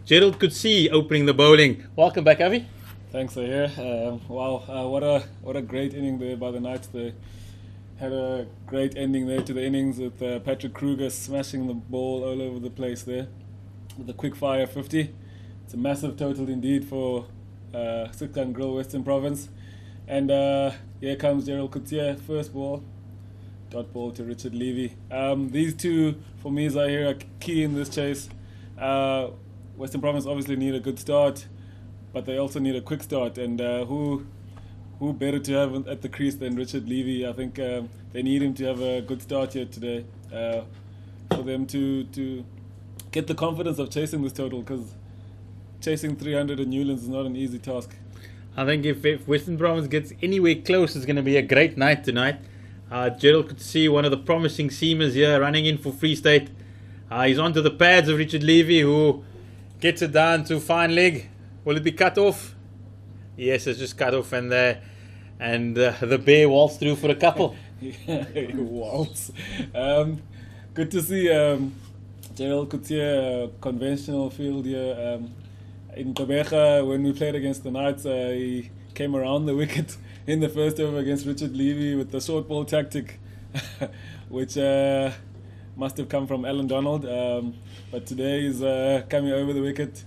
Gerald Coetzee opening the bowling. Welcome back, Avi. Thanks, Ahir. Wow, what a great inning there by the Knights. They had a great ending there to the innings with Patrick Kruger smashing the ball all over the place there with a quick fire 50. It's a massive total indeed for Six Gun Grill Western Province. And here comes Gerald Coetzee, first ball, dot ball to Richard Levy. These two, for me, Zahir, are key in this chase. Western Province obviously need a good start, but they also need a quick start. And who better to have at the crease than Richard Levy? I think they need him to have a good start here today for them to get the confidence of chasing this total, because chasing 300 in Newlands is not an easy task. I think if Western Province gets anywhere close, it's going to be a great night tonight. Gerald could see one of the promising seamers here running in for Free State. He's onto the pads of Richard Levy, who gets it down to fine leg. Will it be cut off? Yes, it's just cut off, and the bear waltzed through for a couple. Waltz. Good to see Gerald Coetzee, conventional field here. In Tobeja, when we played against the Knights, he came around the wicket in the first over against Richard Levy with the short ball tactic, which must have come from Alan Donald. But today he's coming over the wicket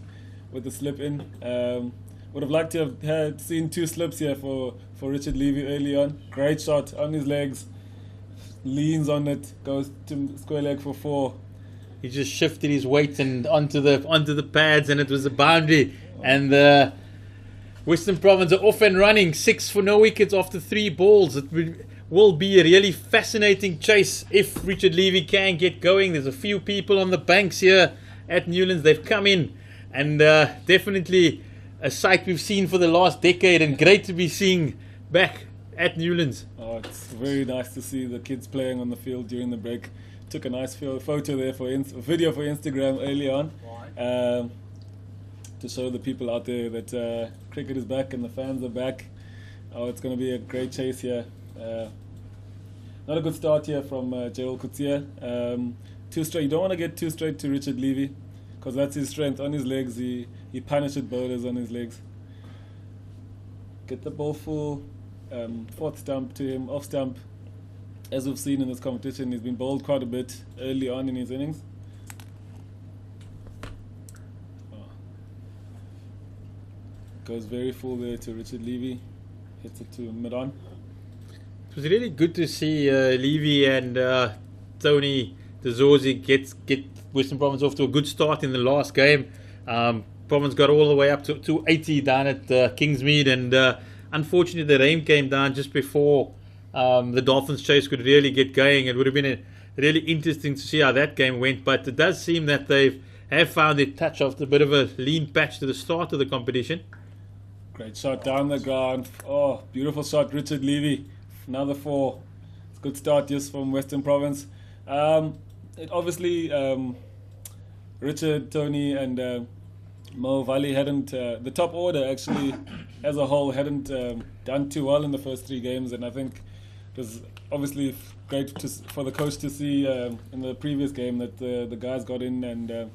with the slip in. Would have liked to have seen two slips here for Richard Levy early on. Great shot on his legs, leans on it, goes to square leg for 4. He just shifted his weight and onto the pads, and it was a boundary. And the Western Province are off and running, 6 for no wickets after 3 balls. It will be a really fascinating chase if Richard Levy can get going. There's a few people on the banks here at Newlands. They've come in, and definitely a sight we've seen for the last decade, and great to be seeing back at Newlands. Oh, it's very nice to see the kids playing on the field during the break. Took a nice photo there video for Instagram early on, to show the people out there that cricket is back and the fans are back. Oh, it's going to be a great chase here. Not a good start here from Gerald Coetzee. Too straight. You don't want to get too straight to Richard Levy, because that's his strength. On his legs, he punishes bowlers on his legs. Get the ball full, fourth stump to him, off stump. As we've seen in this competition, he's been bowled quite a bit early on in his innings. Goes very full there to Richard Levy. Hits it to mid-on. It was really good to see Levy and Tony De Zorzi get Western Province off to a good start in the last game. Province got all the way up to 80 down at Kingsmead, and unfortunately the rain came down just before the Dolphins chase could really get going. It would have been really interesting to see how that game went, but it does seem that they have found their touch after a bit of a lean patch to the start of the competition. Great shot down the ground. Oh, beautiful shot, Richard Levy. Another 4. It's a good start just from Western Province. It obviously, Richard, Tony, and Mo Vallie hadn't, the top order actually as a whole hadn't done too well in the first 3 games, and I think it was obviously great for the coach to see in the previous game that the guys got in and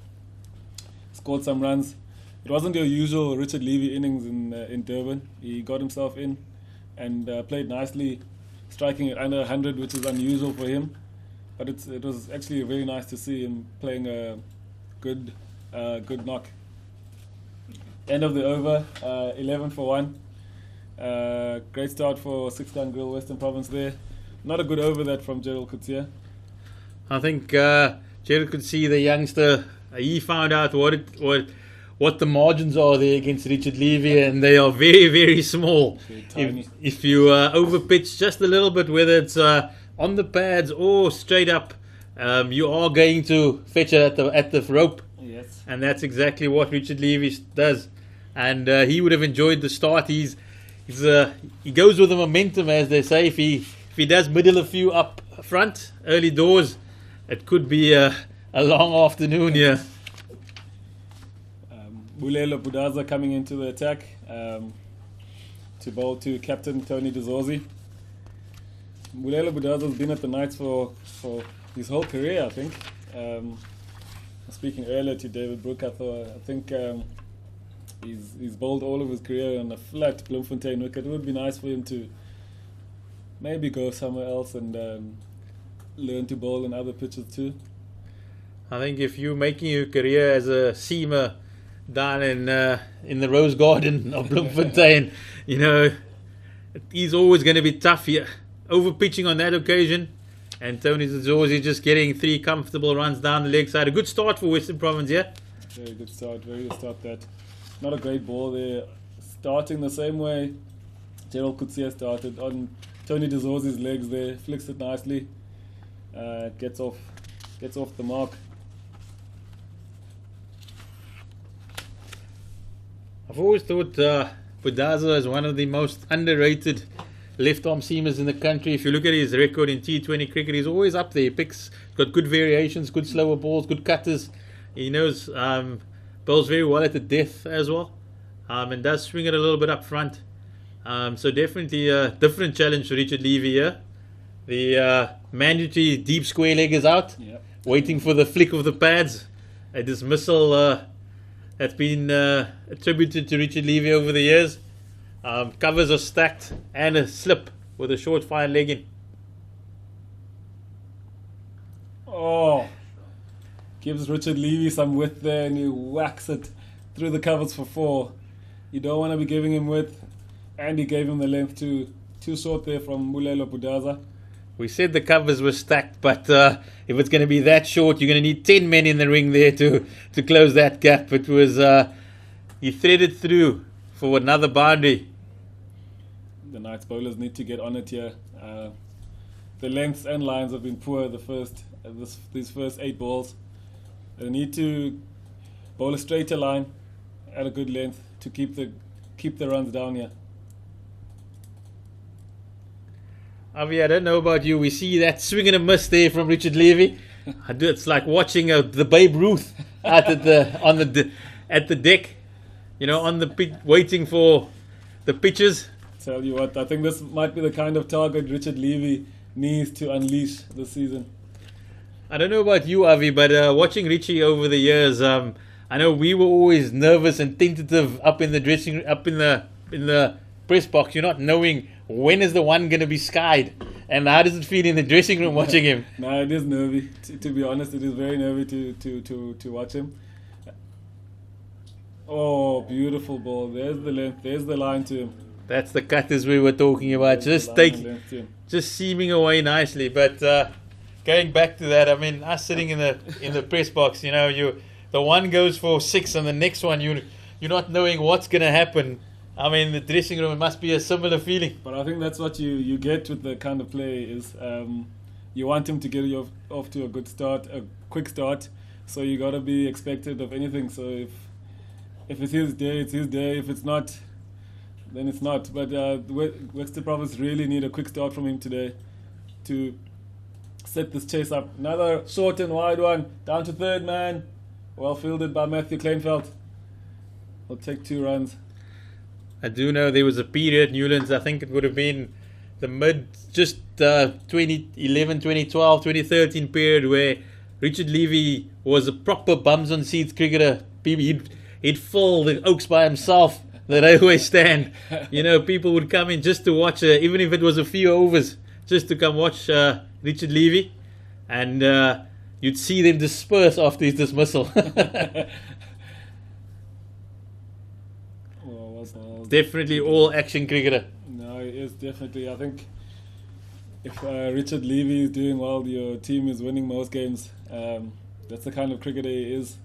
scored some runs. It wasn't your usual Richard Levy innings in Durban. He got himself in and played nicely, striking it under 100, which is unusual for him. But it was actually very nice to see him playing a good knock. End of the over, 11 for 1. Great start for Six Gun Grill Western Province there. Not a good over that from Gerald Coetzee. I think Gerald could see the youngster. He found out what the margins are there against Richard Levy, and they are very, very small. Very tiny. If you overpitch just a little bit, whether it's on the pads or straight up, you are going to fetch it at the rope. Yes. And that's exactly what Richard Levy does. And he would have enjoyed the start. He goes with the momentum, as they say. If he does middle a few up front, early doors, it could be a long afternoon here. Bulelo Budaza coming into the attack to bowl to captain Tony DeZorzi. Bulelo Budaza has been at the Knights for his whole career, I think. Speaking earlier to David Brook, I think he's bowled all of his career on a flat Bloemfontein wicket. It would be nice for him to maybe go somewhere else and learn to bowl in other pitches too. I think if you're making your career as a seamer down in the Rose Garden of Bloemfontein, you know, he's always going to be tough here. Over pitching on that occasion, and Tony DeZorzi just getting 3 comfortable runs down the leg side. A good start for Western Province, yeah? Very good start, that. Not a great ball there. Starting the same way Gerald Coetzee started, on Tony DeZorzi's legs there, flicks it nicely, gets off the mark. I've always thought Budaza is one of the most underrated left-arm seamers in the country. If you look at his record in T20 cricket, he's always up there. Got good variations, good slower balls, good cutters. He knows bowls very well at the death as well, and does swing it a little bit up front. So definitely a different challenge for Richard Levy here. The mandatory deep square leg is out, waiting for the flick of the pads. A dismissal that's been attributed to Richard Levy over the years. Covers are stacked and a slip with a short fine leg in. Oh, gives Richard Levy some width there and he whacks it through the covers for 4. You don't want to be giving him width, and he gave him the length too short there from Bulelo Budaza. We said the covers were stacked, but if it's going to be that short, you're going to need 10 men in the ring there to close that gap. It was he threaded through for another boundary. The Knights bowlers need to get on it here. The lengths and lines have been poor these first 8 balls. They need to bowl a straighter line at a good length to keep the runs down here. Avi, I don't know about you. We see that swing and a miss there from Richard Levy. It's like watching the Babe Ruth out at the deck, you know, on the pitch, waiting for the pitches. Tell you what, I think this might be the kind of target Richard Levy needs to unleash this season. I don't know about you, Avi, but watching Richie over the years, I know we were always nervous and tentative up in the dressing, up in the press box. You're not knowing when is the one going to be skied, and how does it feel in the dressing room watching him? No, it is nervy. To be honest, it is very nervy to watch him. Oh, beautiful ball. There's the length. There's the line to him. That's the cutters we were talking about. Just seaming away nicely. But going back to that, I mean, us sitting in the press box, you know, the one goes for 6, and the next one you're not knowing what's going to happen. I mean, the dressing room, it must be a similar feeling. But I think that's what you get with the kind of play is you want him to get you off to a good start, a quick start. So you got to be expected of anything. So if it's his day, it's his day. If it's not, then it's not. But Western Province really need a quick start from him today to set this chase up. Another short and wide one, down to third man. Well fielded by Matthew Kleinveld. He'll take 2 runs. I do know there was a period, Newlands, I think it would have been the 2011, 2012, 2013 period where Richard Levy was a proper bums on seats cricketer. He'd fill the Oaks by himself, the railway stand. You know, people would come in just to watch, even if it was a few overs, just to come watch Richard Levy. And you'd see them disperse after his dismissal. Definitely all action cricketer. No, it is definitely. I think if Richard Levy is doing well, your team is winning most games. That's the kind of cricketer he is.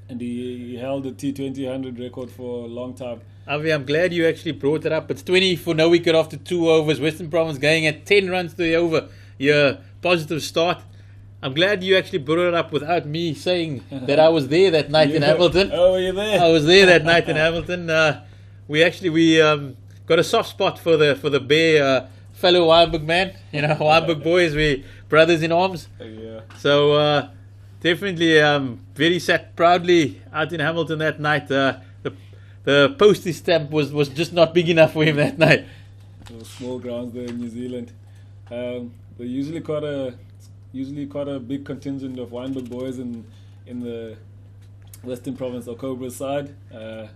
And he held the T20 100 record for a long time. Avi, I'm glad you actually brought it up. It's 20 for no wicket after 2 overs. Western Province going at 10 runs to the over. Yeah, positive start. I'm glad you actually brought it up without me saying that I was there that night in Hamilton. Oh, were you there? I was there that night in Hamilton. We got a soft spot for the Bear fellow Wynberg man. You know, Wynberg boys, we brothers in arms. Yeah. So definitely very sat proudly out in Hamilton that night. The postage stamp was just not big enough for him that night. Those small grounds there in New Zealand. They're usually quite a big contingent of Wynberg boys in the Western Province or Cobra's side.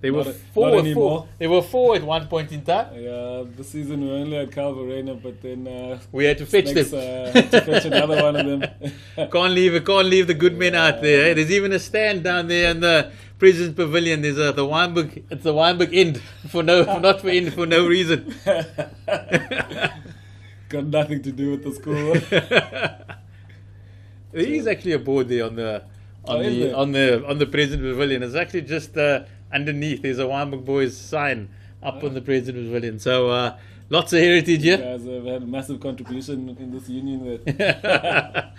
They were not four. anymore. They were four at one point in time. Yeah, this season we only had Cal Verena, but then We had to fetch Snakes, them. had to fetch another one of them. Can't leave the good men out there. Eh? There's even a stand down there in the President's Pavilion. There's the Wynberg. It's the Wynberg end for no reason. Got nothing to do with the school. There is actually a board there on the President Pavilion. It's actually just underneath. There's a Wynberg Boys sign up on the President Pavilion. So lots of heritage here. You guys have had a massive contribution in this union there.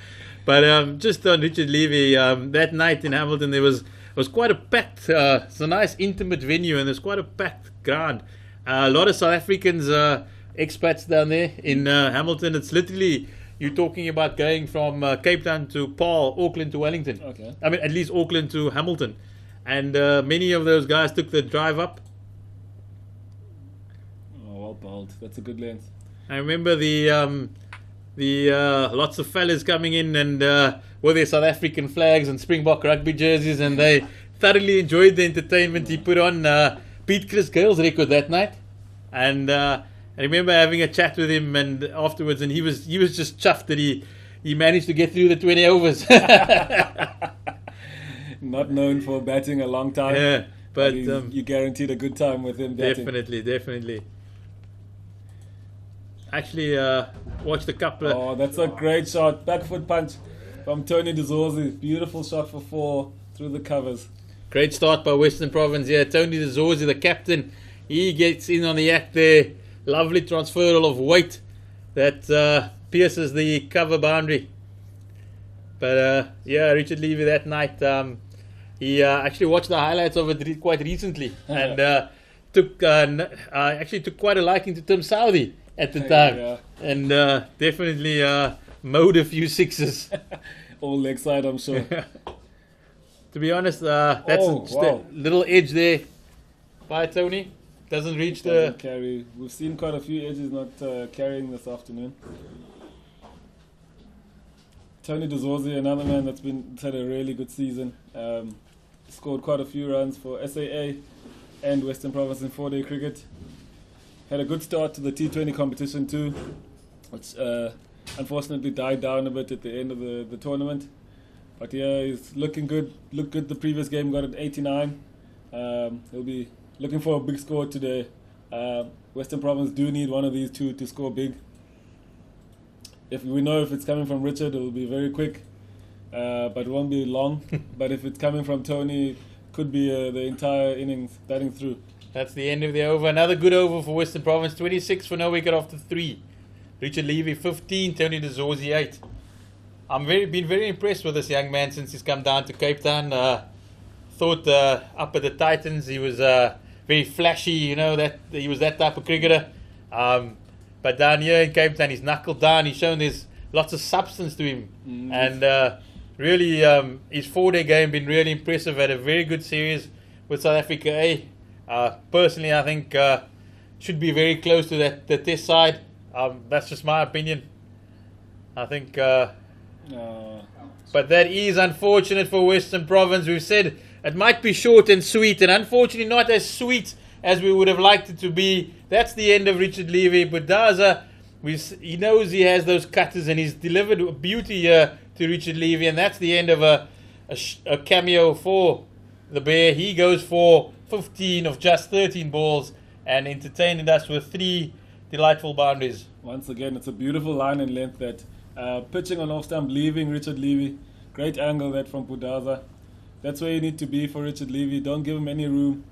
But just on Richard Levy, that night in Hamilton, there was quite a packed. It's a nice intimate venue, and there's quite a packed ground. A lot of South Africans, expats down there in Hamilton. It's literally. You're talking about going from Cape Town to Paarl, Auckland to Wellington. Okay. I mean, at least Auckland to Hamilton. And many of those guys took the drive up. Oh, well bowled. That's a good length. I remember the lots of fellas coming in and with their South African flags and Springbok rugby jerseys, and they thoroughly enjoyed the entertainment. He put on beat Chris Gale's record that night. And I remember having a chat with him and afterwards, and he was just chuffed that he managed to get through the 20 overs. Not known for batting a long time. Yeah, but you guaranteed a good time with him batting. Definitely. Actually, watched a couple of. Oh, that's a great shot. Back foot punch from Tony De Zorzi. Beautiful shot for 4 through the covers. Great start by Western Province. Yeah, Tony De Zorzi, the captain, he gets in on the act there. Lovely transferal of weight that pierces the cover boundary. But yeah, Richard Levy that night, he actually watched the highlights of it quite recently, and took quite a liking to Tim Southey at the time, Yeah. and definitely mowed a few sixes. All leg side, I'm sure. To be honest, that's just a little edge there by Tony. Doesn't reach Doesn't carry. We've seen quite a few edges not carrying this afternoon. Tony De Zorzi, another man that's had a really good season. Scored quite a few runs for SAA and Western Province in 4-day cricket. Had a good start to the T20 competition too, which unfortunately died down a bit at the end of the tournament. But yeah, he's looking good. Looked good the previous game, got an 89. He'll be looking for a big score today. Western Province do need one of these two to score big. If we know if it's coming from Richard, it will be very quick, but it won't be long. But if it's coming from Tony, could be the entire innings batting through. That's the end of the over. Another good over for Western Province. 26 for no wicket after 3. Richard Levy 15, Tony De Zorzi 8. I'm been very impressed with this young man since he's come down to Cape Town. Thought up at the Titans he was very flashy, you know, that he was that type of cricketer. But down here in Cape Town, he's knuckled down. He's shown there's lots of substance to him. And really, his 4-day game been really impressive. Had a very good series with South Africa A. Personally, I think should be very close to the test side. That's just my opinion. I think... but that is unfortunate for Western Province. We've said it might be short and sweet, and unfortunately not as sweet as we would have liked it to be. That's the end of Richard Levy. But Daza, he knows he has those cutters, and he's delivered a beauty here to Richard Levy, and that's the end of a cameo for the Bear. He goes for 15 of just 13 balls and entertained us with 3 delightful boundaries. Once again, it's a beautiful line and length that pitching on off stump, leaving Richard Levy. Great angle that from Pudaza. That's where you need to be for Richard Levy. Don't give him any room,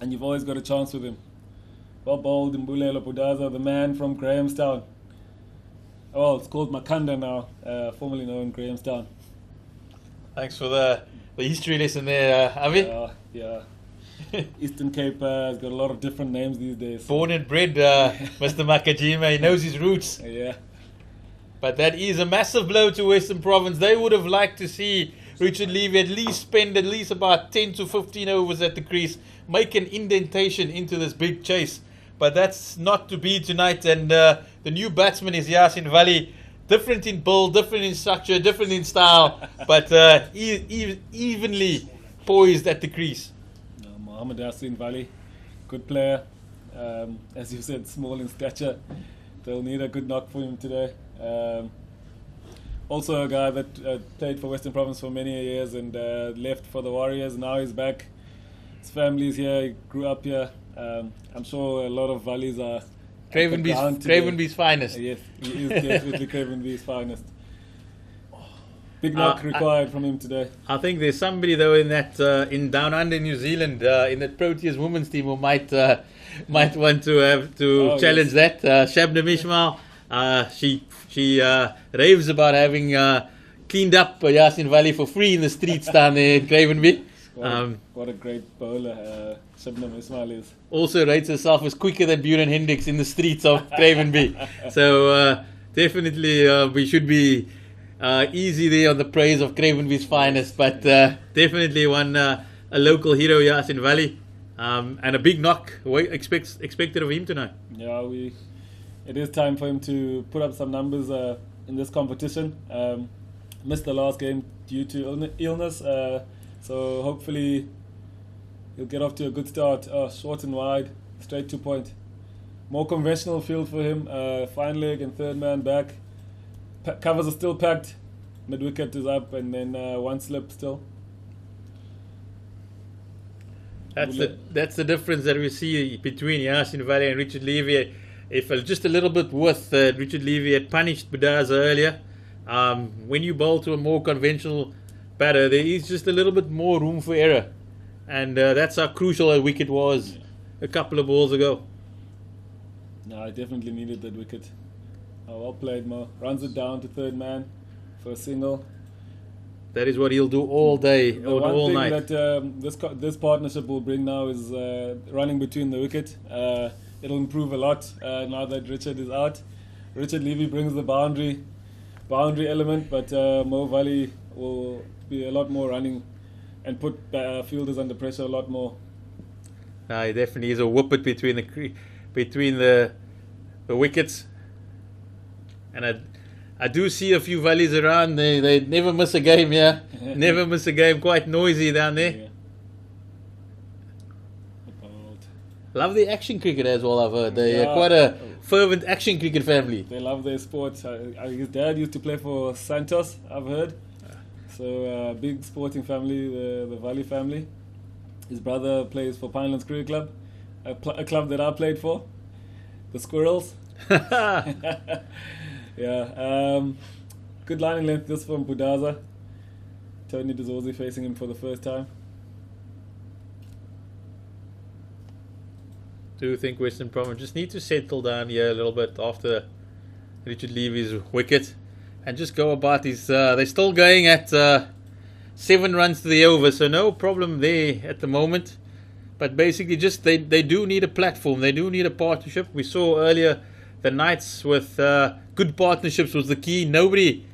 and you've always got a chance with him. Well bowled Mbulelo Pudaza, the man from Grahamstown. Well, it's called Makanda now, formerly known Grahamstown. Thanks for the history lesson there, Avi. Yeah. Eastern Cape has got a lot of different names these days. Born and bred, Mr. Makajima. He knows his roots. Yeah. But that is a massive blow to Western Province. They would have liked to see Richard Levy at least spend at least about 10 to 15 overs at the crease, make an indentation into this big chase. But that's not to be tonight. And the new batsman is Vallie. Different in build, different in structure, different in style, but evenly poised at the crease. Mohammed Vallie, good player. As you said, small in stature. They'll need a good knock for him today. Also a guy that played for Western Province for many years and left for the Warriors. Now he's back. His family's here. He grew up here. I'm sure a lot of Valleys are Cravenby's finest. Yes, he is definitely Cravenby's finest. Big knock required from him today. I think there's somebody though in that in down under New Zealand in that Proteas women's team who might want to have to challenge that. Shabnam Ismail. She raves about having cleaned up Vallie for free in the streets down there in Cravenby. What a great bowler Shabnam Ismail is. Also rates herself as quicker than Buren Hendricks in the streets of Cravenby. So definitely we should be easy there on the praise of Cravenby's finest. But definitely one a local hero, Vallie. And a big knock expected of him tonight. Yeah, it is time for him to put up some numbers in this competition. Missed the last game due to illness. So hopefully he'll get off to a good start. Short and wide, straight to point. More conventional field for him. Fine leg and third man back. Covers are still packed. Mid wicket is up and then one slip still. That's the difference that we see between Vallie and Richard Levy. If just a little bit worth, Richard Levy had punished Budaza earlier. When you bowl to a more conventional batter, there is just a little bit more room for error. And that's how crucial that wicket was a couple of balls ago. No, I definitely needed that wicket. Well played, Mo. Runs it down to third man for a single. That is what he'll do all day, all night. One thing that this partnership will bring now is running between the wicket. It'll improve a lot now that Richard is out. Richard Levy brings the boundary element, but Mo Vallie will be a lot more running and put fielders under pressure a lot more. He definitely is a whippet between the wickets, and I do see a few Valleys around. They never miss a game, never miss a game. Quite noisy down there. Yeah. Love the action cricket as well, I've heard. They're quite a fervent action cricket family. They love their sport. His dad used to play for Santos, I've heard. So big sporting family, the Vallie family. His brother plays for Pinelands Cricket Club, a club that I played for, the Squirrels. Yeah, good line and length this from Budaza. Tony Dezorzi facing him for the first time. Do you think Western Province just need to settle down here a little bit after Richard Levy's wicket and just go about his... they're still going at 7 runs to the over, so no problem there at the moment. But basically just they do need a platform. They do need a partnership. We saw earlier the Knights with good partnerships was the key. Nobody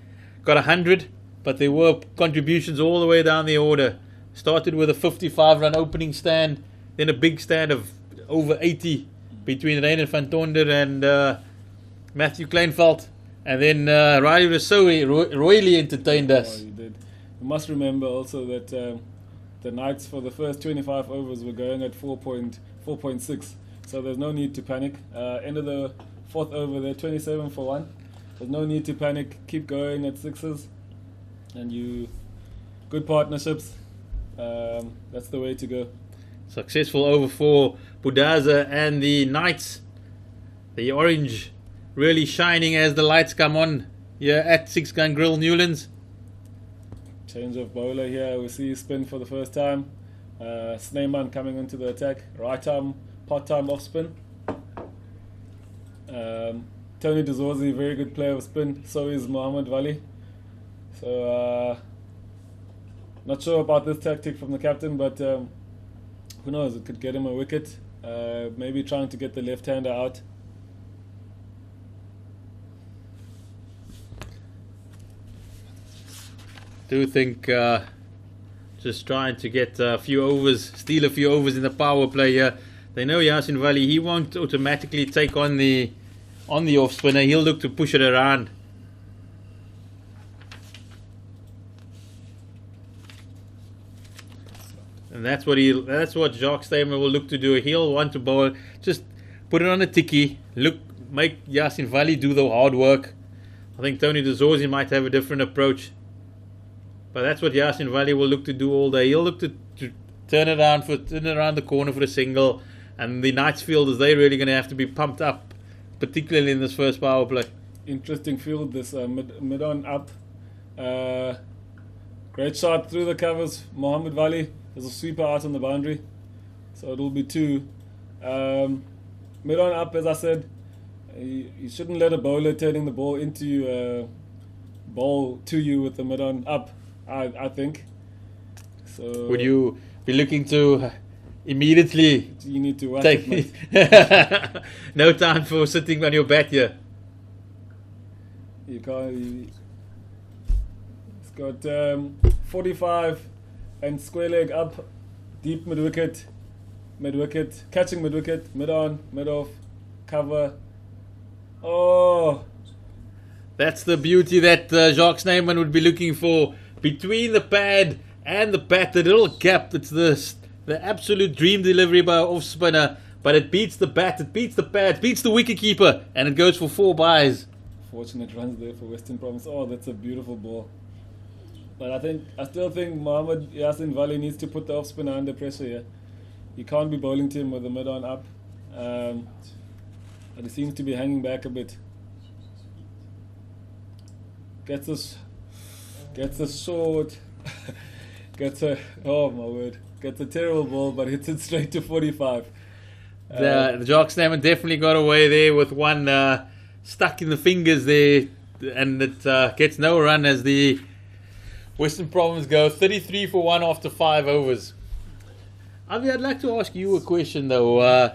got 100, but there were contributions all the way down the order. Started with a 55-run opening stand, then a big stand of over 80 between Reiner van Tonder and Matthew Kleinveld, and then Riley Rousseau royally entertained us. He did. You must remember also that the Knights for the first 25 overs were going at 4.6, so there's no need to panic. End of the 4th over, they're 27 for 1. There's no need to panic. Keep going at 6s, and good partnerships. That's the way to go. Successful over for Budaza and the Knights. The orange really shining as the lights come on here at 6 Gun Grill Newlands. Change of bowler here. We see spin for the first time. Snyman coming into the attack. Right arm, part-time off spin. Tony Dezorzi, very good player of spin. So is Mohammed Vallie. So not sure about this tactic from the captain, but who knows? It could get him a wicket. Maybe trying to get the left-hander out. Do you think just trying to get a few overs, steal a few overs in the power play here. They know Yasin Vallie, he won't automatically take on the off spinner. He'll look to push it around. And that's what Jacques Snyman will look to do. He'll want to bowl, just put it on a ticky, make Yasin Vallie do the hard work. I think Tony de Zorzi might have a different approach. But that's what Yasin Vallie will look to do all day. He'll look to turn it around the corner for a single. And the Knights fielders, they're really going to have to be pumped up, particularly in this first power play. Interesting field, this mid on up. Great shot through the covers. Mohammed Vallie. There's a sweeper out on the boundary. So it'll be 2. Mid on up, as I said. You shouldn't let a bowler turning the ball into you, ball to you with the mid on up, I think. So would you be looking to immediately you need to whack take it, mate. no time for sitting on your bat here? You can't. It's got 45 and square leg up, deep mid wicket, catching mid wicket, mid on, mid off, cover. Oh, that's the beauty that Jacques Snyman would be looking for. Between the pad and the bat, the little gap. It's the absolute dream delivery by an off spinner, but it beats the bat, it beats the pad, it beats the wicket keeper, and it goes for 4 byes. Fortunate runs there for Western Province. Oh, that's a beautiful ball. But I still think Mohammed Yasin Vallie needs to put the off spinner under pressure here. You can't be bowling to him with the mid on up. But he seems to be hanging back a bit. Gets a short. Gets a terrible ball, but hits it straight to 45. The Jacques Snyman definitely got away there with one stuck in the fingers there, and it gets no run as the Western Province go 33 for 1 after 5 overs. Avi, I'd like to ask you a question though.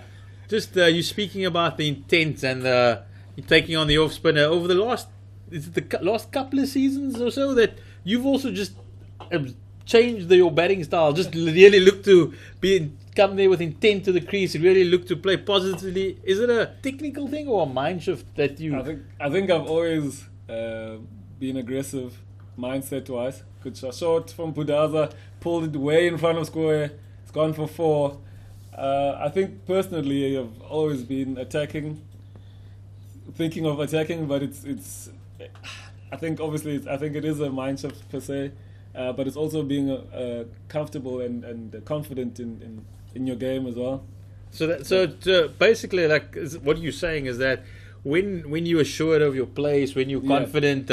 You speaking about the intent and you taking on the off spinner over the last couple of seasons or so, that you've also just changed your batting style. Just really look to come there with intent to the crease. Really look to play positively. Is it a technical thing or a mind shift that you? I think I've always been aggressive, mindset wise. Good shot from Budaza, pulled it way in front of square. It's gone for 4. I think personally I've always been thinking of attacking, but it's. I think it is a mind shift per se, but it's also being comfortable and confident in your game as well. So basically, like what you're saying is that when you're assured of your place, when you're confident,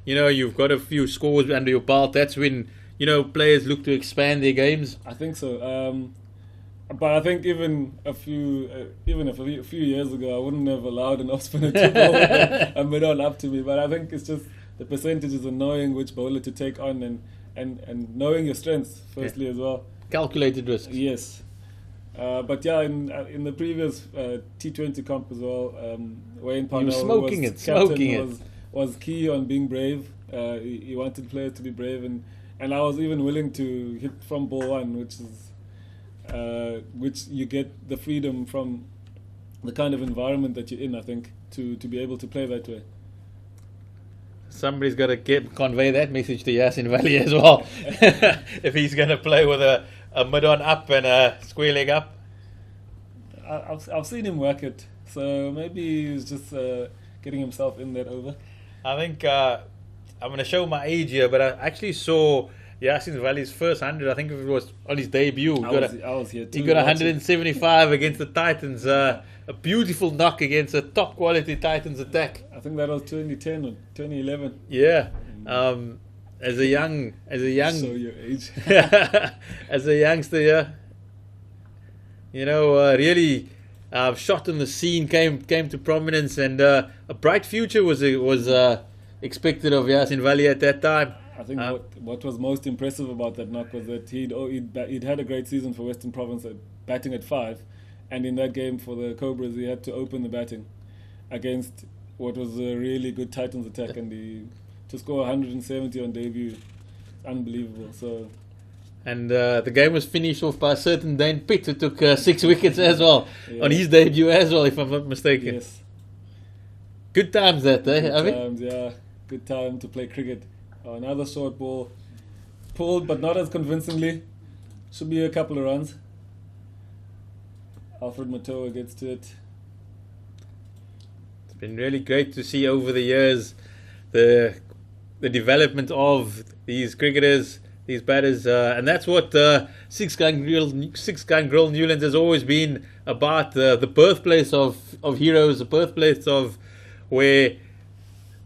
you've got a few scores under your belt, that's when players look to expand their games. I think so. But I think even a few years ago, I wouldn't have allowed an off spinner to bowl a mid on up to me. But I think it's just the percentages and knowing which bowler to take on and knowing your strengths firstly as well. Calculated risk. Yes. But yeah, in the previous T20 comp as well, Wayne Parnell was key on being brave. He wanted players to be brave, and I was even willing to hit from ball 1, which you get the freedom from the kind of environment that you're in, I think, to be able to play that way. Somebody's got to convey that message to Yasin Vallie as well. If he's going to play with a mid on up and a square leg up. I've seen him work it, so maybe he's just getting himself in that over. I think I'm going to show my age here, but I actually saw Yasin Vallie's first 100. I think it was on his debut. I was here too. He got 175 against the Titans. A beautiful knock against a top quality Titans attack. I think that was 2010 or 2011. Yeah. As a young show your age. As a youngster, really shot on the scene, came to prominence, and a bright future was expected of Yasin Vallie at that time. I think what was most impressive about that knock was that he'd had a great season for Western Province batting at 5, and in that game for the Cobras he had to open the batting against what was a really good Titans attack, and to score 170 on debut, unbelievable. So And the game was finished off by a certain Dane Pitt, who took 6 wickets as well Yeah. on his debut as well, if I'm not mistaken. Yes. Good times that, eh? Good Avi? times, yeah. Good time to play cricket. Another short ball. Pulled, but not as convincingly. Should be a couple of runs. Alfred Matoa gets to it. It's been really great to see over the years the development of these cricketers, these batters, and that's what Six Gun Grill Newlands has always been about. The birthplace of heroes, the birthplace of where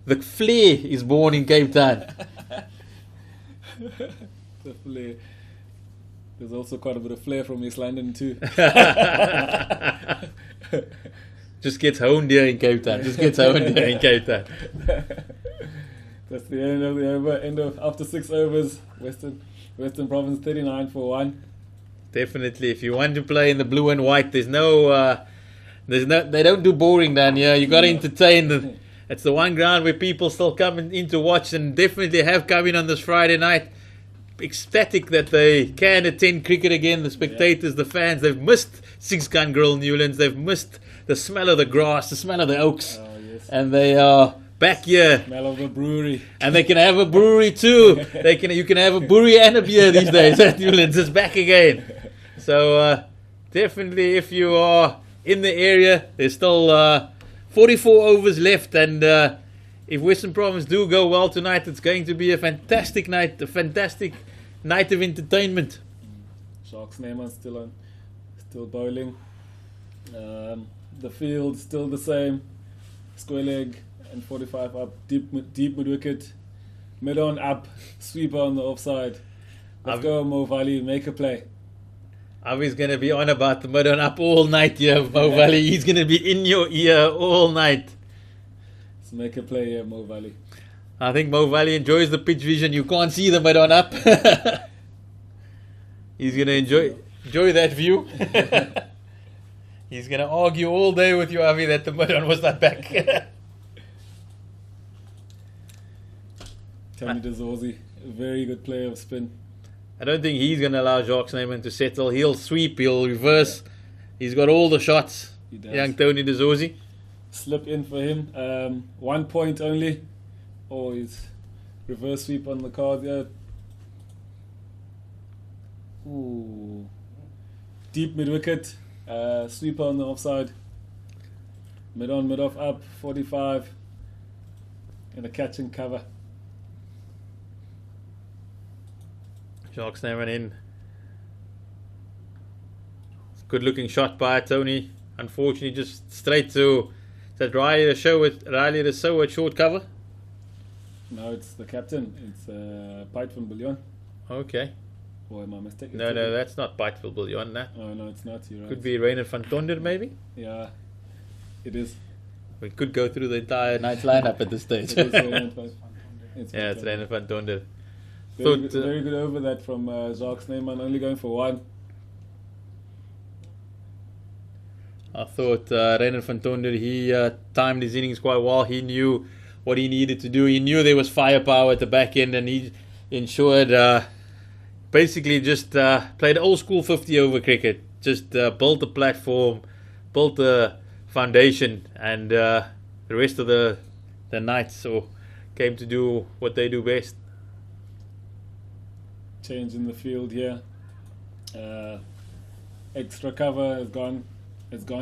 the flair is born in Cape Town. The flair. There's also quite a bit of flair from East London too. Just gets honed here in Cape Town. Just gets honed here in Cape Town. That's the end of the over. End of after 6 overs. Western Province 39 for 1. Definitely, if you want to play in the blue and white, they don't do boring down here. You got to entertain them. It's the one ground where people still come in to watch, and definitely have come in on this Friday night. Ecstatic that they can attend cricket again. The spectators, the fans, they've missed Six Gun Grill Newlands. They've missed the smell of the grass, the smell of the oaks, Oh yes. and they are back here. Smell of the brewery. And they can have a brewery too. You can have a brewery and a beer these days at Newlands. It's back again. So definitely, if you are in the area, there's still 44 overs left, and if Western Province do go well tonight, it's going to be a fantastic night of entertainment. Snyman still bowling. The field still the same. Square leg and 45 up, deep mid wicket. Mid on up, sweeper on the offside. Let's go, Mo Vallie, make a play. Avi's going to be on about the mud on up all night here, Mo Vallie. He's going to be in your ear all night. Let's make a play here, Mo Vallie. I think Mo Vallie enjoys the pitch vision. You can't see the mud on up. He's going to enjoy that view. He's going to argue all day with you, Avi, that the mud on was not back. Tony DeZorzi, a very good player of spin. I don't think he's going to allow Jacques Snyman to settle. He'll sweep, he'll reverse. He's got all the shots. He does. Young Tony DeZorzi. Slip in for him. 1 point only. Oh, he's reverse sweep on the card. Yeah. Ooh. Deep mid wicket. Sweeper on the offside. Mid on, mid off up. 45. And a catch and cover. Jacques Snyman in. Good looking shot by Tony. Unfortunately, just straight to that Riley to show at short cover. No, it's the captain. It's Piet van Biljon. Okay. Or am I mistaken? No, that's not Piteville Billion. Nah. Oh, no, it's not. You're right. Could be Rainer van Tonder, maybe. Yeah, it is. We could go through the entire night's lineup at this stage. It is Rainer van- Yeah, it's Rainer van Tonder. Very good over that from Jacques Snyman, only going for 1. I thought Rainer van Tonder, he timed his innings quite well. He knew what he needed to do. He knew there was firepower at the back end, and he ensured basically just played old school 50 over cricket. Just built a platform, built a foundation, and the rest of the Knights came to do what they do best. Change in the field here. Extra cover has gone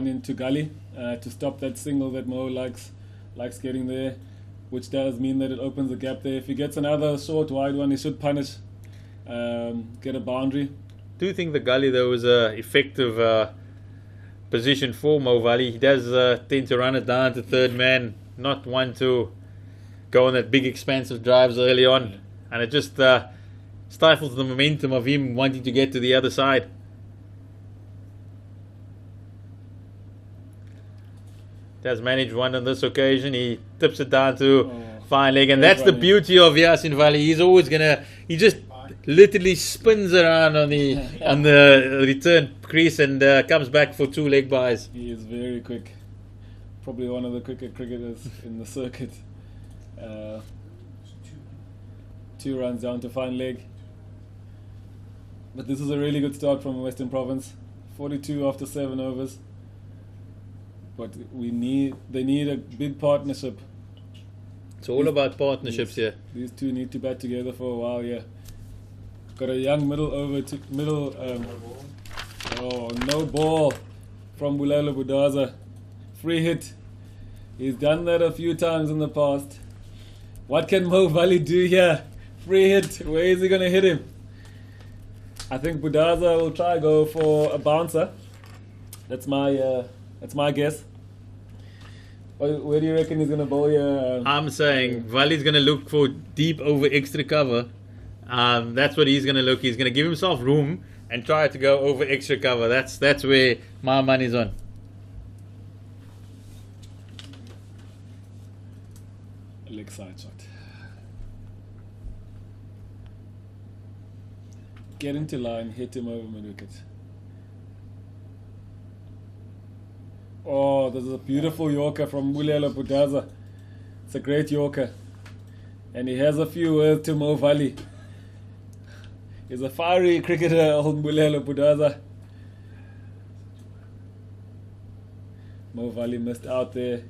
into Gully to stop that single that Mo likes getting there, which does mean that it opens a gap there. If he gets another short wide one, he should punish, get a boundary. Do you think the gully though was a effective position for Mo Vallie? He does tend to run it down to third man, not one to go on that big expansive drives early on, and it just stifles the momentum of him wanting to get to the other side. Does manage one on this occasion. He tips it down to fine leg, and that's the beauty of Yasin Vallie. He's always he just literally spins around on the return crease and comes back for 2 leg buys. He is very quick. Probably one of the quicker cricketers in the circuit. 2 runs down to fine leg. But this is a really good start from Western Province. 42 after 7 overs. But they need a big partnership. It's all about partnerships here. These two need to bat together for a while, yeah. Got a young middle over to middle. Oh, no ball from Bulelo Budaza. Free hit. He's done that a few times in the past. What can Mo Vallie do here? Free hit. Where is he going to hit him? I think Budaza will try go for a bouncer. That's my guess. Where do you reckon he's going to bowl here? I'm saying Vallie's going to look for deep over extra cover. That's what he's going to look. He's going to give himself room and try to go over extra cover. That's where my money's on. Leg side shot. Get into line, hit him over mid wicket. Oh, this is a beautiful Yorker from Bulelo Budaza. It's a great Yorker. And he has a few words to Mo Vallie. He's a fiery cricketer, old Bulelo Budaza. Mo Vallie missed out there.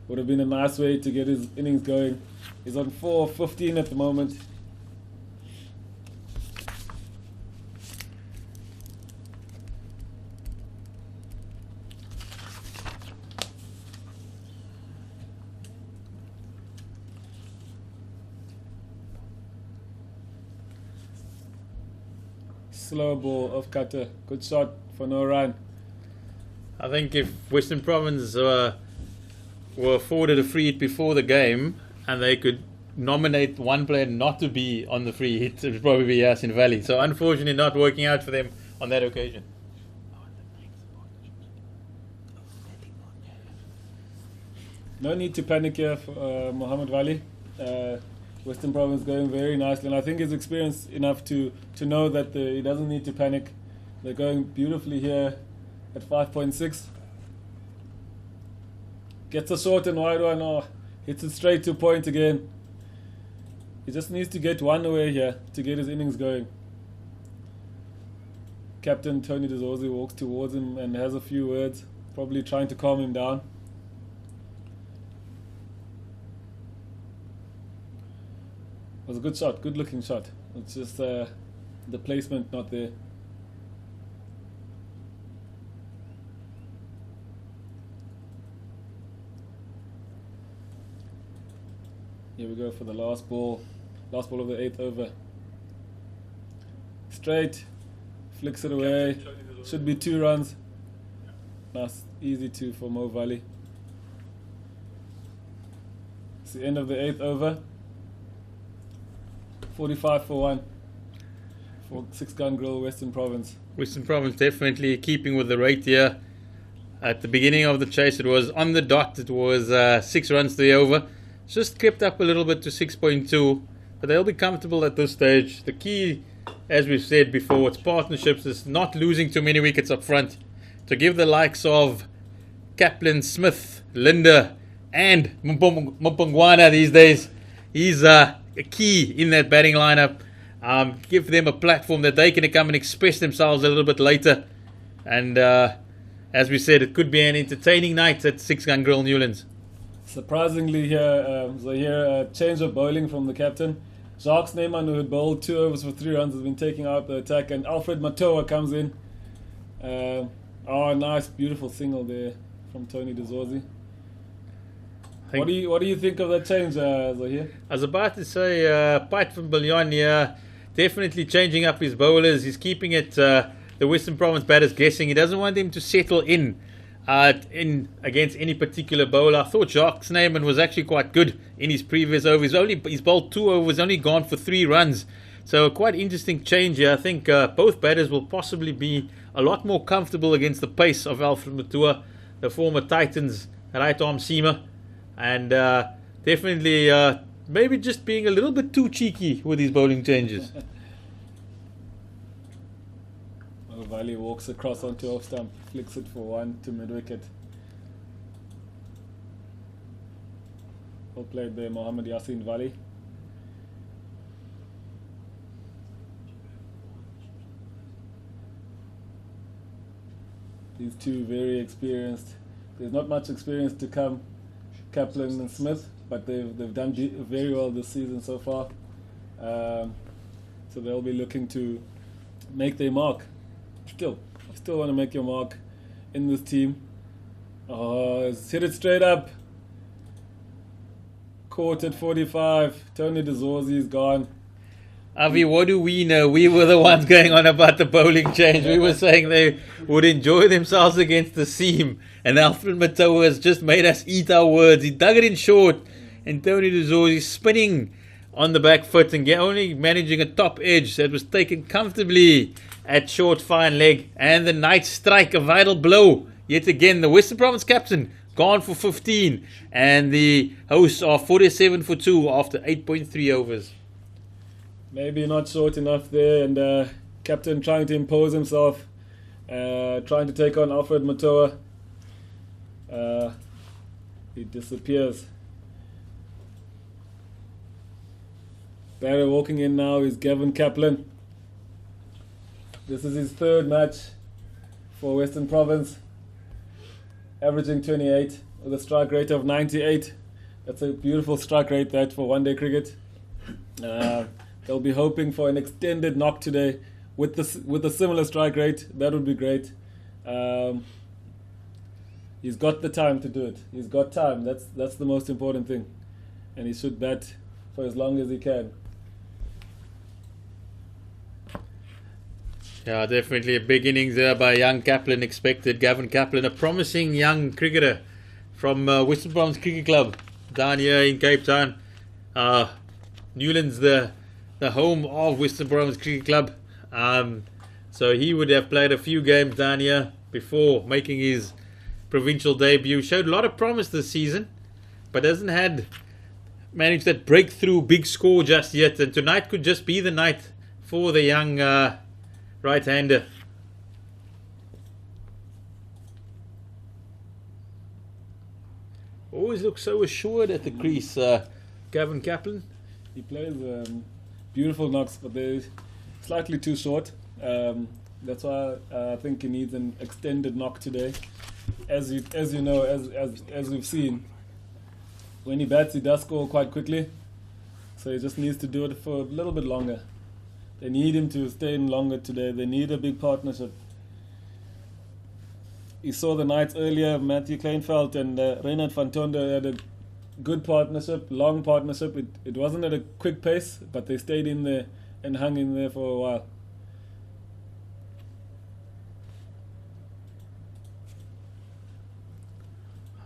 Would have been a nice way to get his innings going. He's on 4-15 at the moment. Slow ball off cutter. Good shot for no run. I think if Western Province were afforded a free hit before the game and they could nominate one player not to be on the free hit, it would probably be Yasin Vallie. So unfortunately not working out for them on that occasion. No need to panic here for Mohammed Vallie. Western Province going very nicely, and I think he's experienced enough to know that he doesn't need to panic. They're going beautifully here at 5.6. Gets a short and wide one. Oh, hits it straight to point again. He just needs to get one away here to get his innings going. Captain Tony DeZorzi walks towards him and has a few words, probably trying to calm him down. It was a good shot, good looking shot. It's just the placement not there. Here we go for the last ball of the 8th over. Straight, flicks it away. Should be 2 runs. Nice, easy 2 for Mo Vallie. It's the end of the 8th over. 45 for 1 for 6-gun grill Western Province. Western Province definitely keeping with the rate here. At the beginning of the chase, it was on the dot. It was 6 runs to the over. It's just crept up a little bit to 6.2, but they'll be comfortable at this stage. The key, as we've said before, it's partnerships. Is not losing too many wickets up front. To give the likes of Kaplan, Smith, Linda, and Mpongwana these days, he's a key in that batting lineup. Give them a platform that they can come and express themselves a little bit later. And as we said, it could be an entertaining night at 6-gun grill Newlands. Surprisingly here, a change of bowling from the captain. Jacques Snyman, who had bowled 2 overs for 3 runs, has been taking out the attack, and Alfred Matoa comes in. Nice, beautiful single there from Tony DeZorzi. What do you think of that change, Zahir? I was about to say, Pite van Biljon here, definitely changing up his bowlers. He's keeping it the Western Province batters guessing. He doesn't want them to settle in against any particular bowler. I thought Jacques Snyman was actually quite good in his previous over. He's bowled 2 overs, only gone for 3 runs. So quite interesting change here. I think both batters will possibly be a lot more comfortable against the pace of Alfred Matoa, the former Titans right arm seamer. And definitely maybe just being a little bit too cheeky with his bowling changes. Vallie walks across onto off stump, flicks it for 1 to mid wicket. Well played there, Yasin Vallie. These two very experienced. There's not much experience to come, Kaplan and Smith, but they've done very well this season so far. So they'll be looking to make their mark. Still want to make your mark in this team. Oh, it's hit it straight up. Caught at 45. Tony DeZorzi is gone. Avi, what do we know? We were the ones going on about the bowling change. We were saying they would enjoy themselves against the seam. And Alfred Matoa has just made us eat our words. He dug it in short. And Tony DeZorzi spinning on the back foot and only managing a top edge that was taken comfortably at short fine leg. And the night strike, a vital blow. Yet again, the Western Province captain gone for 15. And the hosts are 47 for 2 after 8.3 overs. Maybe not short enough there, and captain trying to impose himself, trying to take on Alfred Matoa. He disappears. Barry walking in now is Gavin Kaplan. This is his third match for Western Province, averaging 28 with a strike rate of 98. That's a beautiful strike rate that for one-day cricket. They'll be hoping for an extended knock today with a similar strike rate. That would be great. He's got the time to do it. He's got time. That's the most important thing, and he should bat for as long as he can. Yeah, definitely a big innings there by young Kaplan expected. Gavin Kaplan, a promising young cricketer from Western Province Cricket Club down here in Cape Town. Newlands, the home of Western Province Cricket Club. So he would have played a few games down here before making his provincial debut. Showed a lot of promise this season, but hasn't managed that breakthrough big score just yet. And tonight could just be the night for the young right-hander. Always looks so assured at the crease, Gavin Kaplan. He plays beautiful knocks, but they're slightly too short. That's why I think he needs an extended knock today. As you know, as we've seen, when he bats, he does score quite quickly. So he just needs to do it for a little bit longer. They need him to stay in longer today. They need a big partnership. You saw the Knights earlier. Matthew Kleinveld and Reinhard van Tonder had a good partnership, long partnership. It wasn't at a quick pace, but they stayed in there and hung in there for a while.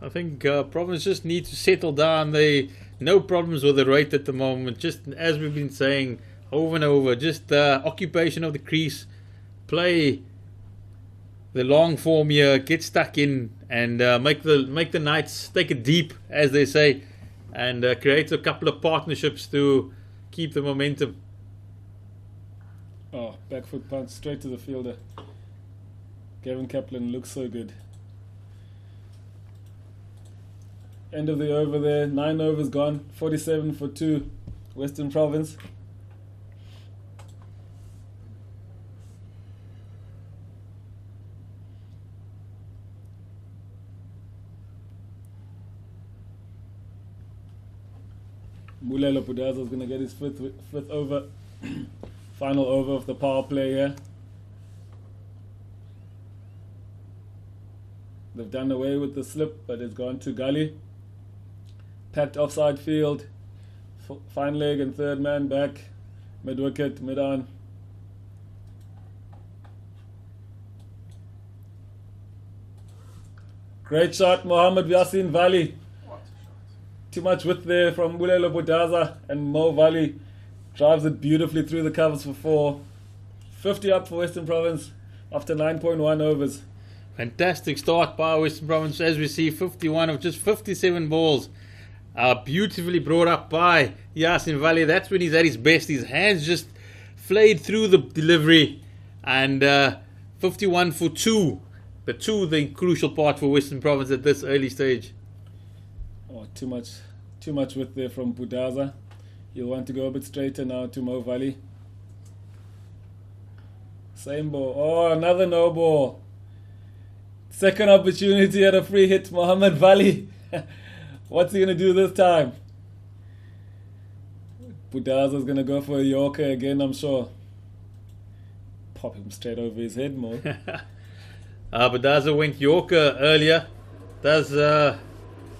I think Province just need to settle down. No problems with the rate at the moment. Just as we've been saying over and over, just occupation of the crease, play the long form here, get stuck in, and make the Knights take it deep, as they say, and create a couple of partnerships to keep the momentum. Oh, back foot punch straight to the fielder. Gavin Kaplan looks so good. End of the over there. 9 overs gone. 47 for 2. Western Province. Mulelo Pudaza is going to get his fifth over. Final over of the power play here. They've done away with the slip, but it's gone to gully. Packed offside field. Fine leg and third man back. Mid wicket, mid on. Great shot, Mohammed Yasin Vallie. Too much width there from Mulelo Pudaza, and Mo Vallie drives it beautifully through the covers for 4. 50 up for Western Province after 9.1 overs. Fantastic start by Western Province, as we see 51 of just 57 balls. Beautifully brought up by Yasin Vallie. That's when he's at his best. His hands just flayed through the delivery. And 51 for 2. The crucial part for Western Province at this early stage. Oh, too much width there from Pudaza. He'll want to go a bit straighter now to Mo Vallie. Same ball. Oh, another no ball. Second opportunity at a free hit, Mohammed Vallie. What's he going to do this time? Budaza's going to go for a Yorker again, I'm sure. Pop him straight over his head, Mo. Budaza went Yorker earlier. Does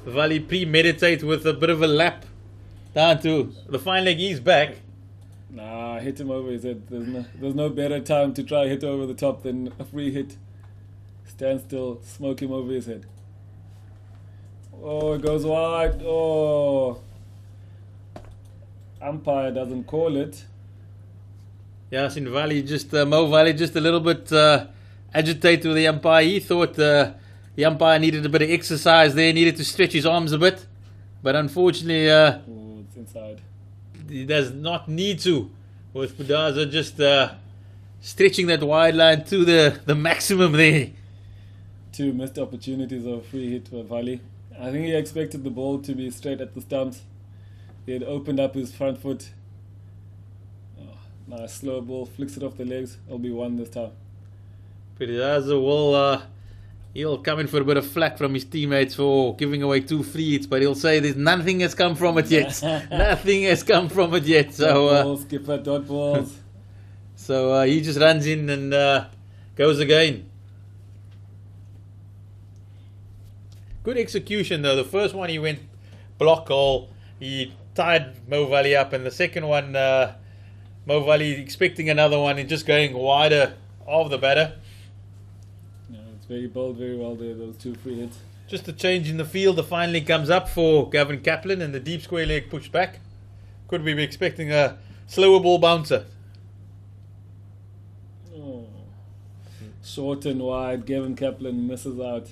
Vallie premeditate with a bit of a lap down to the fine leg? He's back. Nah, hit him over his head. There's no better time to try hit over the top than a free hit. Stand still, smoke him over his head. Oh, it goes wide. Oh. Umpire doesn't call it. Yeah, in Vallie, Mo Vallie just a little bit agitated with the umpire. He thought the umpire needed a bit of exercise there, needed to stretch his arms a bit. But unfortunately, Oh, it's inside. he does not need to. With Budaza just stretching that wide line to the maximum there. 2 missed opportunities of a free hit for Vallie. I think he expected the ball to be straight at the stumps. He had opened up his front foot. Oh, nice slow ball, flicks it off the legs. It'll be 1 this time. Budaza he'll come in for a bit of flack from his teammates for giving away 2 free hits, but he'll say there's nothing has come from it yet. Nothing has come from it yet. So dot balls, skipper, dot balls. so he just runs in and goes again. Good execution though. The first one he went block hole. He tied Mo Vallie up, and the second one Mo Vallie expecting another one and just going wider of the batter. Yeah, it's very bold, very well there, those 2 free hits. Just a change in the field. The finally comes up for Gavin Kaplan, and the deep square leg pushed back. Could we be expecting a slower ball bouncer? Oh. Short and wide, Gavin Kaplan misses out.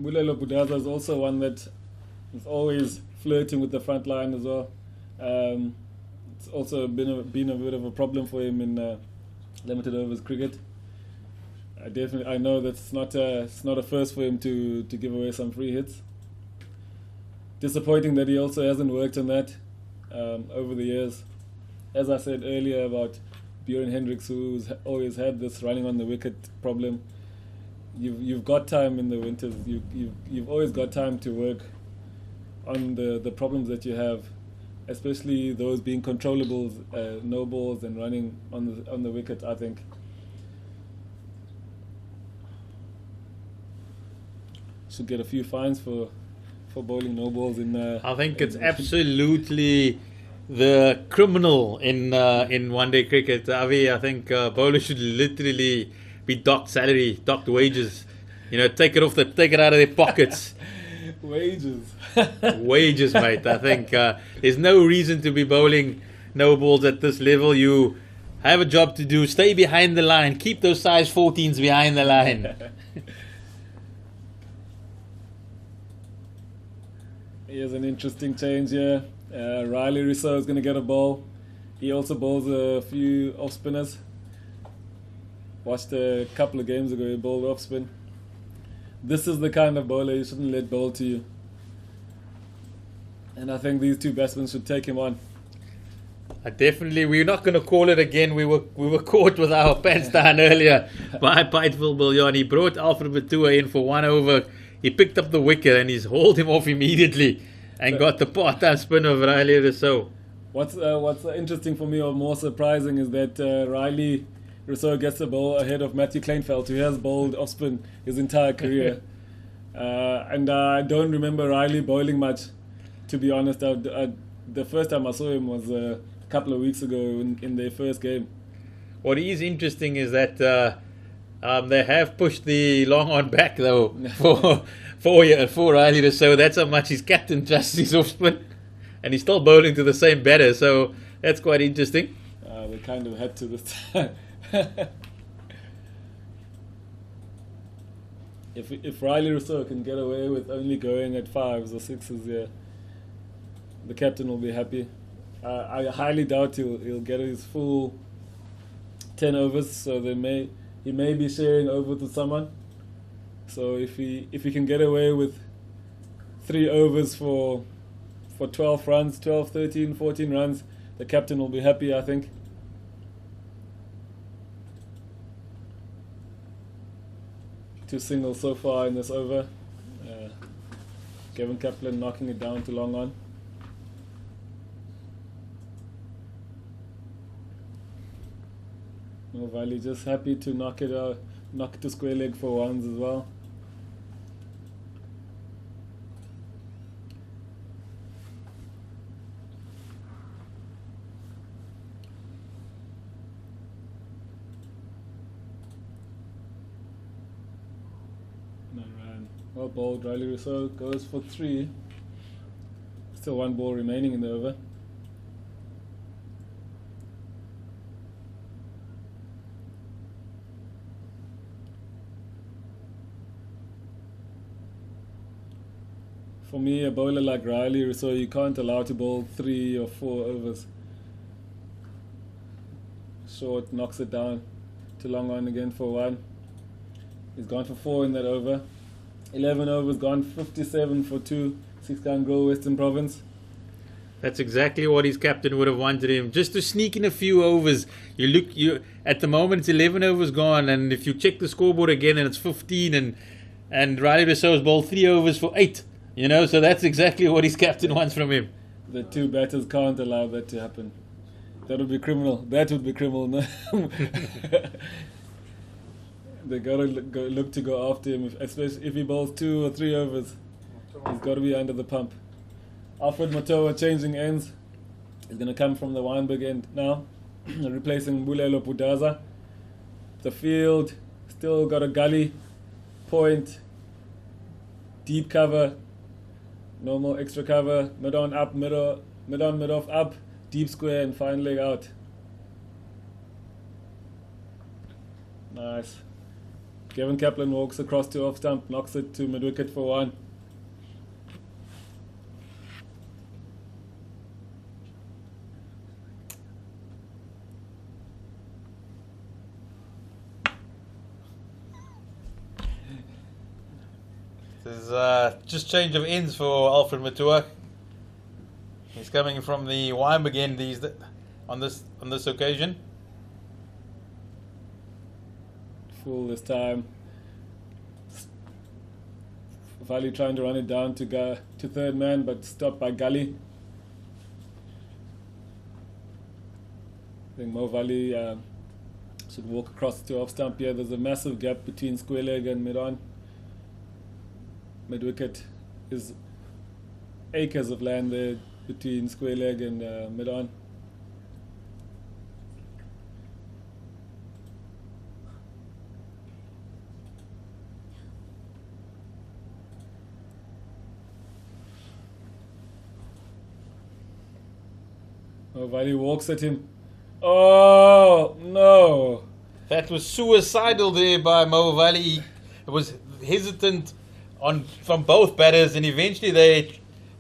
Bulelo Budaza is also one that is always flirting with the front line as well. It's also been a bit of a problem for him in limited overs cricket. I know that it's not a first for him to give away some free hits. Disappointing that he also hasn't worked on that over the years. As I said earlier about Bjorn Hendricks, who's always had this running on the wicket problem. You've got time in the winters. You've always got time to work on the problems that you have, especially those being controllables, no balls and running on the wicket. I think should get a few fines for bowling no balls in. I think it's absolutely the criminal in one-day cricket. Avi, I think bowlers should literally be docked salary, docked wages. Take it out of their pockets. Wages. Wages, mate. I think there's no reason to be bowling no balls at this level. You have a job to do. Stay behind the line. Keep those size 14s behind the line. Here's an interesting change here. Riley Rousseau is going to get a ball. He also bowls a few off spinners. Watched a couple of games ago, he bowled off spin. This is the kind of bowler you shouldn't let bowl to you. And I think these 2 batsmen should take him on. Definitely, we're not going to call it again. We were caught with our pants down earlier by Piteville Billion. He brought Alfred Batua in for 1 over. He picked up the wicket and he's hauled him off immediately and got the part-time spin of Riley Rousseau. What's interesting for me or more surprising is that Riley Rousseau gets the ball ahead of Matthew Kleinfeld, who has bowled off spin his entire career. And I don't remember Riley bowling much, to be honest. The first time I saw him was a couple of weeks ago in their first game. What is interesting is that they have pushed the long on back though for Riley Rousseau. That's how much his captain trusts his off spin, and he's still bowling to the same batter. So that's quite interesting. They kind of had to this time. If Riley Rousseau can get away with only going at 5s or 6s, yeah, the captain will be happy. I highly doubt he'll get his full 10 overs, so he may be sharing over to someone. So if he can get away with 3 overs for 12 runs, 12, 13, 14 runs. The captain will be happy, I think. Two singles so far in this over. Kevin Kaplan knocking it down to long on. Vallie just happy to knock it to square leg for ones as well. Well bowled. Riley Rousseau goes for 3. Still 1 ball remaining in the over. For me, a bowler like Riley Rousseau, you can't allow to bowl 3 or 4 overs. Short, knocks it down to long on again for 1. He's gone for 4 in that over. 11 overs gone, 57 for 2. 6-gun grow, Western Province. That's exactly what his captain would have wanted him, just to sneak in a few overs. You at the moment it's 11 overs gone, and if you check the scoreboard again, and it's 15, and Riley Rousseau's bowled 3 overs for 8. You know, so that's exactly what his captain wants from him. The 2 batters can't allow that to happen. That would be criminal. That would be criminal. No. They gotta look to go after him, especially if he bowls 2 or 3 overs. He's got to be under the pump. Alfred Matoa changing ends. He's going to come from the Weinberg end now, replacing Bulelo Pudaza. The field still got a gully, point, deep cover, normal extra cover, mid on up, mid on, mid off up, deep square, and fine leg out. Nice. Kevin Kaplan walks across to off stump, knocks it to mid wicket for 1. There's just change of ends for Alfred Matua. He's coming from the Weinberg end on this occasion. Full this time. Vallie trying to run it down to third man, but stopped by Gully. I think Mo Vallie should walk across to off stump here. There's a massive gap between square leg and mid on. Mid wicket is acres of land there between square leg and mid on. Oh, Vallie walks at him. Oh, no. That was suicidal there by Mo Vallie. It was hesitant from both batters, and eventually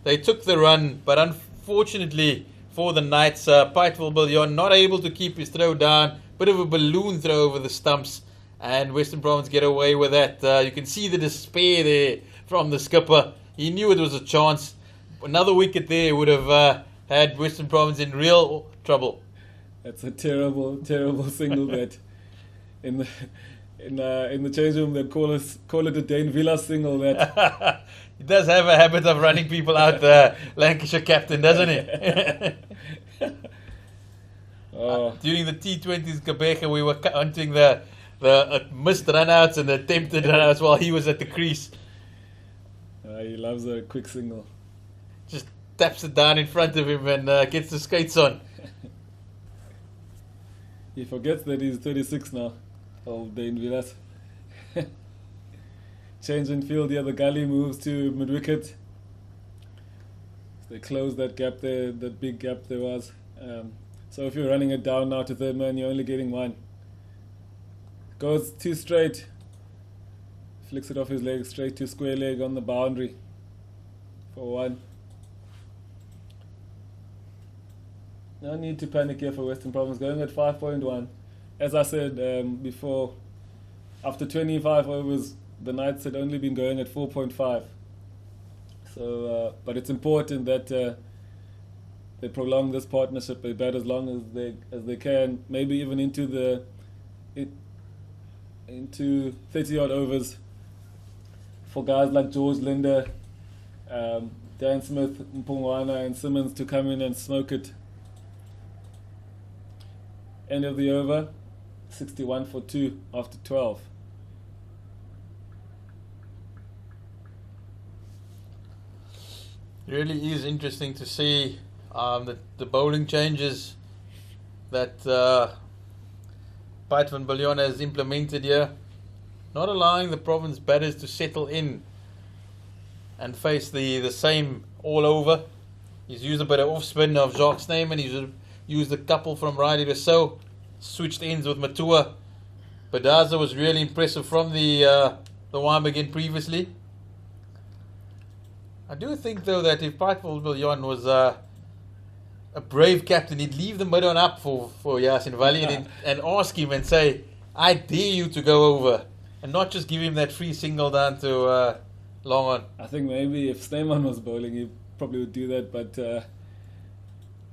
they took the run. But unfortunately for the Knights, Paitville Billion not able to keep his throw down. Bit of a balloon throw over the stumps, and Western Province get away with that. You can see the despair there from the skipper. He knew it was a chance. Another wicket there would have had Western Province in real trouble. That's a terrible, terrible single bet. In the change room, they call it a Dane Villa single. That He does have a habit of running people out, the Lancashire captain, doesn't he? During the T20s Quebec, we were counting the missed runouts and the attempted runouts while he was at the crease. He loves a quick single. Just taps it down in front of him and gets the skates on. He forgets that he's 36 now. Old Dane Villas. Change in field here. The Gully moves to mid wicket. They close that gap there, that big gap there was. So if you're running it down now to third man, you're only getting 1. Goes too straight. Flicks it off his leg straight to square leg on the boundary for 1. No need to panic here for Western Province, going at 5.1. As I said before, after 25 overs, the Knights had only been going at 4.5. So, but it's important that they prolong this partnership. They bat as long as they can, maybe even into 30 odd overs for guys like George Linder, Dan Smith, Mpungwana, and Simmons to come in and smoke it. End of the over, 61 for 2 after 12. Really is interesting to see the bowling changes that Piet van Biljon has implemented here, not allowing the province batters to settle in and face the same all over. He's used a bit of off spin of Jacques Snyman. He's used a couple from Riley Rousseau, switched ends with Matua. Badaza was really impressive from the one again previously. I do think though that if Piet van Biljon was a brave captain, he'd leave the mid on up for Yasin Vallie and ask him and say, I dare you to go over, and not just give him that free single down to long on. I think maybe if Snyman was bowling, he probably would do that, but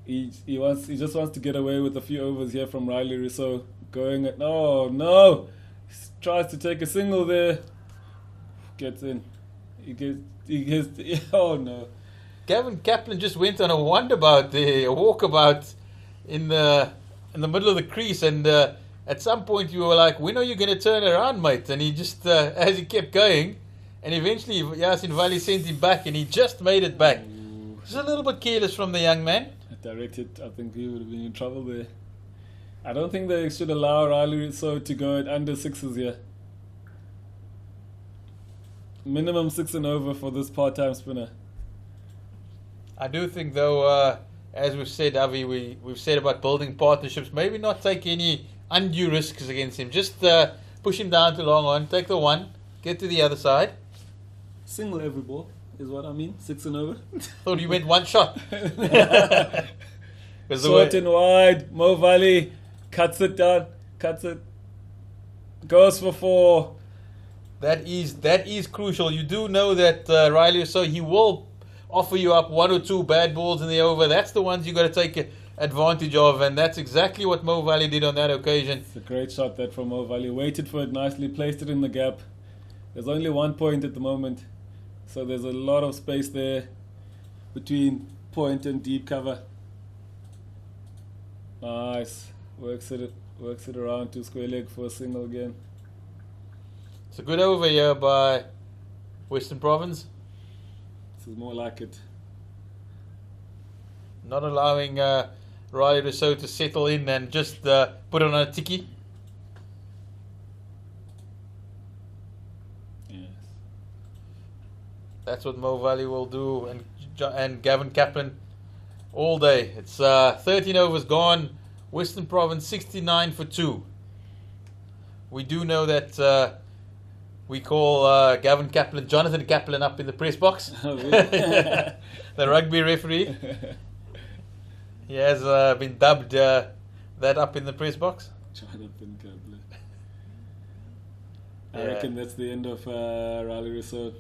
he just wants to get away with a few overs here from Riley Rousseau. Going at no, he tries to take a single there, gets in. He gets oh no. Gavin Kaplan just went on a walkabout in the middle of the crease, and at some point you were like, when are you going to turn around, mate? And he just, as he kept going, and eventually Yasin Vallie sent him back, and he just made it back. Just a little bit careless from the young man. Directed, I think he would have been in trouble there. I don't think they should allow Riley Rousseau to go at under sixes here. Minimum 6 and over for this part-time spinner. I do think, though, as we've said, Avi, we've said about building partnerships, maybe not take any undue risks against him. Just push him down to long on, take the one, get to the other side. Single every ball is what I mean. 6 and over. Thought you meant one shot. Short and wide. Mo Vallie cuts it down, goes for 4. That is crucial. You do know that Riley, so he will offer you up 1 or 2 bad balls in the over. That's the ones you got to take advantage of, and that's exactly what Mo Vallie did on that occasion. It's a great shot that from Mo Vallie. Waited for it nicely, placed it in the gap. There's only 1 point at the moment, so there's a lot of space there between point and deep cover. Nice. Works it around to square leg for a single again. It's a good over here by Western Province. This is more like it. Not allowing Riley Rousseau to settle in and just put it on a ticky. Yes. That's what Mo Vallie will do, and Gavin Kaplan all day. It's 13 overs gone. Western Province 69 for 2. We do know that we call Gavin Kaplan Jonathan Kaplan up in the press box. Oh, really? The rugby referee. He has been dubbed that up in the press box. Jonathan Kaplan. I Yeah. reckon that's the end of Riley Rousseau.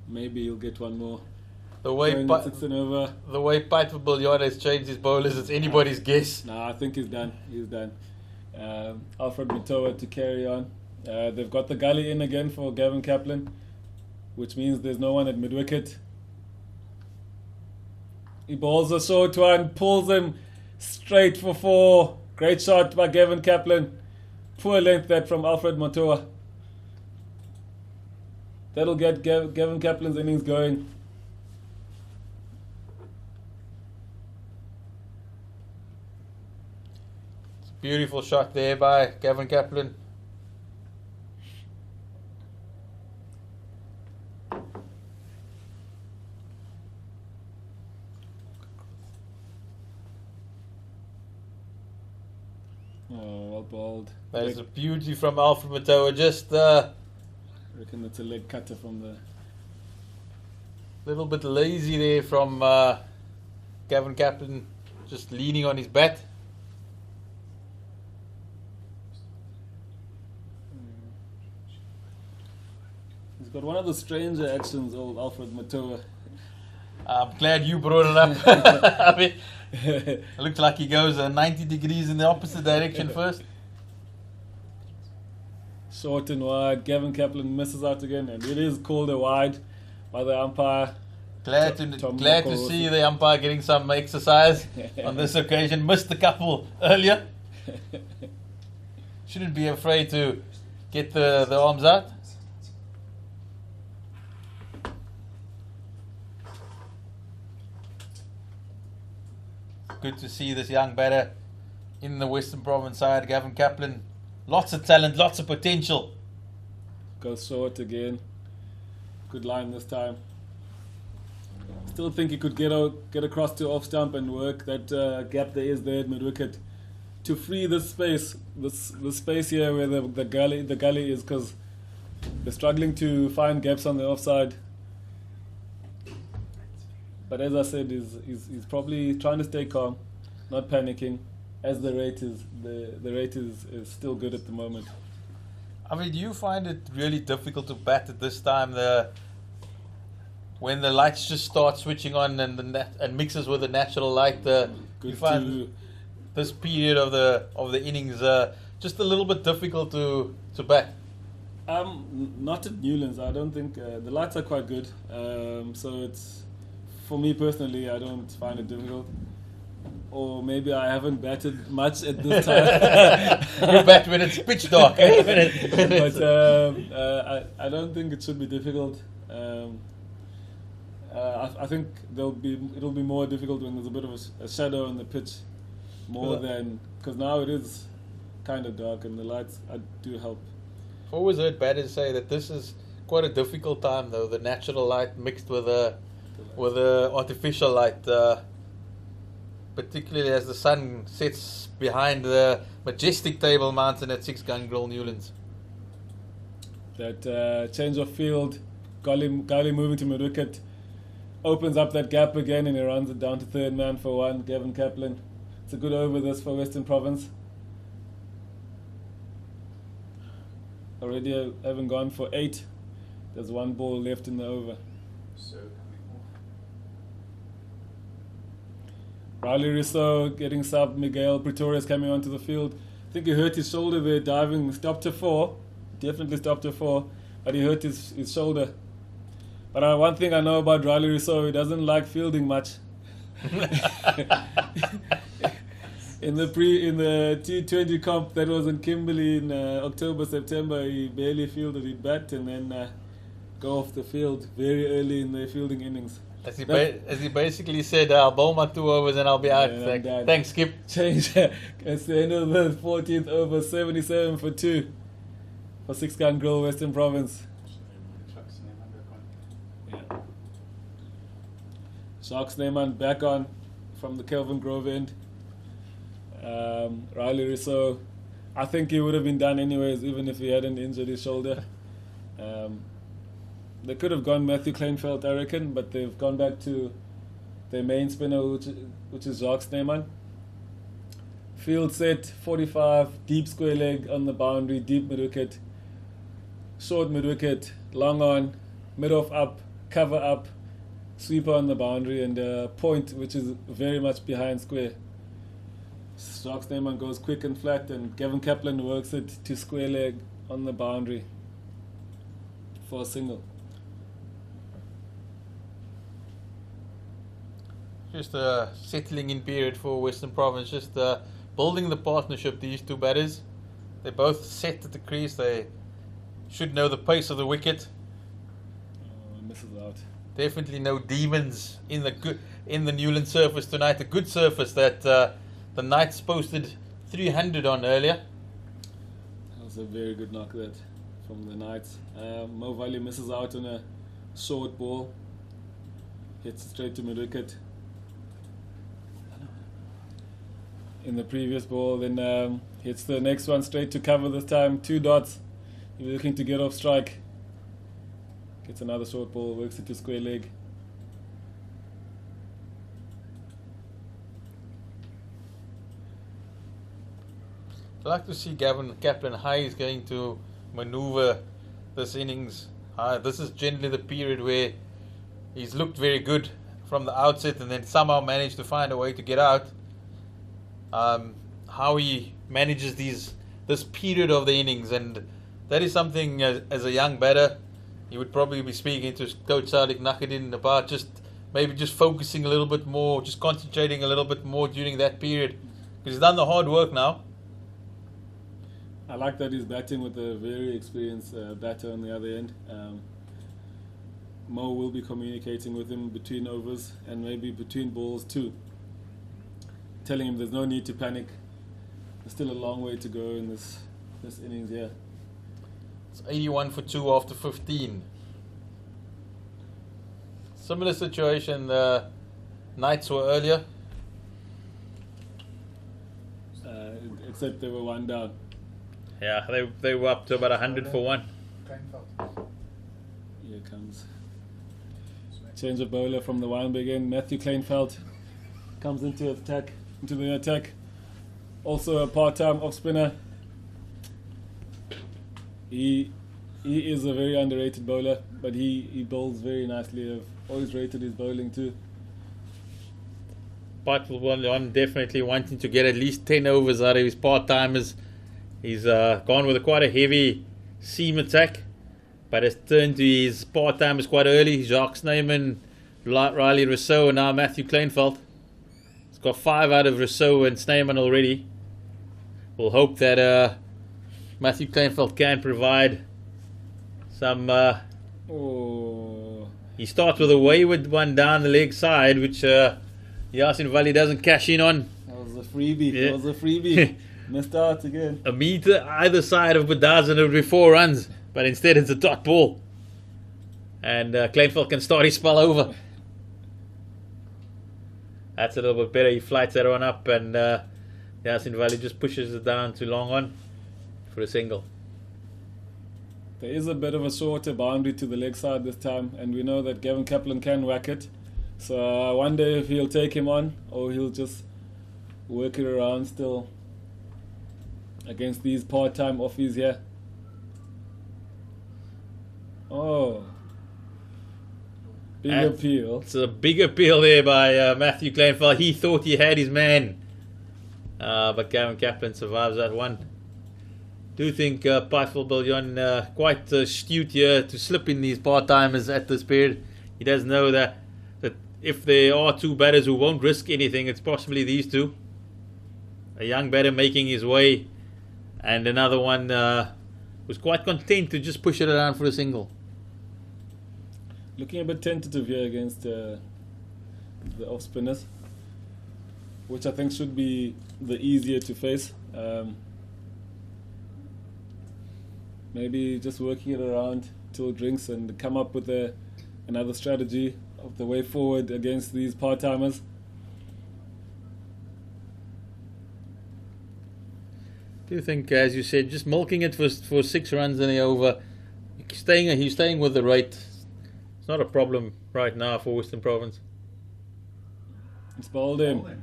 Maybe he'll get one more. The way Going at 6 and over. the way Piet van Biljon has changed his bowlers, it's anybody's guess. No, I think he's done. He's done. Alfred Matoa to carry on. They've got the gully in again for Gavin Kaplan, which means there's no one at mid-wicket. He bowls a short one, pulls him straight for 4. Great shot by Gavin Kaplan. Poor length that from Alfred Matoa. That'll get Gavin Kaplan's innings going. Beautiful shot there by Gavin Kaplan. Oh, well bowled. That is a beauty from Alfred Matoa. Just I reckon that's a leg cutter from the... little bit lazy there from Gavin Kaplan, just leaning on his bat. He's got one of the stranger actions, old Alfred Matoa. I'm glad you brought it up. I mean, it looks like he goes 90 degrees in the opposite direction first. Short and wide. Gavin Kaplan misses out again, and it is called a wide by the umpire. Glad to see the umpire getting some exercise on this occasion. Missed a couple earlier. Shouldn't be afraid to get the arms out. Good to see this young batter in the Western Province side, Gavin Kaplan. Lots of talent, lots of potential. Goes short again. Good line this time. Still think he could get across to off stump and work that gap there is there at mid wicket to free this space, the space here where the gully is, because they're struggling to find gaps on the offside. But as I said, he's probably trying to stay calm, not panicking, as the rate is still good at the moment. I mean, do you find it really difficult to bat at this time? When the lights just start switching on and mixes with the natural light, you find this period of the innings just a little bit difficult to bat. Not at Newlands. I don't think the lights are quite good. So it's, for me personally, I don't find it difficult. Or maybe I haven't batted much at this time. You bat when it's pitch dark. But I don't think it should be difficult. I think it'll be more difficult when there's a bit of a shadow on the pitch, more than, because now it is kind of dark and the lights do help. I've always heard batters say that this is quite a difficult time, though, the natural light mixed with the artificial light, particularly as the sun sets behind the majestic Table Mountain at 6 Gun Grill Newlands. That change of field, Gully moving to mid wicket, opens up that gap again, and he runs it down to third man for one. Gavin Kaplan. It's a good over this for Western Province. Already having gone for 8. There's one ball left in the over. Riley Rousseau getting sub. Miguel Pretorius coming onto the field. I think he hurt his shoulder there diving. Stopped to 4. Definitely stopped to 4. But he hurt his shoulder. But one thing I know about Riley Rousseau, he doesn't like fielding much. in the T20 comp that was in Kimberley in October, September, he barely fielded. He'd bat and then go off the field very early in the fielding innings. As he basically said, I'll bowl my 2 overs and I'll be out. Thanks, Skip. Change. It's the end of the 14th over, 77 for 2 for 6 Gun Grill, Western Province. Snyman back on from the Kelvin Grove end. Riley Rousseau, I think he would have been done anyways, even if he hadn't injured his shoulder. They could have gone Matthew Kleinfeld, I reckon, but they've gone back to their main spinner, which is Snyman. Field set, 45, deep square leg on the boundary, deep mid wicket, short mid wicket, long on, mid off up, cover up, sweeper on the boundary, and point, which is very much behind square. Snyman goes quick and flat, and Gavin Kaplan works it to square leg on the boundary for a single. Just a settling in period for Western Province, just building the partnership, these two batters. They're both set at the crease, they should know the pace of the wicket. Misses out. Definitely no demons in the Newland surface tonight. A good surface that the Knights posted 300 on earlier. That was a very good knock that from the Knights. Vallie misses out on a short ball. Hits it straight to mid wicket. In the previous ball, then hits the next one straight to cover this time. 2 dots. He was looking to get off strike. Gets another short ball, works it to square leg. I'd like to see Gavin Kaplan how he's going to maneuver this innings. This is generally the period where he's looked very good from the outset and then somehow managed to find a way to get out. How he manages this period of the innings, and that is something as a young batter he would probably be speaking to Coach Sadiq Nakhiddin about, maybe just focusing a little bit more, just concentrating a little bit more during that period, because he's done the hard work now. I like that he's batting with a very experienced batter on the other end. Mo will be communicating with him between overs and maybe between balls too, telling him there's no need to panic. There's still a long way to go in this innings here. It's 81 for 2 after 15. Similar situation the Knights were earlier. Except they were one down. Yeah, they were up to about 100 for 1. Here comes change of bowler from the Weinberg end. Matthew Kleinfeld comes into the attack. Also a part-time off-spinner. He is a very underrated bowler, but he bowls very nicely. I've always rated his bowling too. But definitely wanting to get at least 10 overs out of his part-timers. He's gone with quite a heavy seam attack, but has turned to his part-timers quite early. Jacques Snyman, Riley Rousseau, and now Matthew Kleinfeld. He's got 5 out of Rousseau and Snyman already. We'll hope that Matthew Kleinfeld can provide some... He starts with a wayward one down the leg side, which Yasin Vallie doesn't cash in on. That was a freebie. Missed out again. A meter either side of Badaz and it would be 4 runs, but instead it's a dot ball. And Kleinfeld can start his spell over. That's a little bit better. He flights that one up, and Yasin Vallie just pushes it down to long on for a single. There is a bit of a shorter boundary to the leg side this time, and we know that Gavin Kaplan can whack it. So I wonder if he'll take him on, or he'll just work it around still against these part-time offies here. Big appeal. It's a big appeal there by Matthew Kleinfeld. He thought he had his man, but Gavin Kaplan survives that one. Do think Paifel Billion quite astute here to slip in these part-timers at this period. He does know that if there are 2 batters who won't risk anything, it's possibly these 2. A young batter making his way, and another one was quite content to just push it around for a single. Looking a bit tentative here against the off-spinners, which I think should be the easier to face. Maybe just working it around till it drinks and come up with another strategy of the way forward against these part-timers. Do you think, as you said, just milking it for 6 runs in the over, he's staying with the rate? It's not a problem right now for Western Province. He's bowled him.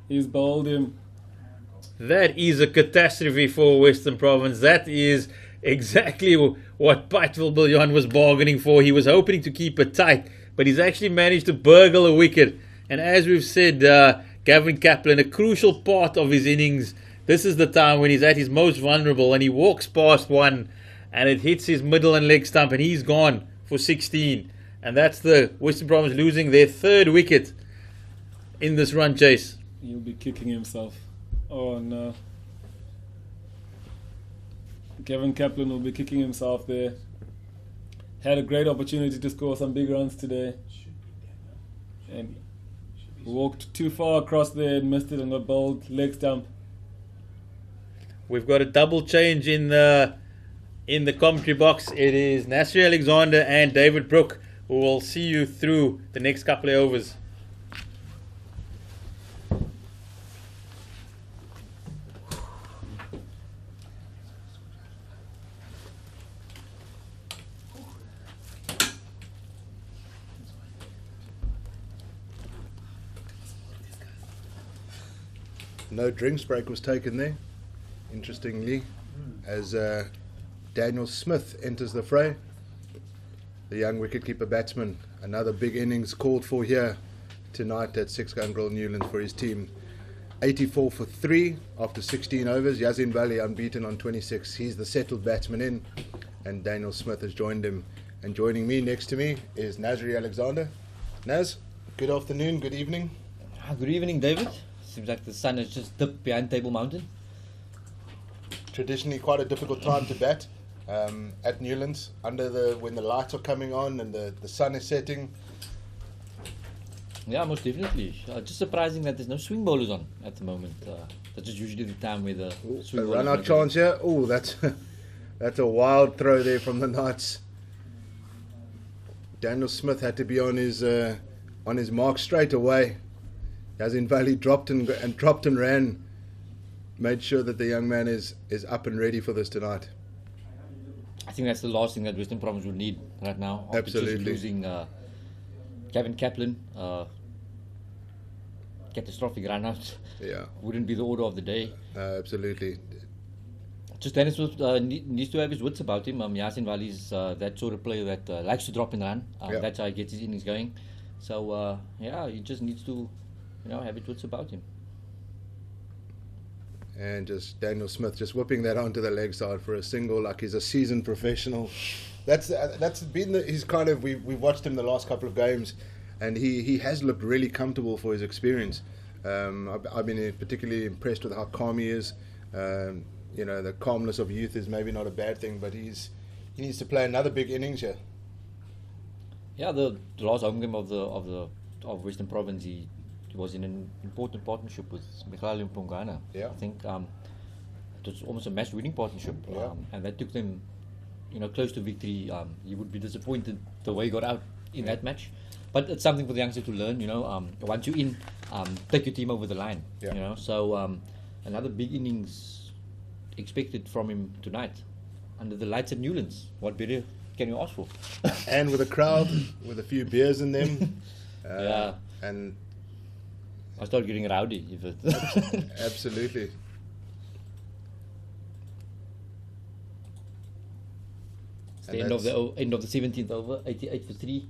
He's bowled him. That is a catastrophe for Western Province. That is exactly what Paifel Billion was bargaining for. He was hoping to keep it tight, but he's actually managed to burgle a wicket. And as we've said, Gavin Kaplan, a crucial part of his innings, this is the time when he's at his most vulnerable, and he walks past one and it hits his middle and leg stump, and he's gone for 16. And that's the Western Province losing their 3rd wicket in this run chase. He'll be kicking himself. Oh no. Gavin Kaplan will be kicking himself there. Had a great opportunity to score some big runs today, and walked too far across there and missed it and got bowled leg stump. We've got a double change in the commentary box. It is Nasri Alexander and David Brook who will see you through the next couple of overs. No drinks break was taken there, interestingly, as Daniel Smith enters the fray. the young wicketkeeper batsman. Another big innings called for here tonight at 6-gun Grill Newlands for his team. 84 for 3 after 16 overs. Yazin Vallie unbeaten on 26. He's the settled batsman in, and Daniel Smith has joined him. And joining me next to me is Nazri Alexander. Naz, good afternoon, good evening. Good evening, David. Seems like the sun has just dipped behind Table Mountain. Traditionally quite a difficult time to bat at Newlands when the lights are coming on and the sun is setting. Yeah, most definitely. Just surprising that there's no swing bowlers on at the moment. That's just usually the time where the swing A bowlers run out make chance here. Oh, that's that's a wild throw there from the Knights. Daniel Smith had to be on his mark straight away. Yazin Vallie dropped and ran. Made sure that the young man is up and ready for this tonight. I think that's the last thing that Western Province would need right now. After just Absolutely. losing Gavin Kaplan, catastrophic run-out. Yeah, Wouldn't be the order of the day. absolutely. Just Dennis needs to have his wits about him. Yazin Vallie's that sort of player that likes to drop and run. Yeah. That's how he gets his innings going. So he just needs to, have his wits about him. And just Daniel Smith just whipping that onto the leg side for a single, like he's a seasoned professional. That's been his kind of. We've watched him the last couple of games, and he has looked really comfortable for his experience. I've been particularly impressed with how calm he is. The calmness of youth is maybe not a bad thing, but he needs to play another big innings here. Yeah, the last home game of Western Province, he was in an important partnership with Michael Mpongana. Yeah. I think it was almost a match-winning partnership, Yeah. and that took them, close to victory. You would be disappointed the way he got out in that match, but it's something for the youngsters to learn. Once you're in, take your team over the line. Yeah. So another big innings expected from him tonight, under the lights at Newlands. What better can you ask for? And with a crowd with a few beers in them. Yeah. And I start getting rowdy if it. absolutely. It's the end of the 17th over, 88 for 3.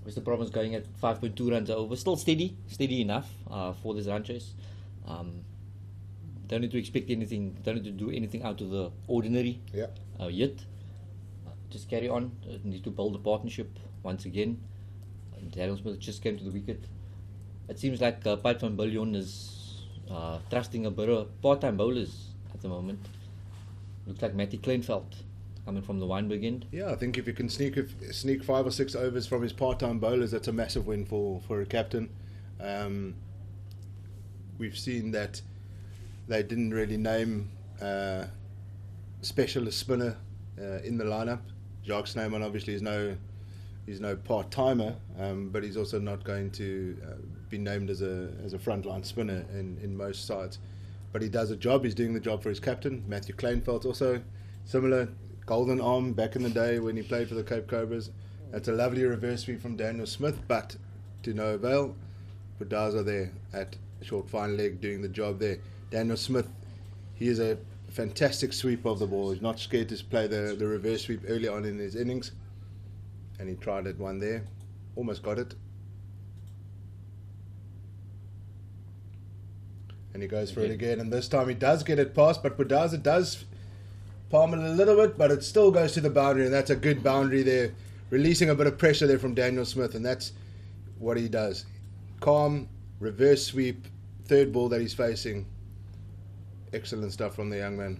Western Province going at 5.2 runs over. Still steady enough for this run chase. Don't need to expect anything, don't need to do anything out of the ordinary Yeah. yet. Just carry on. Need to build a partnership once again. Daniel Smith just came to the wicket. It seems like Piet van Biljon is trusting a bit of part-time bowlers at the moment. Looks like Matty Kleinveld coming from the Wynberg end. Yeah, I think if you can sneak 5 or 6 overs from his part-time bowlers, that's a massive win for a captain. We've seen that they didn't really name specialist spinner in the lineup. Jacques Snyman obviously is no part-timer, but he's also not going to be named as a frontline spinner in most sides. But he does a job. He's doing the job for his captain. Matthew Kleinveld also similar. Golden arm back in the day when he played for the Cape Cobras. That's a lovely reverse sweep from Daniel Smith, but to no avail. Budaza there at short fine leg doing the job there. Daniel Smith, he is a fantastic sweeper of the ball. He's not scared to play the reverse sweep early on in his innings. And he tried it one there. Almost got it. And he goes for it again. And this time he does get it past, but Budaza does palm it a little bit, but it still goes to the boundary. And that's a good boundary there. Releasing a bit of pressure there from Daniel Smith. And that's what he does. Calm, reverse sweep, third ball that he's facing. Excellent stuff from the young man.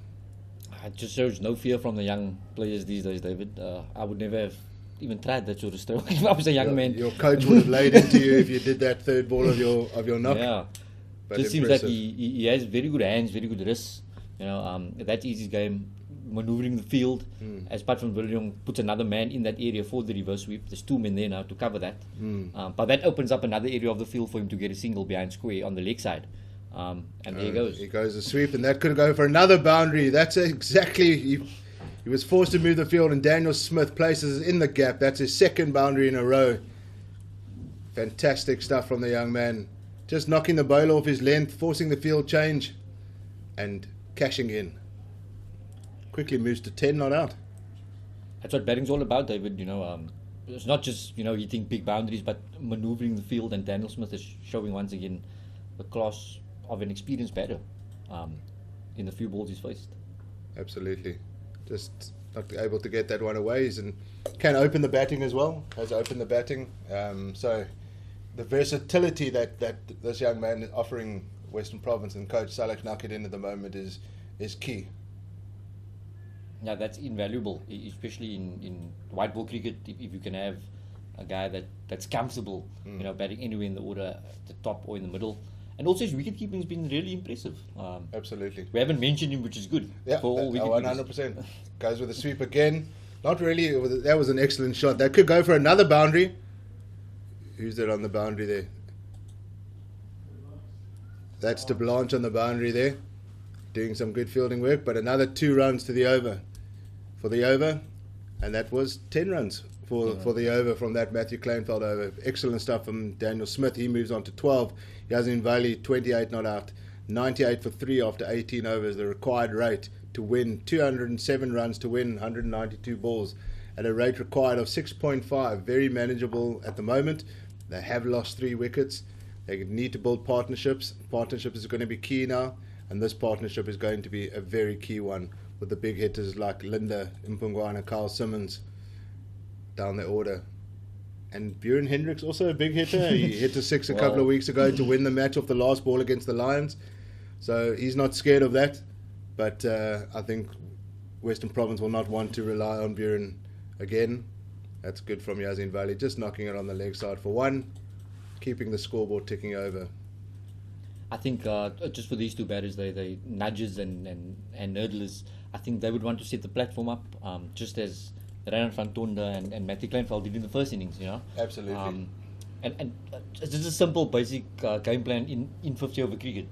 It just shows no fear from the young players these days, David. I would never have even tried that sort of stroke if I was a young man. Your coach would have laid into you if you did that third ball of your knock. Yeah, But just seems like impressive. he has very good hands, very good wrists. That's his game, manoeuvring the field. As Piet van Biljon puts another man in that area for the reverse sweep. There's 2 men there now to cover that. But that opens up another area of the field for him to get a single behind square on the leg side. And there he goes. He goes a sweep, and that could go for another boundary. That's exactly. He was forced to move the field, and Daniel Smith places it in the gap. That's his second boundary in a row. Fantastic stuff from the young man. Just knocking the bowler off his length, forcing the field change, and cashing in. Quickly moves to 10 not out. that's what batting's all about, David. It's not just hitting big boundaries, but manoeuvring the field. And Daniel Smith is showing once again the class of an experienced batter in the few balls he's faced. Absolutely. Just not able to get that one away. And can open the batting as well. Has opened the batting. So the versatility that this young man is offering Western Province and Coach Salak Nakadin at the moment is key. Yeah, that's invaluable, especially in white ball cricket. If you can have a guy that's comfortable, batting anywhere in the order, at the top or in the middle. And also his wicket keeping has been really impressive. Absolutely. We haven't mentioned him, which is good. Yeah, for all wicket 100%. Goes with the sweep again. Not really. That was an excellent shot. That could go for another boundary. Who's that on the boundary there? That's De Blanche on the boundary there. Doing some good fielding work, but another 2 runs to the over. For the over, and that was 10 runs for the over from that Matthew Kleinfeld over. Excellent stuff from Daniel Smith. He moves on to 12. Yazin Vallie, 28 not out. 98 for 3 after 18 overs, the required rate to win. 207 runs to win 192 balls at a rate required of 6.5. Very manageable at the moment. They have lost 3 wickets. They need to build partnerships. Partnership is going to be key now, and this partnership is going to be a very key one with the big hitters like Linda Mpungwana, Carl Simmons down the order. And Buren Hendricks, also a big hitter. He hit a 6 a couple of weeks ago to win the match off the last ball against the Lions. So he's not scared of that. But I think Western Province will not want to rely on Buren again. That's good from Yazin Vallie, just knocking it on the leg side for 1, keeping the scoreboard ticking over. I think just for these 2 batters, they nudges and nerdlers, I think they would want to set the platform up, just as Reinhard van Tonde and Matthew Kleinfeld did in the first innings, Absolutely. And it's just a simple, basic game plan in 50 over cricket.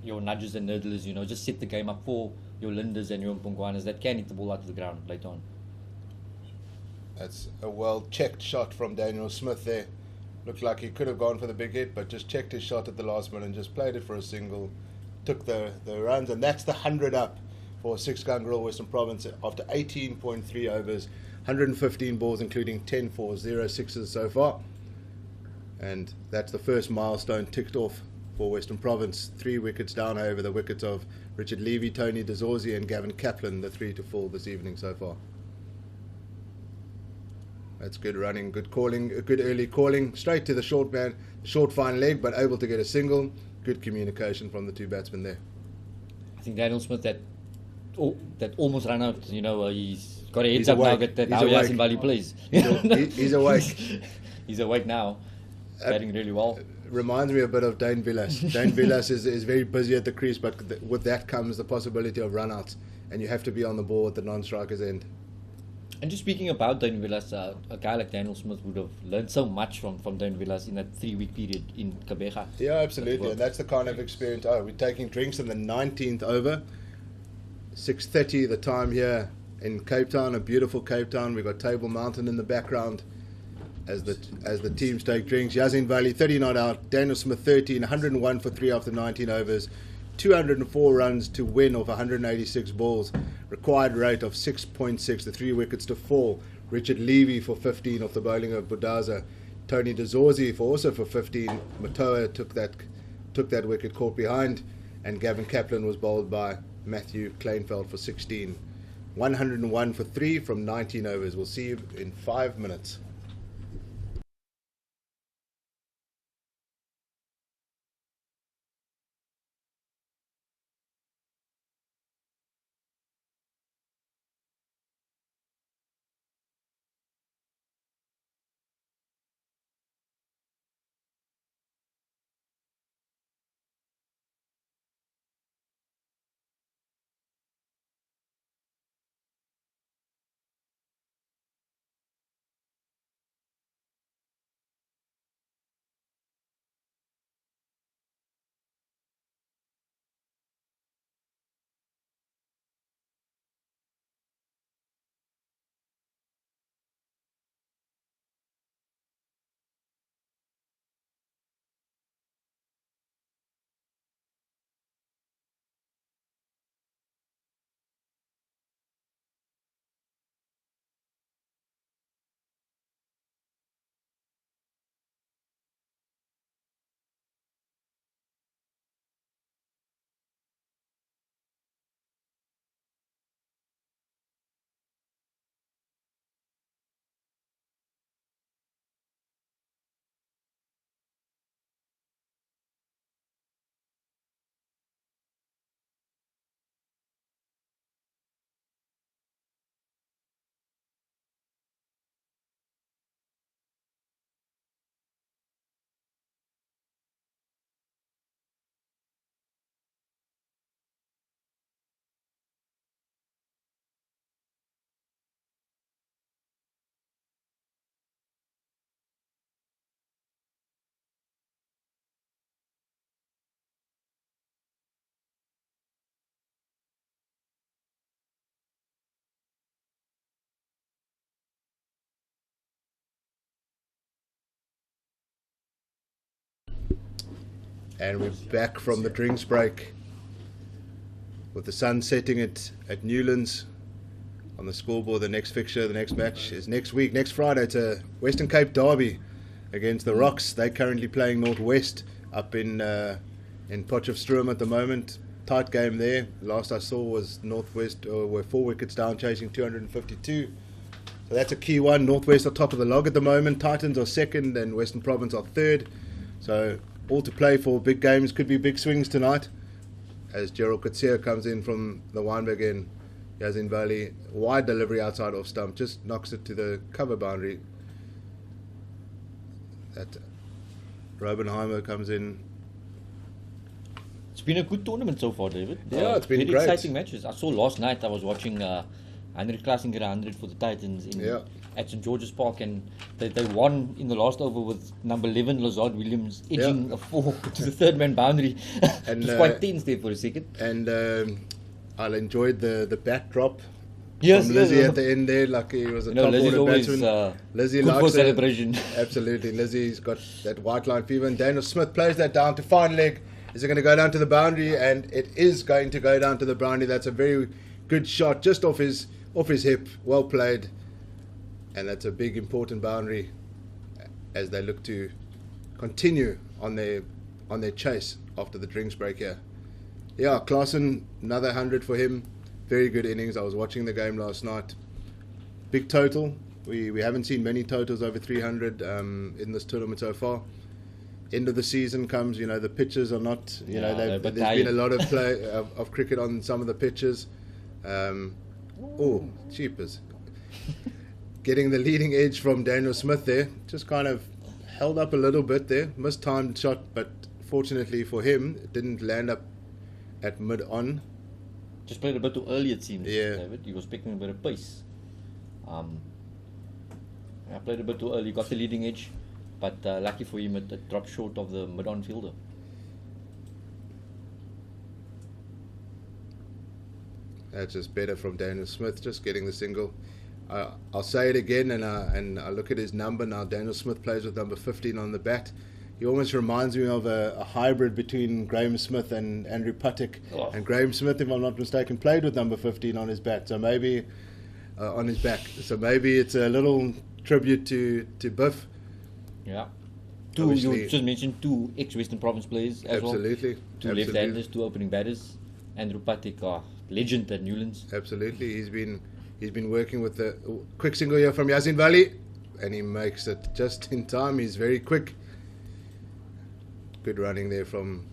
Your nudges and nerdlers, just set the game up for your Lindas and your Mpungwanas that can hit the ball out of the ground later on. That's a well-checked shot from Daniel Smith there. Looked like he could have gone for the big hit, but just checked his shot at the last minute and just played it for a single. Took the runs, and that's the 100 up for 6-gun Grill Western Province after 18.3 overs, 115 balls, including 10 fours, 0 sixes so far. And that's the first milestone ticked off for Western Province. 3 wickets down over the wickets of Richard Levy, Tony DeZorzi, and Gavin Kaplan, the 3 to fall this evening so far. That's good running, good calling, good early calling. Straight to the short man, short fine leg, but able to get a single. Good communication from the 2 batsmen there. I think Daniel Smith that almost ran out. He's got a heads He's up now awake. that He's how awake. Yazin Vallie plays. He's awake. He's awake now, batting really well. Reminds me a bit of Dane Villas. Dane Villas is very busy at the crease, but with that comes the possibility of run-outs, and you have to be on the ball at the non-striker's end. And just speaking about Dane Villas, a guy like Daniel Smith would have learned so much from Dane Villas in that 3-week period in Kabeja. Yeah, absolutely, and that's the kind of experience. We're taking drinks in the 19th over. 6:30 the time here in Cape Town, a beautiful Cape Town. We've got Table Mountain in the background as the teams take drinks. Yazin Vallie 30 not out, Daniel Smith 13, 101 for 3 after 19 overs, 204 runs to win off 186 balls, required rate of 6.6, the 3 wickets to fall. Richard Levy for 15 off the bowling of Budaza, Tony DeZorzi for 15. Matoa took that wicket caught behind, and Gavin Kaplan was bowled by Matthew Kleinfeld for 16. 101 for 3 from 19 overs. We'll see you in 5 minutes. And we're back from the drinks break with the sun setting at Newlands. On the scoreboard, the next fixture, the next match is next week, next Friday. It's a Western Cape derby against the Rocks. They're currently playing Northwest up in Potchefstroom at the moment. Tight game there. Last I saw was Northwest were 4 wickets down, chasing 252. So that's a key one. Northwest are top of the log at the moment. Titans are second, and Western Province are third. So all to play for. Big games, could be big swings tonight. As Gerald Kutsia comes in from the Weinberg end. Yazin Vallie, wide delivery outside off stump, just knocks it to the cover boundary. That Robenheimer comes in. It's been a good tournament so far, David. Yeah, it's been very great. Exciting matches. I saw last night, I was watching 100 Classing get 100 for the Titans at St George's Park, and they won in the last over with number 11 Lazard Williams edging a 4 to the third man boundary. And, it was quite tense there for a second. And I enjoyed the bat drop Yes, from Lizzie yes. at the end there, like he was a You know, top Lizzie's order always batsman. Lizzie good likes for it. celebration. Absolutely, Lizzie's got that white line fever, and Daniel Smith plays that down to fine leg. Is it going to go down to the boundary? And it is going to go down to the boundary. That's a very good shot, just off his hip. Well played, and that's a big important boundary as they look to continue on their chase after the drinks break here. Yeah, Klaassen, another 100 for him. Very good innings. I was watching the game last night. Big total. We haven't seen many totals over 300 in this tournament so far. End of the season comes, the pitches are not, there's been a lot of play of cricket on some of the pitches. Cheapers. Getting the leading edge from Daniel Smith there. Just kind of held up a little bit there. Mistimed shot, but fortunately for him, it didn't land up at mid-on. Just played a bit too early, it seems, Yeah. David. He was picking a bit of pace. I played a bit too early, got the leading edge, but lucky for him, it dropped short of the mid-on fielder. That's just better from Daniel Smith, just getting the single. I'll say it again, and I look at his number now. Daniel Smith plays with number 15 on the bat. He almost reminds me of a hybrid between Graham Smith and Andrew Puttick. Oh. And Graham Smith, if I'm not mistaken, played with number 15 on his bat. So maybe on his back. So maybe it's a little tribute to Biff. Yeah. You Obviously. just mentioned 2 ex-Western Province players as Absolutely. well. 2 left-handers, 2 opening batters. Andrew Puttick, legend at Newlands. Absolutely. He's been working with the quick single here from Yazin Vallie, and he makes it just in time. He's very quick. Good running there from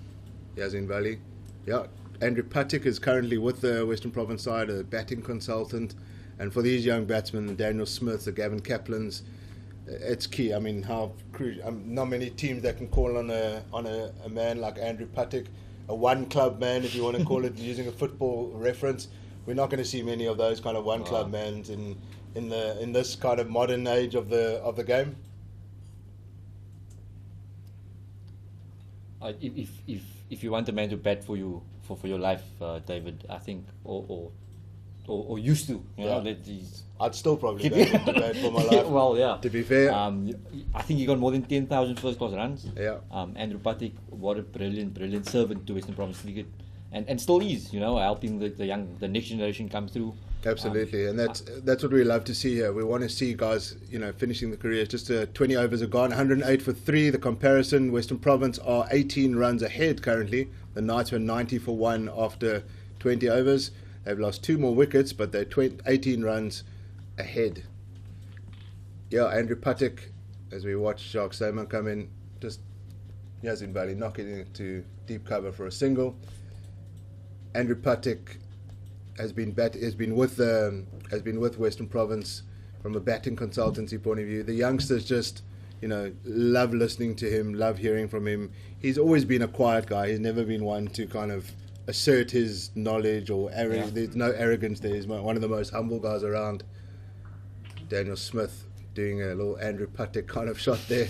Yazin Vallie. Yeah, Andrew Puttick is currently with the Western Province side, a batting consultant. And for these young batsmen, the Daniel Smiths, the Gavin Kaplans, it's key. I mean, not many teams that can call on a man like Andrew Puttick, a one-club man, if you want to call it, using a football reference. We're not going to see many of those kind of one-club mans in this kind of modern age of the game. If you want a man to bat for you for your life, David, I think, or used to, that he's. I'd still probably bat for my life. Well, yeah. To be fair, I think he got more than 10,000 first-class runs. Yeah. Andrew Puttick, what a brilliant servant to Western Province cricket, and still is, helping the next generation come through. Absolutely, and that's what we love to see here. We want to see guys, finishing the career. Just 20 overs are gone, 108 for 3. The comparison: Western Province are 18 runs ahead currently. The Knights were 90 for 1 after 20 overs. They've lost 2 more wickets, but they're 18 runs ahead. Yeah, Andrew Puttick, as we watch Snyman come in, just Yazin Vallie knocking it to deep cover for a single. Andrew Puttick has been with Western Province from a batting consultancy point of view. The youngsters just, love listening to him, love hearing from him. He's always been a quiet guy. He's never been one to kind of assert his knowledge or arrogance. There's no arrogance there. He's one of the most humble guys around. Daniel Smith doing a little Andrew Puttick kind of shot there.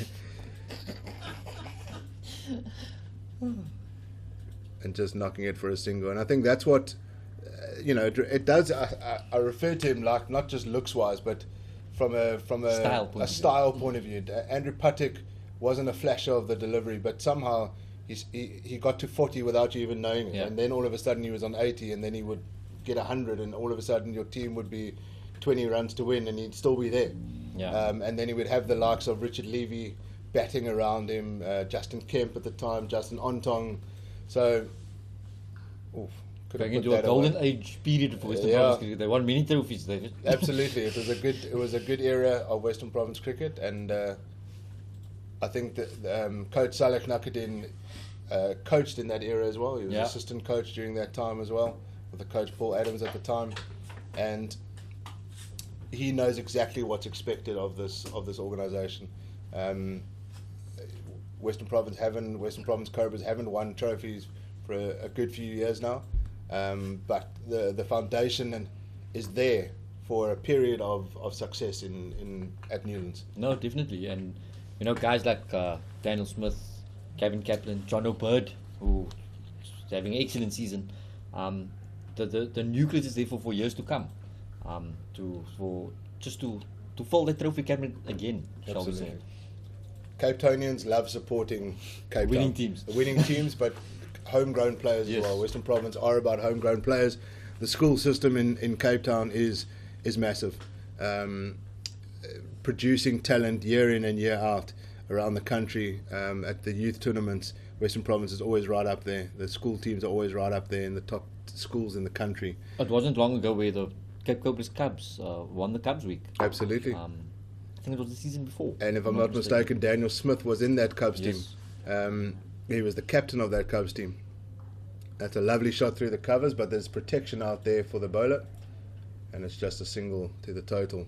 And just knocking it for a single. And I think that's what, it does. I refer to him like not just looks wise, but from a style point of view. Andrew Puttick wasn't a flasher of the delivery, but somehow he got to 40 without you even knowing it, Yeah. and then all of a sudden he was on 80, and then he would get 100, and all of a sudden your team would be 20 runs to win, and he'd still be there. Yeah. And then he would have the likes of Richard Levy batting around him, Justin Kemp at the time, Justin Ontong. So, could have Going put into a that golden away. age period for Western Yeah. Province cricket. They won many trophies, David. Absolutely, it was a good era of Western Province cricket, and I think that Coach Saleh Nakadin coached in that era as well. He was Yeah. assistant coach during that time as well, with the coach Paul Adams at the time, and he knows exactly what's expected of this organisation. Western Province Cobras haven't won trophies for a good few years now, but the foundation is there for a period of success at Newlands. No, definitely. And, you know, guys like Daniel Smith, Kevin Kaplan, John O'Bird, who is having an excellent season. The nucleus is there for years to come. To fill that trophy cabinet again, shall we say. Absolutely. Cape Townians love supporting Cape Winning Town. teams. Winning teams, but homegrown players Yes. as well. Western Province are about homegrown players. The school system in Cape Town is massive. Producing talent year in and year out around the country at the youth tournaments. Western Province is always right up there. The school teams are always right up there in the top schools in the country. It wasn't long ago where the Cape Cobras Cubs won the Cubs Week. Absolutely. I think it was the season before. And if I'm not mistaken, Daniel Smith was in that Cubs Yes. team. He was the captain of that Cubs team. That's a lovely shot through the covers, but there's protection out there for the bowler, and it's just a single to the total.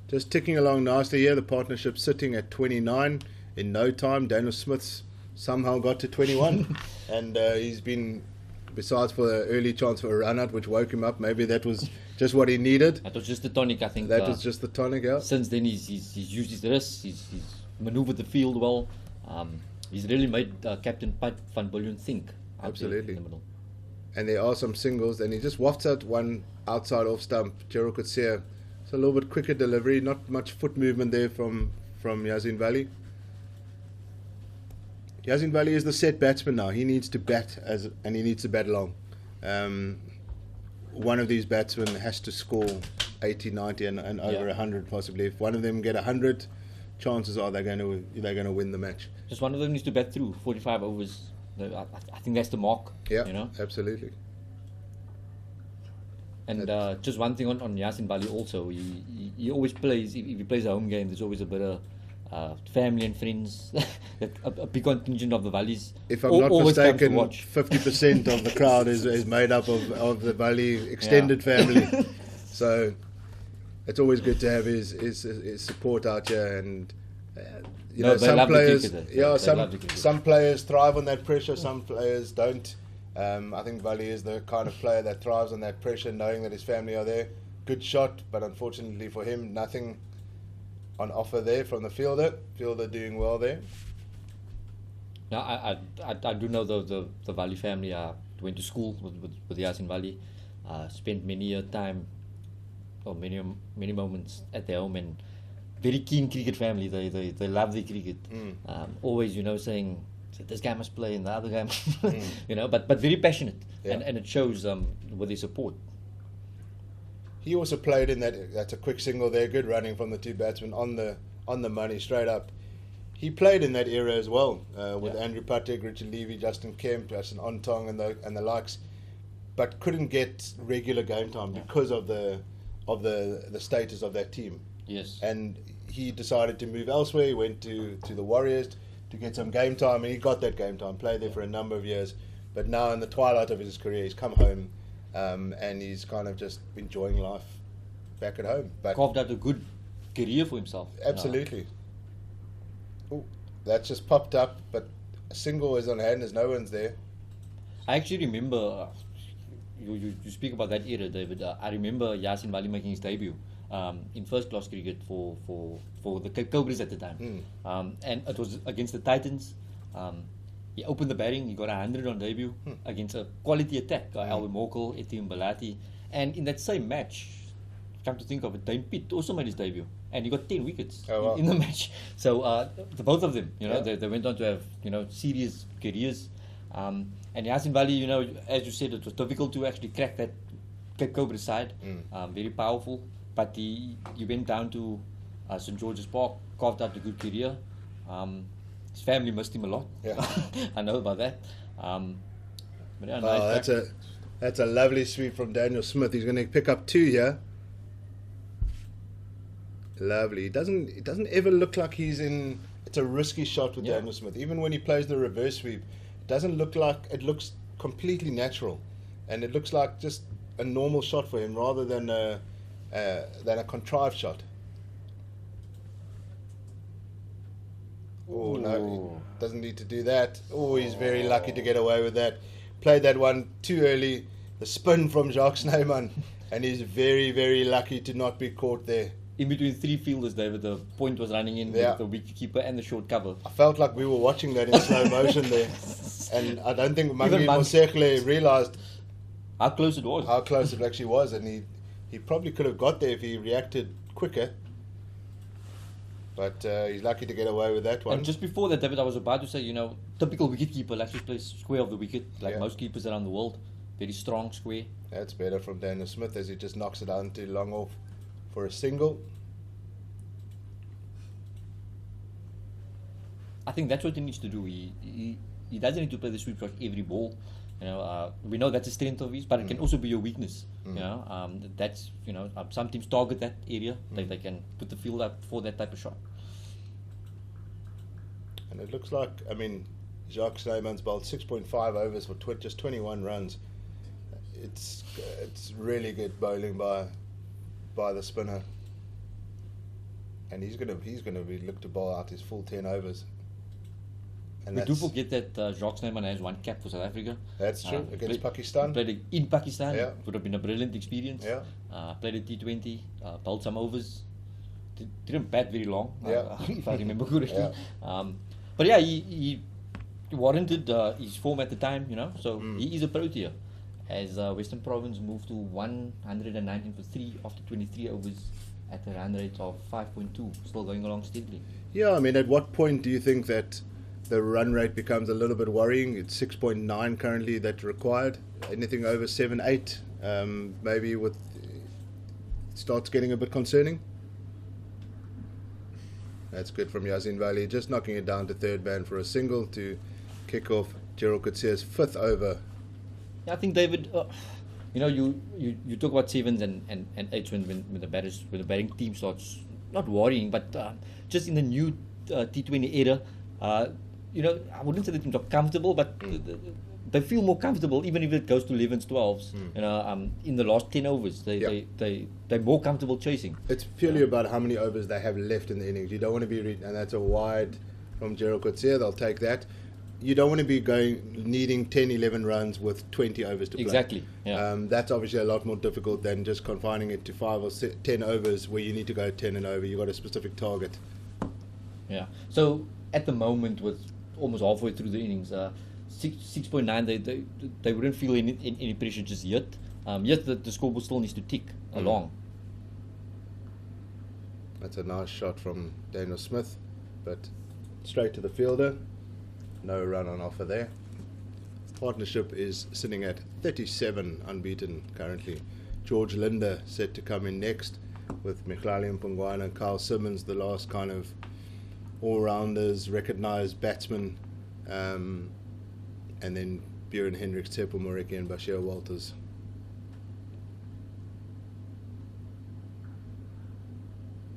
Just ticking along nicely here, the partnership sitting at 29. In no time, Daniel Smith's somehow got to 21, and he's been, besides for the early chance for a run out, which woke him up, maybe that was just what he needed. That was just the tonic, I think. That was just the tonic, yeah. Since then, he's used his wrists, he's manoeuvred the field well. He's really made Captain Piet van Biljon think. Out there Absolutely. in the middle. And there are some singles, and he just wafts out one outside off stump. Gerald could see it's a little bit quicker delivery, not much foot movement there from Yazin Vallie. Yazin Vallie is the set batsman now. He needs to bat and he needs to bat long. One of these batsmen has to score 80, 90 and over 100 possibly. If one of them get 100, chances are they're going to win the match. Just one of them needs to bat through 45 overs. I think that's the mark. Yeah, You know. absolutely. And just one thing on Yasin Vallie also, he always plays, if he plays a home game, there's always a bit of family and friends, a big contingent of the Valleys. If I'm not always come to mistaken, watch. 50% of the crowd is made up of the Vallie extended family. So it's always good to have his support out here, and you No, know, they some love the players, cricket, they yeah, love some the cricket. some players thrive on that pressure, some players don't. I think Vallie is the kind of player that thrives on that pressure, knowing that his family are there. Good shot, but unfortunately for him, nothing on offer there from the fielder. Fielder doing well there. Now, I do know the Vallie family went to school with Yasin Vallie, spent many a time, or many moments at their home, and very keen cricket family. They love their cricket. Always, you know, saying this guy must play and the other guy must play, you know, but very passionate, Yeah. and it shows with their support. He also played in that's a quick single there, good running from the two batsmen on the money, straight up. He played in that era as well, with Andrew Patek, Richard Levy, Justin Kemp, Justin Ontong and the likes, but couldn't get regular game time because of the status of that team. Yes. And he decided to move elsewhere. He went to the Warriors to get some game time, and he got that game time, played there for a number of years. But now in the twilight of his career, he's come home, and he's kind of just enjoying life back at home. But Carved out a good career for himself. absolutely. Ooh, that just popped up, but a single is on hand, there's no one's there. I actually remember, you speak about that era, David. I remember Yasin Vallie making his debut in first class cricket for the Cape Cobras at the time. And it was against the Titans. He opened the batting, he got 100 on debut against a quality attack, Alvin Mokel, Etienne Balati. And in that same match, come to think of it, Dane Pitt also made his debut, and he got 10 wickets Oh, wow. in the match. So the both of them, Yeah. they went on to have serious careers. And Yasin Vallie, as you said, it was difficult to actually crack that Cape Cobra side. Very powerful, but he went down to St George's Park, carved out a good career. His family missed him a lot. Yeah. I know about that. But yeah, Oh, nice back. that's a lovely sweep from Daniel Smith. He's going to pick up 2 here. Lovely. It doesn't ever look like he's in. It's a risky shot with Yeah. Daniel Smith. Even when he plays the reverse sweep, it doesn't look like it looks completely natural, and it looks like just a normal shot for him rather than a contrived shot. Oh no, he doesn't need to do that. Oh, he's very lucky to get away with that. Played that one too early. The spin from Jacques Snyman, and he's very, very lucky to not be caught there. In between 3 fielders, David, the point was running in Yeah. with the wicketkeeper and the short cover. I felt like we were watching that in slow motion there, and I don't think Mangi Man- Mosekle realised How close it was. how close it actually was, and he probably could have got there if he reacted quicker. But he's lucky to get away with that one. And just before that, David, I was about to say, typical wicketkeeper likes to play square of the wicket, like Yeah. most keepers around the world. Very strong square. That's better from Daniel Smith as he just knocks it down to long off for a single. I think that's what he needs to do. He doesn't need to play the sweep shot every ball. We know that's a strength of his, but it can also be your weakness. That's some teams target that area. They can put the field up for that type of shot. And it looks like, Jacques Snyman's bowled 6.5 overs for just 21 runs. It's really good bowling by the spinner, and he's gonna be looked to bowl out his full 10 overs. And We do forget that Jacques Snyman has 1 cap for South Africa. That's true, against Pakistan. Played in Pakistan. Yeah. Would have been a brilliant experience. Yeah. Played a T20, bowled some overs. Didn't bat very long, Yeah. if I remember correctly. Yeah. But yeah, he warranted his form at the time, so he is a Protea. As Western Province moved to 119 for 3 after 23 overs at a run rate of 5.2, still going along steadily. Yeah, at what point do you think that the run rate becomes a little bit worrying? It's 6.9 currently that's required. Anything over 7, 8, maybe starts getting a bit concerning. That's good from Yasin Vallie, just knocking it down to third man for a single to kick off Gerald Coetzee's 5th over. Yeah, I think David, you talk about 7s and 8s when the batting team starts not worrying, but just in the new T20 era, I wouldn't say the teams are comfortable, but they feel more comfortable even if it goes to 11s, 12s. In the last 10 overs, they're more comfortable chasing. It's purely about how many overs they have left in the innings. You don't want to be and that's a wide from Gerald Coetzee. They'll take that. You don't want to be needing 10, 11 runs with 20 overs to play. Exactly. Yeah. That's obviously a lot more difficult than just confining it to 5 or 10 overs where you need to go 10 and over. You've got a specific target. Yeah. So at the moment, with almost halfway through the innings, 6.9, they wouldn't feel any pressure just yet. Yes, the scoreboard still needs to tick along. That's a nice shot from Daniel Smith, but straight to the fielder. No run on offer there. Partnership is sitting at 37 unbeaten currently. George Linder set to come in next with Mkhlali Mpungwana and Carl Simmons, the last kind of all-rounders, recognised batsmen, and then Buren Hendricks, Tsepo Moreki and Bashir Walters.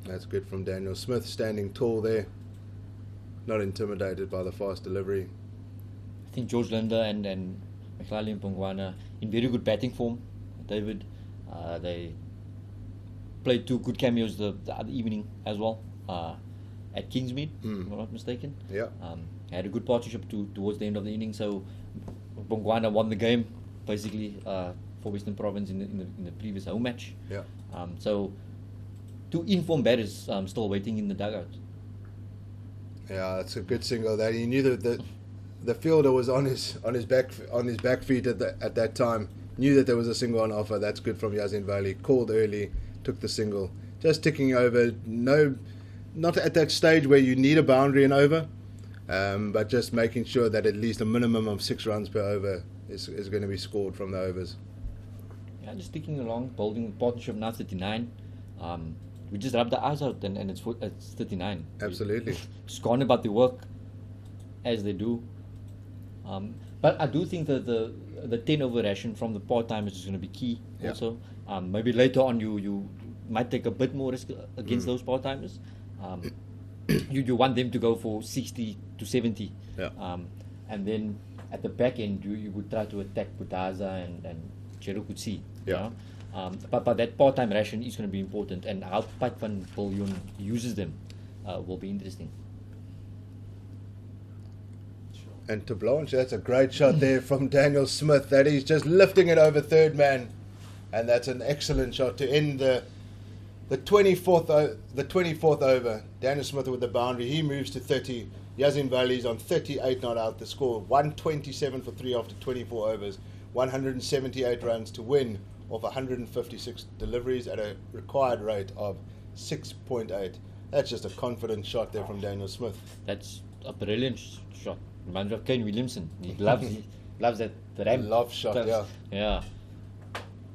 That's good from Daniel Smith, standing tall there, not intimidated by the fast delivery. I think George Linder and Mkhlali Mpungwana in very good batting form. David, they played 2 good cameos the other evening as well at Kingsmead, if I'm not mistaken. Yeah. Had a good partnership towards the end of the inning. So Mpungwana won the game basically for Western Province in the previous home match. Yeah. So 2 informed batters still waiting in the dugout. Yeah, that's a good single. That he knew that the fielder was on his back feet at that time. Knew that there was a single on offer. That's good from Yasin Vallie. Called early, took the single. Just ticking over, not at that stage where you need a boundary and over, but just making sure that at least a minimum of 6 runs per over is going to be scored from the overs. Yeah, just ticking along, building partnership now 39. We just rub the eyes out and it's 39. Absolutely. Just gone about the work as they do. But I do think that the 10 over ration from the part-timers is going to be key also. Maybe later on you might take a bit more risk against those part-timers. You want them to go for 60 to 70. And then at the back end you would try to attack Budaza and Cherukutsi. But that part-time ration is going to be important, and how Pat van Biljon uses them will be interesting. And to Blanche, that's a great shot there from Daniel Smith. That he's just lifting it over third man, and that's an excellent shot to end the 24th over. Daniel Smith with the boundary. He moves to 30. Yazin Vallie's on 38 not out. The score 127 for 3 after 24 overs. 178 runs to win off 156 deliveries at a required rate of 6.8. That's just a confident shot there from Daniel Smith. That's a brilliant shot. Reminds me of Kane Williamson. He loves that ramp. Love shot, Yeah.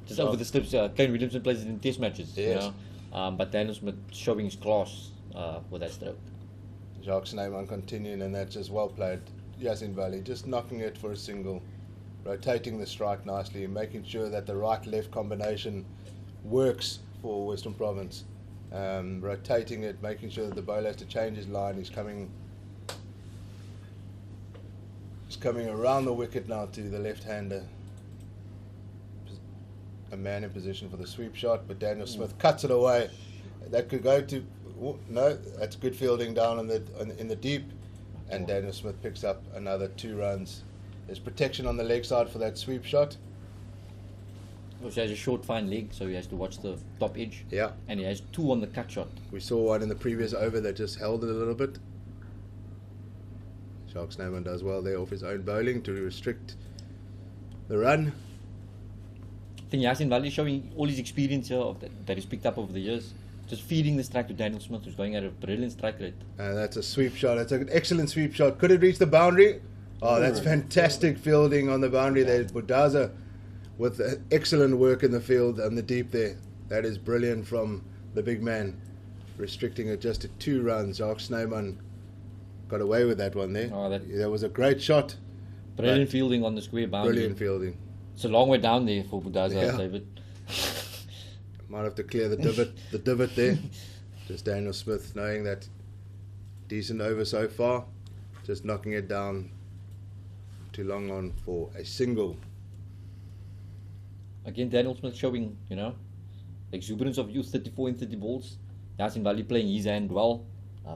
Just over the slips. Kane Williamson plays it in test matches. Yes. You know? But Daniel Smith showing his class with that stroke. Jacques Snyman continuing, and that's just well played. Yazin Vallie just knocking it for a single, rotating the strike nicely, and making sure that the right-left combination works for Western Province. Rotating it, making sure that the bowler has to change his line. He's coming around the wicket now to the left-hander. A man in position for the sweep shot, but Daniel Smith cuts it away. That could go to... no, that's good fielding down in the deep, and Daniel Smith picks up another 2 runs. There's protection on the leg side for that sweep shot. Also has a short fine leg, so he has to watch the top edge. Yeah. And he has 2 on the cut shot. We saw one in the previous over that just held it a little bit. Jacques Snyman does well there off his own bowling to restrict the run. I think Yazin Vallie showing all his experience here that he's picked up over the years. Just feeding the strike to Daniel Smith, who's going at a brilliant strike rate. That's a sweep shot. That's an excellent sweep shot. Could it reach the boundary? Oh, that's fantastic fielding on the boundary there. Budaza with excellent work in the field and the deep there. That is brilliant from the big man. Restricting it just to 2 runs. Jacques Snyman got away with that one there. That was a great shot. Brilliant fielding on the square boundary. Brilliant fielding. It's a long way down there for Budaza, David. Might have to clear the divot there. Just Daniel Smith knowing that decent over so far. Just knocking it down too long on for a single. Again, Daniel Smith showing, the exuberance of youth, 34 and 30 balls. Yazin Vallie playing his hand well.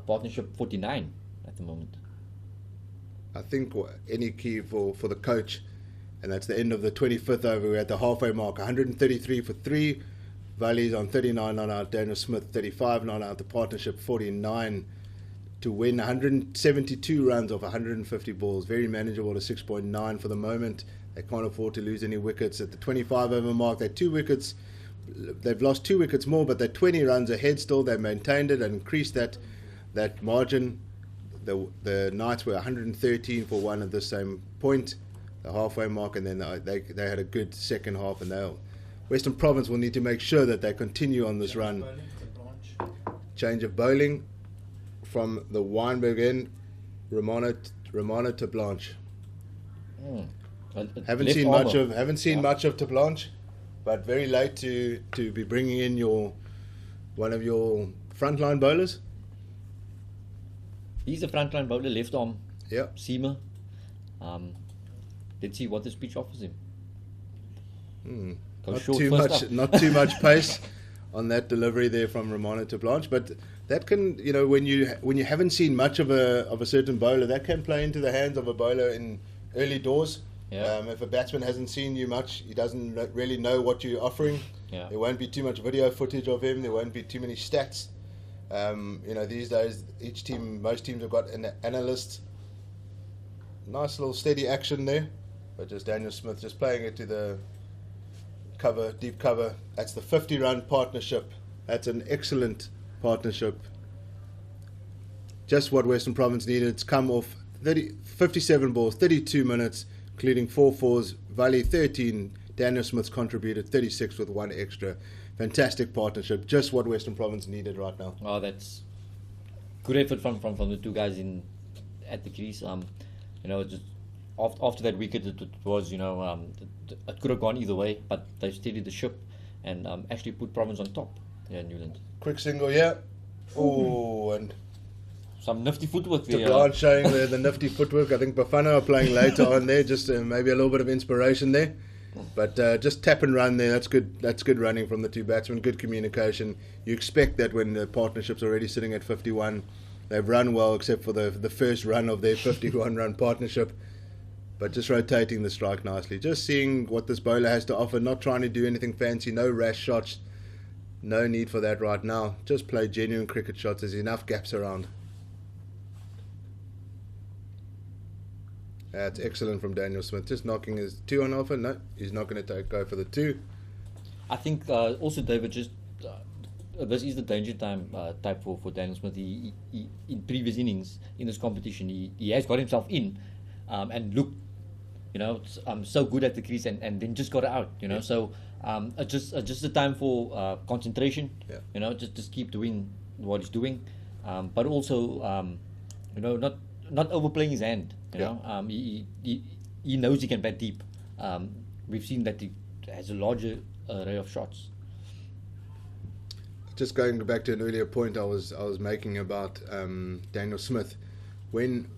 Partnership 49 at the moment. I think any key for the coach, and that's the end of the 25th over. We're at the halfway mark. 133 for 3. Vallie's on 39 not out. Daniel Smith 35 not out. The partnership 49 to win 172 runs off 150 balls. Very manageable to 6.9 for the moment. They can't afford to lose any wickets. At the 25 over mark, they're 2 wickets. They've lost 2 wickets more, but they're 20 runs ahead still. They've maintained it and increased that margin. The Knights were 113 for 1 at the same point, the halfway mark, and then they had a good second half, and Western Province will need to make sure that they continue on this run. Change of bowling from the Weinberg end, Romano to Blanche. Haven't seen much of to Blanche, but very late to be bringing in one of your frontline bowlers. He's a frontline bowler, left arm. Yeah. Seamer. Let's see what the pitch offers him. Not too much pace on that delivery there from Romano to Blanche, but that can, when you haven't seen much of a certain bowler, that can play into the hands of a bowler in early doors. Yeah. If a batsman hasn't seen you much, he doesn't really know what you're offering. Yeah. There won't be too much video footage of him. There won't be too many stats. These days, most teams have got an analyst. Nice little steady action there, but just Daniel Smith just playing it to the cover, deep cover. That's the 50-run partnership That's an excellent partnership. Just what Western Province needed. It's come off 57 balls, 32 minutes, including 4 fours. Vallie 13. Daniel Smith's contributed 36 with 1 extra. Fantastic partnership. Just what Western Province needed right now. Oh, that's good effort from the two guys in at the crease. Just after that wicket, it was it could have gone either way, but they steadied the ship and actually put Province on top. Yeah, Newland. Quick single here. Oh, and some nifty footwork there. DeBlanc showing the nifty footwork. I think Bafana are playing later on there, just maybe a little bit of inspiration there. But just tap and run there. That's good. That's good running from the two batsmen. Good communication. You expect that when the partnership's already sitting at 51, they've run well, except for the first run of their 51-run partnership. But just rotating the strike nicely. Just seeing what this bowler has to offer. Not trying to do anything fancy. No rash shots. No need for that right now. Just play genuine cricket shots. There's enough gaps around. That's excellent from Daniel Smith. Just knocking his 2 on offer. No, he's not going to go for the 2. I think also, David, just this is the danger time type for Daniel Smith. He in previous innings in this competition, he has got himself in and looked, so good at the crease and then just got out. Yeah. So just a time for concentration. Yeah. Just keep doing what he's doing, but also not overplaying his hand. He knows he can bat deep. We've seen that he has a larger array of shots. Just going back to an earlier point I was making about Daniel Smith. When,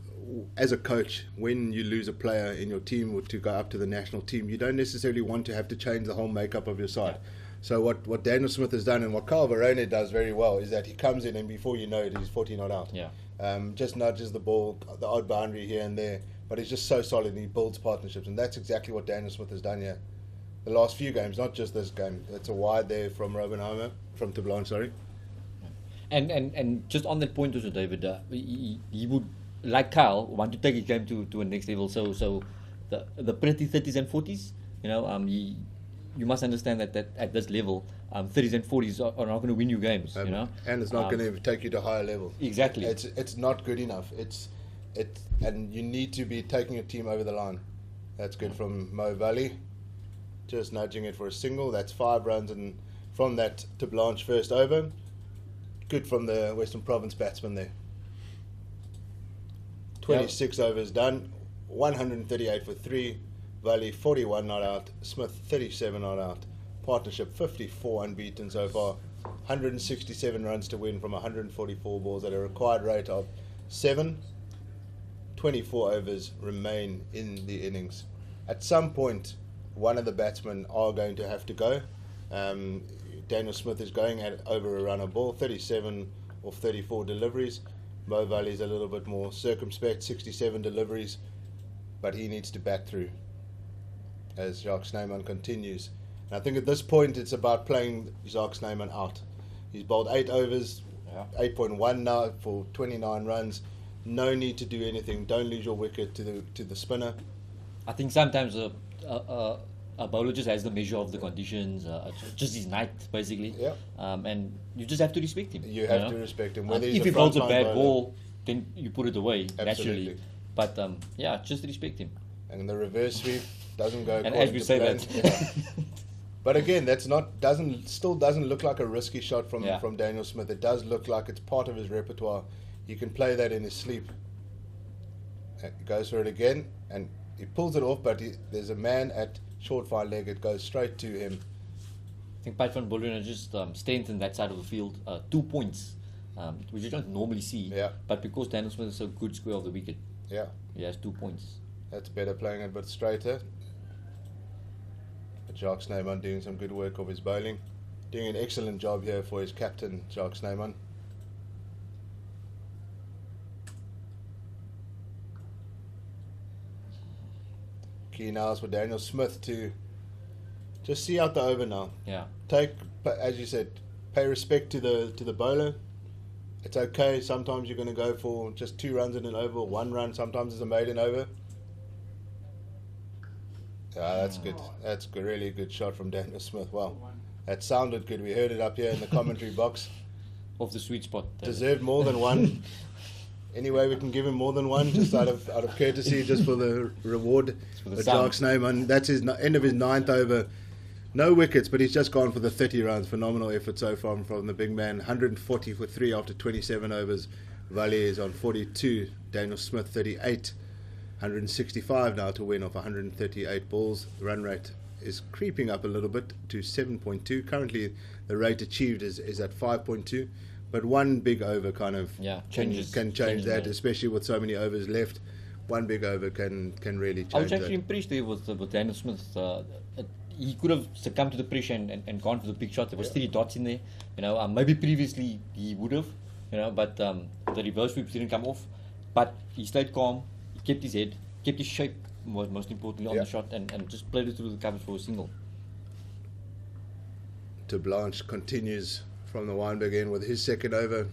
as a coach, when you lose a player in your team or to go up to the national team, you don't necessarily want to have to change the whole makeup of your side. So what Daniel Smith has done and what Kyle Verone does very well is that he comes in and before you know it, he's 40 not out. Yeah. Just nudges the ball, the odd boundary here and there, but he's just so solid and he builds partnerships, and that's exactly what Daniel Smith has done here. The last few games, not just this game. It's a wide there from Robbenheimer, from DeBlanc, sorry. And just on that point also, David, he would, like Kyle, want to take his game to a next level. So the pretty 30s and 40s, you must understand that at this level, 30s and 40s are not going to win you games. And it's not going to take you to higher level. Exactly. It's not good enough. And you need to be taking your team over the line. That's good from Mo Vallie. Just nudging it for a single. That's 5 runs, and from that to Blanche first over. Good from the Western Province batsman there. 26 overs done. 138 for 3. Vallie 41 not out. Smith 37 not out. Partnership 54 unbeaten so far. 167 runs to win from 144 balls at a required rate of 7. 24 overs remain in the innings. At some point, one of the batsmen are going to have to go. Daniel Smith is going at over a run of ball, 37 of 34 deliveries. Mo Valley's a little bit more circumspect, 67 deliveries, but he needs to bat through as Jacques Snyman continues. And I think at this point it's about playing Jacques Snyman out. He's bowled 8 overs, 8.1 now for 29 runs. No need to do anything. Don't lose your wicket to the spinner. I think sometimes a bowler just has the measure of the conditions, just his night basically. Yeah. And you just have to respect him. You have to respect him. Whether he's if he a bowls a frontline bad bowler. ball, then you put it away Absolutely. naturally. But just respect him. And the reverse sweep doesn't go. And as we say plan. that. Yeah. But again, still doesn't look like a risky shot from Daniel Smith. It does look like it's part of his repertoire. He can play that in his sleep. He goes for it again, and he pulls it off, but there's a man at short fine leg. It goes straight to him. I think Pat van Bullen has just strengthened that side of the field. 2 points, which you don't normally see. Yeah. But because Daniel Smith is so good square of the wicket, Yeah, he has 2 points. that's better, playing it a bit straighter. But Jacques Snyman doing some good work of his bowling. Doing an excellent job here for his captain, Jacques Snyman. Key now is for Daniel Smith to just see out the over now. Yeah. As you said, pay respect to the bowler. It's okay. Sometimes you're going to go for just 2 runs in an over, or 1 run. Sometimes it's a maiden over. Yeah, that's good. That's a really good shot from Daniel Smith. Wow. That sounded good. We heard it up here in the commentary box. Off the sweet spot. Deserved more than one. Anyway, we can give him more than one, just out of courtesy, just for the reward. For the The sound. Sharks' name, and that's his end of his 9th over. No wickets, but he's just gone for the 30 runs. Phenomenal effort so far from the big man. 140 for 3 after 27 overs. Vallie is on 42. Daniel Smith 38. 165 now to win off 138 balls. The run rate is creeping up a little bit to 7.2. Currently, the rate achieved is at 5.2. But one big over kind of Yeah, can change changes that, that. especially with so many overs left. One big over can really change I was actually that. impressed there with Daniel Smith. He could have succumbed to the pressure and gone for the big shot. There was 3 dots in there. You know, maybe previously he would have, you know, but the reverse sweeps didn't come off. But he stayed calm. He kept his head, kept his shape, most importantly on the shot, and just played it through the covers for a single. To Blanche continues from the Weinberg end with his second over.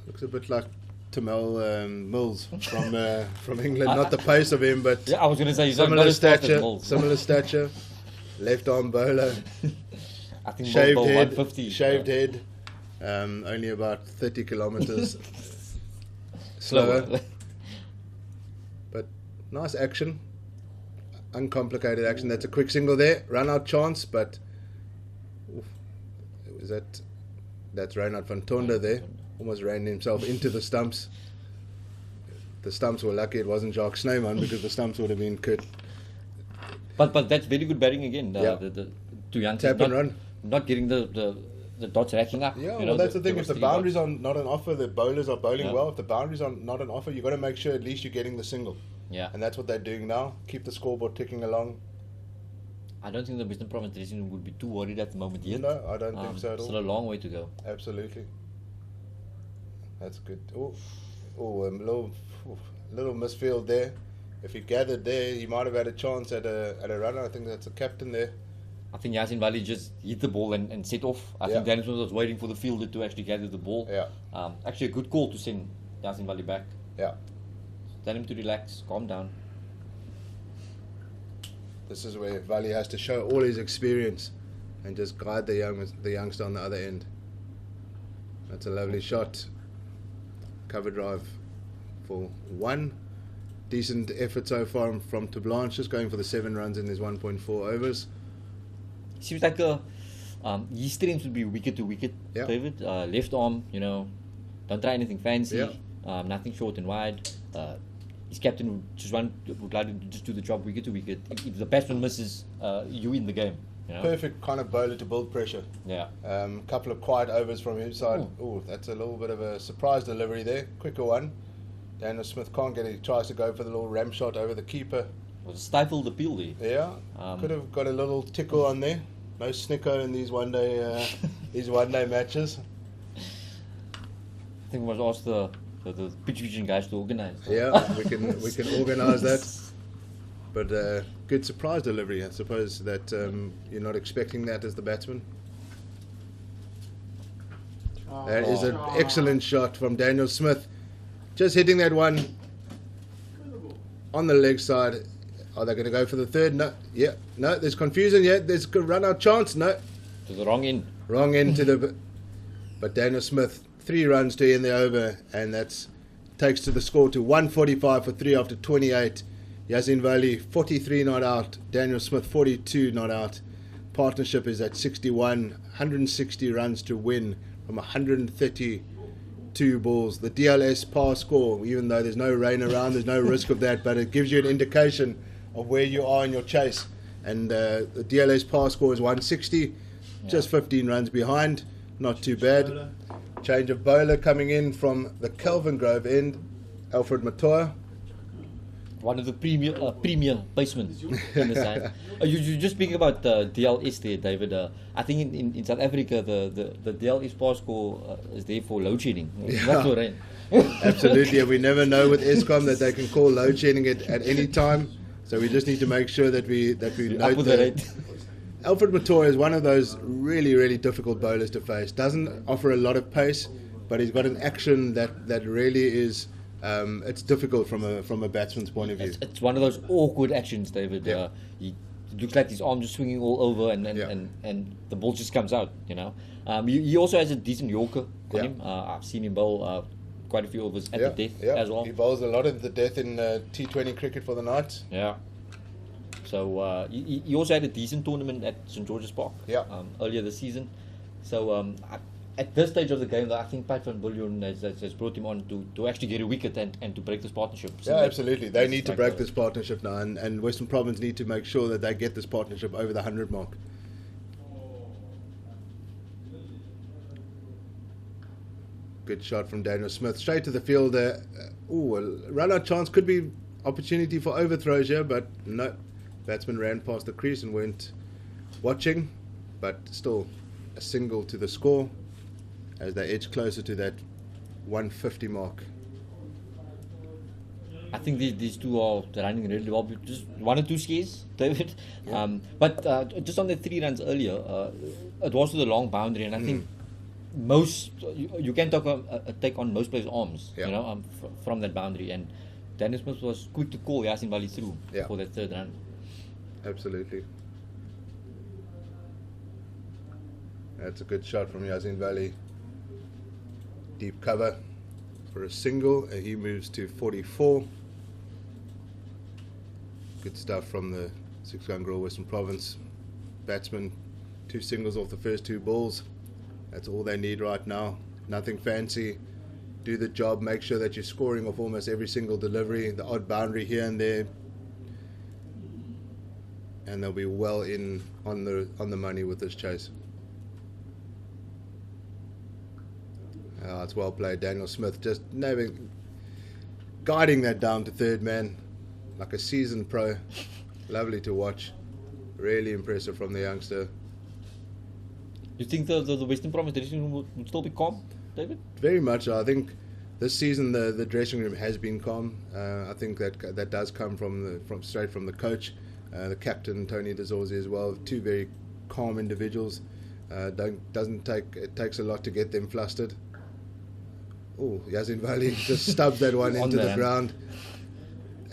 Looks a bit like Tamel Mills from England. Not the pace of him, but Yeah, I was going to say he's similar not as fast as stature. Mills. Similar stature. Left arm bowler. I think Shaved Mills head. 150. Shaved head. Only about 30 kilometers slower. But nice action. Uncomplicated action. That's a quick single there. Run out chance, but that's Reinhard van Tonder there. Almost ran himself into the stumps. The stumps were lucky it wasn't Jacques Snyman, because the stumps would have been cut. But that's very good batting again. Yeah. The two young Tap and run. Not getting the dots racking up. Yeah, you well, know, that's the there thing. was If the 3 boundaries dots. are not on offer, the bowlers are bowling Yeah. well. If the boundaries are not on offer, you've got to make sure at least you're getting the single. Yeah. And that's what they're doing now. Keep the scoreboard ticking along. I don't think the Western Province dressing room would be too worried at the moment yet. No, I don't think so at all. Still a long way to go. Absolutely. That's good. Oh, little misfield there. If he gathered there, he might have had a chance at a runner. I think that's the captain there. I think Yasin Vallie just hit the ball and set off. I Yeah. think Daniel Smith was waiting for the fielder to actually gather the ball. Yeah. Actually, a good call to send Yasin Vallie back. Yeah. Tell him to relax, calm down. This is where Vallie has to show all his experience and just guide the youngster on the other end. That's a lovely shot. Cover drive for 1. Decent effort so far from Blanche, just going for the 7 runs in his 1.4 overs. Seems like his strength would be wicket to wicket, Yeah. David. Left arm, you know, don't try anything fancy. Yeah. Nothing short and wide. His captain would like to just do the job wicket to wicket. If the batsman misses, you in the game. You know? Perfect kind of bowler to build pressure. Yeah. Couple of quiet overs from his side. Oh, that's a little bit of a surprise delivery there. Quicker one. Daniel Smith can't get it. He tries to go for the little ram shot over the keeper. Was a stifled appeal there. Yeah, could have got a little tickle on there. No snicker in these one day matches. I think we must ask the pitch vision guys to organise. Yeah, we can organise that. But good surprise delivery. I suppose that you're not expecting that as the batsman. That is an excellent shot from Daniel Smith. Just hitting that one on the leg side. Are they going to go for the third? No. Yeah. No, there's confusion. Yeah, there's a run out chance. No. To the wrong end. Wrong end to the... But Daniel Smith, 3 runs to end the over, and that's takes to the score to 145 for 3 after 28. Yasin Vallie, 43 not out. Daniel Smith, 42 not out. Partnership is at 61. 160 runs to win from 132 balls. The DLS par score, even though there's no rain around, there's no risk of that, but it gives you an indication of where you are in your chase. And the DLS par score is 160, just 15 runs behind. Not too bad. Change of bowler coming in from the Kelvin Grove end, Alfred Matoya. One of the premier basemen in the side. You just speaking about DLS there, David. I think in South Africa the DLS pass score is there for load shedding, not for rain. Absolutely, and we never know with Eskom that they can call load shedding at any time. So we just need to make sure that we note Up with the rate. Alfred Matoya is one of those really difficult bowlers to face. Doesn't offer a lot of pace, but he's got an action that really is. It's difficult from a batsman's point of view. It's one of those awkward actions, David. Yeah. He it looks like his arms are swinging all over, and the ball just comes out. You know, he also has a decent Yorker on him. I've seen him bowl quite a few overs at the death as well. He bowls a lot of the death in T20 cricket for the Knights. Yeah. So he also had a decent tournament at St George's Park earlier this season. So at this stage of the game, though, I think Pat van Biljon has brought him on to actually get a wicket and to break this partnership. So absolutely. They need to break this partnership now, and Western Province need to make sure that they get this partnership over the 100 mark. Good shot from Daniel Smith. Straight to the field there. A run-out chance. Could be opportunity for overthrows here, but no. Batsman ran past the crease and went watching, but still a single to the score as they edge closer to that 150 mark. I think these two are running really well. Just one or two scares, David. But just on the 3 runs earlier, it was to the long boundary, and I think most you can take on most players' arms, you know, from that boundary. And Daniel Smith was quick to call Yasin Vallie through for that 3rd run. Absolutely. That's a good shot from Yasin Vallie. Deep cover for a single. He moves to 44. Good stuff from the 6-gun Grill Western Province batsman. 2 singles off the first 2 balls. That's all they need right now. Nothing fancy. Do the job. Make sure that you're scoring off almost every single delivery. The odd boundary here and there. And they'll be well in on the money with this chase. It's well played. Daniel Smith just guiding that down to 3rd man like a seasoned pro. Lovely to watch. Really impressive from the youngster. You think the Western Province dressing room would still be calm, David? Very much. I think this season the dressing room has been calm. I think that does come straight from the coach. The captain, Tony De Zorzi, as well. 2 very calm individuals. It takes a lot to get them flustered. Yasin Vallie just stubs that one into the ground.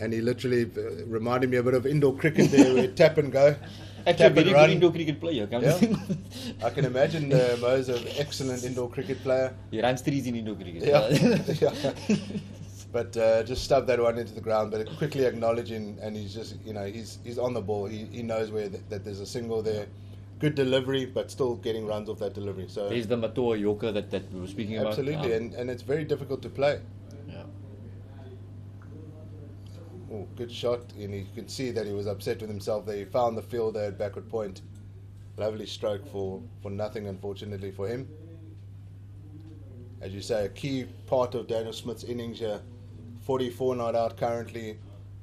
And he literally reminded me a bit of indoor cricket there, where tap and go. Actually, a very good indoor cricket player. I can imagine Mo's an excellent indoor cricket player. He runs 3s in indoor cricket. But just stubbed that one into the ground, but quickly acknowledging, and he's just, he's on the ball. He knows where that there's a single there. Good delivery, but still getting runs off that delivery. So there's the Matoa Yorker that we were speaking about. Absolutely, and it's very difficult to play. Yeah. Good shot, and you can see that he was upset with himself there. He found the fielder at backward point. Lovely stroke for nothing, unfortunately, for him. As you say, a key part of Daniel Smith's innings here. 44 not out currently.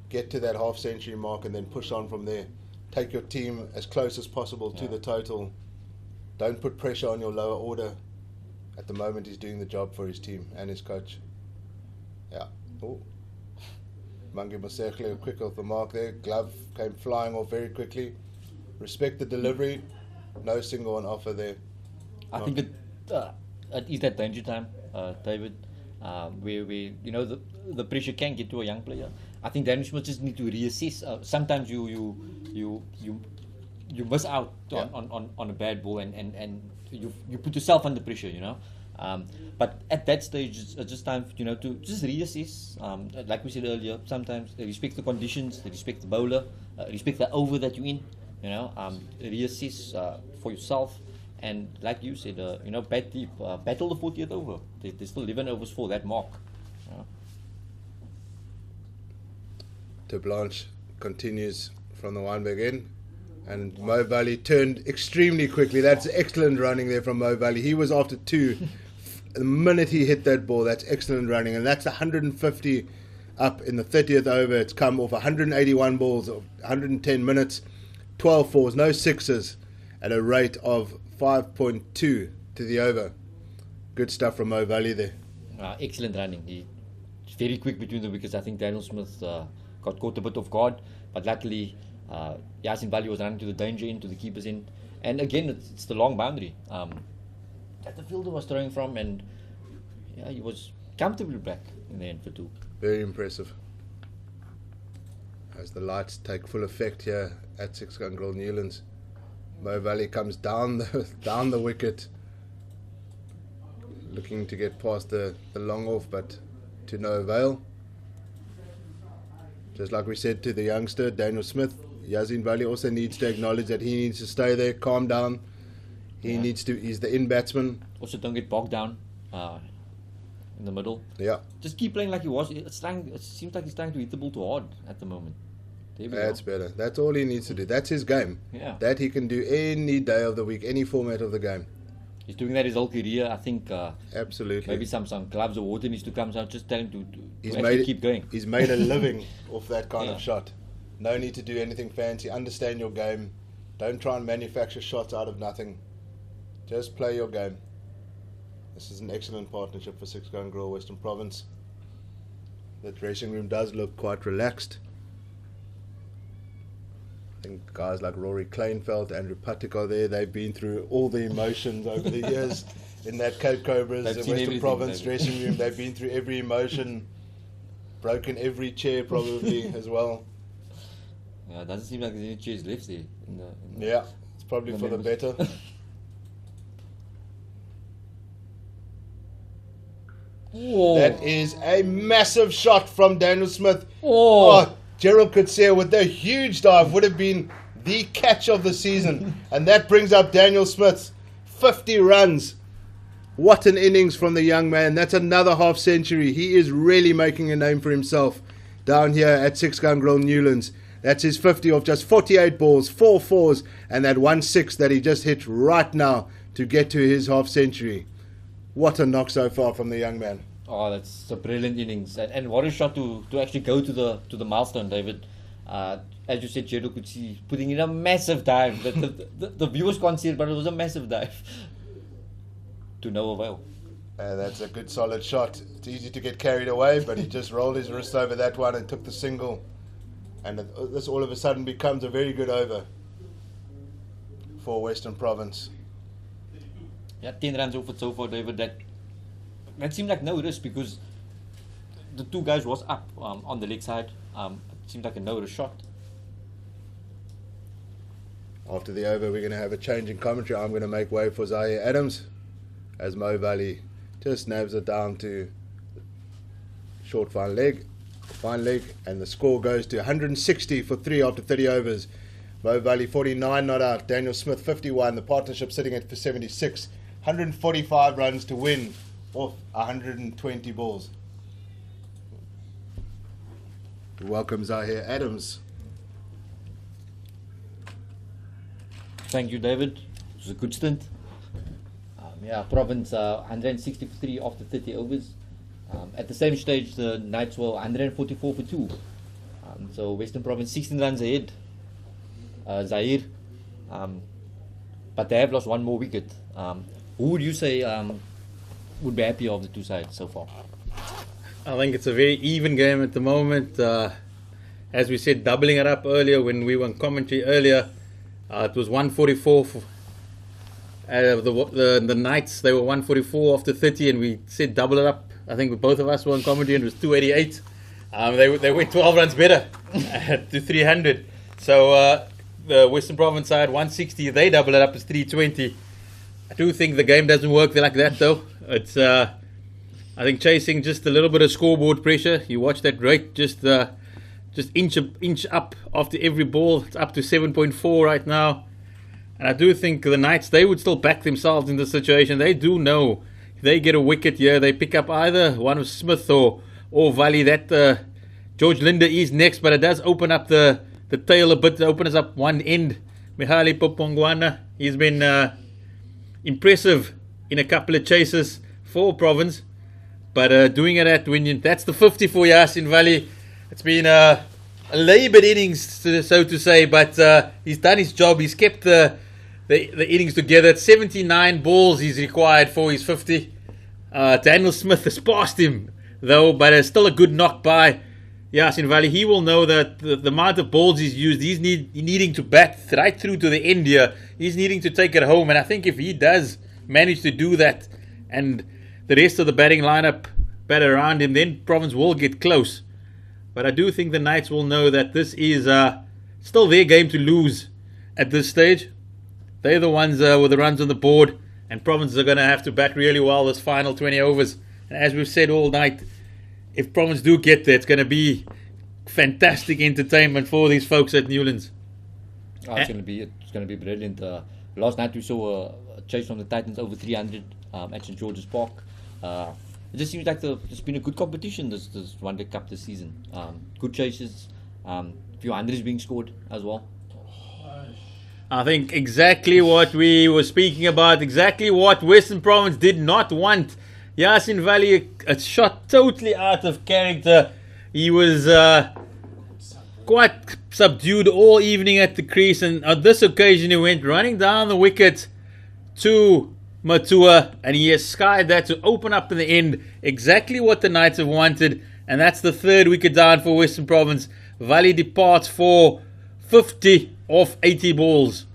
Get to that half-century mark and then push on from there. Take your team as close as possible to the total. Don't put pressure on your lower order. At the moment, he's doing the job for his team and his coach. Mangi Mosekhle quick off the mark there. Glove came flying off very quickly. Respect the delivery. No single on offer there. I think it is that danger time, David, where the pressure can get to a young player. I think Daniel Smith just need to reassess. Sometimes you miss out on a bad ball and you put yourself under pressure, But at that stage, it's just time, to just reassess. Like we said earlier, sometimes respect the conditions, respect the bowler, respect the over that you're in. Reassess for yourself. And like you said, bat deep, battle the 40th over. There's still 11 overs for that mark. De Blanche continues from the Wynberg end, and Mo Vallie turned extremely quickly. That's excellent running there from Mo Vallie. He was after 2. The minute he hit that ball, that's excellent running, and that's 150 up in the 30th over. It's come off 181 balls, 110 minutes, 12 fours, no sixes, at a rate of 5.2 to the over. Good stuff from Mo Vallie there. Excellent running. He's very quick between the wickets. I think Daniel Smith got caught a bit off guard, but luckily Yasin Vallie was running to the danger end, to the keeper's end. And again, it's the long boundary that the fielder was throwing from, and he was comfortably back in the end for 2. Very impressive. as the lights take full effect here at 6-gun Grill Newlands. Mo Vallie comes down the wicket, looking to get past the long off, but to no avail. Just like we said to the youngster Daniel Smith, Yasin Vallie also needs to acknowledge that he needs to stay there, calm down. He's the in batsman. Also, don't get bogged down in the middle. Yeah, Just keep playing like he was. It seems like he's trying to hit the ball too hard at the moment. There we that's go. better. That's all he needs to do. That's his game. Yeah. That he can do any day of the week, any format of the game. He's doing that his whole career. I think Absolutely. maybe some gloves or water needs to come. So just tell him to He's actually made keep going. He's made a living off that kind Yeah. of shot. No need to do anything fancy. Understand your game. Don't try and manufacture shots out of nothing. Just play your game. This is an excellent partnership for 6-gun Grill Western Province. The dressing room does look quite relaxed. I think guys like Rory Kleinfeld, Andrew Patik are there. They've been through all the emotions over the years in that Cape Cobras, They've the seen Western everything, Province they've- dressing room. They've been through every emotion, broken every chair probably as well. Yeah, it doesn't seem like there's any chairs left there. In the Yeah, it's probably the for the members. better. That is a massive shot from Daniel Smith. Oh, Gerald Coetzee with a huge dive would have been the catch of the season. And that brings up Daniel Smith's 50 runs. What an innings from the young man. That's another half century. He is really making a name for himself down here at 6-gun Grill Newlands. That's his 50 of just 48 balls, 4 fours, and that 1-6 that he just hit right now to get to his half century. What a knock so far from the young man. Oh, that's a brilliant innings, and what a shot to actually go to the milestone, David. As you said, Jedo could see putting in a massive dive. The viewers can't see it, but it was a massive dive to no avail. That's a good solid shot. It's easy to get carried away, but he just rolled his wrist over that one and took the single. And this all of a sudden becomes a very good over for Western Province. Yeah, 10 runs off it so far, David. That seemed like no risk because the two guys was up on the leg side. It seemed like a no risk shot. After the over, we're going to have a change in commentary. I'm going to make way for Zaire Adams as Mo Vallie just nabs it down to short fine leg, and the score goes to 160 for 3 after 30 overs. Mo Vallie 49 not out, Daniel Smith 51, the partnership sitting at 76, 145 runs to win off 120 balls. Welcome Zaire Adams. Thank you, David. It was a good stint. Province 163 after 30 overs. At the same stage, the Knights were 144 for 2. So Western Province 16 runs ahead. Zaire. But they have lost one more wicket. Who would you say would be happy of the two sides so far? I think it's a very even game at the moment. As we said, doubling it up earlier when we were on commentary earlier, it was 144 for the Knights. They were 144 after 30, and we said double it up. I think both of us were on commentary, and it was 288. They went 12 runs better to 300. So the Western Province side 160. They double it up as 320. I do think the game doesn't work like that though. It's I think chasing just a little bit of scoreboard pressure. You watch that rate just inch up after every ball. It's up to 7.4 right now. And I do think the Knights, they would still back themselves in this situation. They do know if they get a wicket here, they pick up either one of Smith or Vallie. That George Linder is next, but it does open up the tail a bit. It opens up one end. Mihaly Popongwana, he's been impressive in a couple of chases for Province. But doing it at that's the 50 for Yasin Vallie. It's been a laboured innings, so to say, but he's done his job. He's kept the innings together. It's 79 balls he's required for his 50. Daniel Smith has passed him, though, but it's still a good knock by Yasin Vallie. He will know that the amount of balls he's used, he's needing to bat right through to the end here. He's needing to take it home, and I think if he does manage to do that, and the rest of the batting lineup bat around him, then Province will get close. But I do think the Knights will know that this is still their game to lose at this stage. They're the ones with the runs on the board, and Province are going to have to bat really well this final 20 overs. And as we've said all night, if Province do get there, it's going to be fantastic entertainment for these folks at Newlands. Oh, it's going to be brilliant. Last night we saw a chase from the Titans over 300 at St George's Park. It just seems like there's been a good competition this One Day Cup this season. Good chases, few hundreds being scored as well. I think exactly what we were speaking about, exactly what Western Province did not want. Yasin Vallie, a shot totally out of character. He was quite subdued all evening at the crease, and on this occasion he went running down the wicket to Matua, and he has skied that to open up in the end exactly what the Knights have wanted, and that's the third wicket down for Western Province. Vallie departs for 50 off 80 balls.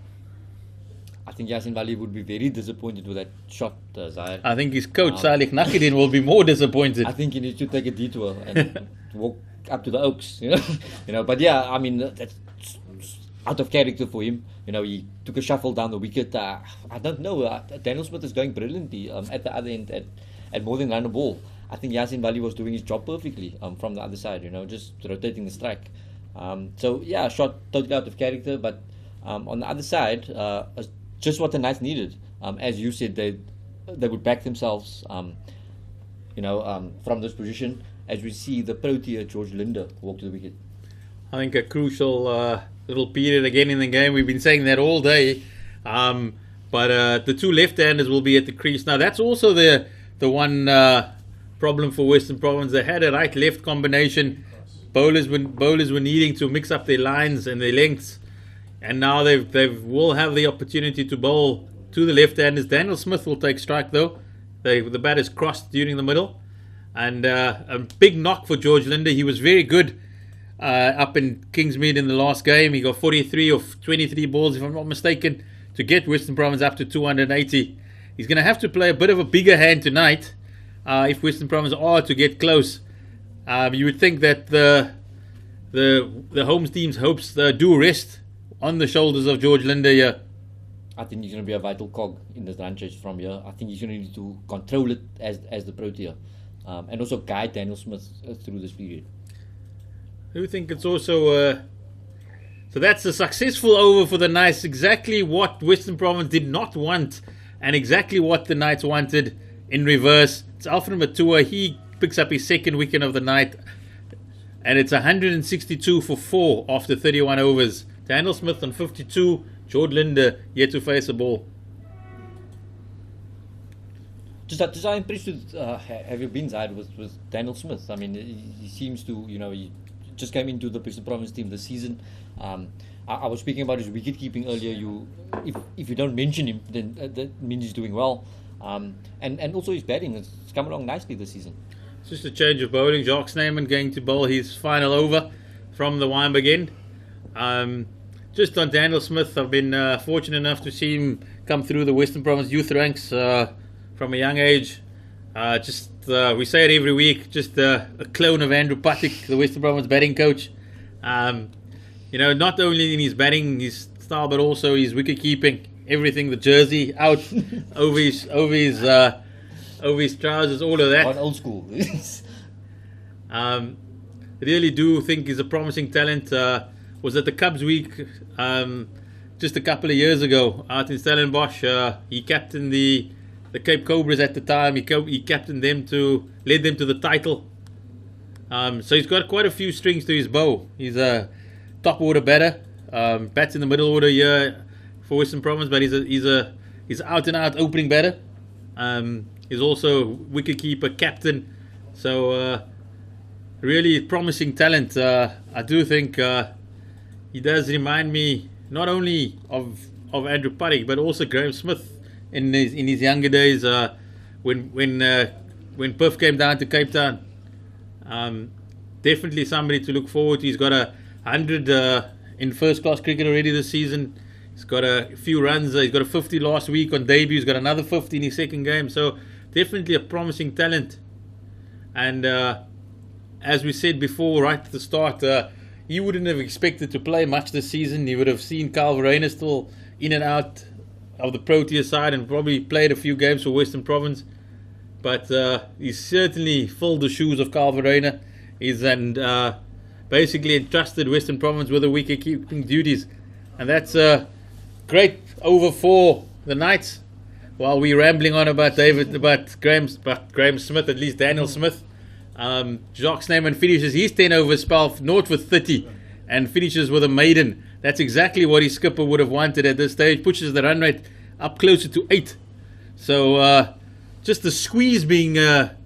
I think Yasin Vallie would be very disappointed with that shot, Zahir. I think his coach Salih Nakhiddin will be more disappointed. I think he needs to take a detour and walk up to the Oaks, you know. But yeah, I mean, that's out of character for him. You know, he took a shuffle down the wicket. I don't know. Daniel Smith is going brilliantly at the other end at more than run a ball. I think Yasin Vallie was doing his job perfectly from the other side, you know, just rotating the strike. So yeah, shot totally out of character. But on the other side, just what the Knights needed. As you said, they would back themselves, from this position. As we see the Protea George Linder walk to the wicket. I think a crucial little period again in the game. We've been saying that all day. But the two left-handers will be at the crease. Now that's also the one problem for Western Province. They had a right-left combination. Bowlers were needing to mix up their lines and their lengths. And now they will have the opportunity to bowl to the left-handers. Daniel Smith will take strike though. The bat is crossed during the middle. And a big knock for George Linder. He was very good up in Kingsmead in the last game. He got 43 of 23 balls, if I'm not mistaken, to get Western Province up to 280. He's going to have to play a bit of a bigger hand tonight if Western Province are to get close. You would think that the home team's hopes do rest on the shoulders of George Linder here. I think he's going to be a vital cog in this run chase from here. I think he's going to need to control it as the Protea. And also guide Daniel Smith through this period. I do think it's also so that's a successful over for the Knights. Exactly what Western Province did not want, and exactly what the Knights wanted in reverse. It's Alfred Matua. He picks up his second wicket of the night, and it's 162 for 4 after 31 overs. Daniel Smith on 52. George Linder yet to face a ball. Just how impressed with, have you been, Zahid, with Daniel Smith? I mean, he seems to, he just came into the Western Province team this season. I was speaking about his wicket keeping earlier. If you don't mention him, then that means he's doing well. And also his batting has come along nicely this season. It's just a change of bowling. Jacques Snyman going to bowl his final over from the Weinberg end. Just on Daniel Smith, I've been fortunate enough to see him come through the Western Province youth ranks from a young age. We say it every week, just a clone of Andrew Patik, the Western Province batting coach. Not only in his batting, his style, but also his wicket keeping, everything, the jersey out over his trousers, all of that. On old school. I really do think he's a promising talent. Was at the Cubs week just a couple of years ago out in Stellenbosch. He captained the Cape Cobras at the time. He captained them led them to the title. So he's got quite a few strings to his bow. He's a top order batter. Bats in the middle order here for Western Province, but he's out and out opening batter. He's also wicket keeper, captain. So really promising talent. I do think he does remind me not only of Andrew Patik, but also Graham Smith in his younger days when Perth came down to Cape Town. Definitely somebody to look forward to. He's got 100 in first class cricket already this season. He's got a few runs. He's got a 50 last week on debut. He's got another 50 in his second game. So definitely a promising talent. And as we said before, right at the start, he wouldn't have expected to play much this season. He would have seen Carl Verreynne still in and out of the Proteas side and probably played a few games for Western Province. But he's certainly filled the shoes of Carl Verreynne. And basically entrusted Western Province with the wicket-keeping duties. And that's great over for the Knights. While we're rambling on about Graham Smith, at least Daniel Smith, Jacques Snyman finishes his 10 over spell north with 30 and finishes with a maiden. That's exactly what his skipper would have wanted at this stage. Pushes the run rate up closer to 8. So just the squeeze being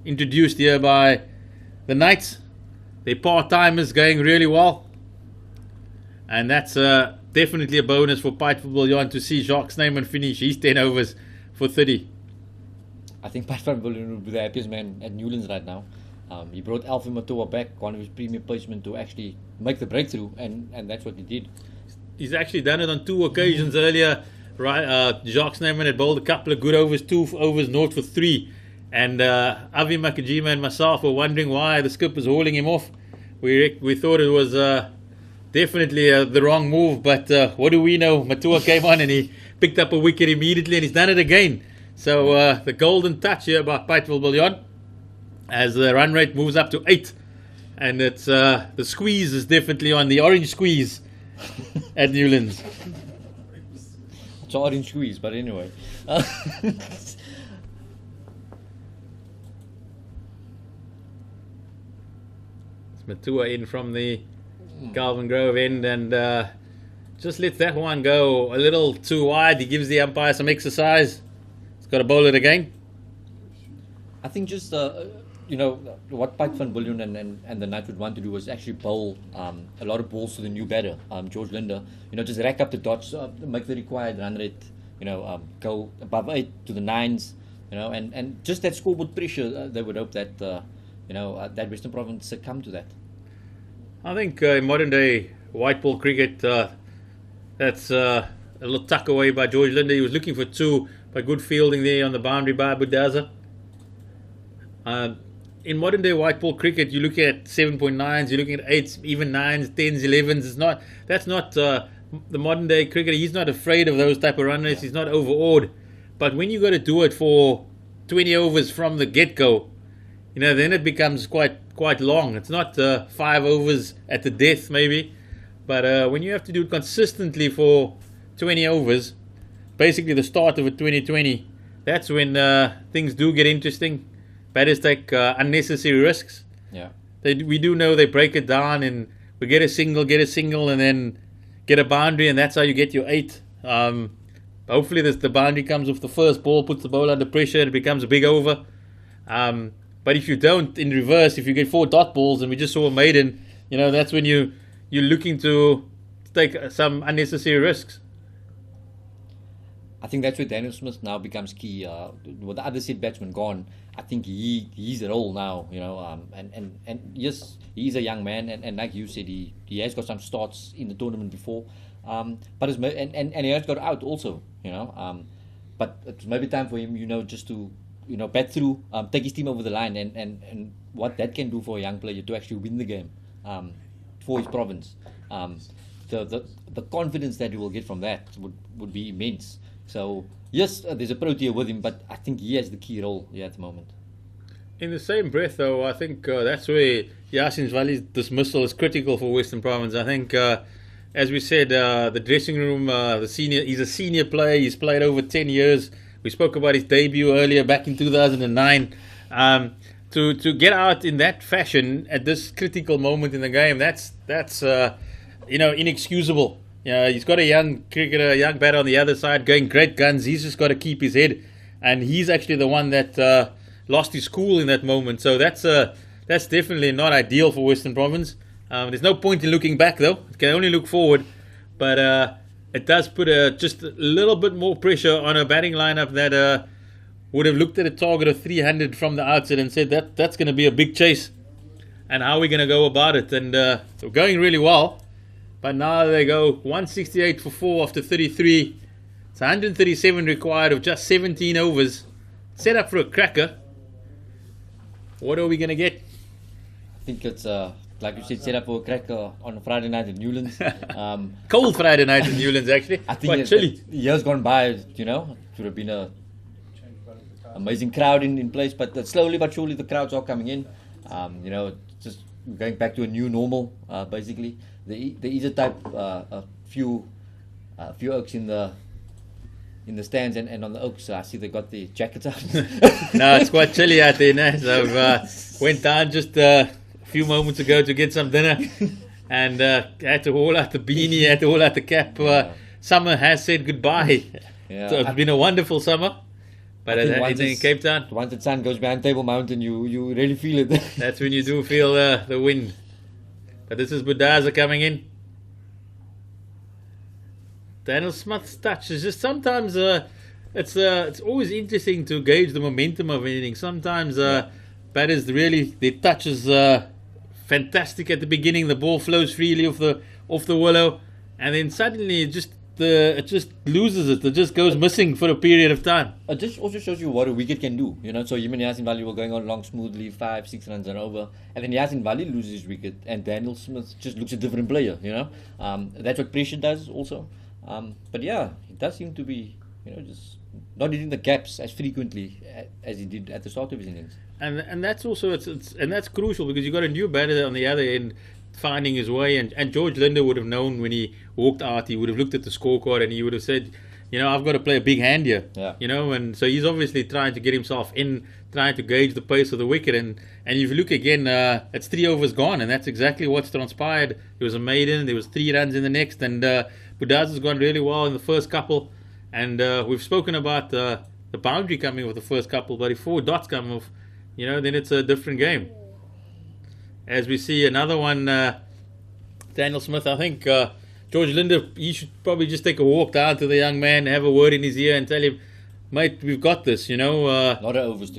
introduced here by the Knights. Their part-time is going really well. And that's definitely a bonus for Piet van Biljon to see Jacques Snyman finish his 10 overs for 30. I think Piet van Biljon will be the happiest man at Newlands right now. He brought Alfie Matoa back, one of his premium placement, to actually make the breakthrough, and that's what he did. He's actually done it on 2 occasions earlier. Right, Jacques Snyman had bowled a couple of good overs, 2 overs north for 3. And Avi Makajima and myself were wondering why the skip was hauling him off. We thought it was definitely the wrong move, but what do we know? Matua came on and he picked up a wicket immediately, and he's done it again. So the golden touch here by Piet van Biljon as the run rate moves up to 8. And it's the squeeze is definitely on, the orange squeeze at Newlands. It's an orange squeeze, but anyway. Matua in from the Calvin Grove end, and just lets that one go a little too wide. He gives the umpire some exercise. He's got to bowl it again. I think just what Piet van Biljon and the Knights would want to do was actually bowl a lot of balls to the new batter, George Linder. Just rack up the dots, make the required run rate. Go above 8 to the 9s. And just that scoreboard pressure. They would hope that that Western Province succumb to that. I think in modern day white ball cricket, that's a little tuck away by George Linder. He was looking for 2, but good fielding there on the boundary by Budaza. In modern day white ball cricket, you look at 7.9s, you're looking at 8s, even 9s, 10s, 11s. That's not the modern day cricketer. He's not afraid of those type of run rates. He's not overawed. But when you got to do it for 20 overs from the get-go, then it becomes quite long. It's not 5 overs at the death maybe, but when you have to do it consistently for 20 overs, basically the start of a 2020, that's when things do get interesting. Batters take unnecessary risks. Yeah, we do know they break it down, and we get a single, and then get a boundary, and that's how you get your 8. Hopefully the boundary comes off the first ball, puts the ball under pressure, it becomes a big over. But if you don't, in reverse, if you get 4 dot balls, and we just saw a maiden, that's when you're looking to take some unnecessary risks. I think that's where Daniel Smith now becomes key. With the other set batsman gone, I think he's a role now. And yes, he's a young man, and like you said, he has got some starts in the tournament before, but it's, and he has got out also. But it's maybe time for him, just to bat through, take his team over the line, and what that can do for a young player to actually win the game for his province. The confidence that he will get from that would be immense. So yes, there's a Protea with him, but I think he has the key role here at the moment. In the same breath, though, I think that's where Yasin Vallie's dismissal is critical for Western Province. I think, as we said, the dressing room, he's a senior player. He's played over 10 years. We spoke about his debut earlier back in 2009. To get out in that fashion at this critical moment in the game, that's inexcusable. He's got a young cricketer, a young batter on the other side, going great guns. He's just got to keep his head, and he's actually the one that lost his cool in that moment. So that's definitely not ideal for Western Province. There's no point in looking back, though. It can only look forward. But it does put just a little bit more pressure on a batting lineup that would have looked at a target of 300 from the outset and said that's going to be a big chase. And how are we going to go about it? And we're going really well. But now they go 168 for 4 after 33. It's 137 required of just 17 overs. Set up for a cracker. What are we going to get? think it's like you said, set up for a crack on a Friday night in Newlands. Cold Friday night in Newlands, actually. I think Quite chilly. years gone by, you know, it would have been a amazing crowd in place, but slowly but surely the crowds are coming in. You know, just going back to a new normal, basically. There is a type, a few oaks in the stands and on the oaks. I see they got the jackets out. No, it's quite chilly out there now. So I've went down just a few moments ago to get some dinner, and had to haul out the beanie, had to haul out the cap. Summer has said goodbye. Yeah. So it's been a wonderful summer. But in Cape Town, once the sun goes behind Table Mountain, you really feel it. that's when you do feel the wind. But this is Budaza coming in. Daniel Smith's touch is just sometimes it's always interesting to gauge the momentum of anything. Sometimes batters really, their touch is fantastic at the beginning. The ball flows freely off the willow, and then suddenly it just loses it. It just goes missing for a period of time. It just also shows you what a wicket can do, you know. So him and Yasin Vallie were going on along smoothly, 5-6 runs and over, and then Yasin Vallie loses his wicket, and Daniel Smith just looks a different player, you know. That's what pressure does also. But yeah, he does seem to be, you know, just not hitting the gaps as frequently as he did at the start of his innings. And that's also and that's crucial, because you got a new batter on the other end finding his way, and George Linder would have known when he walked out. He would have looked at the scorecard and he would have said, you know, I've got to play a big hand here. Yeah. You know, and so he's obviously trying to get himself in, trying to gauge the pace of the wicket, and if you look again, it's 3 overs gone, and that's exactly what's transpired. There was a maiden, there was 3 runs in the next, and Budaza's gone really well in the first couple, and we've spoken about the boundary coming with the first couple, but if 4 dots come off, you know, then it's a different game. As we see another one, Daniel Smith, I think George Linder, he should probably just take a walk down to the young man, have a word in his ear and tell him, mate, we've got this, you know. A lot of overs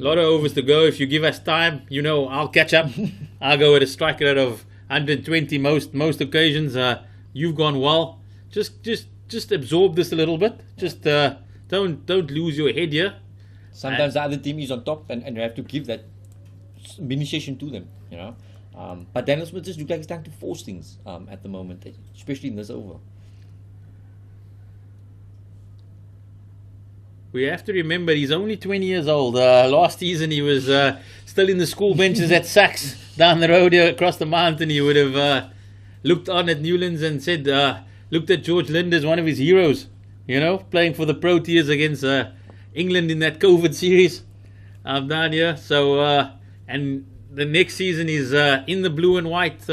to go. If you give us time, you know, I'll catch up. I'll go at a strike rate of 120 most occasions. You've gone well. Just absorb this a little bit. Just don't lose your head here. Sometimes the other team is on top, and you have to give that initiation to them, you know. But Daniel Smith just looks like he's trying to force things at the moment, especially in this over. We have to remember he's only 20 years old. Last season he was still in the school benches at Sachs down the road here across the mountain. He would have looked on at Newlands and said, looked at George Linder as one of his heroes, you know, playing for the Proteas against England in that COVID series down here. So, and the next season is in the blue and white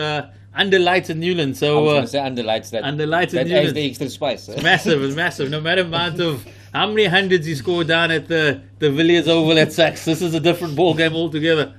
under lights at Newlands. So, I was going to say under lights. That at Newlands. adds the extra spice. It's massive. No matter amount of how many hundreds he scored down at the Villiers Oval at Sachs, this is a different ball game altogether.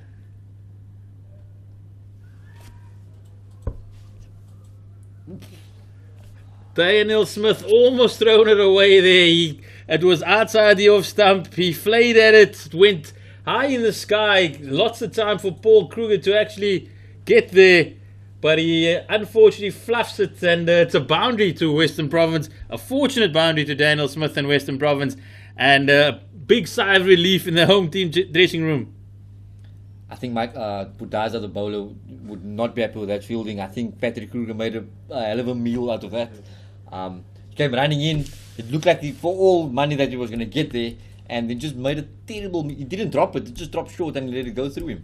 Daniel Smith almost thrown it away there. It was outside the off stump. He flayed at it. It went high in the sky. Lots of time for Paul Kruger to actually get there. But he unfortunately fluffs it, and it's a boundary to Western Province. A fortunate boundary to Daniel Smith and Western Province. And a big sigh of relief in the home team dressing room. I think Mike Budaza, the bowler, would not be happy with that fielding. I think Patrick Kruger made a hell of a meal out of that. He came running in. It looked like for all money that he was going to get there, and then just made a terrible. He didn't drop it. It just dropped short and let it go through him.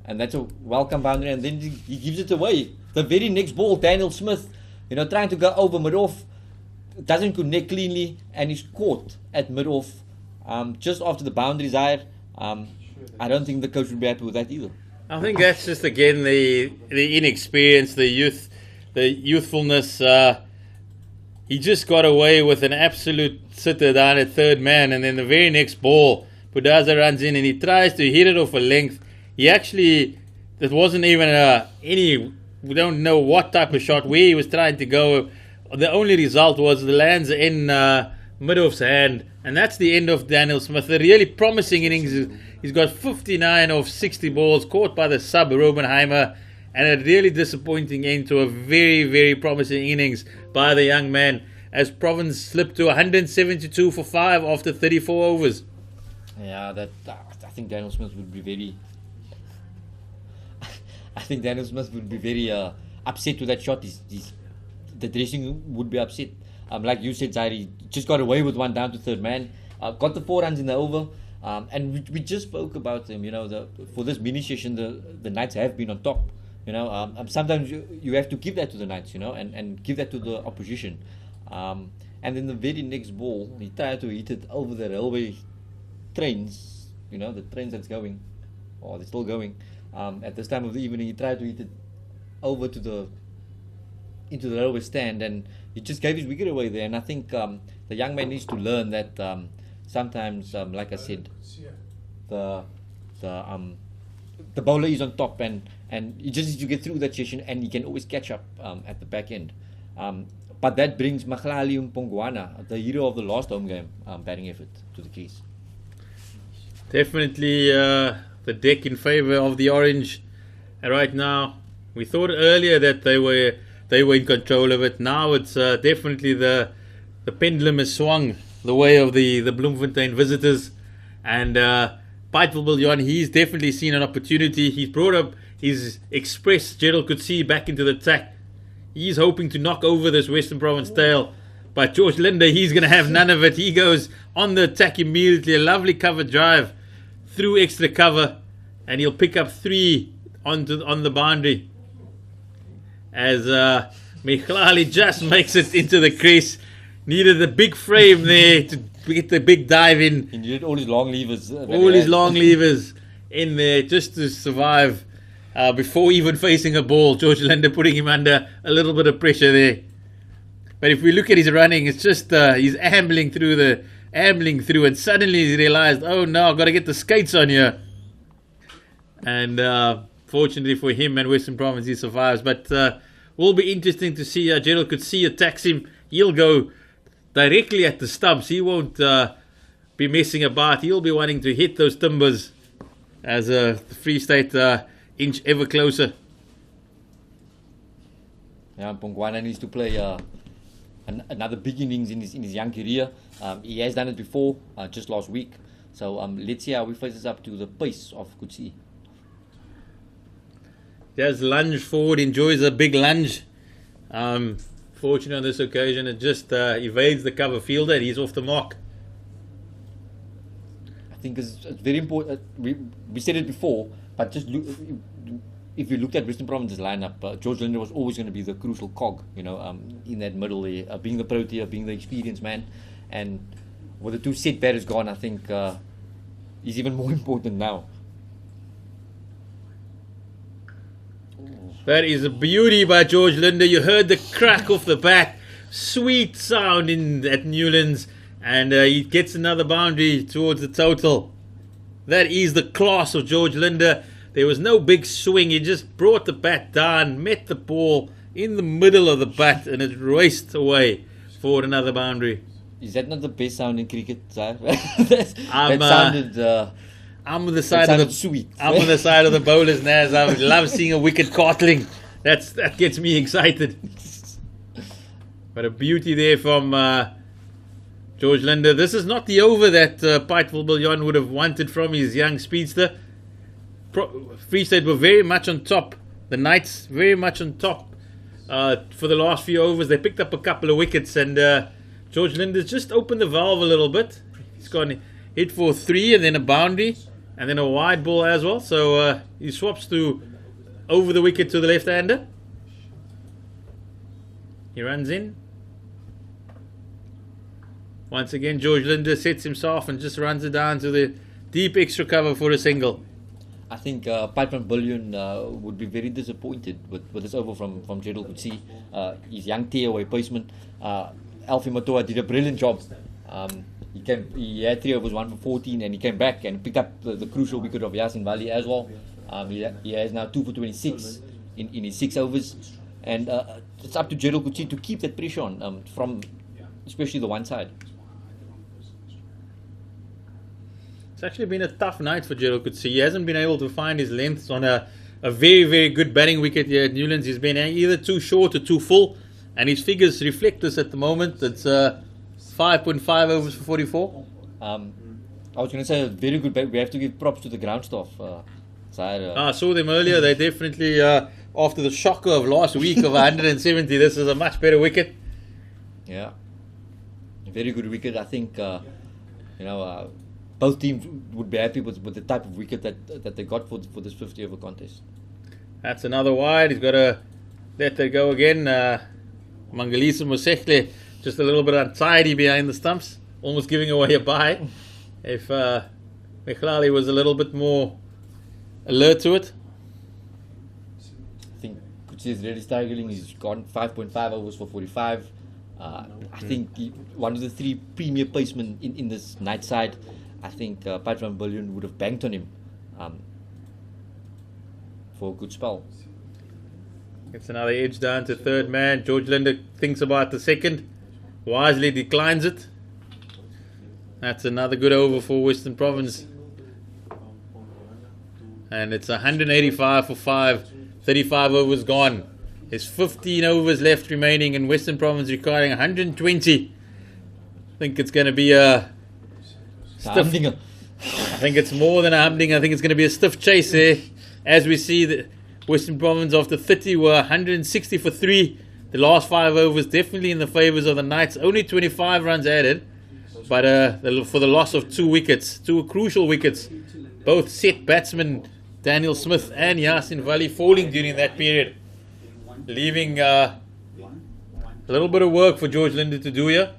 And that's a welcome boundary. And then he gives it away. The very next ball, Daniel Smith, you know, trying to go over mid-off, doesn't connect cleanly, and he's caught at mid-off just after the boundaries are. I don't think the coach would be happy with that either. I think that's just again the inexperience, the youthfulness. He just got away with an absolute sitter down at third man, and then the very next ball, Budaza runs in and he tries to hit it off a length. He actually, it wasn't even we don't know what type of shot, where he was trying to go. The only result was the lands in mid-off's hand, and that's the end of Daniel Smith. A really promising innings. He's got 59 of 60 balls, caught by the sub Robenheimer, and a really disappointing end to a very, very promising innings by the young man, as Province slipped to 172 for 5 after 34 overs. Yeah, I think Daniel Smith would be very... think Daniel Smith would be very upset with that shot. The dressing room would be upset. Like you said, Zairi just got away with one down to third man. Got the 4 runs in the over. And we just spoke about them, for this mini session, the Knights have been on top. Sometimes you have to give that to the Knights, and give that to the opposition. And then the very next ball, he tried to hit it over the railway trains, the trains that's going, or they're still going. At this time of the evening, he tried to hit it over into the railway stand, and he just gave his wicket away there. And I think the young man needs to learn that sometimes, like I said, the bowler is on top, and you just need to get through that session, and you can always catch up at the back end. But that brings Maghlali Mpongwana, the hero of the last home game, batting effort, to the crease. Definitely the deck in favour of the Orange right now. We thought earlier that they were in control of it. Now it's definitely the pendulum has swung the way of the Bloemfontein visitors, and Pietville, he's definitely seen an opportunity. He's brought up his express Gerald Coetzee back into the attack. He's hoping to knock over this Western Province tail, but George Linde, he's going to have none of it. He goes on the attack immediately. A lovely cover drive through extra cover, and he'll pick up 3 on the boundary as Maghlali just makes it into the crease. Needed the big frame there to get the big dive in. He needed all his long levers. All his long levers in there just to survive before even facing a ball. George Linde putting him under a little bit of pressure there. But if we look at his running, it's just he's ambling through, and suddenly he realized, oh no, I've got to get the skates on here. And fortunately for him and Western Province, he survives. But will be interesting to see Gerald Coetzee attacks him. He'll go directly at the stumps. He won't be messing about. He'll be wanting to hit those timbers as the Free State inch ever closer. Yeah, Mpongwana needs to play another big innings in his young career. He has done it before, just last week. So let's see how he faces up to the pace of Coetzee. Does lunge forward, enjoys a big lunge. Fortunately on this occasion, it just evades the cover fielder, and he's off the mark. I think it's very important. We said it before, but just look, if you looked at Western Province's lineup, George Linde was always going to be the crucial cog, in that middle there, being the Protea, being the experienced man. And with the 2 set batters gone, I think he's even more important now. That is a beauty by George Linde. You heard the crack off the bat. Sweet sound at Newlands. And he gets another boundary towards the total. That is the class of George Linde. There was no big swing. He just brought the bat down, met the ball in the middle of the bat, and it raced away for another boundary. Is that not the best sound in cricket, Zai? that sounded... I'm on the side of the sweet. I'm on the side of the bowlers, Naz. I would love seeing a wicket cartling. That gets me excited. But a beauty there from George Linde. This is not the over that Pietville would have wanted from his young speedster. Free State were very much on top. The Knights very much on top for the last few overs. They picked up a couple of wickets, and George Linde's just opened the valve a little bit. He's gone hit for 3 and then a boundary. And then a wide ball as well. So he swaps to over the wicket to the left-hander. He runs in. Once again, George Linde sets himself and just runs it down to the deep extra cover for a single. I think Pietville Billion would be very disappointed with this over from Gerald Coetzee. His young tearaway placement. Alfie Matoa did a brilliant job. He had 3 overs, 1 for 14, and he came back and picked up the crucial wicket of Yasin Vallie as well. He has now 2 for 26 in his 6 overs, and it's up to Gerald Coetzee to keep that pressure on from especially the one side. It's actually been a tough night for Gerald Coetzee. He hasn't been able to find his lengths on a very, very good batting wicket here at Newlands. He's been either too short or too full, and his figures reflect this at the moment. It's 5.5 overs for 44. I was going to say, very good bat. We have to give props to the ground staff. So, I saw them earlier. They definitely, after the shocker of last week of 170, this is a much better wicket. yeah, a very good wicket. I think both teams would be happy with the type of wicket that they got for this 50 over contest. That's another wide. He's got to let that go again. Mangaliswa Mosekhle just a little bit untidy behind the stumps, almost giving away a bye. If Mekhlali was a little bit more alert to it. I think Kuchi is really struggling. He's gone 5.5 overs for 45. I think one of the three premier pacemen in this night side, I think Pat van Billion would have banked on him for a good spell. It's another edge down to third man. George Linder thinks about the second. Wisely declines it. That's another good over for Western Province. And it's 185 for 5. 35 overs gone. There's 15 overs left remaining, and Western Province requiring 120. I think it's going to be a stiff. I think it's more than a humdinger. I think it's going to be a stiff chase there. As we see, the Western Province after 30 were 160 for 3. The last 5 overs definitely in the favours of the Knights. Only 25 runs added, but for the loss of 2 wickets, 2 crucial wickets. Both set batsmen Daniel Smith and Yasin Vallie falling during that period, leaving a little bit of work for George Linder to do here.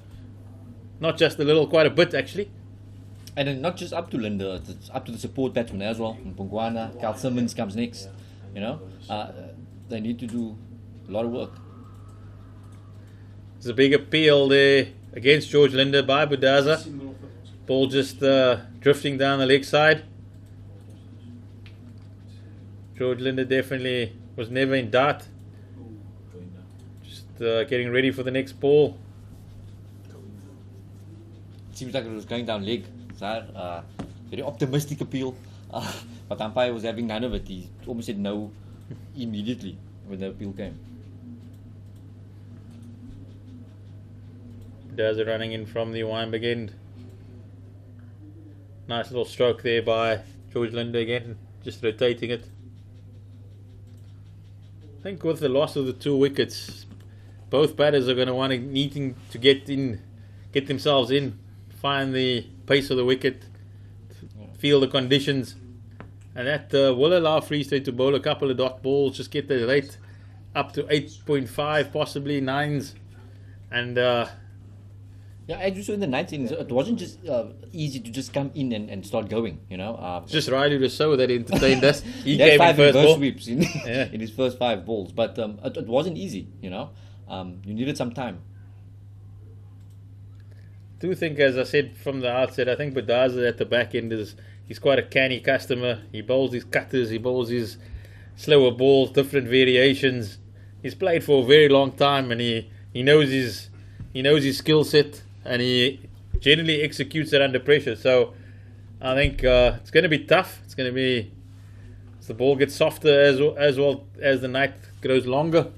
Not just a little, quite a bit actually. And then not just up to Linder, it's up to the support batsmen as well. Mpungwana, Carl Simmons comes next. They need to do a lot of work. There's a big appeal there against George Linder by Budaza. Ball just drifting down the leg side. George Linder definitely was never in doubt. Just getting ready for the next ball. Seems like it was going down leg. Very optimistic appeal. But umpire was having none of it. He almost said no immediately when the appeal came. Budaza running in from the Weinberg end. Nice little stroke there by George Linder again, just rotating it. I think with the loss of the 2 wickets, both batters are going to needing to get themselves in, find the pace of the wicket, feel the conditions, and that will allow Free State to bowl a couple of dot balls, just get the rate up to 8.5, possibly 9s, and as you saw in the night innings, it wasn't just easy to just come in and start going. it's just Riley Rousseau that entertained us. He had came in 5 first reverse ball. sweeps in his first 5 balls, but it wasn't easy. You needed some time. I do think, as I said from the outset, I think Budaza at the back end he's quite a canny customer. He bowls his cutters, he bowls his slower balls, different variations. He's played for a very long time, and he knows his skill set, and he generally executes it under pressure. So I think it's going to be tough. It's going to be as the ball gets softer as well as the night grows longer.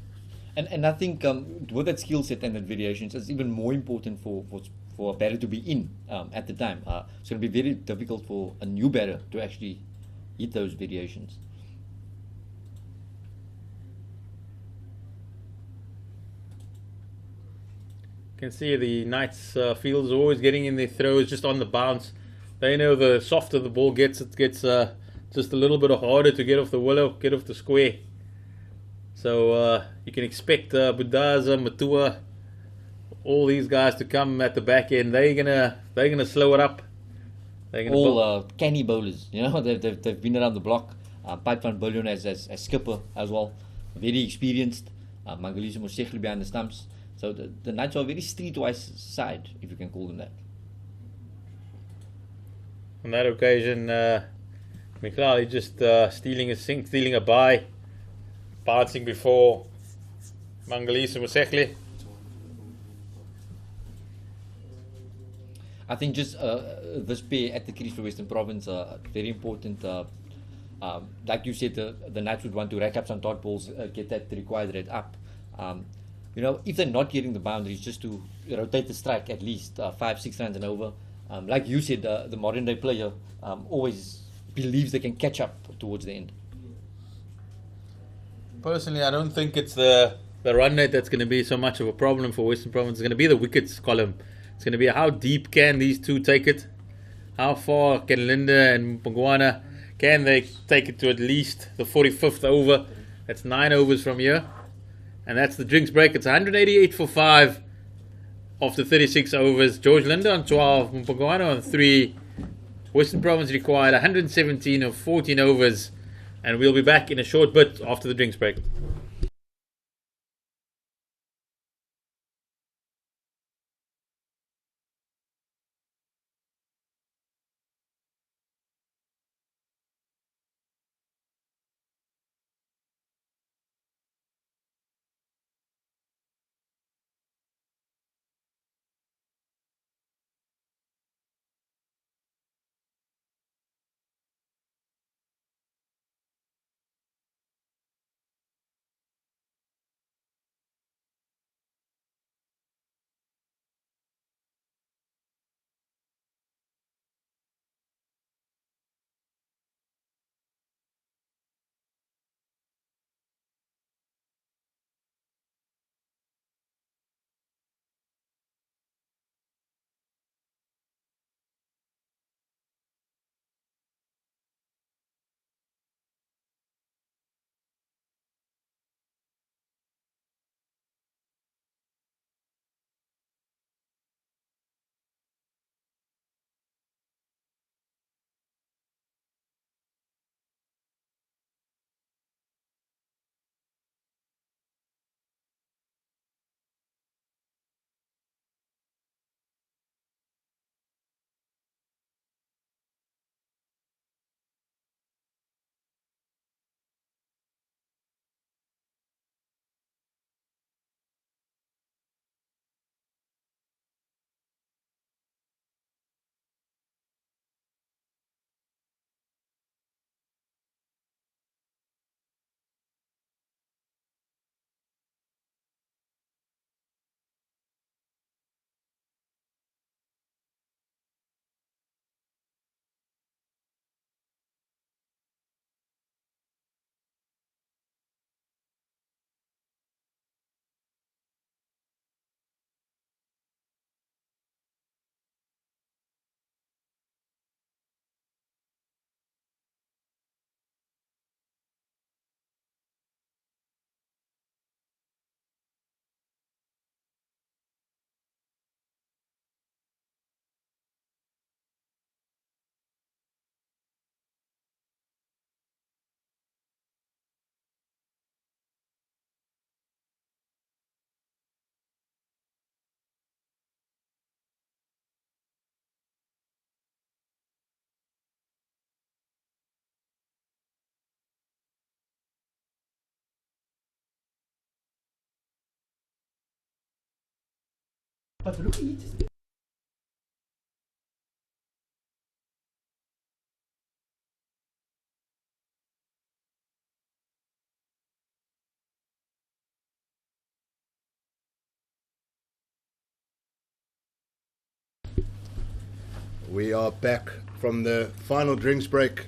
And I think with that skill set and that variations, it's even more important for a batter to be in at the time. It's going to be very difficult for a new batter to actually hit those variations. You can see the Knights fielders always getting in their throws just on the bounce. They know the softer the ball gets, it gets just a little bit harder to get off the willow, get off the square. So you can expect Budaza, Matua, all these guys to come at the back end. They're gonna slow it up. All canny bowlers, they've been around the block. Pat van Billion as skipper as well, very experienced. Mangaliswa Mosekhle behind the stumps. So the Knights are a very streetwise side, if you can call them that. On that occasion, Mekhlali just stealing a sink, stealing a bye, bouncing before Mangaliswa Mosekhle. I think just this pair at the crease for Western Province very important. Like you said, the Knights would want to rack up some dot balls, get that required rate up. If they're not getting the boundaries, just to rotate the strike at least 5-6 runs and over. Like you said, the modern day player always believes they can catch up towards the end. Personally, I don't think it's the run rate that's going to be so much of a problem for Western Province. It's going to be the wickets column. It's going to be how deep can these two take it? How far can Linda and Mpongwana, can they take it to at least the 45th over? That's 9 overs from here. And that's the drinks break. It's 188 for 5 after 36 overs. George Linda on 12, Mpongwana on 3. Western Province required 117 of 14 overs. And we'll be back in a short bit after the drinks break. We are back from the final drinks break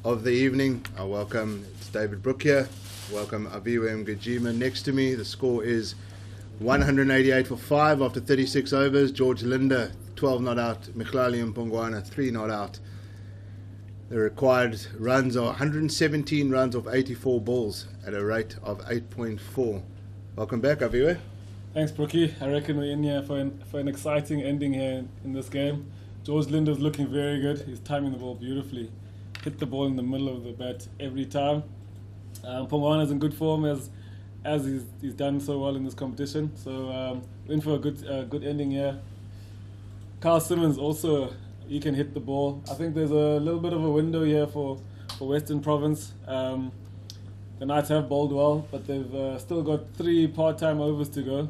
of the evening. I welcome, it's David Brook here. Welcome Aviwe Mgajima next to me. The score is 188 for 5 after 36 overs. George Linda, 12 not out. Mkhlali Mpongwana, 3 not out. The required runs are 117 runs of 84 balls at a rate of 8.4. Welcome back, Aviwe. Thanks, Brookie. I reckon we're in here for an exciting ending here in this game. George Linda's looking very good. He's timing the ball beautifully. Hit the ball in the middle of the bat every time. Mpongwana's in good form as he's done so well in this competition. So we're in for a good ending here. Carl Simmons also, he can hit the ball. I think there's a little bit of a window here for Western Province. The Knights have bowled well, but they've still got 3 part-time overs to go,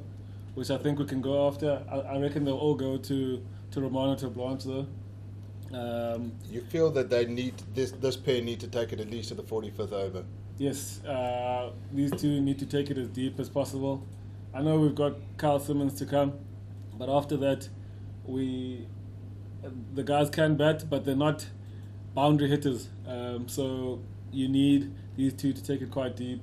which I think we can go after. I reckon they'll all go to Romano to Blanche though. You feel that they need this pair need to take it at least to the 45th over? Yes, these two need to take it as deep as possible. I know we've got Carl Simmons to come, but after that, the guys can bat, but they're not boundary hitters. So you need these two to take it quite deep.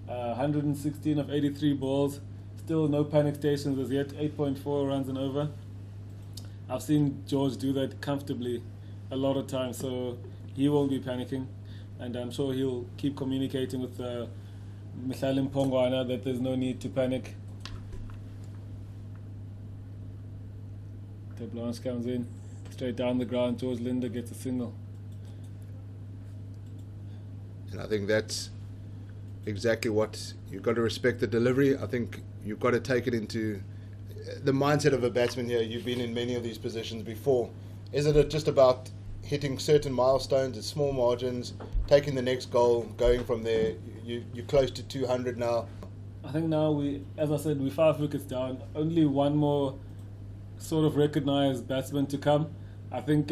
116 of 83 balls. Still no panic stations as yet. 8.4 runs and over. I've seen George do that comfortably a lot of times, so he won't be panicking. And I'm sure he'll keep communicating with Michael Mpongwana that there's no need to panic. De Blanche comes in, straight down the ground. George Linder gets a single. And I think that's exactly what you've got to respect the delivery. I think you've got to take it into the mindset of a batsman here. You've been in many of these positions before. Isn't it just about hitting certain milestones at small margins, taking the next goal, going from there? You're close to 200 now. I think now as I said, we're 5 wickets down. Only one more sort of recognised batsman to come. I think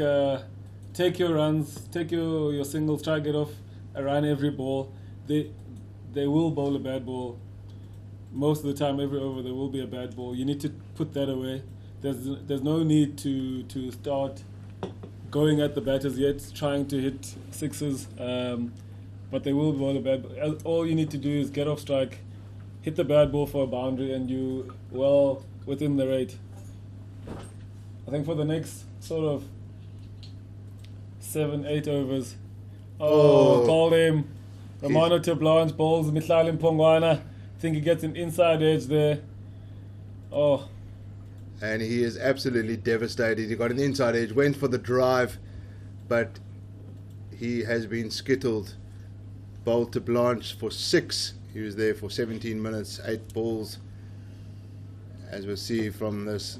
take your runs, take your singles, try to get off a run every ball. They will bowl a bad ball. Most of the time, every over, there will be a bad ball. You need to put that away. There's no need to start going at the batters yet, trying to hit sixes. But they will bowl a bad ball. All you need to do is get off strike, hit the bad ball for a boundary, and you well within the rate. I think for the next sort of 7-8 overs, call him. Romano Blanche bowls Mihlali Mpongwana. I think he gets an inside edge there. And he is absolutely devastated. He got an inside edge, went for the drive, but he has been skittled. Bowled to Blanche for 6. He was there for 17 minutes, 8 balls. As we'll see from this,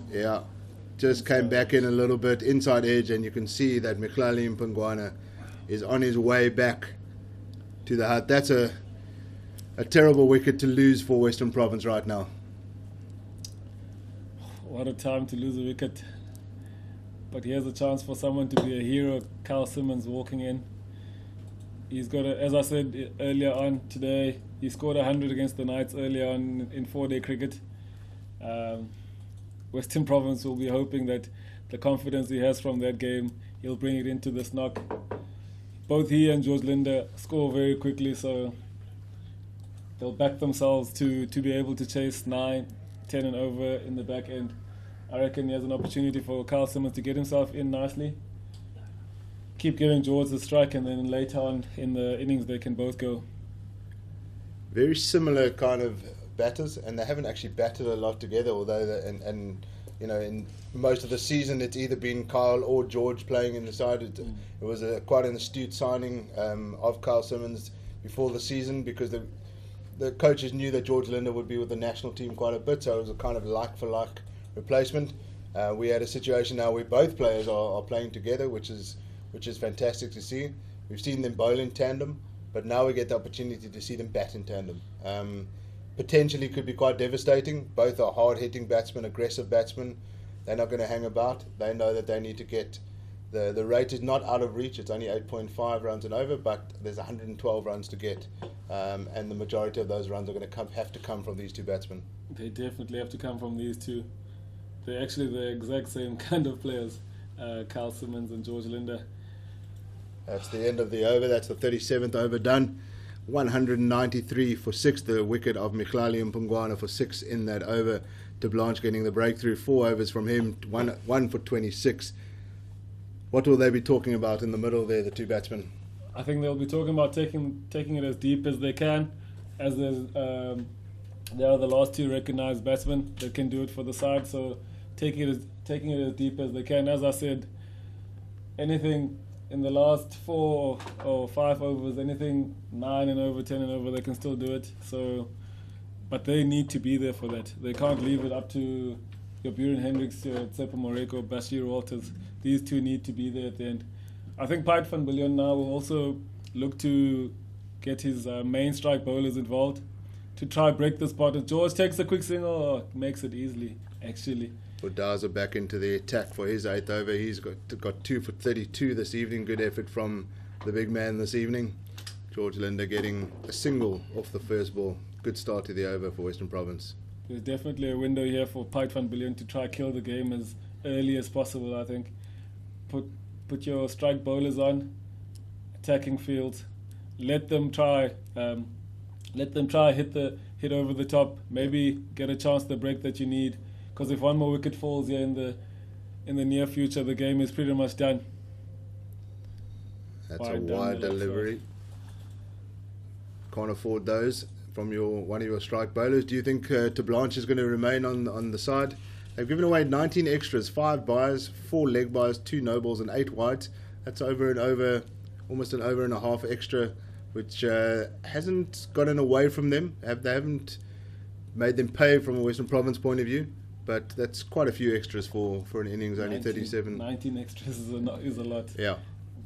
just came back in a little bit, inside edge, and you can see that Mihlali Mpongwana is on his way back to the hut. That's a terrible wicket to lose for Western Province right now. What a time to lose a wicket. But here's a chance for someone to be a hero. Carl Simmons walking in. He's got, as I said earlier on today, he scored 100 against the Knights earlier on in 4-day cricket. Western Province will be hoping that the confidence he has from that game, he'll bring it into this knock. Both he and George Linder score very quickly, so they'll back themselves to be able to chase 9, 10 and over in the back end. I reckon he has an opportunity for Carl Simmons to get himself in nicely. Keep giving George the strike, and then later on in the innings they can both go. Very similar kind of batters, and they haven't actually batted a lot together, although and in most of the season it's either been Kyle or George playing in the side. It was quite an astute signing of Carl Simmons before the season, because the coaches knew that George Linder would be with the national team quite a bit, so it was a kind of like-for-like replacement. We had a situation now where both players are playing together, which is fantastic to see. We've seen them bowl in tandem, but now we get the opportunity to see them bat in tandem. Potentially could be quite devastating. Both are hard-hitting batsmen, aggressive batsmen. They're not going to hang about. They know that they need to get the rate is not out of reach. It's only 8.5 runs and over, but there's 112 runs to get, and the majority of those runs are going to have to come from these two batsmen. They definitely have to come from these two. They're actually the exact same kind of players, Carl Simmons and George Linder. That's the end of the over. That's the 37th over done. 193 for 6, the wicket of Mihlali Mpongwana for 6 in that over. De Blanche getting the breakthrough, 4 overs from him, one for 26. What will they be talking about in the middle there, the two batsmen? I think they'll be talking about taking it as deep as they can, as they are the last two recognised batsmen that can do it for the side. So taking it as deep as they can. As I said, anything in the last 4 or 5 overs, anything 9 and over, 10 and over, they can still do it. So, but they need to be there for that. They can't leave it up to your Buren Hendricks, Tsepo Moreko, Bashir Walters. These two need to be there at the end. I think Piet van Biljon now will also look to get his main strike bowlers involved to try break the spot. If George takes a quick single, makes it easily, actually. Udaza back into the attack for his 8th over. He's got 2 for 32 this evening. Good effort from the big man this evening. George Linder getting a single off the first ball. Good start to the over for Western Province. There's definitely a window here for Piet van Biljon to try kill the game as early as possible, I think. Put your strike bowlers on, attacking field. Let them try. Hit over the top. Maybe get a chance the break that you need. Because if one more wicket falls here in the near future, the game is pretty much done. That's Wide a down wide the left delivery. Can't afford those from one of your strike bowlers. Do you think Blanche is going to remain on the side? They've given away 19 extras, 5 byes, 4 leg byes, 2 no balls and 8 wides. That's almost an over and a half extra, which hasn't gotten away from them. They haven't made them pay from a Western Province point of view, but that's quite a few extras for an innings, only 37. 19 extras is a lot. Yeah.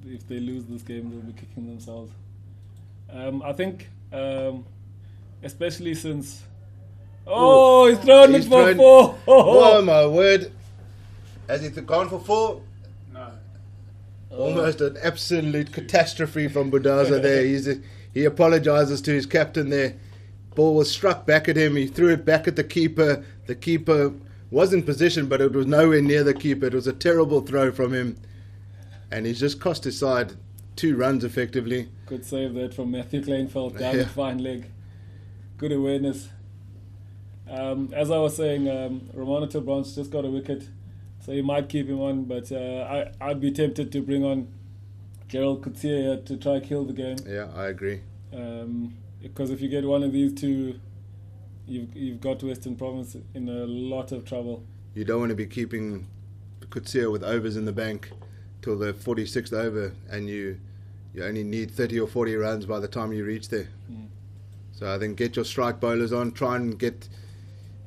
If they lose this game, they'll be kicking themselves. I think, especially since... Oh, he's thrown it for 4! Oh my word. Has he gone for 4? No. Almost an absolute catastrophe from Budaza there. He apologises to his captain there. Ball was struck back at him. He threw it back at the keeper. The keeper was in position, but it was nowhere near the keeper. It was a terrible throw from him. And he's just cost his side 2 runs effectively. Good save that from Matthew Kleinfeld down the fine leg. Good awareness. As I was saying, Romano Branch just got a wicket, so you might keep him on, but I'd be tempted to bring on Gerald Coetzee to try kill the game. Yeah, I agree. Because if you get one of these two, you've got Western Province in a lot of trouble. You don't want to be keeping Coetzee with overs in the bank till the 46th over, and you only need 30 or 40 runs by the time you reach there. So I think get your strike bowlers on, try and get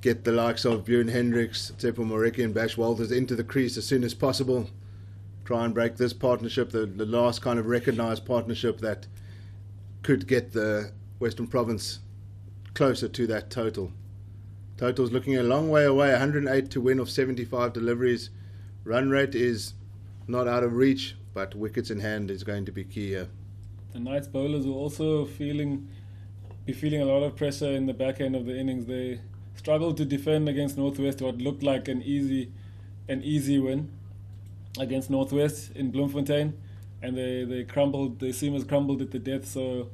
the likes of Bjorn Hendricks, Tsepo Moreki and Bash Walters into the crease as soon as possible. Try and break this partnership, the last kind of recognised partnership that could get the Western Province closer to that total. Total's looking a long way away, 108 to win off 75 deliveries. Run rate is not out of reach, but wickets in hand is going to be key here. The Knights bowlers will also be feeling a lot of pressure in the back end of the innings. They struggled to defend against Northwest, what looked like an easy win against Northwest in Bloemfontein, and they crumbled. The seamers crumbled at the death, so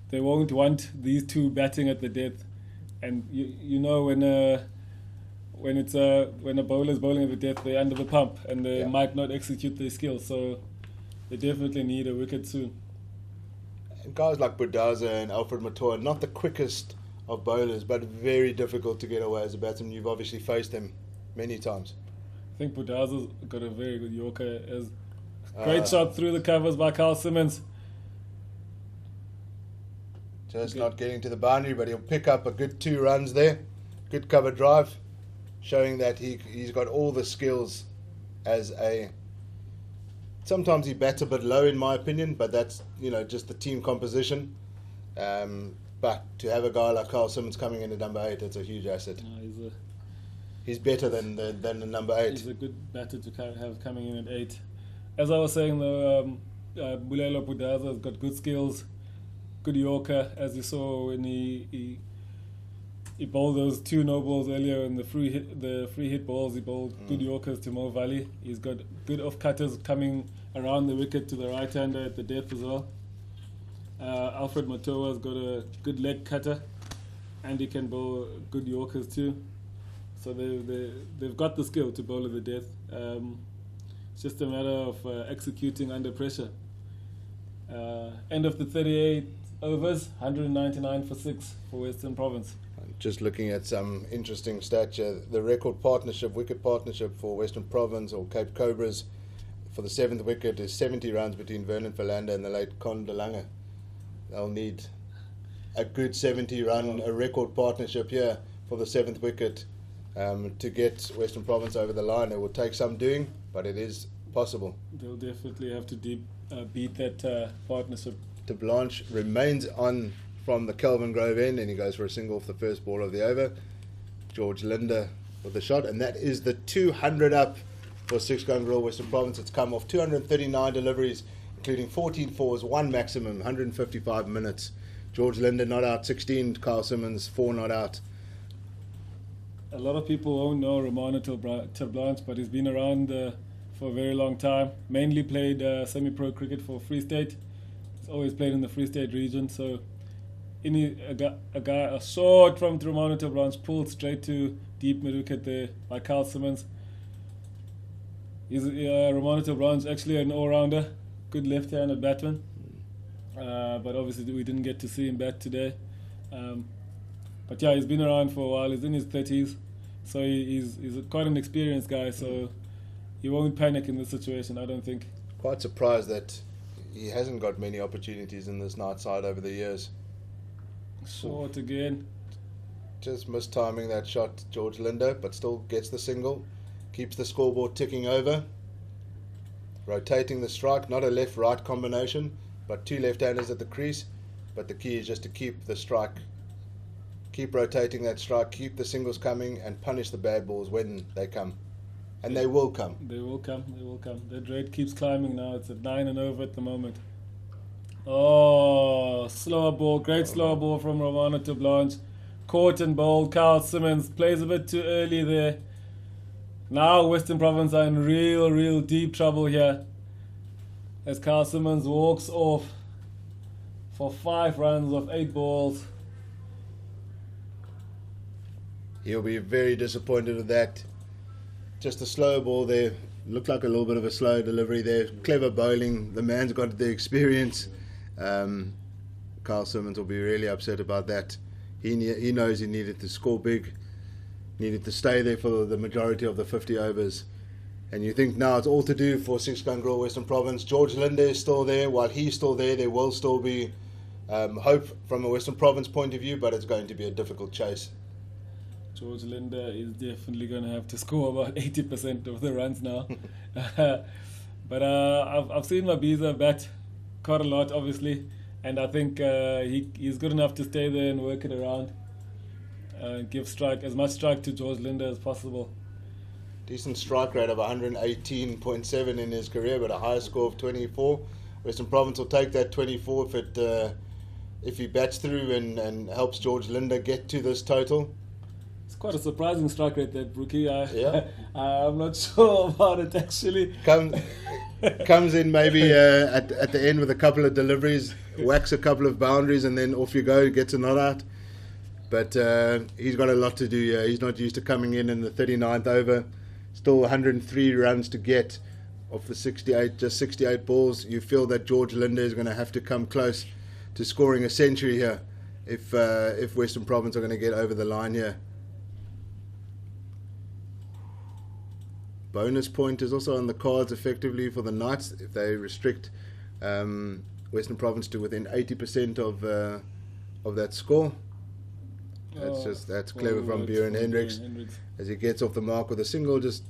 they won't want these two batting at the death. And you know when a bowler's bowling at the death, they're under the pump and they might not execute their skills, so they definitely need a wicket soon. And guys like Budaza and Alfred Matoa, not the quickest of bowlers, but very difficult to get away as a batsman. You've obviously faced them many times. I think Budaza's got a very good Yorker. Great shot through the covers by Carl Simmons. Just not getting to the boundary, but he'll pick up a good 2 runs there. Good cover drive, showing that he's got all the skills as a... Sometimes he bats a bit low in my opinion, but that's just the team composition. But to have a guy like Carl Simmons coming in at number 8, that's a huge asset. He's better than the number 8. He's a good batter to have coming in at 8. As I was saying though, Bulelo Budaza has got good skills, good Yorker, as you saw when he bowled those 2 no balls earlier in the free hit balls. He bowled good Yorkers to Mo Vallie. He's got good off cutters coming around the wicket to the right hander at the depth as well. Alfred Matoa's got a good leg cutter, and he can bowl good Yorkers too. So they've got the skill to bowl at the death. It's just a matter of executing under pressure. End of the 38 overs, 199 for 6 for Western Province. Just looking at some interesting stats here, the record wicket partnership for Western Province or Cape Cobras for the 7th wicket is 70 runs between Vernon Philander and the late Con de Lange. They'll need a good 70 run, a record partnership here for the 7th wicket to get Western Province over the line. It will take some doing, but it is possible. They'll definitely have to beat that partnership. De Blanche remains on from the Kelvin Grove end, and he goes for a single off the first ball of the over. George Linder with the shot, and that is the 200 up for 6-gun Grill Western Province. It's come off 239 deliveries, including 14 fours, 1 maximum, 155 minutes. George Linder not out, 16. Carl Simmons, 4 not out. A lot of people won't know Romano Blanche, but he's been around for a very long time. Mainly played semi-pro cricket for Free State, He's always played in the Free State region, so a short from Romano to Branch, pulled straight to deep mid wicket there by Carl Simmons. He's Romano to Branch, actually an all-rounder, good left-handed batsman, but obviously we didn't get to see him bat today. But yeah, he's been around for a while. He's in his 30s, so he's quite an experienced guy. So he won't panic in this situation, I don't think. Quite surprised that he hasn't got many opportunities in this night side over the years. Short again. Just mistiming that shot, George Linder, but still gets the single. Keeps the scoreboard ticking over. Rotating the strike, not a left-right combination, but two left-handers at the crease. But the key is just to keep the strike, keep rotating that strike, keep the singles coming, and punish the bad balls when they come. And they will come. They will come. They will come. That rate keeps climbing now. It's at 9 and over at the moment. Oh, slower ball. Great slower ball from Romano to Blanche. Caught and bowled. Carl Simmons plays a bit too early there. Now Western Province are in real deep trouble here, as Carl Simmons walks off for 5 runs of 8 balls. He'll be very disappointed with that. Just a slow ball there. Looked like a little bit of a slow delivery there. Clever bowling. The man's got the experience. Carl Simmons will be really upset about that. He knows he needed to score big. Needed to stay there for the majority of the 50 overs. And you think now it's all to do for 6-gun Grill Western Province. George Linder is still there. While he's still there will still be hope from a Western Province point of view, but it's going to be a difficult chase. George Linder is definitely going to have to score about 80% of the runs now. But I've seen Mabiza bat quite a lot, obviously, and I think he's good enough to stay there and work it around. Give as much strike to George Linder as possible. Decent strike rate of 118.7 in his career, but a high score of 24. Western Province will take that 24 if he bats through and helps George Linder get to this total. It's quite a surprising strike rate, that, Brookie. Yeah. I'm not sure about it, actually. Comes in maybe at the end with a couple of deliveries, whacks a couple of boundaries, and then off you go, gets a not out. But he's got a lot to do here. He's not used to coming in the 39th over. Still 103 runs to get off the 68 balls. You feel that George Linder is going to have to come close to scoring a century here if Western Province are going to get over the line here. Bonus point is also on the cards effectively for the Knights if they restrict Western Province to within 80% of that score. That's clever from Bjorn Hendricks. As he gets off the mark with a single, just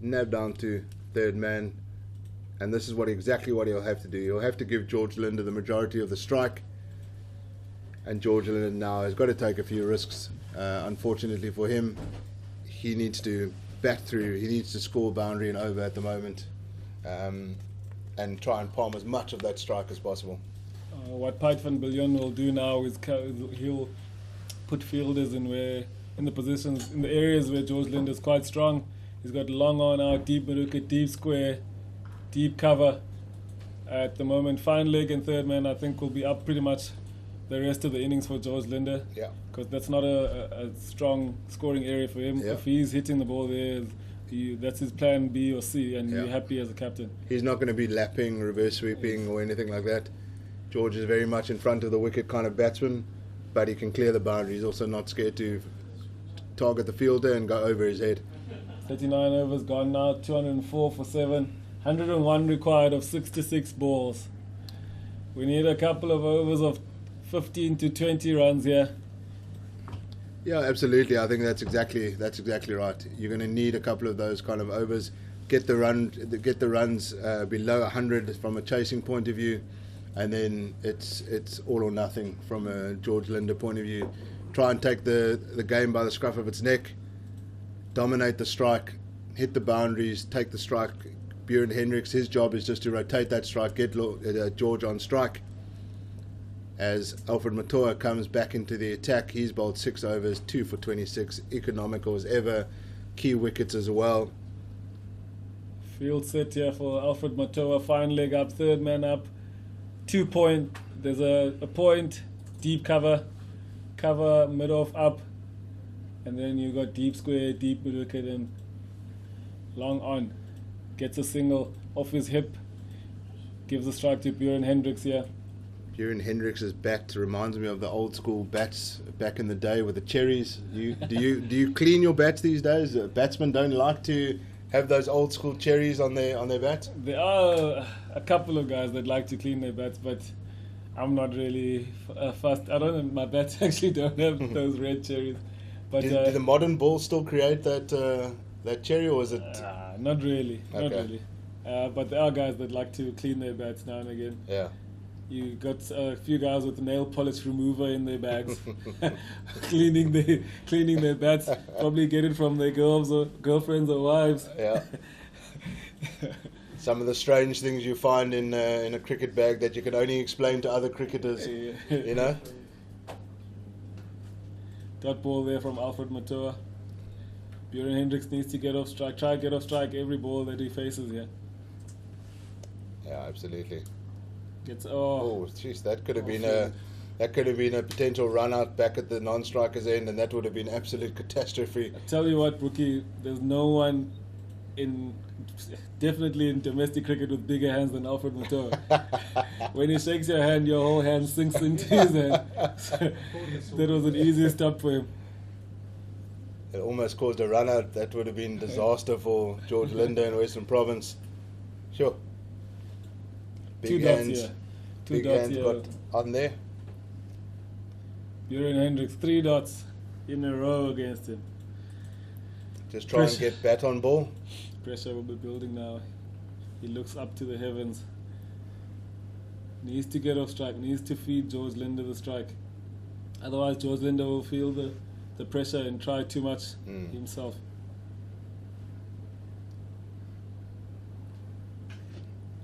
nab down to third man. And this is exactly what he'll have to do. He'll have to give George Linder the majority of the strike. And George Linder now has got to take a few risks. Unfortunately for him, he needs to bat through. He needs to score boundary and over at the moment. And try and palm as much of that strike as possible. What Piet van Biljon will do now is he'll put fielders in the positions, in the areas where George Linder is quite strong. He's got long on out, deep wicket, deep square, deep cover. At the moment, fine leg and third man, I think, will be up pretty much the rest of the innings for George Linder. Yeah. Because that's not a strong scoring area for him. Yeah. If he's hitting the ball there, that's his plan B or C, and you're happy as a captain. He's not going to be lapping, reverse sweeping, or anything like that. George is very much in front of the wicket kind of batsman, but he can clear the boundary. He's also not scared to target the fielder and go over his head. 39 overs gone now, 204 for 7, 101 required of 66 balls. We need a couple of overs of 15 to 20 runs here. Yeah, absolutely. I think that's exactly right. You're going to need a couple of those kind of overs. Get the runs below 100 from a chasing point of view. And then it's all or nothing from a George Linder point of view. Try and take the game by the scruff of its neck, dominate the strike, hit the boundaries, take the strike. Bjorn Hendricks, his job is just to rotate that strike, get George on strike. As Alfred Matoa comes back into the attack, he's bowled 6 overs, 2 for 26, economical as ever, key wickets as well. Field set here for Alfred Matoa, fine leg up, third man up. 2 point. There's a point, deep cover, mid off up, and then you got deep square, deep mid wicket, and long on. Gets a single off his hip, gives a strike to Buren Hendricks here. Buren Hendricks' bat reminds me of the old school bats back in the day with the cherries. Do you clean your bats these days? Batsmen don't like to have those old school cherries on their bats. There are a couple of guys that like to clean their bats, but I'm not really fussed. I don't. My bats actually don't have those red cherries. But Do the modern balls still create that cherry, or is it? Not really. Not Okay. really. But there are guys that like to clean their bats now and again. Yeah. You got a few guys with nail polish remover in their bags, cleaning their bats. Probably get it from their girlfriends or wives. Yeah. Some of the strange things you find in a cricket bag that you can only explain to other cricketers. You know. Dot ball there from Alfred Matoa. Buren Hendricks needs to get off strike. Try get off strike every ball that he faces here. Yeah, absolutely. Gets Oh, jeez, that could have been a potential run out back at the non-striker's end, and that would have been absolute catastrophe. I tell you what, Brookie, there's no one definitely in domestic cricket with bigger hands than Alfred Matoa. When he shakes your hand, your whole hand sinks into his hand. So that was an easy stop for him. It almost caused a run out. That would have been disaster for George Linder in Western Province. Sure. Two dots here. Two Big dots hands here. got on there. Buren Hendricks, 3 dots in a row against him. Just try and Pressure. get bat on ball. Pressure will be building now. He looks up to the heavens. Needs to get off strike. Needs to feed George Linder the strike. Otherwise, George Linder will feel the pressure and try too much himself.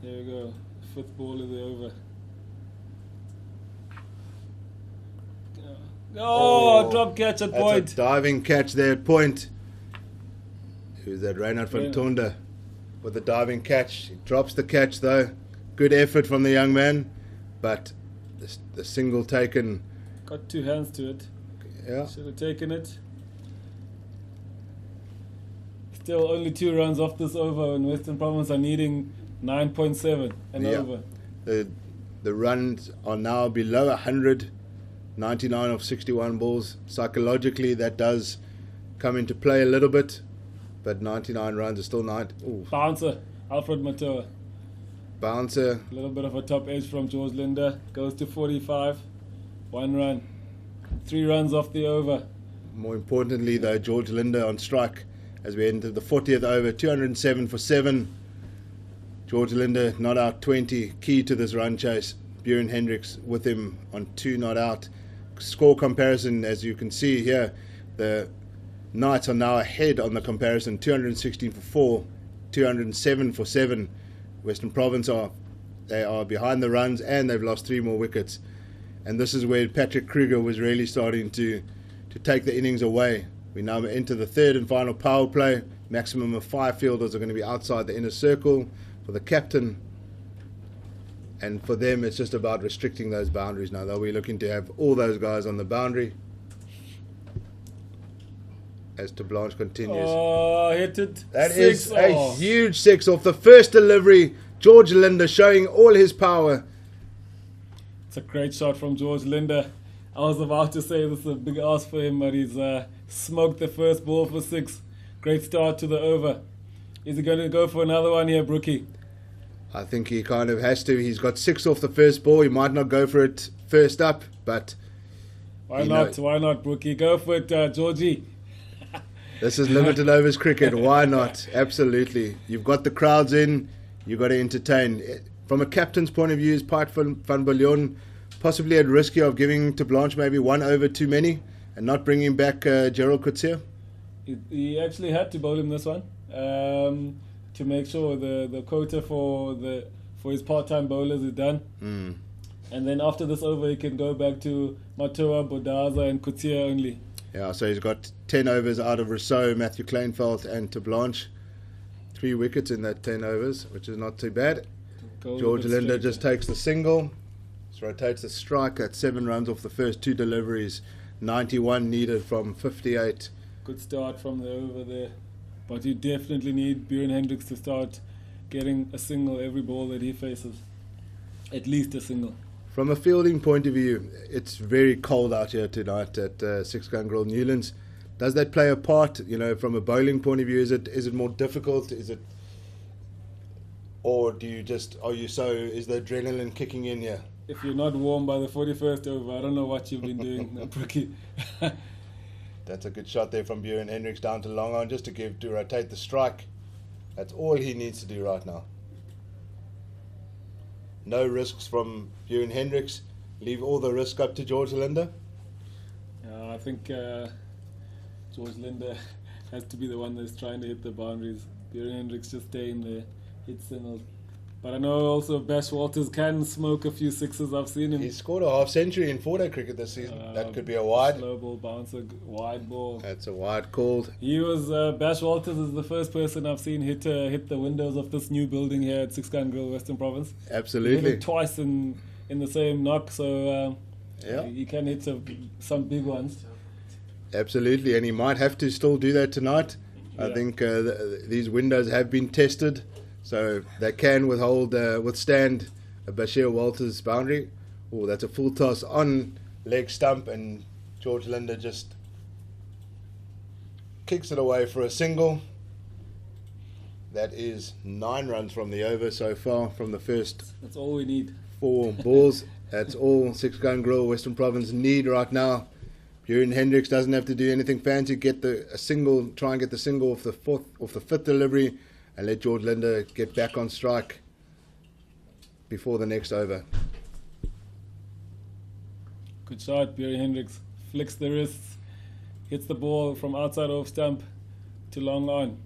There we go. 5th ball of the over. Oh, drop catch at That's point. a diving catch there at point. Who's that? Reinhard van Reinhard. Tonda with the diving catch. He drops the catch though. Good effort from the young man, but the single taken. Got 2 hands to it. Yeah. Should have taken it. Still only 2 runs off this over, and Western Province are needing 9.7 and Yeah. over. The runs are now below 100. 99 of 61 balls. Psychologically, that does come into play a little bit, but 99 runs are still 9. Ooh, Bouncer, Alfred Matoa. bouncer. A little bit of a top edge from George Linder. Goes to 45. 1 run. 3 runs off the over. More importantly, though, George Linder on strike as we enter the 40th over. 207 for 7. George Linder not out 20. Key to this run chase. Buren Hendricks with him on 2 not out. Score comparison, as you can see here, the Knights are now ahead on the comparison. 216 for 4. 207 for 7. Western Province are behind the runs, and they've lost 3 more wickets. And this is where Patrick Kruger was really starting to take the innings away. We now enter the 3rd and final power play. Maximum of 5 fielders are going to be outside the inner circle for the captain. And for them, it's just about restricting those boundaries now. They'll be looking to have all those guys on the boundary. As to Blanche continues. Oh, hit it. That 6 is a off. huge 6 off the first delivery. George Linder showing all his power. It's a great shot from George Linder. I was about to say this is a big ask for him, but he's smoked the first ball for 6. Great start to the over. Is he going to go for another one here, Brookie? I think he kind of has to. He's got 6 off the first ball. He might not go for it first up, but Why You not? know- Why not, Brookie? Go for it, Georgie. this is limited overs cricket. Why not? Absolutely. You've got the crowds in. You've got to entertain. From a captain's point of view, is Piet van Biljon possibly at risk here of giving to Blanche maybe 1 over too many and not bringing back Gerald Coetzee? He actually had to bowl him this one to make sure the quota for his part-time bowlers is done. And then after this over, he can go back to Matoa, Bodaza, and Coetzee only. Yeah, so he's got 10 overs out of Rousseau, Matthew Kleinfeld, and to Blanche. 3 wickets in that 10 overs, which is not too bad. Go George a bit Linder straighter. just takes the single. So rotates the strike at 7 runs off the first 2 deliveries. 91 needed from 58. Good start from the over there. But you definitely need Buren Hendricks to start getting a single every ball that he faces. At least a single. From a fielding point of view, it's very cold out here tonight at 6 Gun Grill Newlands. Does that play a part? You know, from a bowling point of view, is it more difficult? Is it, or do you just is the adrenaline kicking in here? If you're not warm by the 41st over, I don't know what you've been doing, Brookie. That's a good shot there from Buren Hendricks down to long on, just to rotate the strike. That's all he needs to do right now. No risks from Buren Hendricks. Leave all the risk up to George Linder. I think George Linder has to be the one that's trying to hit the boundaries. Buren Hendricks just stay in there, hit singles. But I know also Bash Walters can smoke a few sixes. I've seen him. He scored a half century in 4-day cricket this season. That could be a wide. Slow ball bouncer, wide ball. That's a wide called. He was Bash Walters is the first person I've seen hit the windows of this new building here at 6 Gun Grill, Western Province. Absolutely. He hit it twice in the same knock, so yeah, he can hit some big ones. Absolutely, and he might have to still do that tonight. Yeah. I think these windows have been tested, so they can withstand a Bashir Walters boundary. Oh, that's a full toss on leg stump, and George Linder just kicks it away for a single. That is 9 runs from the over so far from the first That's all we need. 4 balls. That's all 6 Gun Grill Western Province need right now. Buren Hendricks doesn't have to do anything fancy. Try and get the single off the 5th delivery, and let George Linder get back on strike before the next over. Good shot, Buren Hendricks. Flicks the wrists, hits the ball from outside off stump to long on.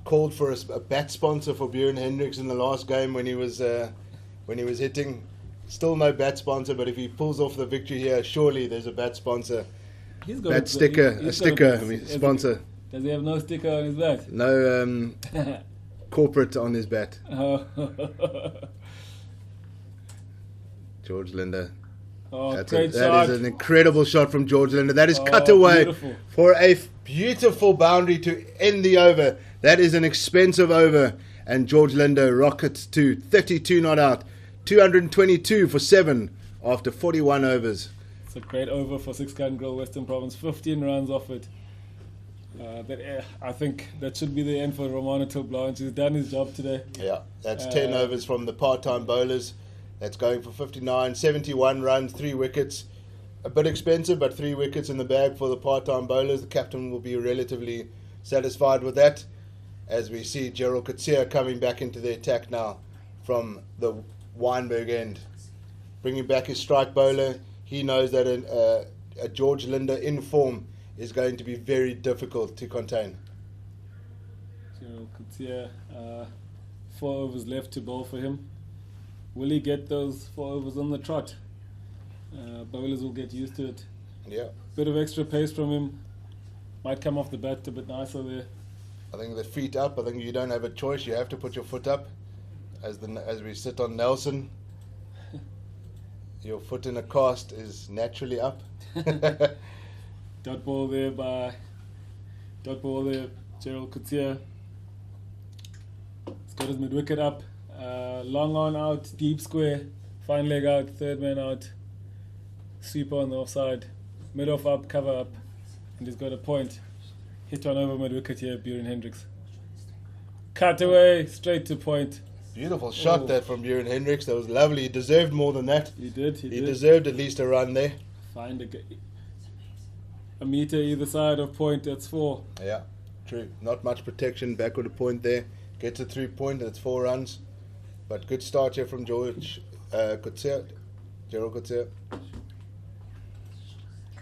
Called for a bat sponsor for Buren Hendricks in the last game when he was hitting. Still no bat sponsor, but if he pulls off the victory here, surely there's a bat sponsor. He's got Bat sticker, sponsor. Does he have no sticker on his bat? No corporate on his bat. George Linder. Oh, That great shot. is an incredible shot from George Linder. That is cut away beautiful. For a beautiful boundary to end the over. That is an expensive over, and George Linder rockets to 32 not out. 222 for 7 after 41 overs. It's a great over for 6 Gun Grill Western Province. 15 runs off it. I think that should be the end for Romano Tilblanche. He's done his job today. Yeah, that's 10 overs from the part-time bowlers. That's going for 59, 71 runs, 3 wickets. A bit expensive, but 3 wickets in the bag for the part-time bowlers. The captain will be relatively satisfied with that, as we see Gerald Coetzee coming back into the attack now from the Weinberg end. Bringing back his strike bowler. He knows that a George Linder in form is going to be very difficult to contain. Gerald Coetzee, 4 overs left to bowl for him. Will he get those 4 overs on the trot? Bowlers will get used to it. Yeah. Bit of extra pace from him. Might come off the bat a bit nicer there. I think the feet up. I think you don't have a choice. You have to put your foot up. As we sit on Nelson, your foot in a cast is naturally up. Dot ball there, Gerald Coetzee. He's got his mid wicket up. Long on out, deep square, fine leg out, third man out, sweeper on the offside, mid off up, cover up, and he's got a point. Hit on over mid wicket here, Buren Hendricks. Cut away, straight to point. Beautiful shot that from Buren Hendricks. That was lovely. He deserved more than that. He did. He deserved at least a run there. Find a meter either side of point, that's 4. Yeah, true. Not much protection. Back with a point there. Gets a 3-point. That's 4 runs. But good start here from George Coetzee. Gerald Coetzee.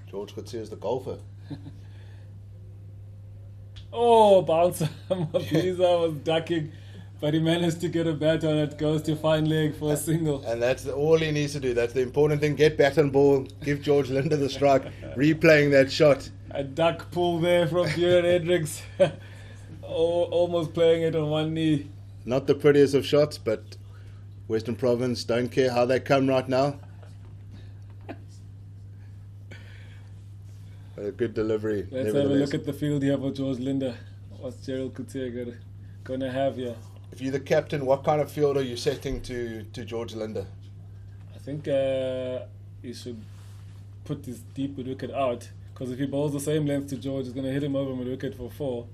George Coetzee is the golfer. Oh, bouncer. Mapisa was ducking, but he managed to get a bat on it. Goes to fine leg for a single. And that's all he needs to do. That's the important thing. Get bat and ball. Give George Linder the strike. Replaying that shot. A duck pull there from Buren Hendricks. Almost playing it on one knee. Not the prettiest of shots, but Western Province don't care how they come right now. A good delivery. Let's have a look at the field here for George Linder. What's Gerald Coetzee gonna have here? If you're the captain, what kind of field are you setting to George Linder? I think he should put this deep mid wicket out, because if he bowls the same length to George, he's gonna hit him over mid wicket for 4.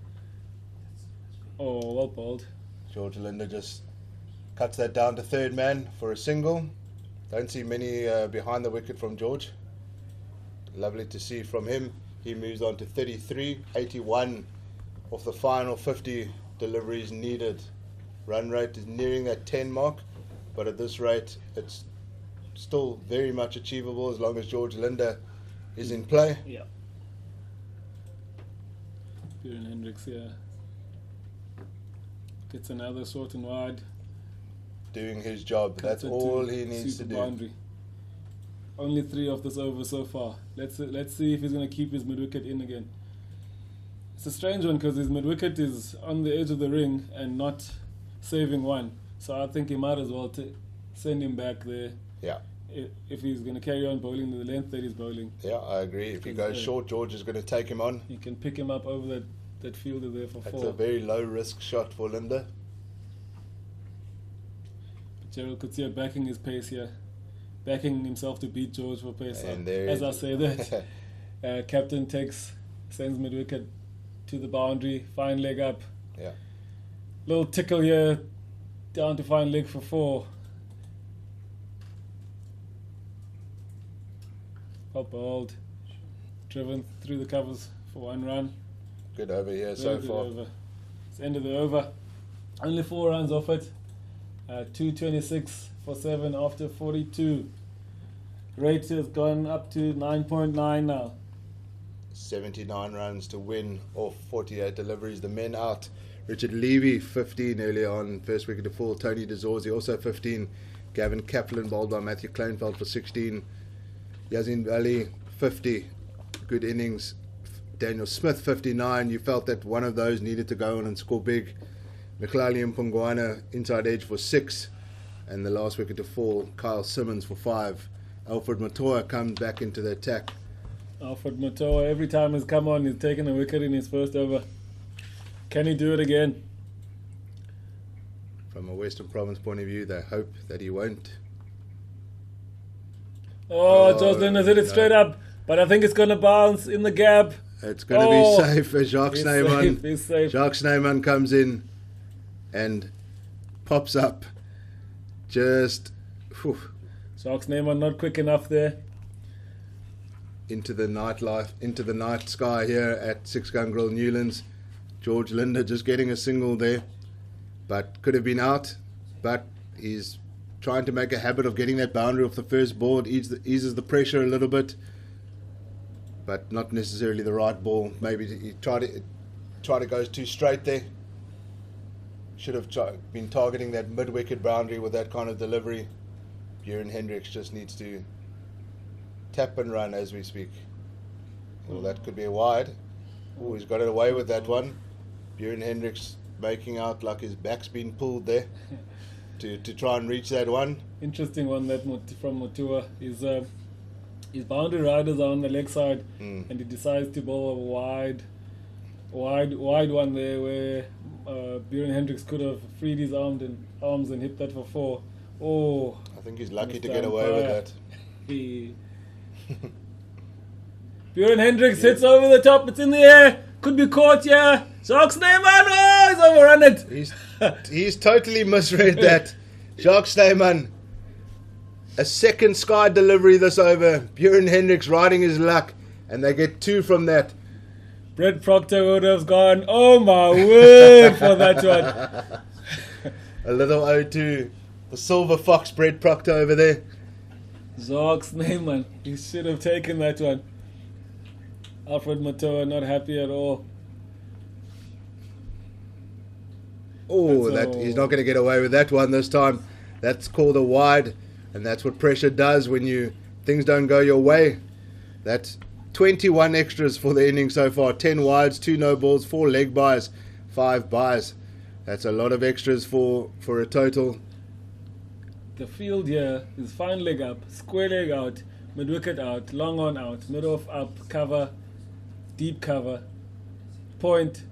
Oh, well bowled. George Linder just cuts that down to third man for a single. Don't see many behind the wicket from George. Lovely to see from him. He moves on to 33, 81 off the final 50 deliveries needed. Run rate is nearing that 10 mark, but at this rate it's still very much achievable as long as George Linder is in play. Yeah. Bjorn Hendricks here gets another short and wide. Doing his job. That's all he needs to do. Boundary. Only 3 of this over so far. Let's see if he's going to keep his mid wicket in again. It's a strange one because his mid wicket is on the edge of the ring and not saving one. So I think he might as well send him back there. Yeah. If he's going to carry on bowling the length that he's bowling. Yeah, I agree. If he goes short, George is going to take him on. He can pick him up over that fielder there for 4. That's a very low risk shot for Linder. Gerald Coetzee backing his pace here. Backing himself to beat George for pace. And there as I say that, captain sends mid wicket to the boundary, fine leg up. Yeah. Little tickle here, down to fine leg for 4. Well bowled, driven through the covers for 1 run. Good over here Very so good far. over. It's the end of the over. Only 4 runs off it. 226 for 7 after 42. Rate has gone up to 9.9 now. 79 runs to win off 48 deliveries. The men out. Richard Levy 15 earlier on, first wicket to fall. Tony De Zorzi also 15. Gavin Kaplan bowled by Matthew Kleinveld for 16. Yazin Vallie 50. Good innings. Daniel Smith 59. You felt that one of those needed to go on and score big. Mkhlali Mpungwana inside edge for 6, and the last wicket to fall, Kyle Simmons for 5. Alfred Matoa comes back into the attack. Alfred Matoa, every time he's come on, he's taken a wicket in his first over. Can he do it again? From a Western Province point of view, they hope that he won't. George Linder's hit it straight up, but I think it's going to bounce in the gap. It's going to be safe as Jacques He's Snyman. safe, he's safe. Jacques Snyman comes in and pops up. Just Jacques Snyman not quick enough there. into the night sky here at 6 Gun Grill Newlands. George Linder just getting a single there, but could have been out. But he's trying to make a habit of getting that boundary off the first ball. It eases the pressure a little bit, but not necessarily the right ball. Maybe he tried to go too straight there. Should have been targeting that mid-wicket boundary with that kind of delivery. Bjorn Hendricks just needs to tap and run as we speak. Well, that could be a wide. Oh, he's got it away with that one. Bjorn Hendricks making out like his back's been pulled there to try and reach that one. Interesting one that from Motua. His boundary riders are on the leg side, and he decides to bowl a wide one there where Bjorn Hendricks could have freed his arms and hit that for 4. Oh, I think he's lucky to get away with that. Bjorn Hendricks hits over the top. It's in the air. Could be caught. Yeah. Jacques Snyman. Oh, he's overrun it. He's totally misread that. Jacques Snyman. A second sky delivery this over. Bjorn Hendricks riding his luck, and they get 2 from that. Brett Proctor would have gone, oh my word, for that one. A little ode to the Silver Fox, Brett Proctor over there. Jacques Snyman, he should have taken that one. Alfred Matoa not happy at all. He's not going to get away with that one this time. That's called a wide, and that's what pressure does when things don't go your way. That's 21 extras for the inning so far. 10 wides, 2 no balls, 4 leg byes, 5 byes. That's a lot of extras for a total the field here is fine leg up, square leg out, mid wicket out, long on out, mid off up, cover, deep cover, point,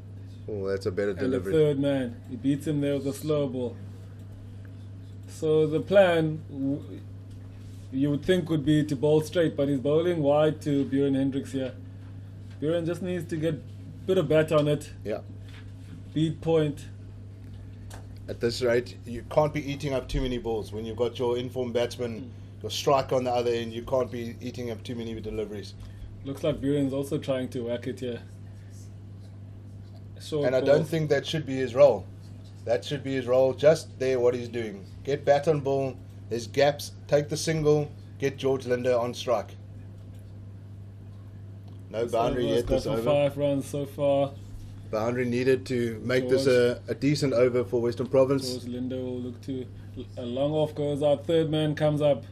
Oh, that's a better and the delivery. third man. He beats him there with a slow ball. So the plan, you would think, would be to bowl straight, but he's bowling wide to Buren Hendricks here. Buren just needs to get a bit of bat on it, Yeah. beat point. At this rate, you can't be eating up too many balls. When you've got your informed batsman, your striker on the other end, you can't be eating up too many deliveries. Looks like Buren's also trying to whack it here. Short And I ball. don't think that should be his role. That should be his role, just there, what he's doing. Get bat on ball, there's gaps, take the single, get George Linder on strike. No This boundary over's yet got this for over. 5 runs so far. Boundary needed to make this George. a decent over for Western Province. George Linder will look to a long off goes out. Third man comes up.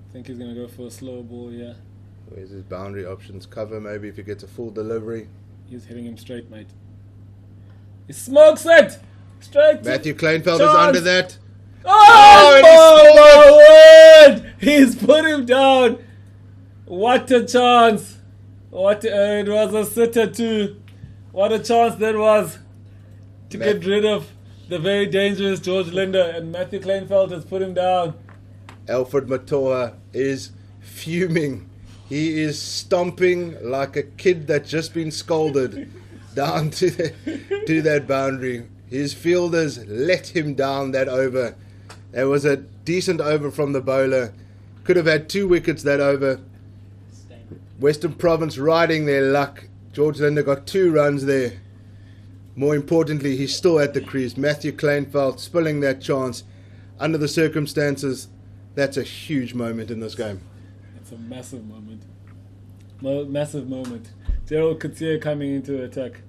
I think he's going to go for a slow ball here. Where's his boundary options? Cover maybe if he gets a full delivery. He's hitting him straight, mate. He smokes it! Straight to Matthew Kleinfeld is Chance. under that. Oh, my word! He's put him down. What a chance! It was a sitter too. What a chance that was to get rid of the very dangerous George Linder, and Matthew Kleinfeld has put him down. Alfred Matoa is fuming. He is stomping like a kid that's just been scolded down to that boundary. His fielders let him down that over. It was a decent over from the bowler. Could have had 2 wickets that over. Western Province riding their luck. George Linder got 2 runs there. More importantly, he's still at the crease. Matthew Kleinfeld spilling that chance. Under the circumstances, that's a huge moment in this game. It's a massive moment. Massive moment. Gerald Coetzee coming into attack.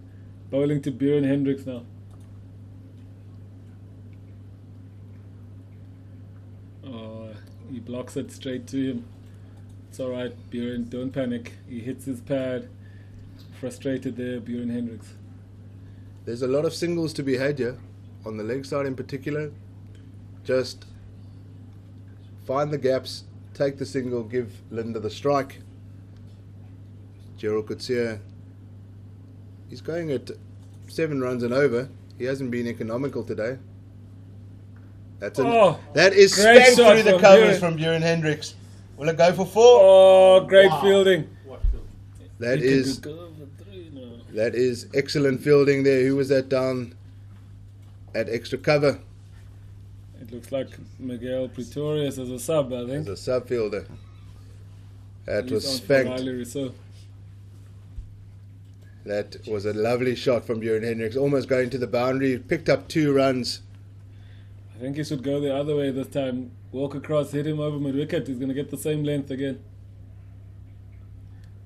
Bowling to Buren Hendricks now. Oh, he blocks it straight to him. It's alright, Buren, don't panic. He hits his pad. Frustrated there, Buren Hendricks. There's a lot of singles to be had here, on the leg side in particular. Just find the gaps, take the single, give Linder the strike. Gerald Coetzee, he's going at 7 runs and over. He hasn't been economical today. That is great spanked shot through the from covers Buren. from Buren Hendricks. Will it go for 4? Oh, great Wow. fielding. What field? That He could is go for 3 now. that is excellent fielding there. Who was that down at extra cover? It looks like Miguel Pretorius as a sub, I think. As a sub fielder. That He's was on for spanked. Vallie Rousseau. That was a lovely shot from Buren Hendricks, almost going to the boundary. Picked up 2 runs. I think he should go the other way this time. Walk across, hit him over mid wicket. He's going to get the same length again.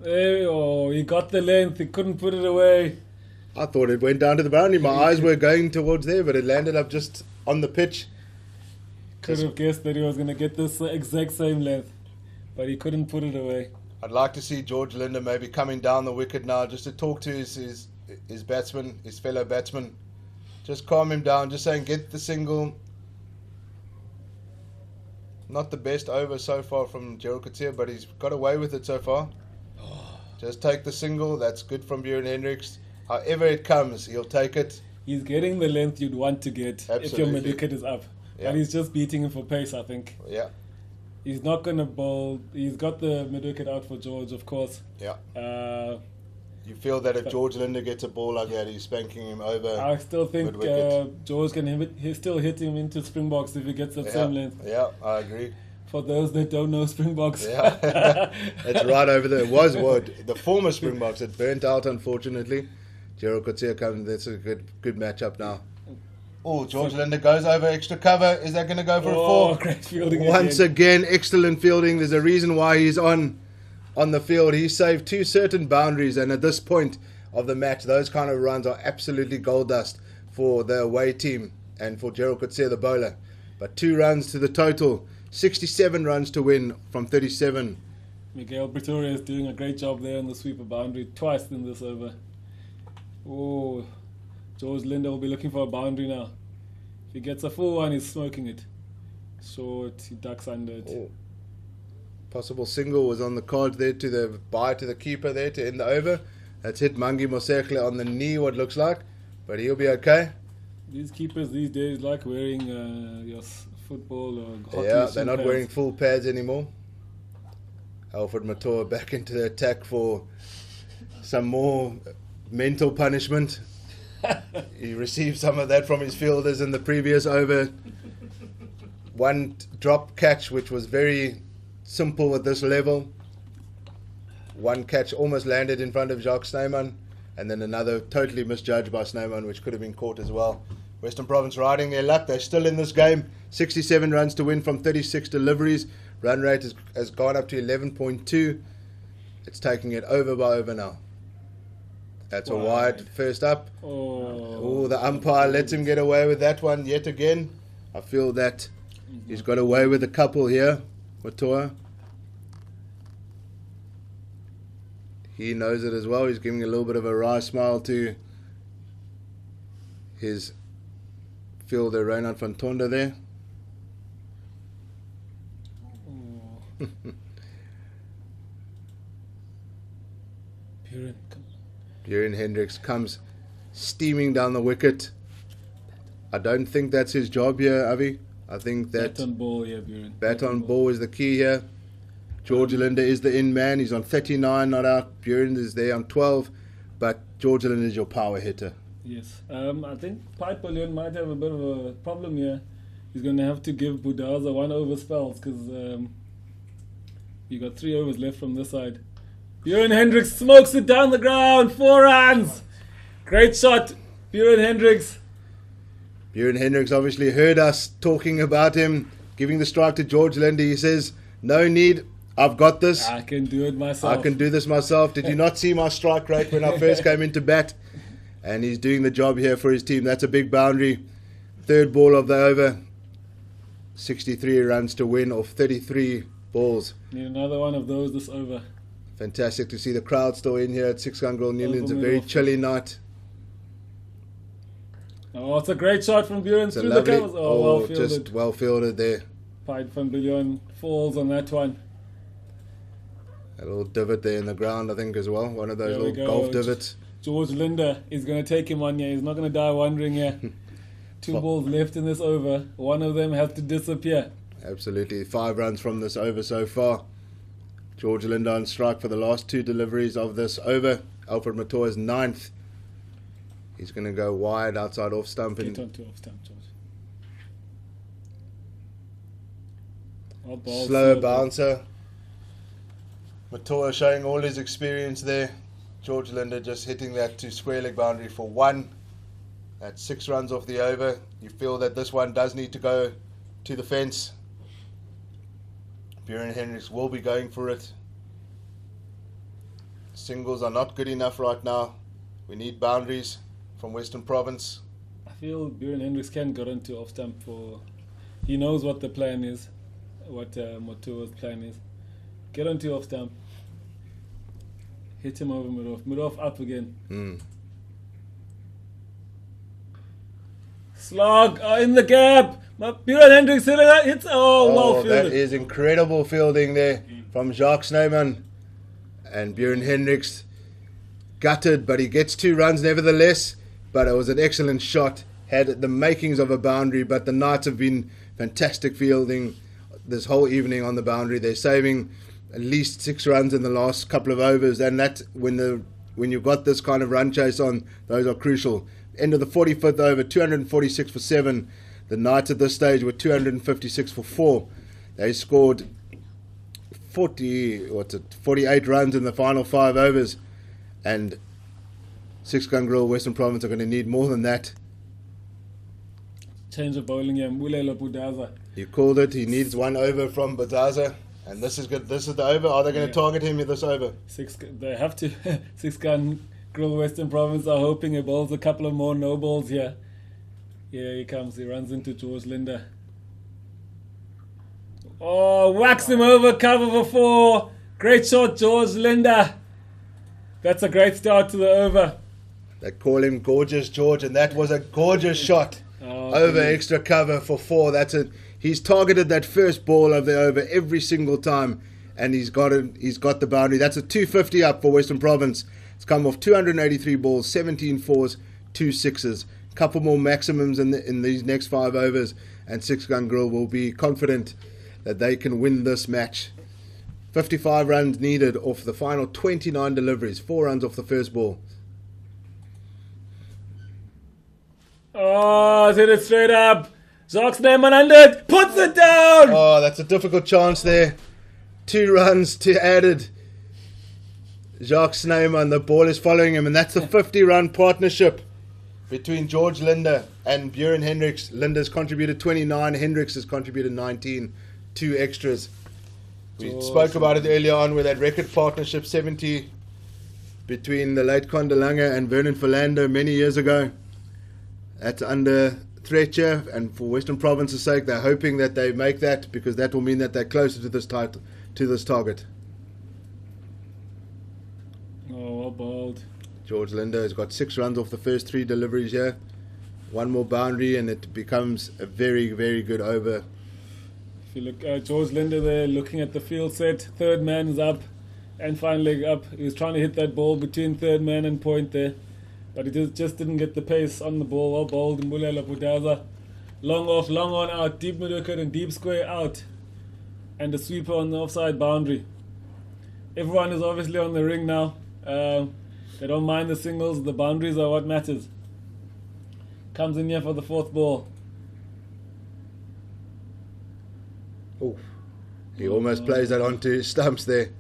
He got the length. He couldn't put it away. I thought it went down to the boundary. My eyes were going towards there, but it landed up just on the pitch. Could have guessed that he was going to get this exact same length, but he couldn't put it away. I'd like to see George Linder maybe coming down the wicket now, just to talk to his batsman, his fellow batsman. Just calm him down, just saying get the single. Not the best over so far from Gerald Coetzee, but he's got away with it so far. Just take the single, that's good from Buren Hendricks. However it comes, he'll take it. He's getting the length you'd want to get if your Absolutely. mid wicket is up. Yeah. But he's just beating him for pace, I think. Yeah, He's not going to bowl. He's got the mid wicket out for George, of course. yeah. Uh, You feel that if George Linder gets a ball like that, he's spanking him over. I still think Mid-wicket. George can still hit him into Springboks if he gets that same length. Yeah, I agree. For those that don't know Springboks. Yeah, it's right over there. It was Wood, the former Springboks. It burnt out, unfortunately. Gerald Coetzee comes. That's a good matchup now. Oh, George Linder goes over extra cover. Is that going to go for a 4? Great fielding Once again, excellent fielding. There's a reason why he's on the field. He saved 2 certain boundaries, and at this point of the match, those kind of runs are absolutely gold dust for the away team and for Gerald Coetzee, the bowler. But 2 runs to the total. 67 runs to win from 37. Miguel Pretorius is doing a great job there on the sweeper boundary twice in this over. Oh, George Linder will be looking for a boundary now. If he gets a full one, he's smoking it. Short, he ducks under it. Oh. Possible single was on the card there to the bye to the keeper there to end the over. That's hit Mangi Mosekle on the knee, what looks like, but he'll be okay. These keepers these days like wearing your football or hockey Yeah, shin they're not pads. wearing full pads anymore. Alfred Matoa back into the attack for some more mental punishment. He received some of that from his fielders in the previous over. One drop catch, which was very simple at this level. One catch almost landed in front of Jacques Snyman, and then another totally misjudged by Snyman, which could have been caught as well. Western Province riding their luck. They're still in this game. 67 runs to win from 36 deliveries. Run rate has gone up to 11.2. It's taking it over by over now. That's a wide first up. Oh, the umpire lets him get away with that one yet again. I feel that he's got away with a couple here, Matoa. He knows it as well. He's giving a little bit of a wry smile to his fielder, Reynard van Tonda there. Buren Hendricks comes steaming down the wicket. I don't think that's his job here, Avi. I think that Bat on ball, yeah, Buren. bat on ball is the key here. George Linda is the in man. He's on 39, not out. Buren is there on 12, but George Linda is your power hitter. Yes. I think Pipe Leon might have a bit of a problem here. He's going to have to give Budaza 1 over spells because you got 3 overs left from this side. Buren Hendricks smokes it down the ground. 4 runs. Great shot, Buren Hendricks. Buren Hendricks obviously heard us talking about him, giving the strike to George Linda. He says, no need, I've got this. I can do it myself. I can do this myself. Did you not see my strike rate when I first came into bat? And he's doing the job here for his team. That's a big boundary. Third ball of the over. 63 runs to win off 33 balls. Need another one of those this over. Fantastic to see the crowd still in here at 6 Gun Girl Newlands. A Over very middle. chilly night. Oh, it's a great shot from Buren It's a through the lovely, covers. Oh, well fielded. just well fielded there. Pipe van Billion falls on that one. A little divot there in the ground, I think, as well. One of those There we little go. golf divots. George Linda is going to take him on here. He's not going to die wandering here. 2 balls left in this over. One of them has to disappear. Absolutely. 5 runs from this over so far. George Linda on strike for the last 2 deliveries of this over. Alfred Matoa's 9th. He's going to go wide outside off stump. Get And onto off stump, George. Oh, ball, slow slow bouncer. Matoa showing all his experience there. George Linda just hitting that to square leg boundary for 1. That's 6 runs off the over. You feel that this one does need to go to the fence. Buren Hendricks will be going for it. Singles are not good enough right now. We need boundaries from Western Province. I feel Buren Hendricks can get into off stump for. He knows what the plan is, what Motua's plan is. Get onto off stump. Hit him over mid off up again. Slog in the gap. Buren Hendricks hits. Well That fielded. is incredible fielding there from Jacques Snyman. And Buren Hendricks gutted, but he gets 2 runs nevertheless. But it was an excellent shot. Had the makings of a boundary, but the Knights have been fantastic fielding this whole evening on the boundary. They're saving at least 6 runs in the last couple of overs, and that when you've got this kind of run chase on, those are crucial. End of the 45th over, 246 for 7. The Knights at this stage were 256 for 4. They scored 48 runs in the final 5 overs, and 6 Gun Grill Western Province are going to need more than that. Change of bowling here. Mbulela Budaza. You called it. He needs 1 over from Bataza, and this is good. This is the over. Are they going to target him with this over? They have to. 6 Gun Grill Western Province are hoping he bowls a couple of more no balls here. Here he comes. He runs into George Linda. Oh, whacks him over, cover for 4. Great shot, George Linda. That's a great start to the over. They call him Gorgeous George, and that was a gorgeous shot. Over extra cover for 4. That's it. He's targeted that first ball of the over every single time, and he's got it. He's got the boundary. That's a 250 up for Western Province. It's come off 283 balls, 17 fours, 2 sixes. Couple more maximums in these next 5 overs, and Six Gun Grill will be confident that they can win this match. 55 runs needed off the final 29 deliveries. 4 runs off the first ball. Oh, hit it straight up. Jacques Snyman under it, puts it down. Oh, that's a difficult chance there. 2 runs to added. Jacques Snyman, the ball is following him, and that's a 50-run partnership between George Linder and Buren Hendricks. Linder's contributed 29, Hendricks has contributed 19, 2 extras. We spoke about it earlier on with that record partnership 70 between the late Condelanga and Vernon Philando many years ago. That's under threat here, and for Western Province's sake, they're hoping that they make that, because that will mean that they're closer to this target. Oh, well bowled. George Linder has got 6 runs off the first 3 deliveries here. 1 more boundary, and it becomes a very, very good over. If you look at George Linder there, looking at the field set, third man is up and final leg up. He was trying to hit that ball between third man and point there, but he just didn't get the pace on the ball. Well bowled, Mbulela Budaza. Long off, long on out, deep mid wicket and deep square out. And the sweeper on the offside boundary. Everyone is obviously on the ring now. They don't mind the singles, the boundaries are what matters. Comes in here for the 4th ball. Oh, he almost plays that onto his stumps there.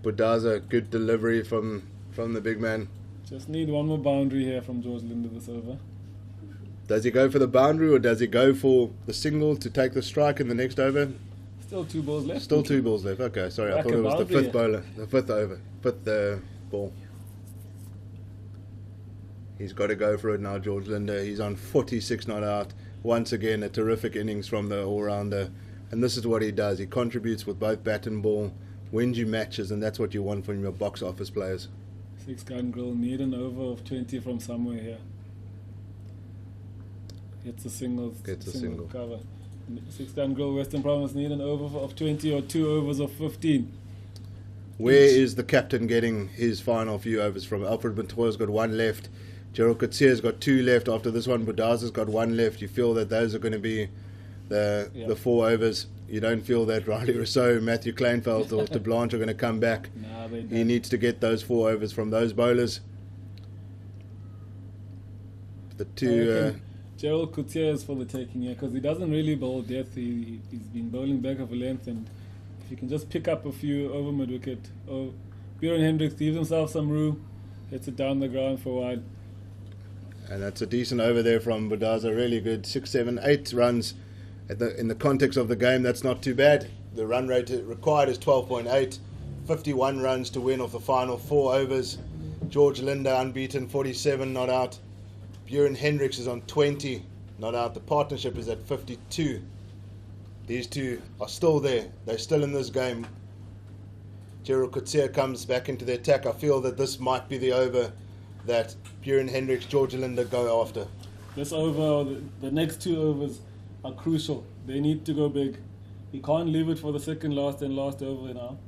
Budaza, good delivery from the big man. Just need 1 more boundary here from George Linder this over. Does he go for the boundary, or does he go for the single to take the strike in the next over? Still 2 balls left. Still 2 balls left. Okay, sorry, I thought it was the 5th bowler, the 5th over, 5th ball. He's got to go for it now, George Linder. He's on 46 not out. Once again, a terrific innings from the all-rounder. And this is what he does. He contributes with both bat and ball, wins you matches, and that's what you want from your box office players. Six Gun Grill need an over of 20 from somewhere here. Gets a single. Gets a single. Cover. Six Gun Grill Western Province need an over of 20 or 2 overs of 15. Where is the captain getting his final few overs from? Alfred Montoya's got 1 left. Gerald Coetzee's got 2 left. After this one, Budaza's got 1 left. You feel that those are going to be the 4 overs. You don't feel that Riley Rousseau, Matthew Kleinfeld or De Blanche are going to come back. Nah, they don't. He needs to get those 4 overs from those bowlers. The 2... Gerald Coetzee is for the taking here, because he doesn't really bowl death. He's been bowling back of a length, and if he can just pick up a few over mid wicket, Buren Hendricks leaves himself some room, hits it down the ground for a while. And that's a decent over there from Budaza. Really good. 6, 7, 8 runs. In the context of the game, that's not too bad. The run rate required is 12.8. 51 runs to win off the final 4 overs. George Linder unbeaten, 47 not out. Buren Hendricks is on 20 not out. The partnership is at 52. These 2 are still there. They're still in this game. Gerald Coetzee comes back into the attack. I feel that this might be the over that Buren Hendricks, George Linder go after. This over, the next 2 overs are crucial. They need to go big. He can't leave it for the second last and last over now.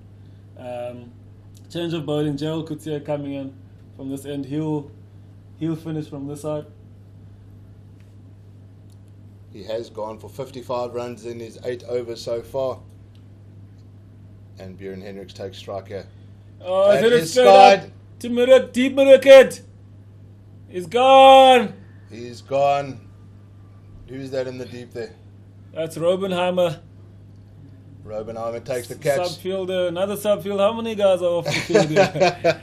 Change of bowling. Gerald Coetzee coming in from this end. He'll finish from this side. He has gone for 55 runs in his 8 overs so far. And Buren Hendricks takes strike here. Oh, And hit it he's straight up to mid, deep mid wicket. He's gone. He's gone. Who's that in the deep there? That's Robenheimer. Robenheimer takes the catch. Subfielder, another subfield. How many guys are off the field here?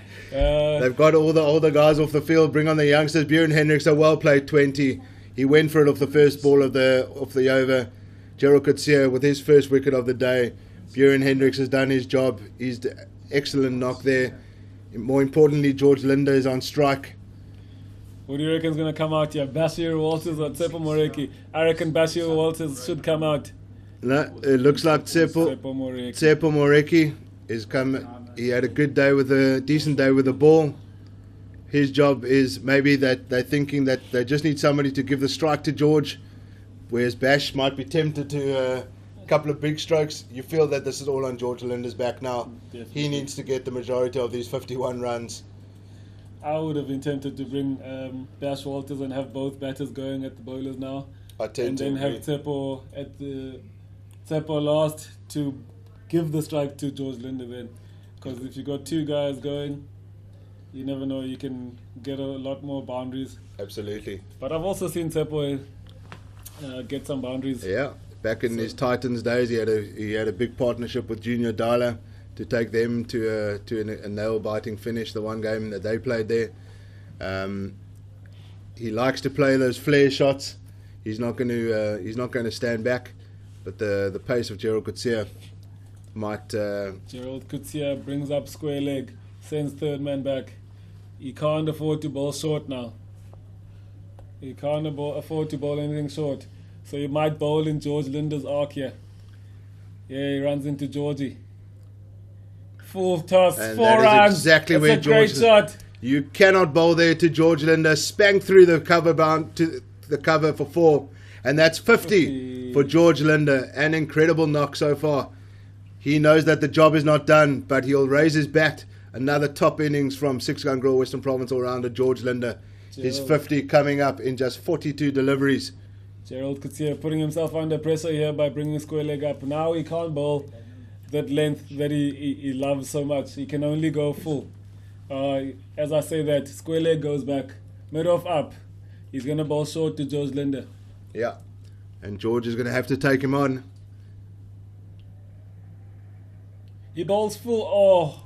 They've got all the older guys off the field. Bring on the youngsters. Buren Hendricks, a well played 20. He went for it off the first ball of the over. Gerald Coetzee with his first wicket of the day. Buren Hendricks has done his job. He's excellent knock there. More importantly, George Linder is on strike. Who do you reckon is going to come out here? Bashir Walters or Tsepo Moreki? I reckon Bashir Walters should come out. No, it looks like Tsepo Moreki is come. He had a good day decent day with the ball. his job is maybe that they're thinking that they just need somebody to give the strike to George, whereas Bash might be tempted to a couple of big strokes. You feel that this is all on George Linder's back now. Definitely. He needs to get the majority of these 51 runs. I would have been tempted to bring Bash Walters and have both batters going at the bowlers now. I tend And to then agree. have Tsepo at the Tsepo last to give the strike to George Linder then. Because if you got two guys going, you never know, you can get a lot more boundaries. Absolutely. But I've also seen Tsepo get some boundaries. Yeah. Back in his Titans days, he had a big partnership with Junior Dala to take them to a nail-biting finish. The one game that they played there. He likes to play those flare shots. He's not going to stand back, but the pace of Gerald Coetzee might. Gerald Coetzee brings up square leg, sends third man back. He can't afford to bowl short now. He can't afford to bowl anything short. So he might bowl in George Linder's arc here. Yeah, he runs into Georgie. Full toss, And 4 that is runs. exactly That's where a great George- shot. You cannot bowl there to George Linder. Spank through the cover bound to the cover for 4, and that's 50 for George Linder. An incredible knock so far. He knows that the job is not done, but he'll raise his bat. Another top innings from 6-gun Grill Western Province all-rounder George Linder. His Gerald. 50 coming up in just 42 deliveries. Gerald Coetzee putting himself under pressure here by bringing square leg up. Now he can't bowl that length that he loves so much. He can only go full. As I say that, square leg goes back, mid-off up. He's going to bowl short to George Linder. Yeah. And George is going to have to take him on. He bowls full. Oh,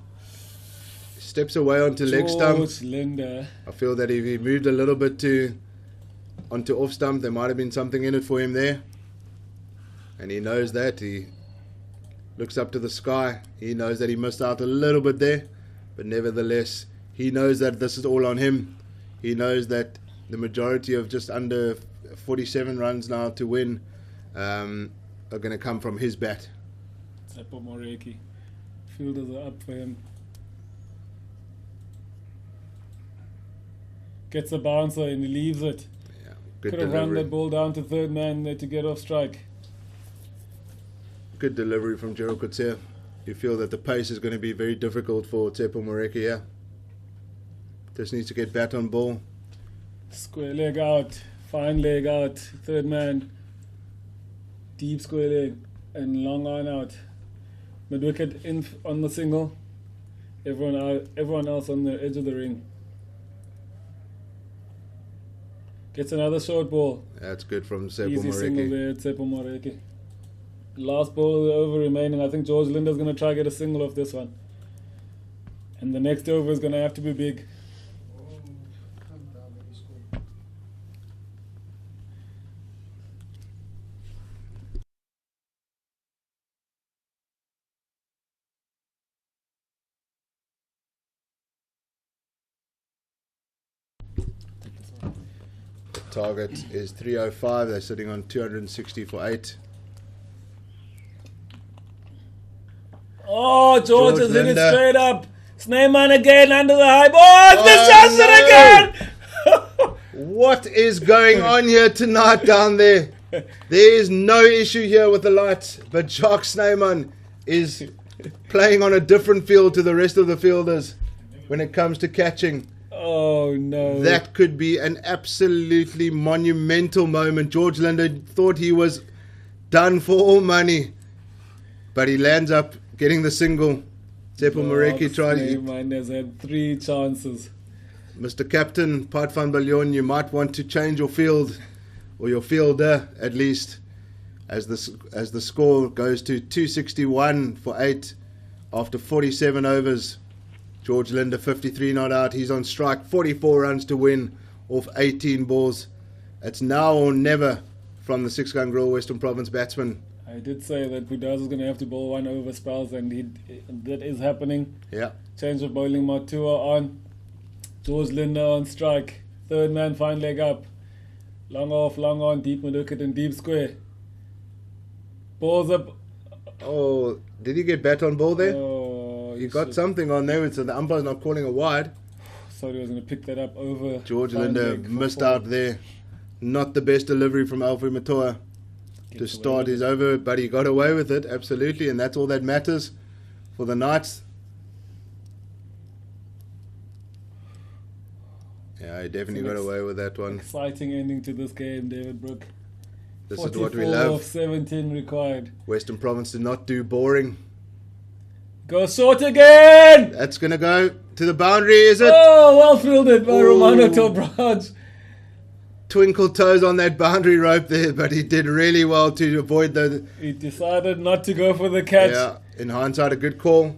Steps away onto leg stump. George Linder. I feel that if he moved a little bit onto off stump, there might have been something in it for him there. And he knows that. He looks up to the sky. He knows that he missed out a little bit there. But nevertheless, he knows that this is all on him. He knows that the majority of just under 47 runs now to win are going to come from his bat. Tsepo Moreki. Fielders are up for him. Gets a bouncer and he leaves it. Yeah, good Could have run delivery. that ball down to third man there to get off strike. Good delivery from Gerald Coetzee. You feel that the pace is going to be very difficult for Tsepo Moreki here. Just needs to get bat on ball. Square leg out, fine leg out, third man, deep square leg, and long on out. Mid wicket in on the single. Everyone else on the edge of the ring. Gets another short ball. That's good from Tsepo Easy single Moreki. there, Tsepo Moreki. Last ball of the over remaining. I think George Linder's going to try get a single off this one. And the next over is going to have to be big. The target is 305. They're sitting on 260 for 8. Oh, George George has hit it Linder. straight up. Snyman again under the high ball. The Oh, shots no. it again. What is going on here tonight down there? There is no issue here with the lights, but Jacques Snyman is playing on a different field to the rest of the fielders when it comes to catching. Oh no. That could be an absolutely monumental moment. George Linder thought he was done for all money, but he lands up getting the single. Tsepo Moreki tried. Snyman has had 3 chances. Mr. Captain, Pat van Biljon, you might want to change your field, or your fielder at least, as the score goes to 261 for 8 after 47 overs. George Linder 53 not out. He's on strike. 44 runs to win off 18 balls. It's now or never from the 6-gun Grill Western Province batsman. I did say that Budaz is going to have to bowl 1 over spells, and that is happening. Yeah. Change of bowling, Matua on. George Linder on strike. Third man, fine leg up. Long off, long on, deep mid wicket and deep square. Balls up. Oh, did he get bat on ball there? Oh, He got something on there, so the umpire's not calling a wide. thought he was going to pick that up over. George fine Linda leg for missed four. out there. Not the best delivery from Alfie Matoa to Gets away start with his over, but he got away with it, absolutely, and that's all that matters for the Knights. Yeah, he definitely got away with that one. Exciting ending to this game, David Brook. This is what we 44 love. of 17 required. Western Province did not do boring. Go short again! That's going to go to the boundary, is it? Oh, well fielded by Ooh. Romano Tobraj. Twinkle toes on that boundary rope there, but he did really well to avoid the... He decided not to go for the catch. Yeah, in hindsight, a good call.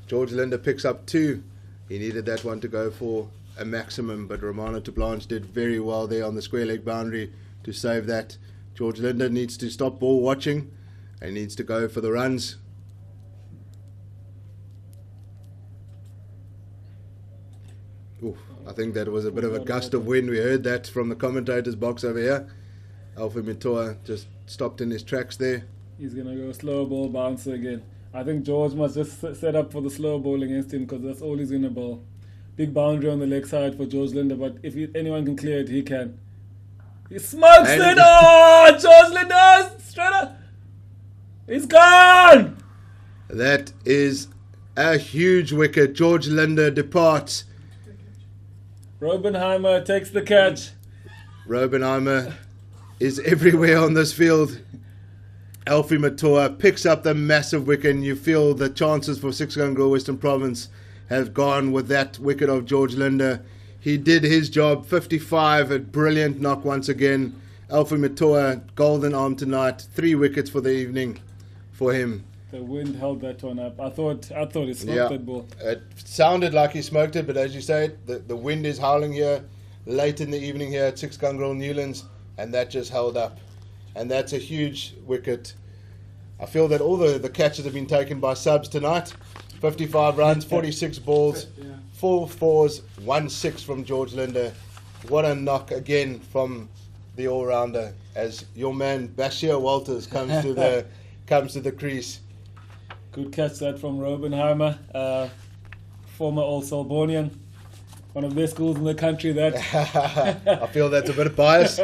George Linda picks up 2. He needed that one to go for a maximum, but Romano Tobraj did very well there on the square leg boundary to save that. George Linda needs to stop ball watching and needs to go for the runs. Oof, I think that was a bit of a gust of wind. We heard that from the commentator's box over here. Alfie Matoa just stopped in his tracks there. He's going to go slow ball bouncer again. I think George must just set up for the slow ball against him because that's all he's going to bowl. Big boundary on the leg side for George Linda, but if anyone can clear it, he can. He smokes And it! Oh, George Linda! Straight up! He's gone! That is a huge wicket. George Linda departs. Robenheimer takes the catch. Robenheimer is everywhere on this field. Alfie Matoa picks up the massive wicket, and you feel the chances for 6-gun Girl Western Province have gone with that wicket of George Linda. He did his job, 55, a brilliant knock once again. Alfie Matoa, golden arm tonight, 3 wickets for the evening for him. The wind held that one up. I thought he smoked Yeah. that ball. It sounded like he smoked it, but as you say, the wind is howling here late in the evening here at 6-gun Girl Newlands, and that just held up. And that's a huge wicket. I feel that all the catches have been taken by subs tonight. 55 runs, 46 balls, 4 fours, 1 6 from George Linda. What a knock again from the all-rounder as your man Bashir Walters comes to the crease. Good catch that from Robenheimer, former Old Selbornian. One of the best schools in the country, that. I feel that's a bit of bias.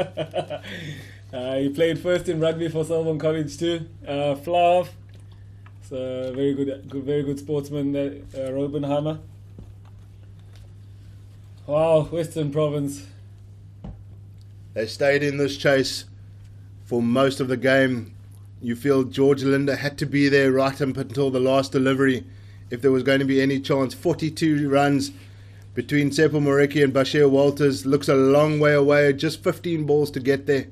He played first in rugby for Selborne College too. Flav. So very good sportsman, Robenheimer. Wow, Western Province. They stayed in this chase for most of the game. You feel George Linda had to be there right up until the last delivery if there was going to be any chance. 42 runs between Seppo Moreki and Bashir Walters. Looks a long way away. Just 15 balls to get there.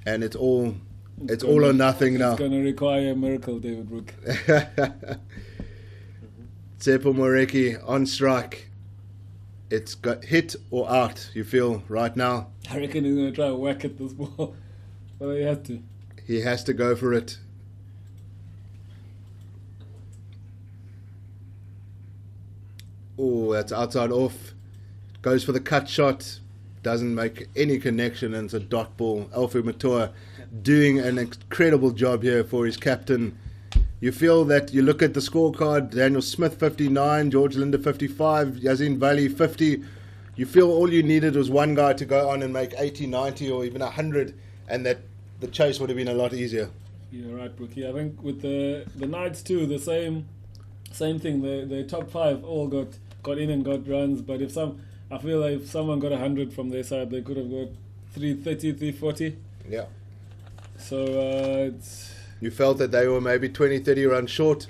And it's all or nothing now. It's going to require a miracle, David Brook. Seppo Moreki on strike. It's got hit or out, you feel, right now. I reckon he's going to try to whack at this ball. But he had to. He has to go for it. Oh, that's outside off. Goes for the cut shot. Doesn't make any connection, and it's a dot ball. Alfie Matoa doing an incredible job here for his captain. You feel that you look at the scorecard, Daniel Smith 59, George Linda 55, Yazin Vallie 50. You feel all you needed was one guy to go on and make 80, 90 or even 100, and that the chase would have been a lot easier. You're right, Brookie. I think with the Knights too, the same thing. The top 5 all got in and got runs, but I feel like if someone got 100 from their side, they could have got 330, 340. Yeah. So You felt that they were maybe 20, 30 runs short.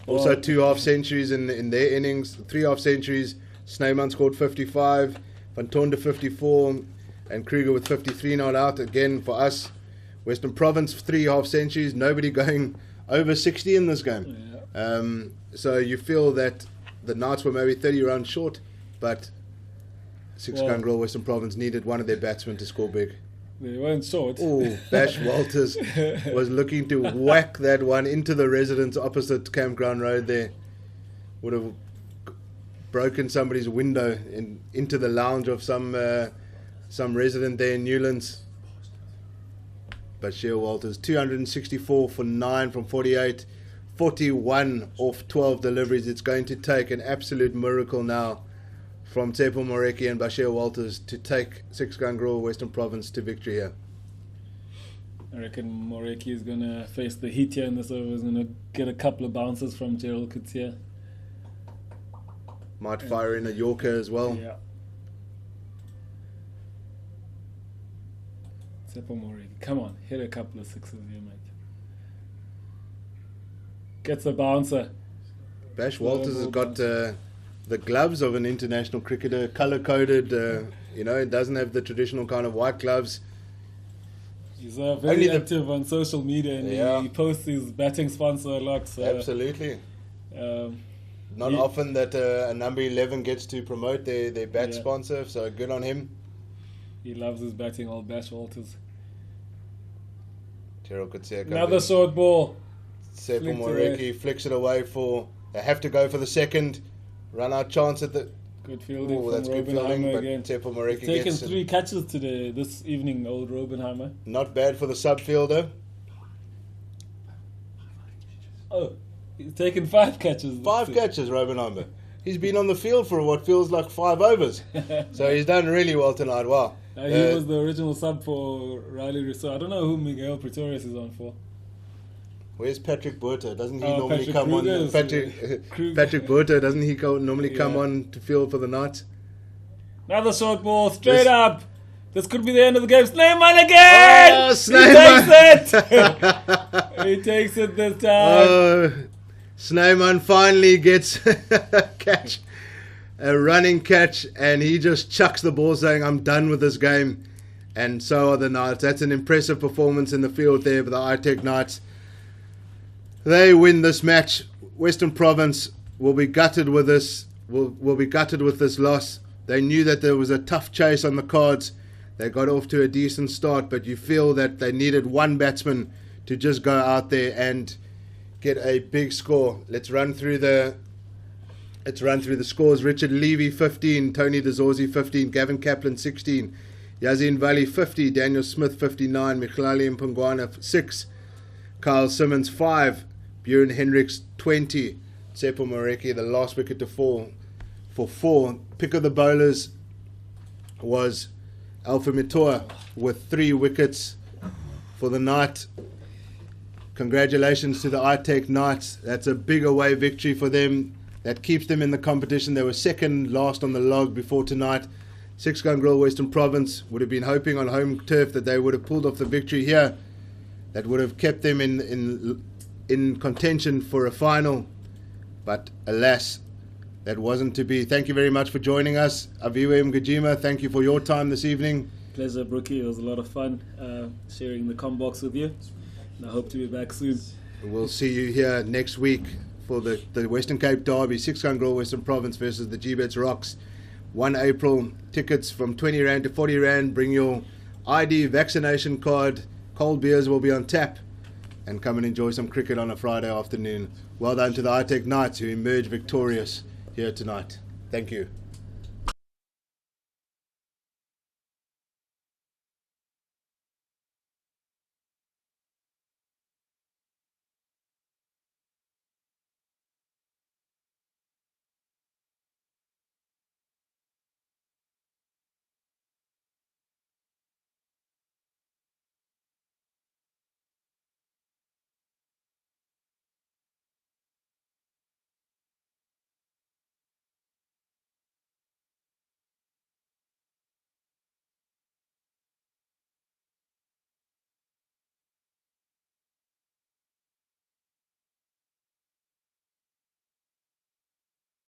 Also, Well, 2 half centuries in their innings, 3 half centuries. Snyman scored 55, Van Tonde 54, and Kruger with 53 not out. Again, for us, Western Province, 3 half centuries, nobody going over 60 in this game. yeah. So you feel that the Knights were maybe 30 runs short, but 6-gun Girl Western Province needed one of their batsmen to score big. They weren't short. Oh, Bash Walters was looking to whack that one into the residence opposite Campground Road there. Would have broken somebody's window into the lounge of some resident there in Newlands. Bashir Walters, 264 for 9 from 48, 41 off 12 deliveries. It's going to take an absolute miracle now from Tsepo Moreki and Bashir Walters to take 6-gun Grow Western Province to victory here? I reckon Moreki is going to face the heat here in this over. He's going to get a couple of bounces from Gerald Kutia. Might fire in a Yorker as well. Yeah. Tsepo Moreki, come on, hit a couple of sixes here, mate. Gets a bouncer. Bash Walters has got the gloves of an international cricketer, colour-coded. It doesn't have the traditional kind of white gloves. He's very active on social media, and he posts his batting sponsor a lot. So, absolutely. Not often that a number 11 gets to promote their bat sponsor, so good on him. He loves his batting, old Bash Walters. Another short ball. Tsepo Moreki flicks it away they have to go for the second. Run out chance at the... Good fielding from that's good fielding, but again. Tsepo Moreki taken gets 3 catches this evening, old Robenheimer. Not bad for the sub-fielder. Oh, he's taken 5 catches. 5 catches, Robenheimer. He's been on the field for what feels like 5 overs. So he's done really well tonight. Wow. He was the original sub for Riley Rousseau. I don't know who Miguel Pretorius is on for. Where's Patrick Buerta? Doesn't he normally Patrick come Kruger's, on? Patrick Buerta, doesn't he normally come on to field for the Knights? Another short ball, straight up. This could be the end of the game. Snyman again! Oh, Snyman! He takes it! He takes it this time. Snyman finally gets a catch, a running catch, and he just chucks the ball saying, I'm done with this game. And so are the Knights. That's an impressive performance in the field there by the ITEC Knights. They win this match. Western Province will be gutted with this. Will be gutted with this loss. They knew that there was a tough chase on the cards. They got off to a decent start, but you feel that they needed one batsman to just go out there and get a big score. Let's run through the scores. Richard Levy 15, Tony Dezorzi 15, Gavin Kaplan 16, Yazin Vallie 50, Daniel Smith 59, Michlali Mpungwana 6, Kyle Simmons 5, Bjorn Hendricks 20, Tsepo Moreki the last wicket to fall for 4. Pick of the bowlers was Alpha Mitoa with 3 wickets for the night. Congratulations to the ITEC Knights. That's a big away victory for them. That keeps them in the competition. They were second last on the log before tonight. 6-gun Grow Western Province would have been hoping on home turf that they would have pulled off the victory here. That would have kept them in contention for a final. But alas, that wasn't to be. Thank you very much for joining us. Aviwe Mgajima, thank you for your time this evening. Pleasure, Brookie. It was a lot of fun sharing the combox with you. And I hope to be back soon. We'll see you here next week for the Western Cape Derby, 6-gun Grow Western Province versus the G-Bets Rocks. 1 April, tickets from 20 Rand to 40 Rand. Bring your ID, vaccination card. Cold beers will be on tap. And come and enjoy some cricket on a Friday afternoon. Well done to the ITEC Knights who emerged victorious here tonight. Thank you.